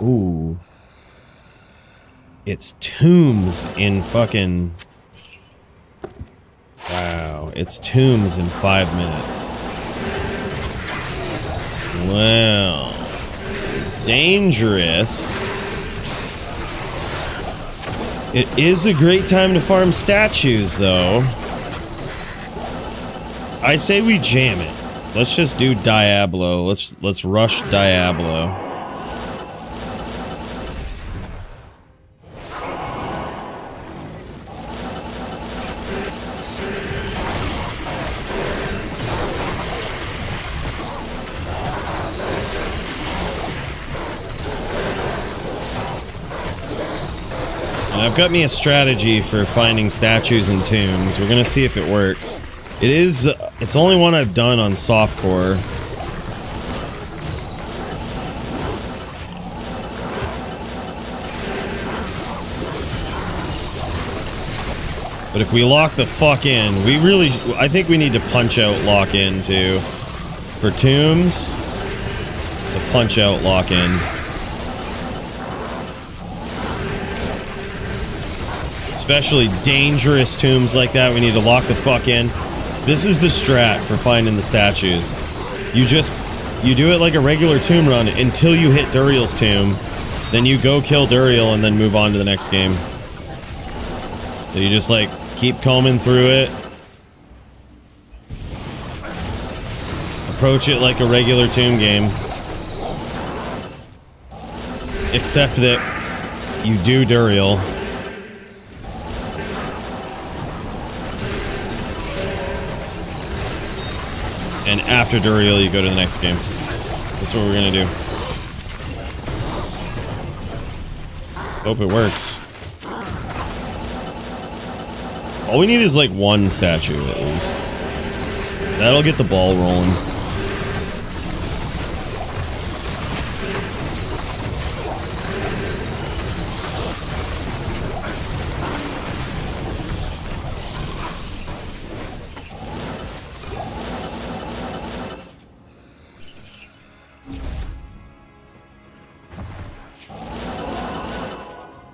Ooh. It's tombs in fucking... wow. It's tombs in 5 minutes. Well. It's dangerous. It is a great time to farm statues, though. I say we jam it. Let's just do Diablo. Let's rush Diablo. I've got me a strategy for finding statues and tombs. We're gonna see if it works. It's only one I've done on softcore. But if we lock the fuck in, I think we need to punch out lock in too. For tombs, it's a punch out lock in. Especially dangerous tombs like that, we need to lock the fuck in. This is the strat for finding the statues. You do it like a regular tomb run until you hit Duriel's tomb. Then you go kill Duriel and then move on to the next game. So you just like keep combing through it. Approach it like a regular tomb game. Except that you do Duriel. And after Duriel, you go to the next game. That's what we're gonna do. Hope it works. All we need is like one statue at least. That'll get the ball rolling.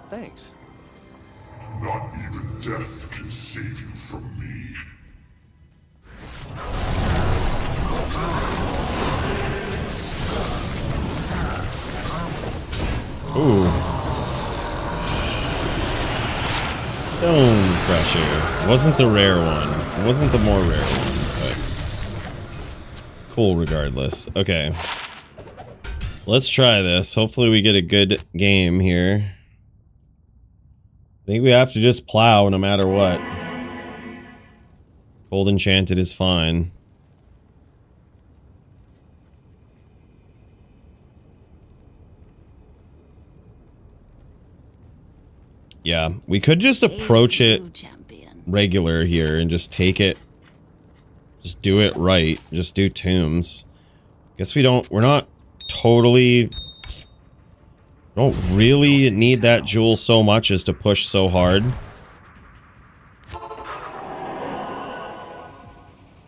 Thanks.
Not even death can save you from me.
Ooh. Stone Crusher. Wasn't the rare one. It wasn't the more rare one, but cool regardless. Okay. Let's try this. Hopefully we get a good game here. I think we have to just plow no matter what. Cold Enchanted is fine. Yeah, we could just approach it regular here and just take it. Just do it right. Just do tombs. Guess we're not totally... Don't really need that jewel so much as to push so hard.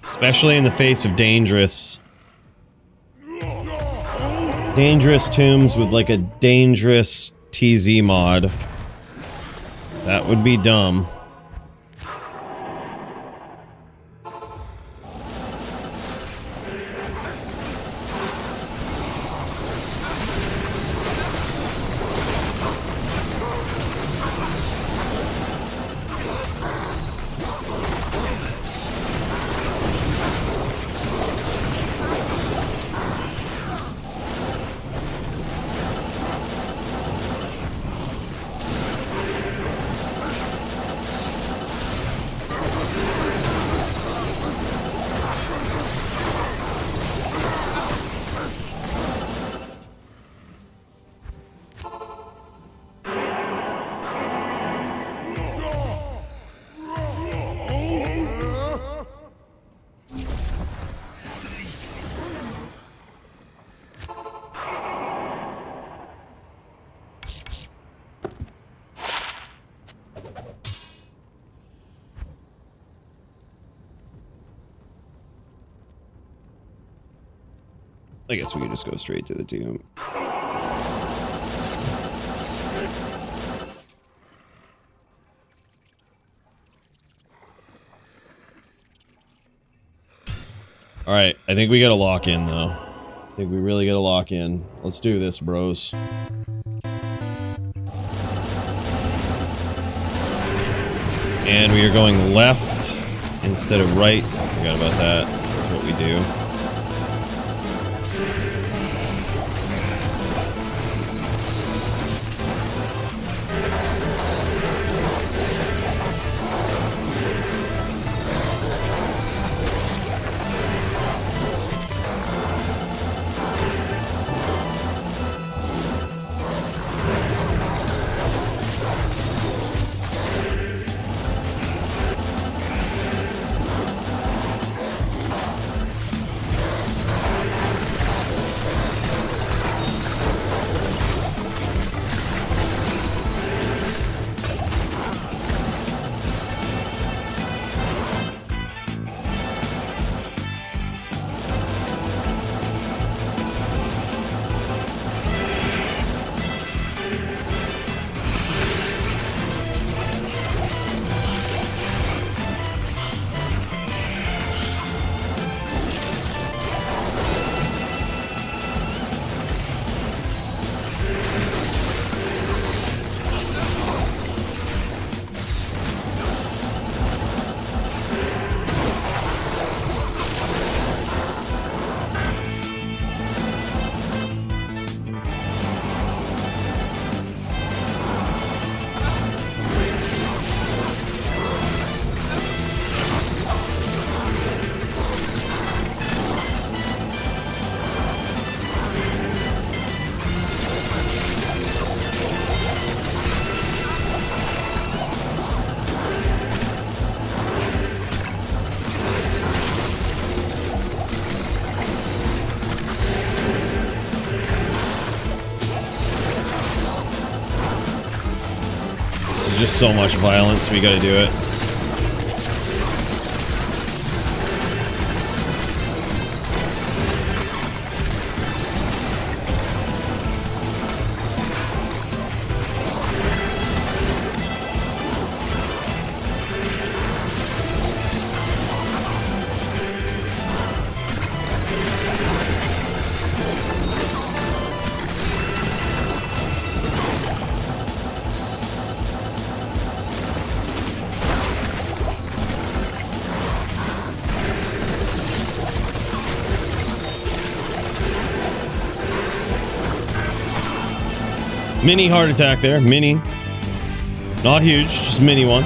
Especially in the face of dangerous tombs with like a dangerous TZ mod. That would be dumb. I guess we could just go straight to the tomb. Alright, I think we gotta lock in though. I think we really gotta lock in. Let's do this, bros. And we are going left instead of right. I forgot about that. That's what we do. just so much violence, we gotta do it. Mini heart attack there. Mini. Not huge, just mini one.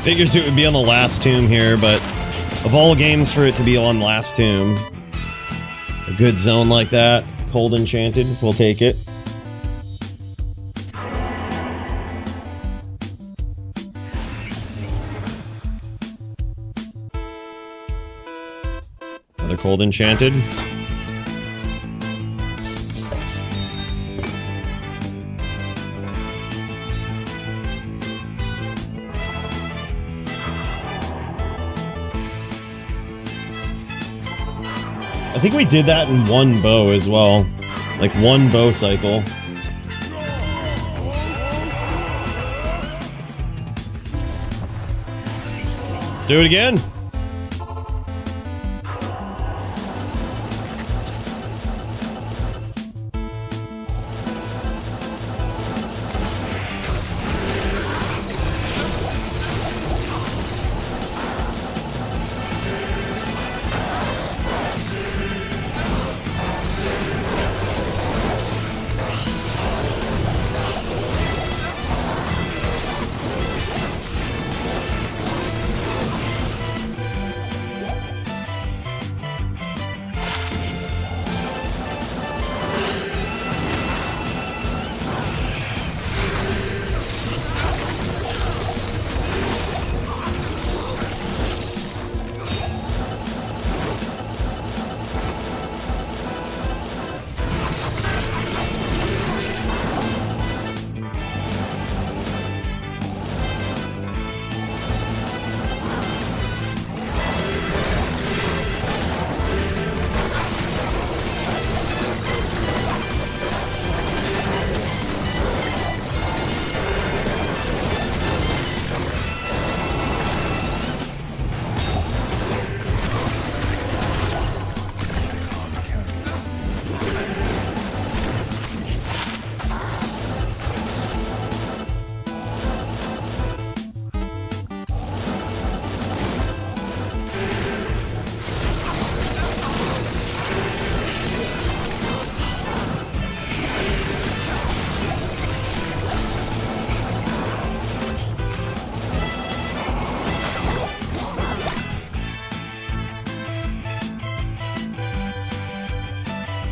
Figures it would be on the last tomb here, but of all games for it to be on last tomb, a good zone like that, cold enchanted, we'll take it. Another cold enchanted. I think we did that in one bow as well. Like one bow cycle. Let's do it again.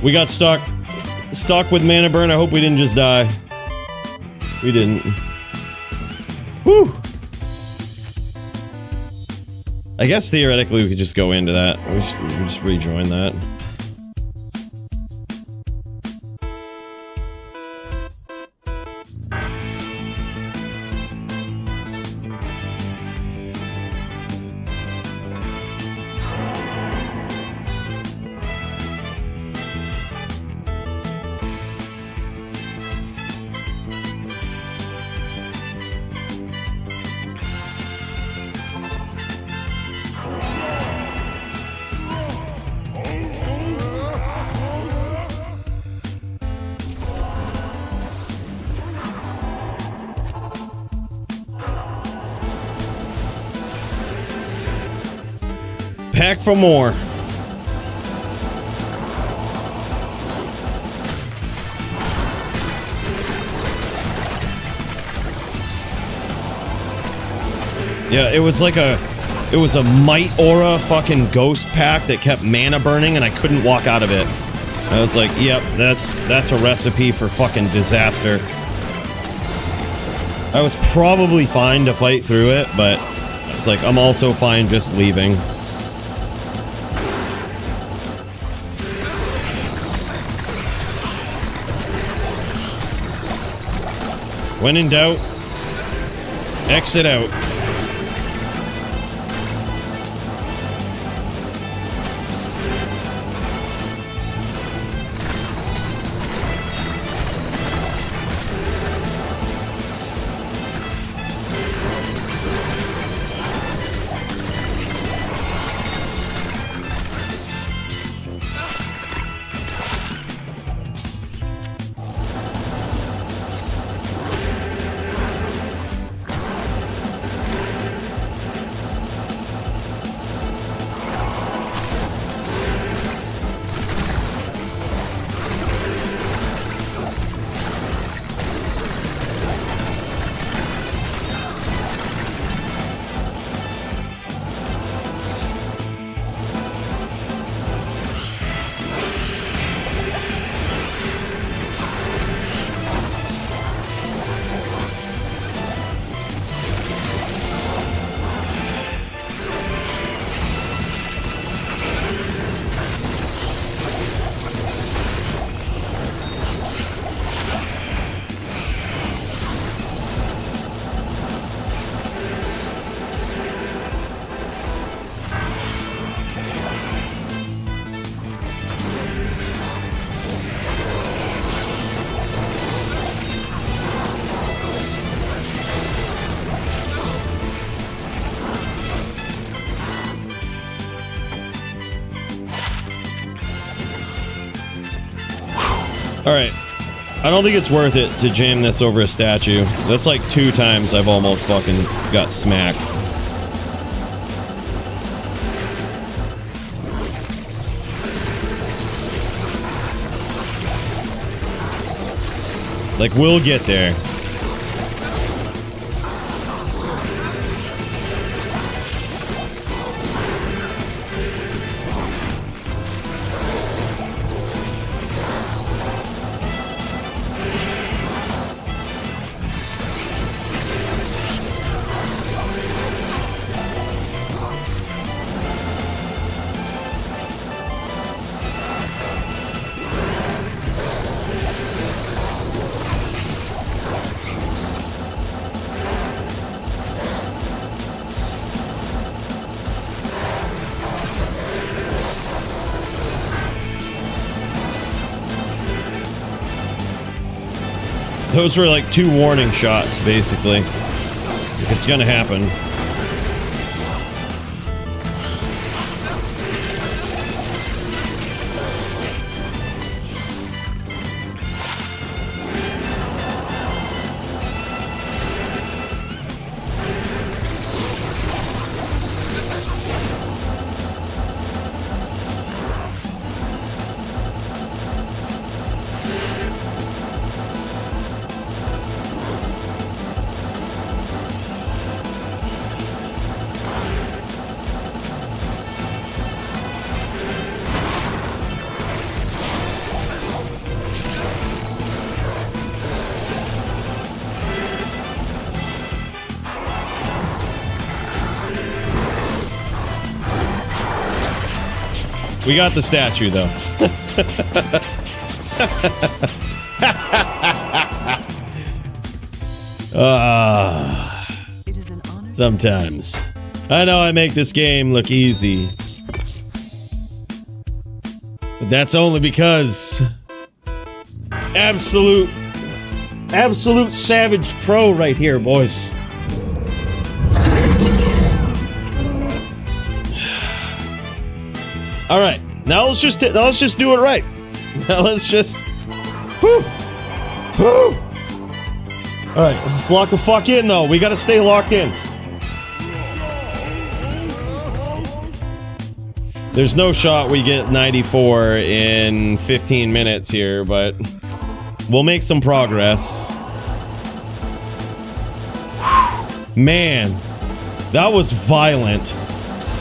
We got stuck with mana burn. I hope we didn't just die. We didn't. Whew. I guess theoretically we could just go into that. We just rejoin that. Back for more. Yeah, it was like it was a might aura fucking ghost pack that kept mana burning and I couldn't walk out of it. I was like, yep, that's a recipe for fucking disaster. I was probably fine to fight through it, but it's like I'm also fine just leaving. When in doubt, exit out. Alright. I don't think it's worth it to jam this over a statue. That's like 2 times I've almost fucking got smacked. Like, we'll get there. Those were like 2 warning shots, basically. It's gonna happen. We got the statue, though. Sometimes. I know I make this game look easy. But that's only because... Absolute savage pro right here, boys. All right, now let's just do it right. Now let's just, whoo. All right, let's lock the fuck in though. We gotta stay locked in. There's no shot we get 94 in 15 minutes here, but we'll make some progress. Man, that was violent.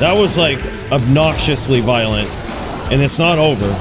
That was like obnoxiously violent, and it's not over.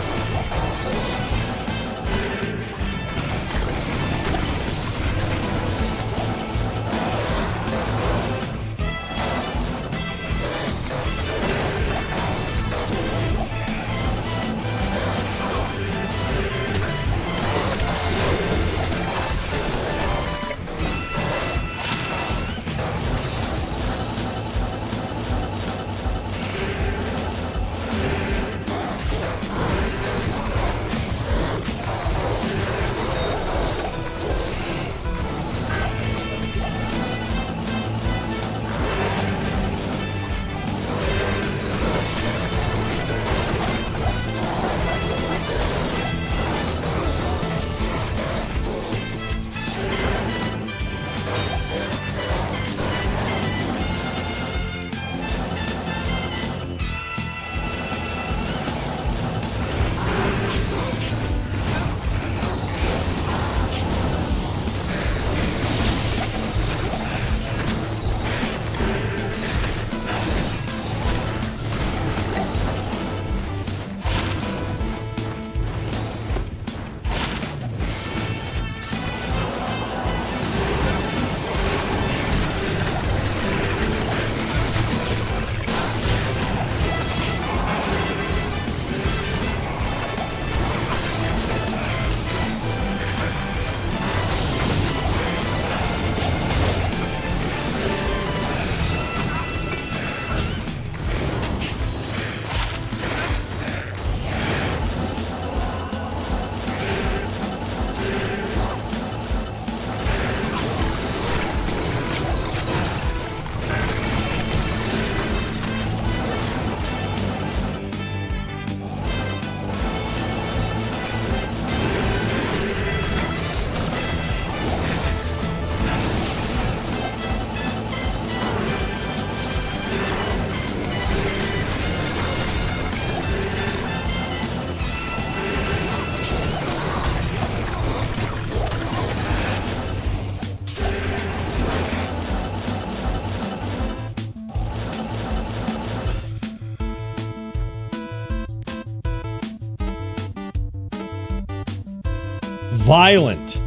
violent.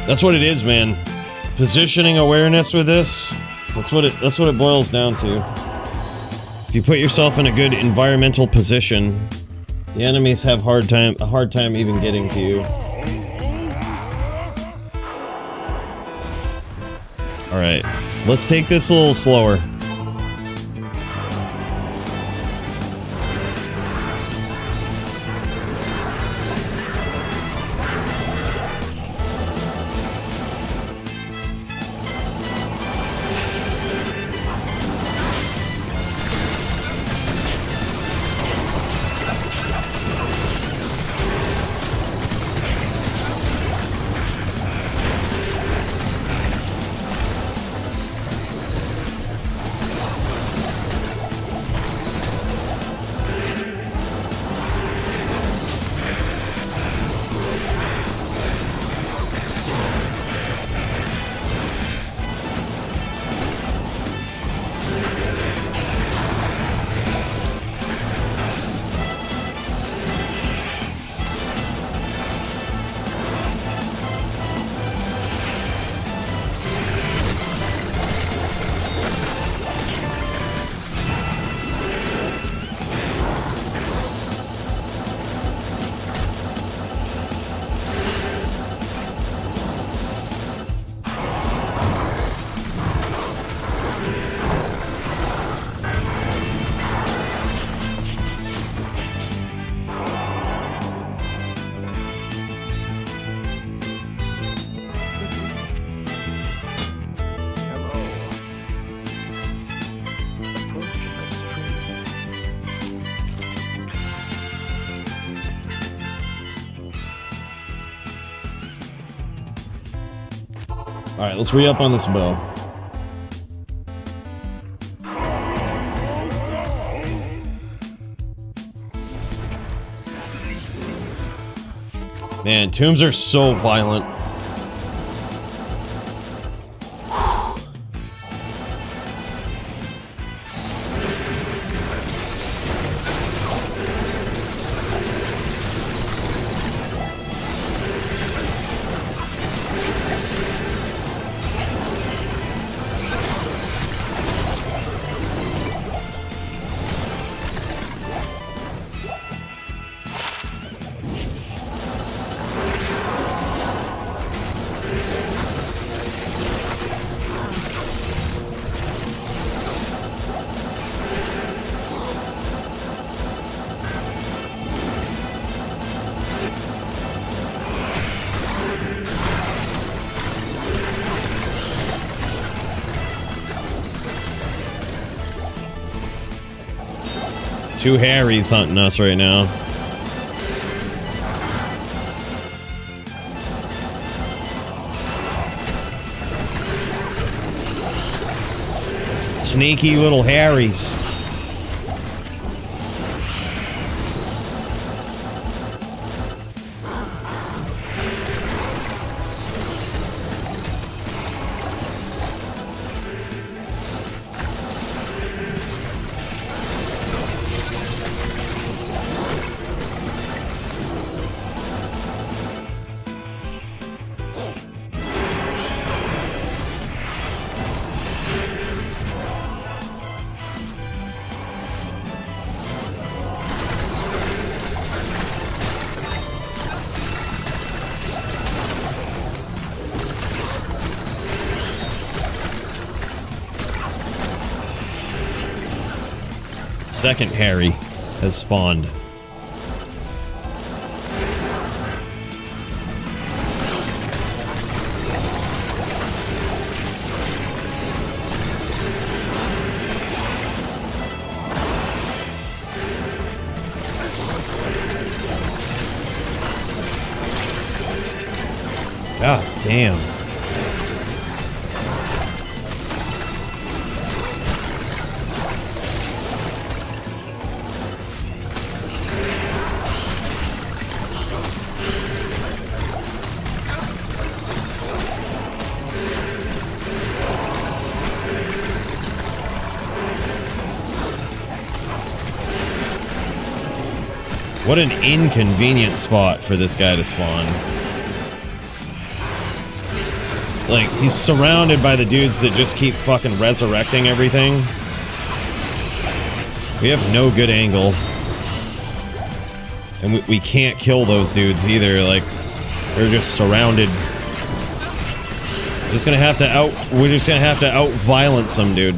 That's what it is, man. Positioning awareness with this. That's what it boils down to. If you put yourself in a good environmental position, the enemies have a hard time even getting to you. All right, let's take this a little slower. Alright, let's re-up on this bow. Man, tombs are so violent. Two Harrys hunting us right now. Sneaky little Harrys. Second Harry has spawned. God damn. What an inconvenient spot for this guy to spawn. Like, he's surrounded by the dudes that just keep fucking resurrecting everything. We have no good angle. And we can't kill those dudes either. Like, they're just surrounded. We're just gonna have to out-violence some dude.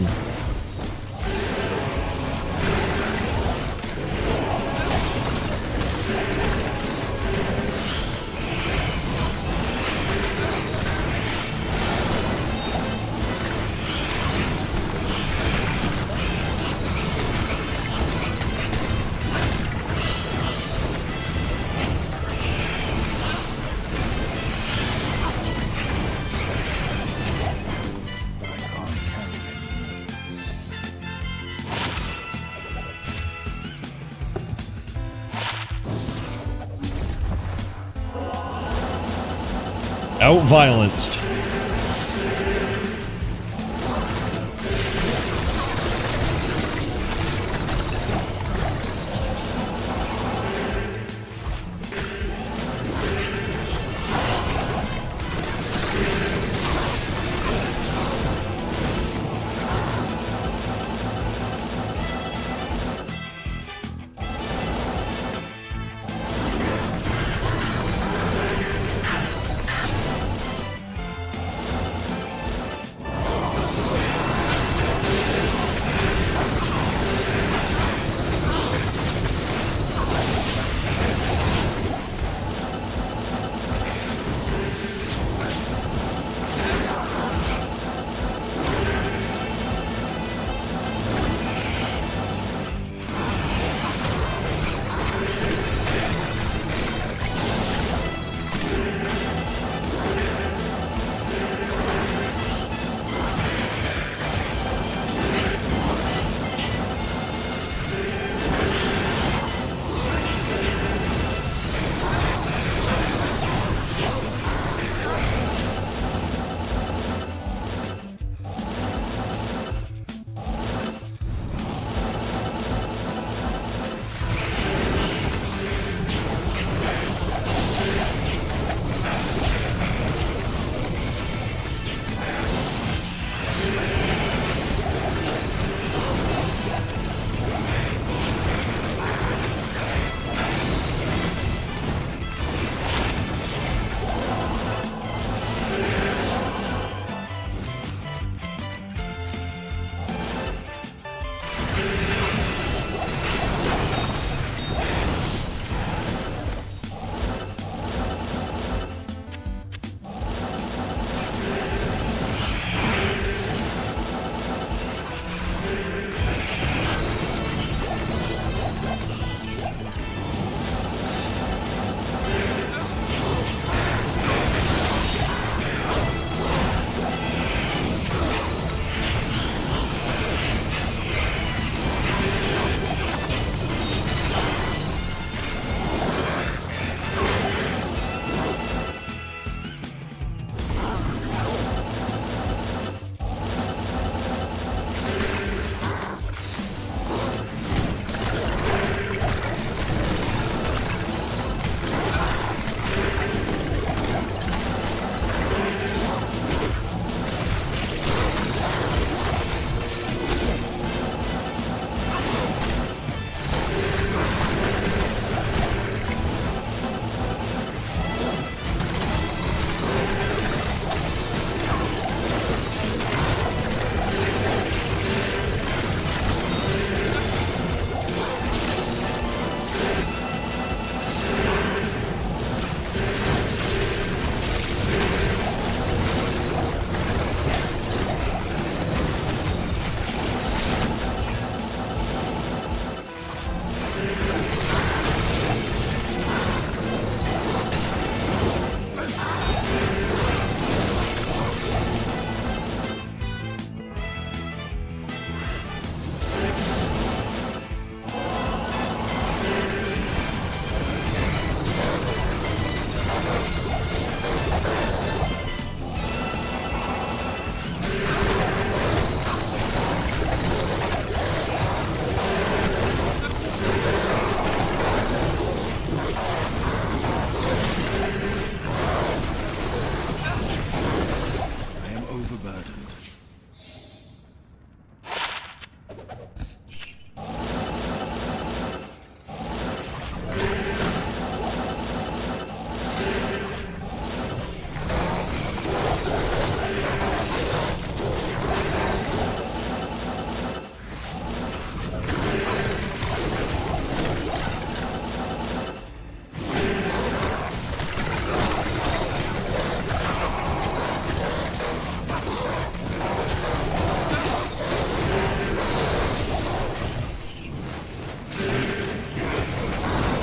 Out-violenced.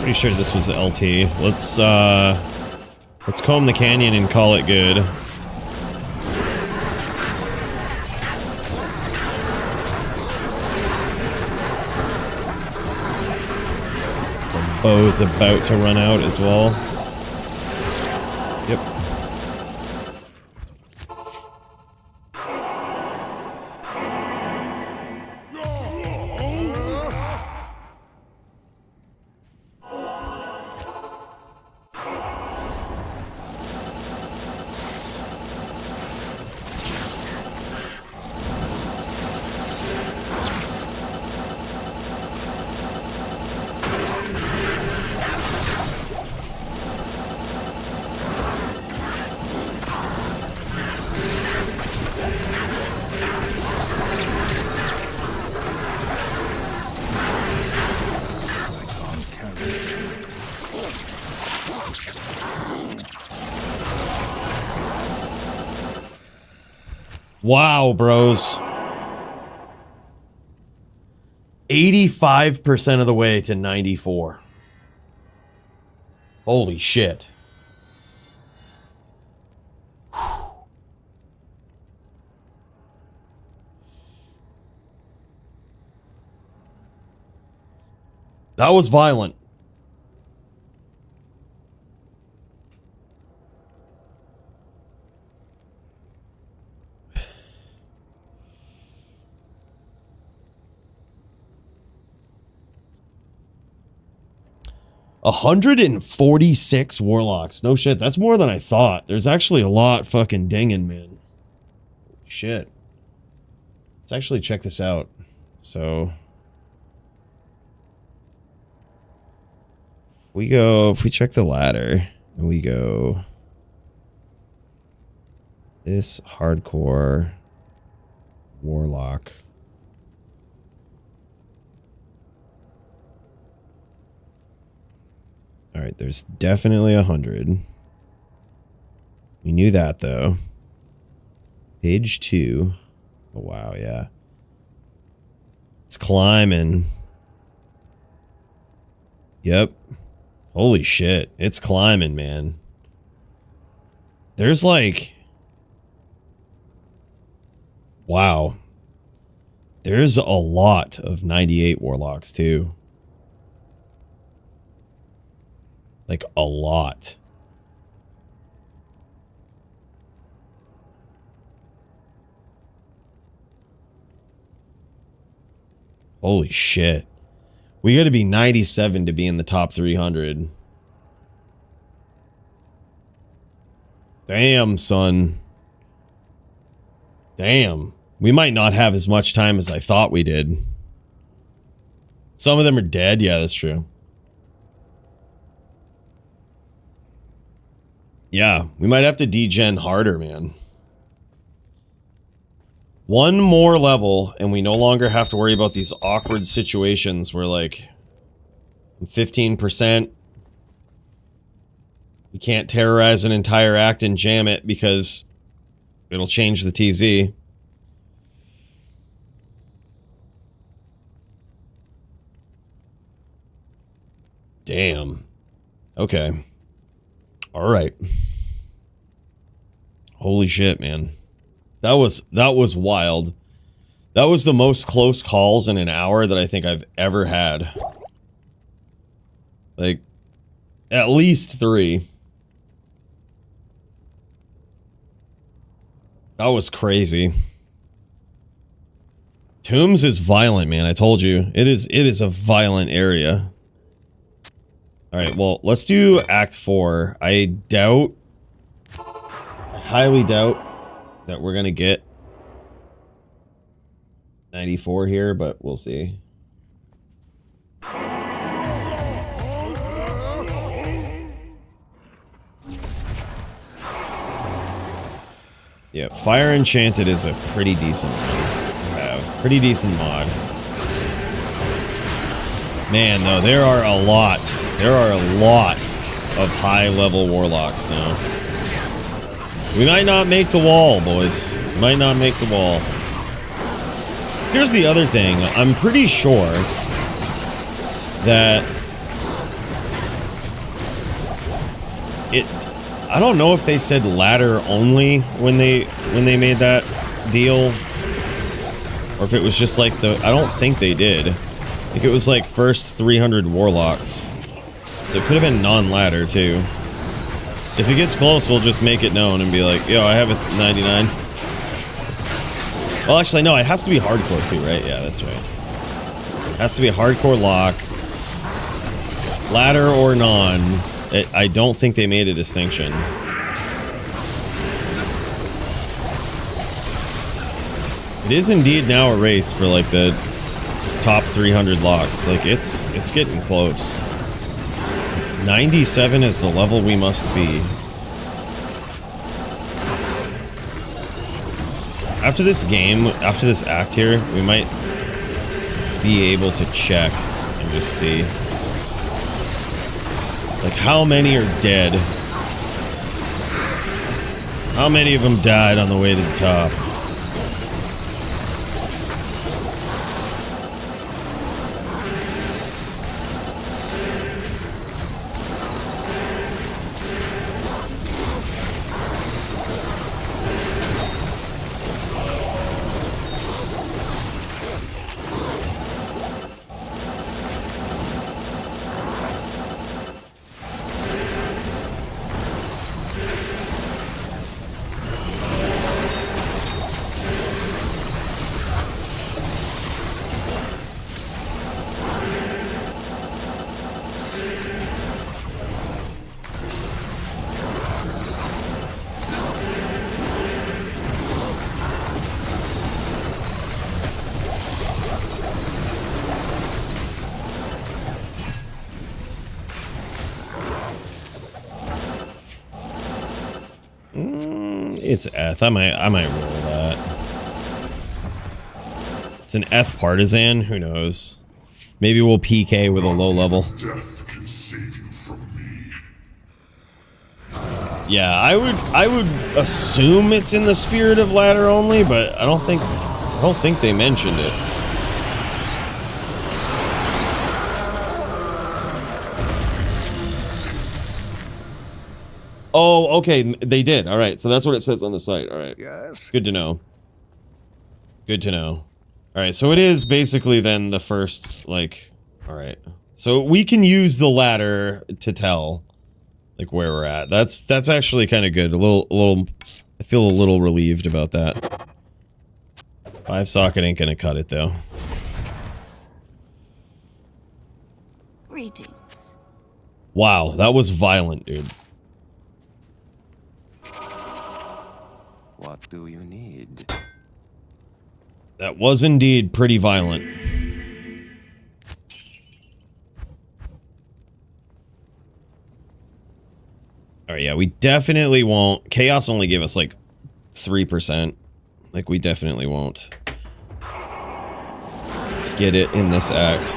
Pretty sure this was LT. Let's comb the canyon and call it good. The bow's about to run out as well. Yep. Wow, bros. 85% of the way to 94. Holy shit. That was violent. $146 warlocks. No shit. That's more than I thought. There's actually a lot fucking dinging, man. Shit. Let's actually check this out. So if we check the ladder and we go this hardcore warlock. All right, there's definitely 100. We knew that though. Page 2. Oh wow, yeah. It's climbing. Yep. Holy shit, it's climbing, man. There's like... Wow. There's a lot of 98 warlocks too. Like a lot. Holy shit. We gotta be 97 to be in the top 300. Damn, son. Damn. We might not have as much time as I thought we did. Some of them are dead. Yeah, that's true. Yeah, we might have to degen harder, man. One more level, and we no longer have to worry about these awkward situations where, like, 15%. We can't terrorize an entire act and jam it because it'll change the TZ. Damn. Okay. All right. Holy shit, man. That was wild. That was the most close calls in an hour that I think I've ever had. Like, at least 3. That was crazy. Tombs is violent, man. I told you. It is a violent area. Alright, well, let's do Act 4. I highly doubt that we're gonna get 94 here, but we'll see. Yeah, Fire Enchanted is a pretty decent mod to have. Pretty decent mod. Man, though, there are a lot of high-level warlocks now. We might not make the wall, boys. We might not make the wall. Here's the other thing. I'm pretty sure that I don't know if they said ladder only when they made that deal, or if it was just like I don't think they did. I think it was like first 300 warlocks, so it could have been non-ladder too. If it gets close, we'll just make it known and be like, yo, I have a 99. Well, actually, no, it has to be hardcore too, right? Yeah, that's right. It has to be a hardcore lock. Ladder or non. I don't think they made a distinction. It is indeed now a race for like the top 300 locks. Like it's getting close. 97 is the level we must be. After this game, after this act here, we might be able to check and just see. Like, how many are dead? How many of them died on the way to the top? It's F. I might roll that. It's an F partisan. Who knows? Maybe we'll PK with a low level.
Death can save you from me.
Yeah, I would assume it's in the spirit of ladder only, but I don't think they mentioned it. Oh, okay, they did. All right, so that's what it says on the site. All right.
Yes.
Good to know. Good to know. All right, so it is basically then the first, like, all right. So we can use the ladder to tell, like, where we're at. That's actually kind of good. A little, I feel a little relieved about that. 5 socket ain't gonna cut it, though.
Greetings.
Wow, that was violent, dude.
What do you need?
That was indeed pretty violent. Alright, yeah, we definitely won't. Chaos only gave us like 3%. Like, we definitely won't get it in this act.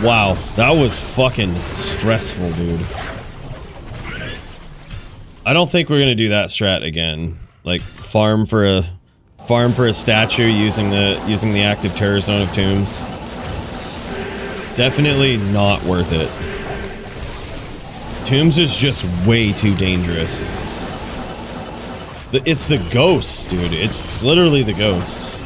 Wow, that was fucking stressful, dude. I don't think we're gonna do that strat again. Like, farm for a statue using the active terror zone of tombs. Definitely not worth it. Tombs is just way too dangerous. It's the ghosts, dude. It's literally the ghosts.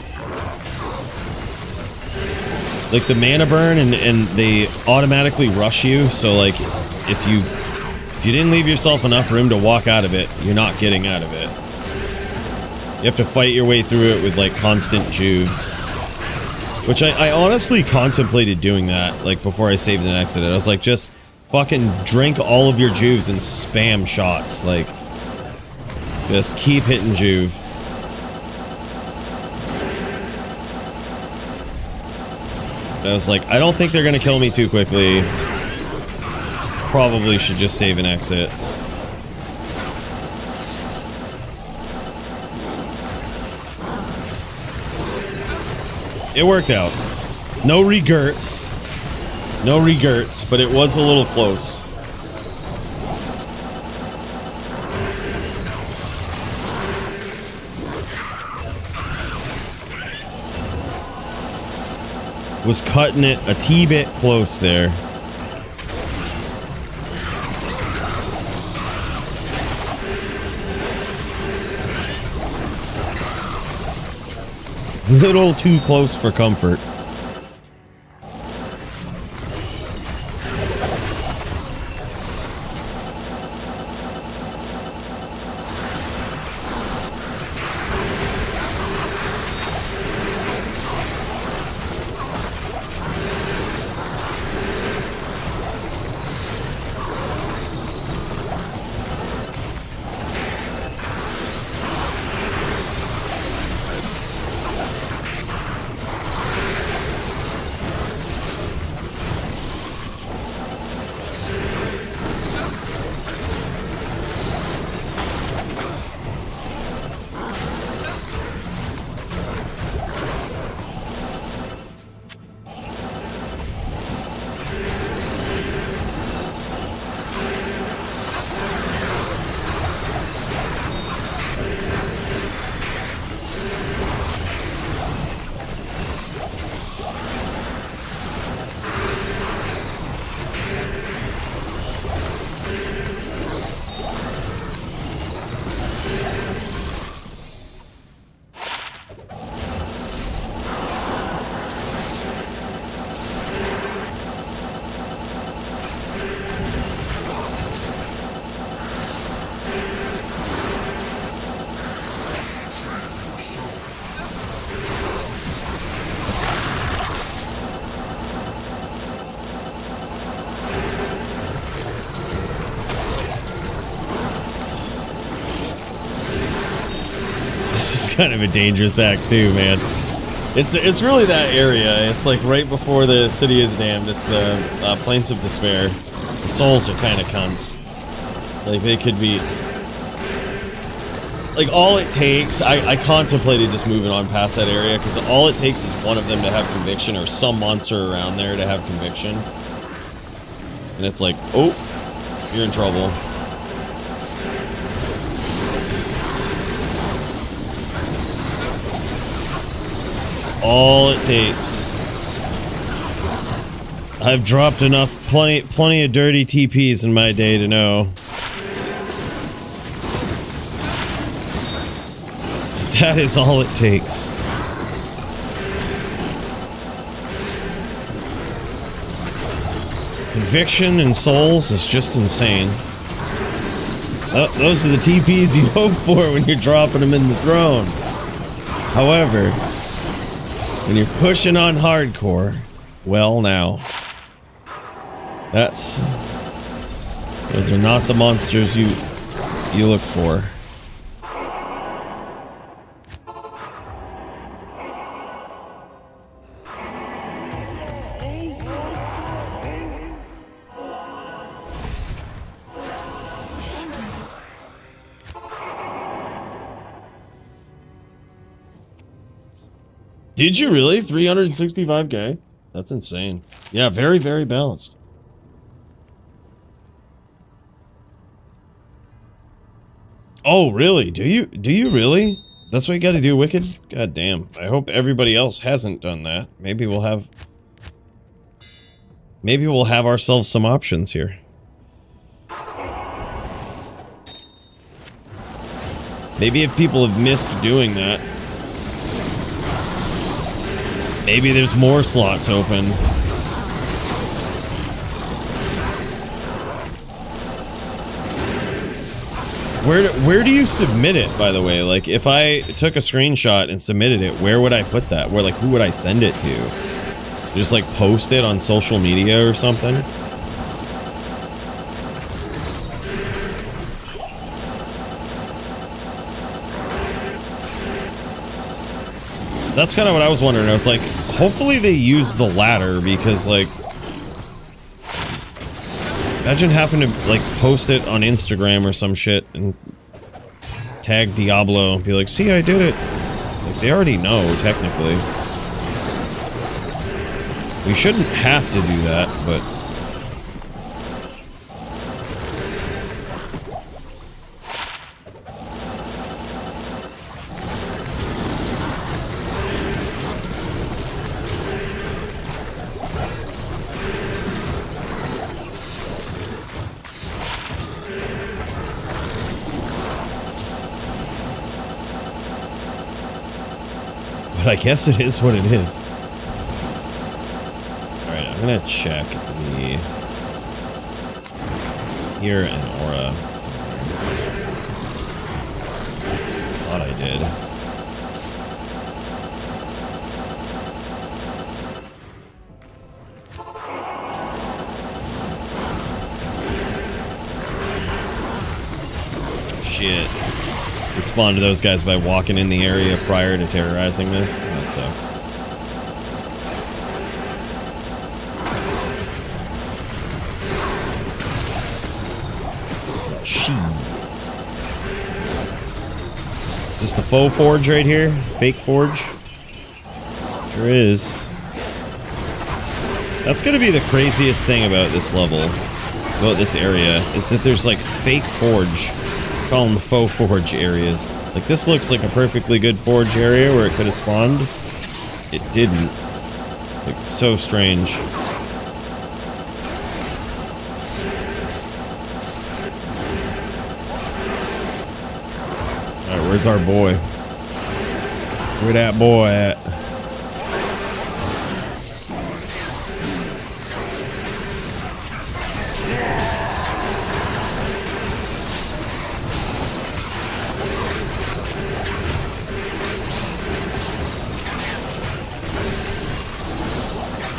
Like, the mana burn and they automatically rush you, so like if you didn't leave yourself enough room to walk out of it, you're not getting out of it. You have to fight your way through it with, like, constant juves. Which I honestly contemplated doing that, like, before I saved and exited. I was like, just fucking drink all of your juves and spam shots. Like, just keep hitting juve. I was like, I don't think they're gonna kill me too quickly. Probably should just save and exit. It worked out. No regrets. No regrets, but it was a little close. Was cutting it a tee bit close there. Little too close for comfort. This is kind of a dangerous act too, man. It's really that area. It's like right before the City of the Damned. It's the Plains of Despair. The souls are kind of cunts. Like they could be. Like all it takes, I contemplated just moving on past that area because all it takes is one of them to have conviction or some monster around there to have conviction. And it's like, oh, you're in trouble. All it takes. I've dropped enough, plenty of dirty TPs in my day to know. That is all it takes. Conviction and souls is just insane. Those are the TPs you hope for when you're dropping them in the throne. However, when you're pushing on hardcore, well now, those are not the monsters you look for. Did you really? 365k? That's insane. Yeah, very, very balanced. Oh, really? Do you really? That's what you gotta do, Wicked? God damn. I hope everybody else hasn't done that. Maybe we'll have ourselves some options here. Maybe if people have missed doing that, maybe there's more slots open. Where do you submit it, by the way? Like, if I took a screenshot and submitted it, where would I put that? Who would I send it to? Just, like, post it on social media or something? That's kind of what I was wondering. I was like, hopefully they use the latter, because, like, imagine having to, like, post it on Instagram or some shit and tag Diablo and be like, see, I did it. It's like, they already know, technically. We shouldn't have to do that, but... I guess it is what it is. Alright, I'm gonna check the... Here an aura somewhere. Thought I did. Shit. Respond to those guys by walking in the area prior to terrorizing this. That sucks. Shit. Is this the faux forge right here? Fake forge? Sure is. That's gonna be the craziest thing about this level, about this area, is that there's like fake forge. Call them faux forge areas. Like this looks like a perfectly good forge area where it could have spawned. It didn't. Like so strange. Alright, where's our boy? Where that boy at?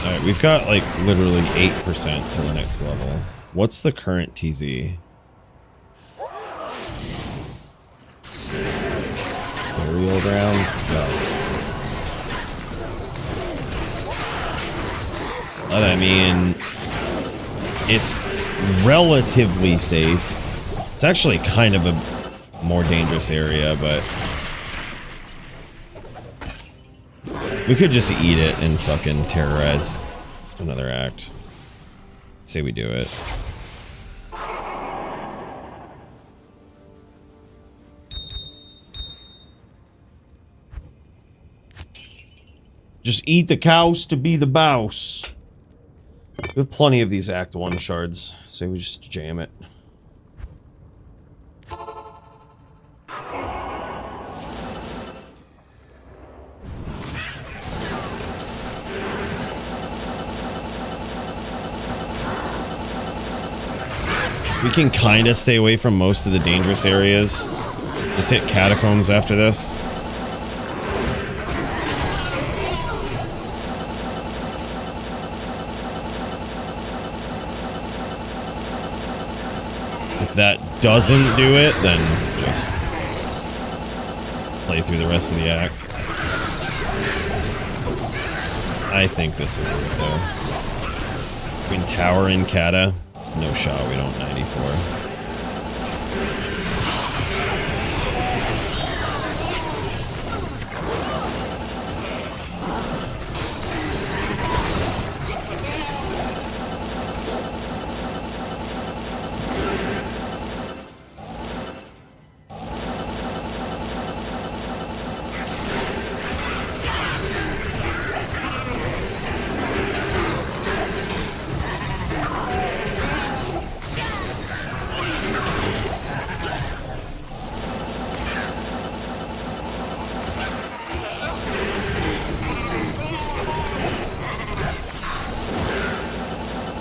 Alright, we've got like literally 8% to the next level. What's the current TZ? Burial grounds? No. But I mean, it's relatively safe. It's actually kind of a more dangerous area, but we could just eat it and fucking terrorize another act. Say we do it. Just eat the cows to be the boss. We have plenty of these Act 1 shards. Say we just jam it. We can kind of stay away from most of the dangerous areas. Just hit catacombs after this. If that doesn't do it, then just play through the rest of the act. I think this will do it though. Between Tower and Kata, there's no shot we don't 94.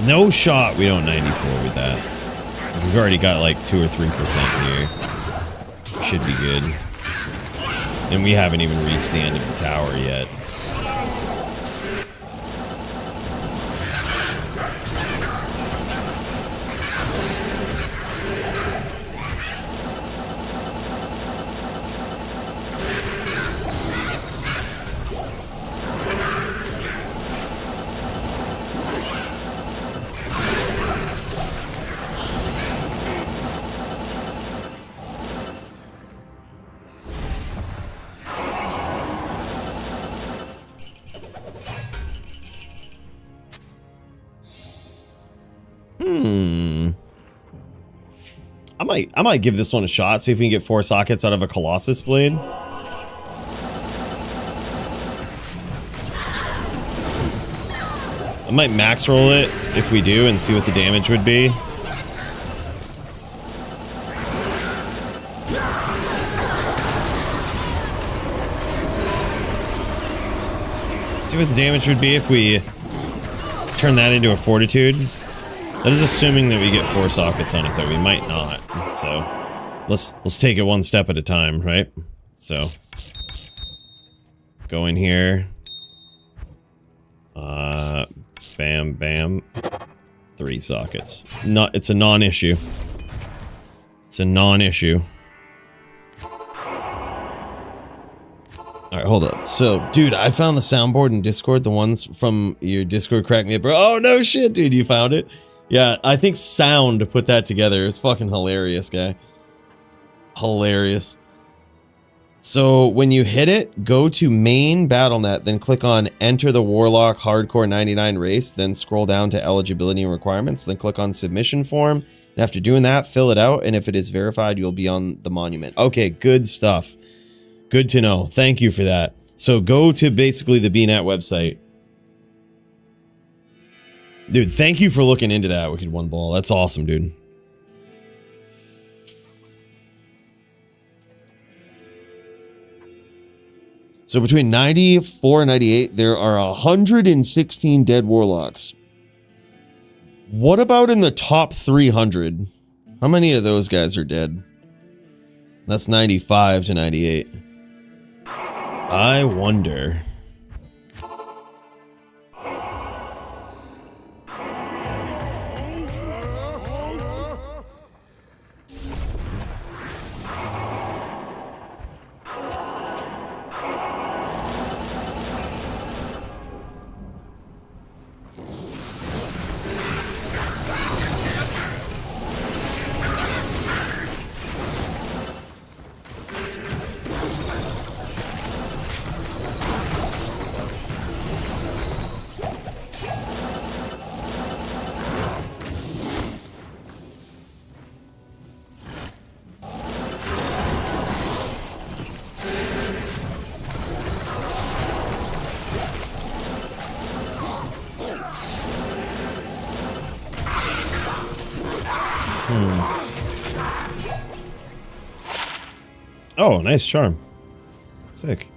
No shot we don't 94 with that. We've already got like 2 or 3% here. Should be good. And we haven't even reached the end of the tower yet. I might give this one a shot, see if we can get 4 sockets out of a Colossus Blade. I might max roll it if we do and see what the damage would be. See what the damage would be if we turn that into a fortitude. That is assuming that we get 4 sockets on it, though. We might not. So let's take it one step at a time, right? So go in here. Bam, bam. 3 sockets. It's a non-issue. It's a non-issue. Alright, hold up. So, dude, I found the soundboard in Discord. The ones from your Discord cracked me up, bro. Oh, no shit, dude. You found it? Yeah, I think Sound put that together. It's fucking hilarious, guy. Hilarious. So, when you hit it, go to main BattleNet, then click on Enter the Warlock Hardcore 99 race, then scroll down to Eligibility and Requirements, then click on Submission Form. And after doing that, fill it out, and if it is verified, you'll be on the monument. Okay, good stuff. Good to know. Thank you for that. So go to basically the BNet website. Dude, thank you for looking into that, Wicked One Ball. That's awesome, dude. So between 94 and 98, there are 116 dead Warlocks. What about in the top 300? How many of those guys are dead? That's 95 to 98. I wonder. Oh, nice charm. Sick.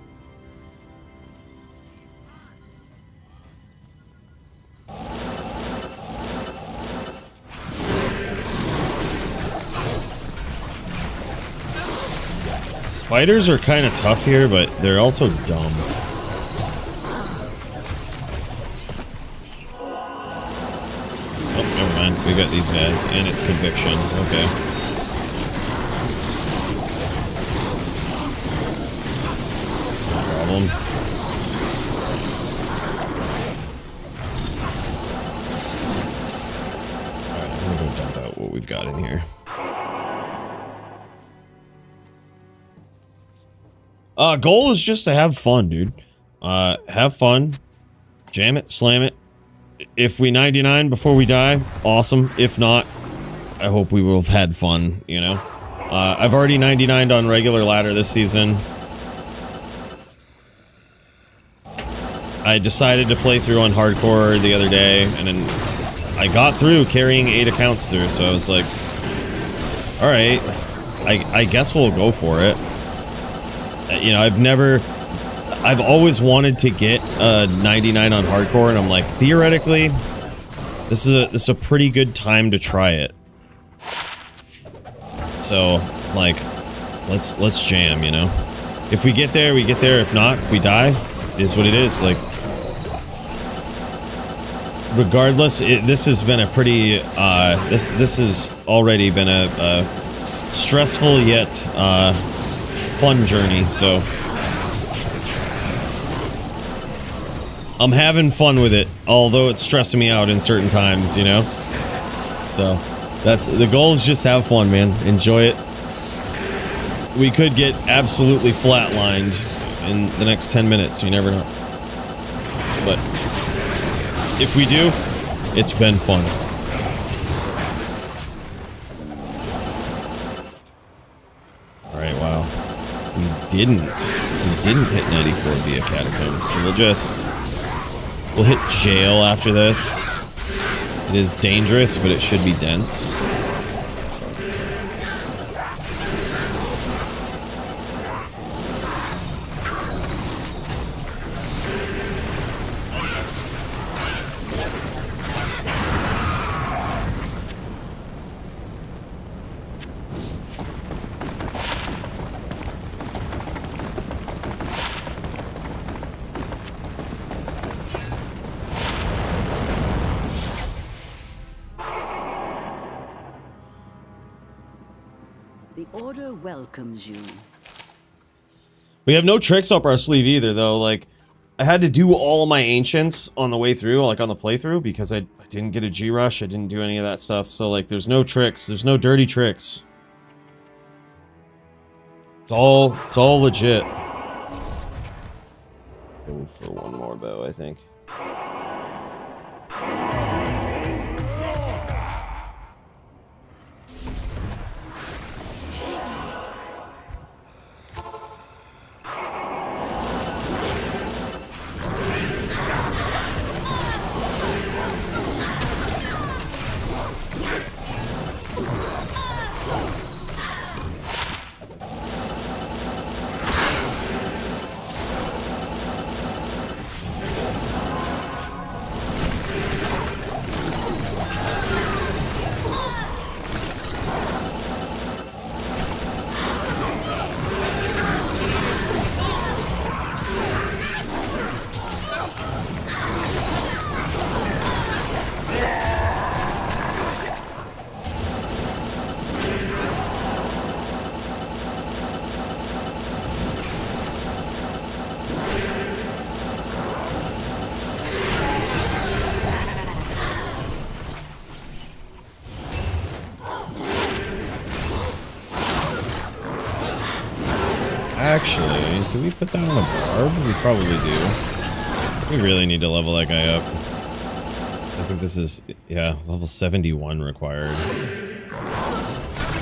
Spiders are kind of tough here, but they're also dumb. Oh, never mind. We got these guys, and it's conviction. Okay. Problem. Alright, I'm gonna go dump out what we've got in here. Goal is just to have fun, dude. Have fun. Jam it, slam it. If we 99 before we die, awesome. If not, I hope we will have had fun, you know? I've already 99'd on regular ladder this season. I decided to play through on hardcore the other day, and then I got through carrying 8 accounts through, so I was like, alright, I guess we'll go for it. You know, I've always wanted to get 99 on hardcore, and I'm like, theoretically, this is a pretty good time to try it. So, like, let's jam, you know? If we get there, we get there. If not, if we die, it is what it is. Like, regardless, this has been a pretty, this has already been a stressful yet, fun journey, so I'm having fun with it, although it's stressing me out in certain times, you know? So, that's, the goal is just have fun, man. Enjoy it. We could get absolutely flatlined in the next 10 minutes, you never know. But if we do, it's been fun. Alright, wow. We didn't hit 94 via Catacombs, so we'll hit jail after this. It is dangerous, but it should be dense.
The Order welcomes you.
We have no tricks up our sleeve either, though. Like, I had to do all my ancients on the way through, like on the playthrough, because I didn't get a G-Rush, I didn't do any of that stuff, so like, there's no tricks, there's no dirty tricks. It's all legit. Go for one more bow, I think. Actually, do we put that on a barb? We probably do. We really need to level that guy up. I think this is, yeah, level 71 required.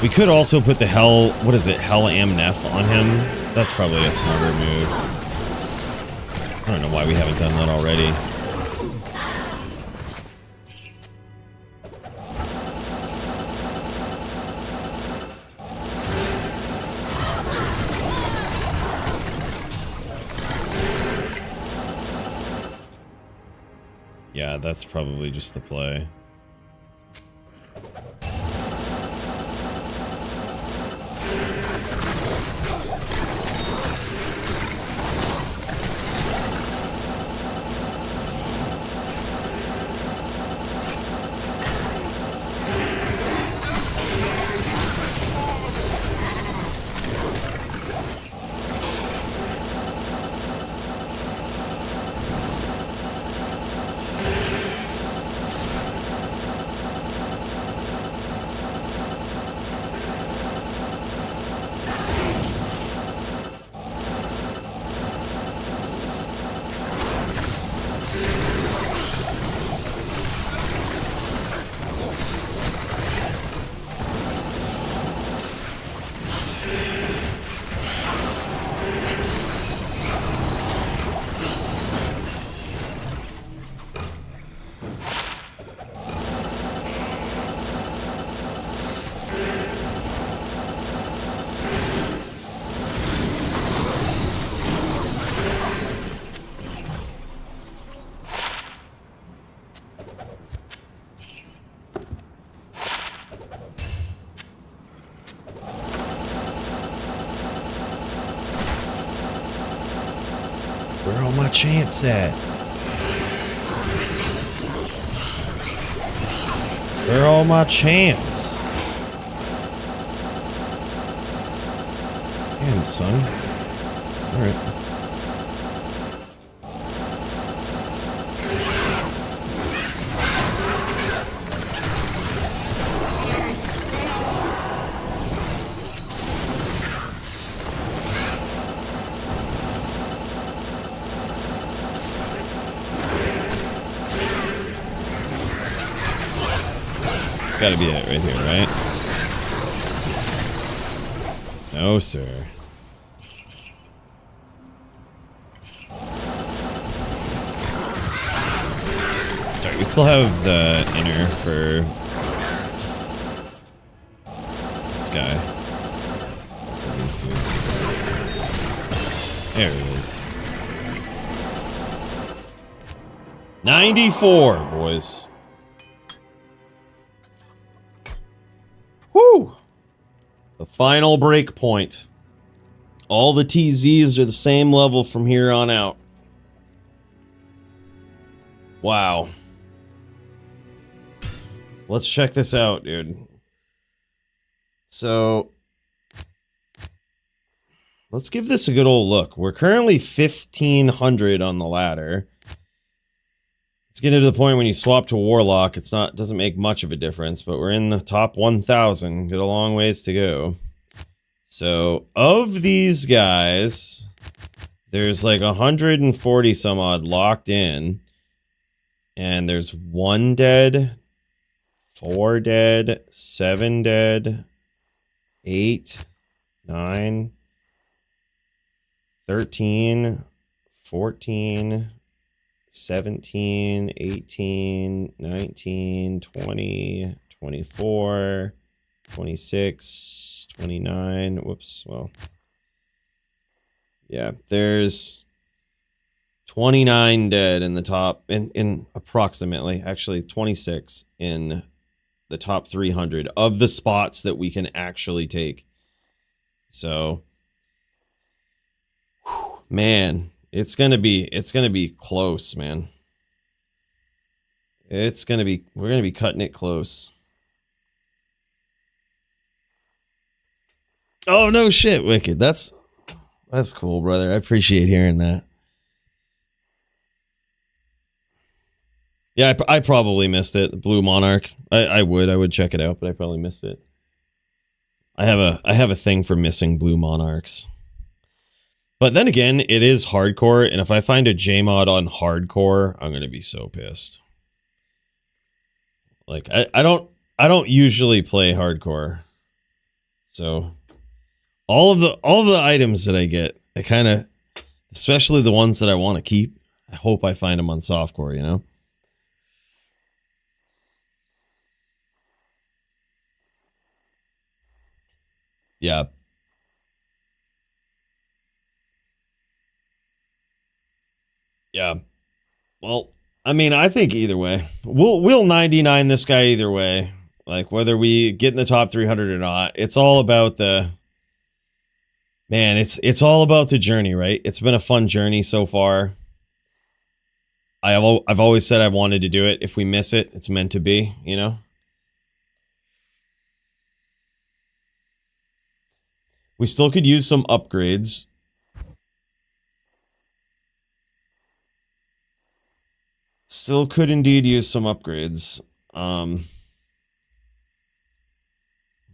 We could also put the Hell, what is it, Hell Amnef on him. That's probably a smarter move. I don't know why we haven't done that already. Yeah, that's probably just the play. Where are all my champs at? Where are all my champs? Damn, son. Alright. Gotta be it right here, right? No, sir. Sorry, we still have the inner for this guy. So these dudes. There it is. 94, boys. Whew! The final break point. All the TZs are the same level from here on out. Wow. Let's check this out, dude. So, let's give this a good old look. We're currently 1,500 on the ladder. Let's get to the point when you swap to Warlock. Doesn't make much of a difference, but we're in the top 1,000. Got a long ways to go. So, of these guys, there's like 140 some odd locked in. And there's 1 dead, 4 dead, 7 dead, 8, 9, 13, 14, 17, 18, 19, 20, 24, 26, 29. Whoops. Well, yeah, there's 29 dead in the top, in approximately, actually 26 in the top 300 of the spots that we can actually take. So, whew, man, it's gonna be close, man. We're gonna be cutting it close. Oh no shit, Wicked. That's cool, brother. I appreciate hearing that. Yeah, I probably missed it. The Blue Monarch. I would check it out, but I probably missed it. I have a thing for missing Blue Monarchs. But then again, it is hardcore, and if I find a JMod on hardcore, I'm gonna be so pissed. Like I don't usually play hardcore. So all of the items that I get, I kind of, especially the ones that I want to keep, I hope I find them on softcore, you know? Yeah. Yeah. Well, I mean, I think either way. We'll 99 this guy either way. Like, whether we get in the top 300 or not. It's all about the... Man, it's all about the journey, right? It's been a fun journey so far. I've always said I wanted to do it. If we miss it, it's meant to be, you know? We still could use some upgrades. Still could indeed use some upgrades. Let's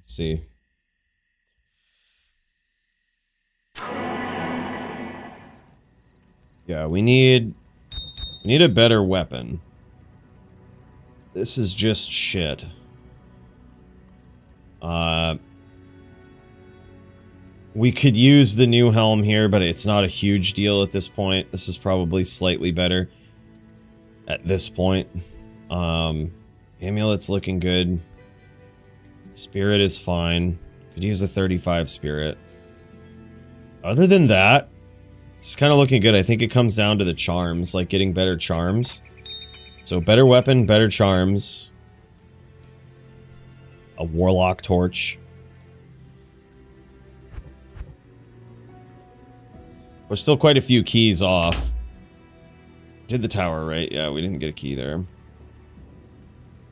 see. Yeah, we need a better weapon. This is just shit. We could use the new helm here, but it's not a huge deal at this point. This is probably slightly better at this point. Amulet's looking good. Spirit is fine. Could use a 35 spirit. Other than that, it's kind of looking good. I think it comes down to the charms, like getting better charms. So better weapon, better charms. A Warlock torch. We're still quite a few keys off. Did the tower, right? Yeah, we didn't get a key there.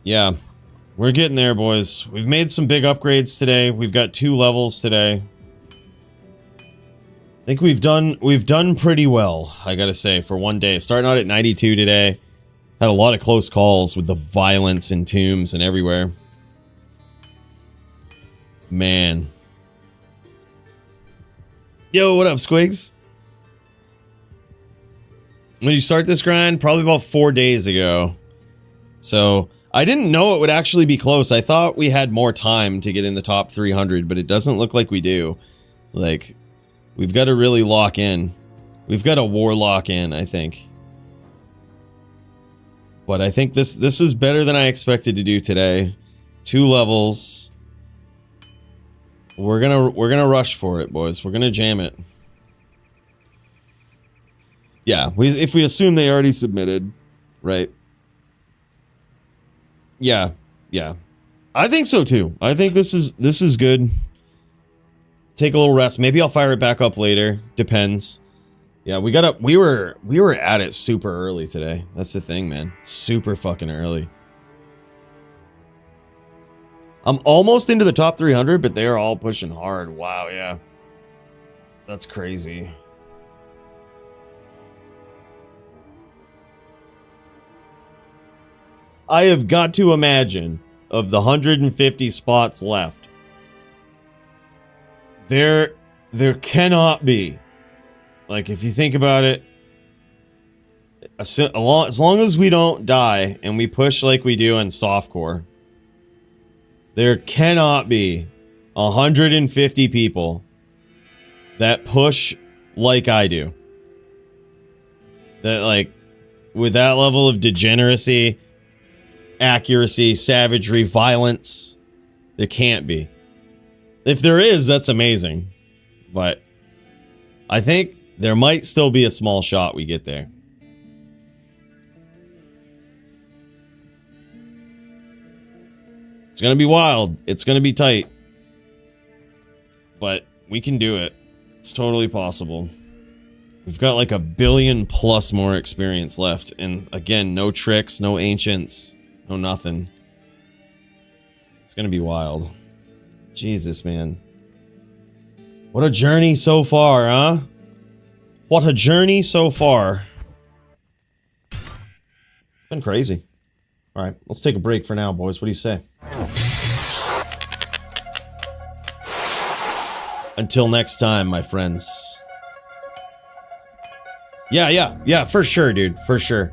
Yeah, we're getting there, boys. We've made some big upgrades today. We've got 2 levels today. I think we've done pretty well, I gotta say, for one day. Starting out at 92 today. Had a lot of close calls with the violence in tombs and everywhere. Man. Yo, what up, Squigs? When you start this grind? Probably about 4 days ago. So, I didn't know it would actually be close. I thought we had more time to get in the top 300, but it doesn't look like we do. Like, we've got to really lock in. We've got a Warlock in, I think. But I think this is better than I expected to do today. 2 levels. We're gonna rush for it, boys. We're gonna jam it. Yeah, if we assume they already submitted, right? Yeah, yeah. I think so too. I think this is good. Take a little rest. Maybe I'll fire it back up later. Depends. Yeah, we were at it super early today. That's the thing, man. Super fucking early. I'm almost into the top 300, but they are all pushing hard. Wow, yeah. That's crazy. I have got to imagine, of the 150 spots left, there cannot be, like, if you think about it, as long as we don't die and we push like we do in softcore, there cannot be 150 people that push like I do. That, like, with that level of degeneracy, accuracy, savagery, violence, there can't be. If there is, that's amazing. But I think there might still be a small shot we get there. It's gonna be wild. It's gonna be tight. But we can do it. It's totally possible. We've got like 1 billion plus more experience left. And again, no tricks, no ancients, no nothing. It's gonna be wild. Jesus, man. What a journey so far, huh? What a journey so far. It's been crazy. Alright, let's take a break for now, boys. What do you say? Until next time, my friends. Yeah, for sure, dude. For sure.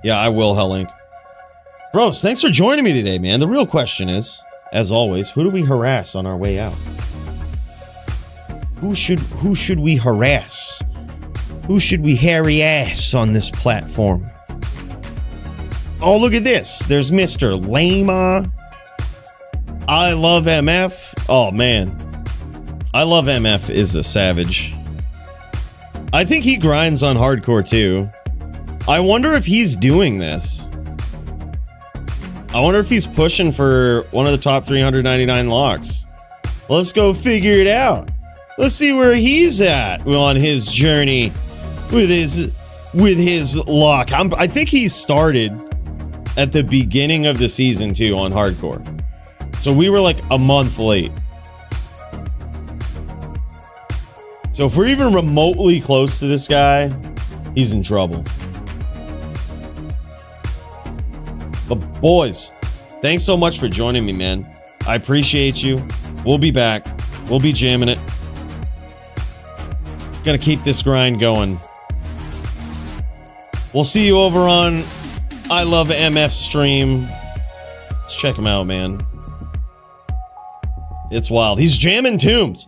Yeah, I will, Hellink. Bros, thanks for joining me today, man. The real question is, as always, who do we harass on our way out? Who should we harass? Who should we hairy ass on this platform? Oh, look at this. There's Mr. Lama. I love MF. Oh, man. I love MF is a savage. I think he grinds on hardcore, too. I wonder if he's doing this. I wonder if he's pushing for one of the top 399 locks. Let's go figure it out. Let's see where he's at on his journey with his lock. I think he started at the beginning of the season too on hardcore. So we were like a month late. So if we're even remotely close to this guy, he's in trouble. But boys, thanks so much for joining me, man. I appreciate you. We'll be back. We'll be jamming it. Gonna keep this grind going. We'll see you over on I Love MF stream. Let's check him out, man. It's wild. He's jamming tombs.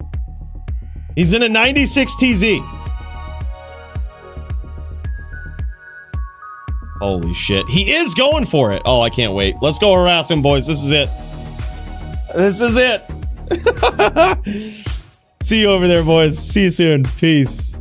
He's in a 96 TZ. Holy shit. He is going for it. Oh, I can't wait. Let's go harass him, boys. This is it. This is it. See you over there, boys. See you soon. Peace.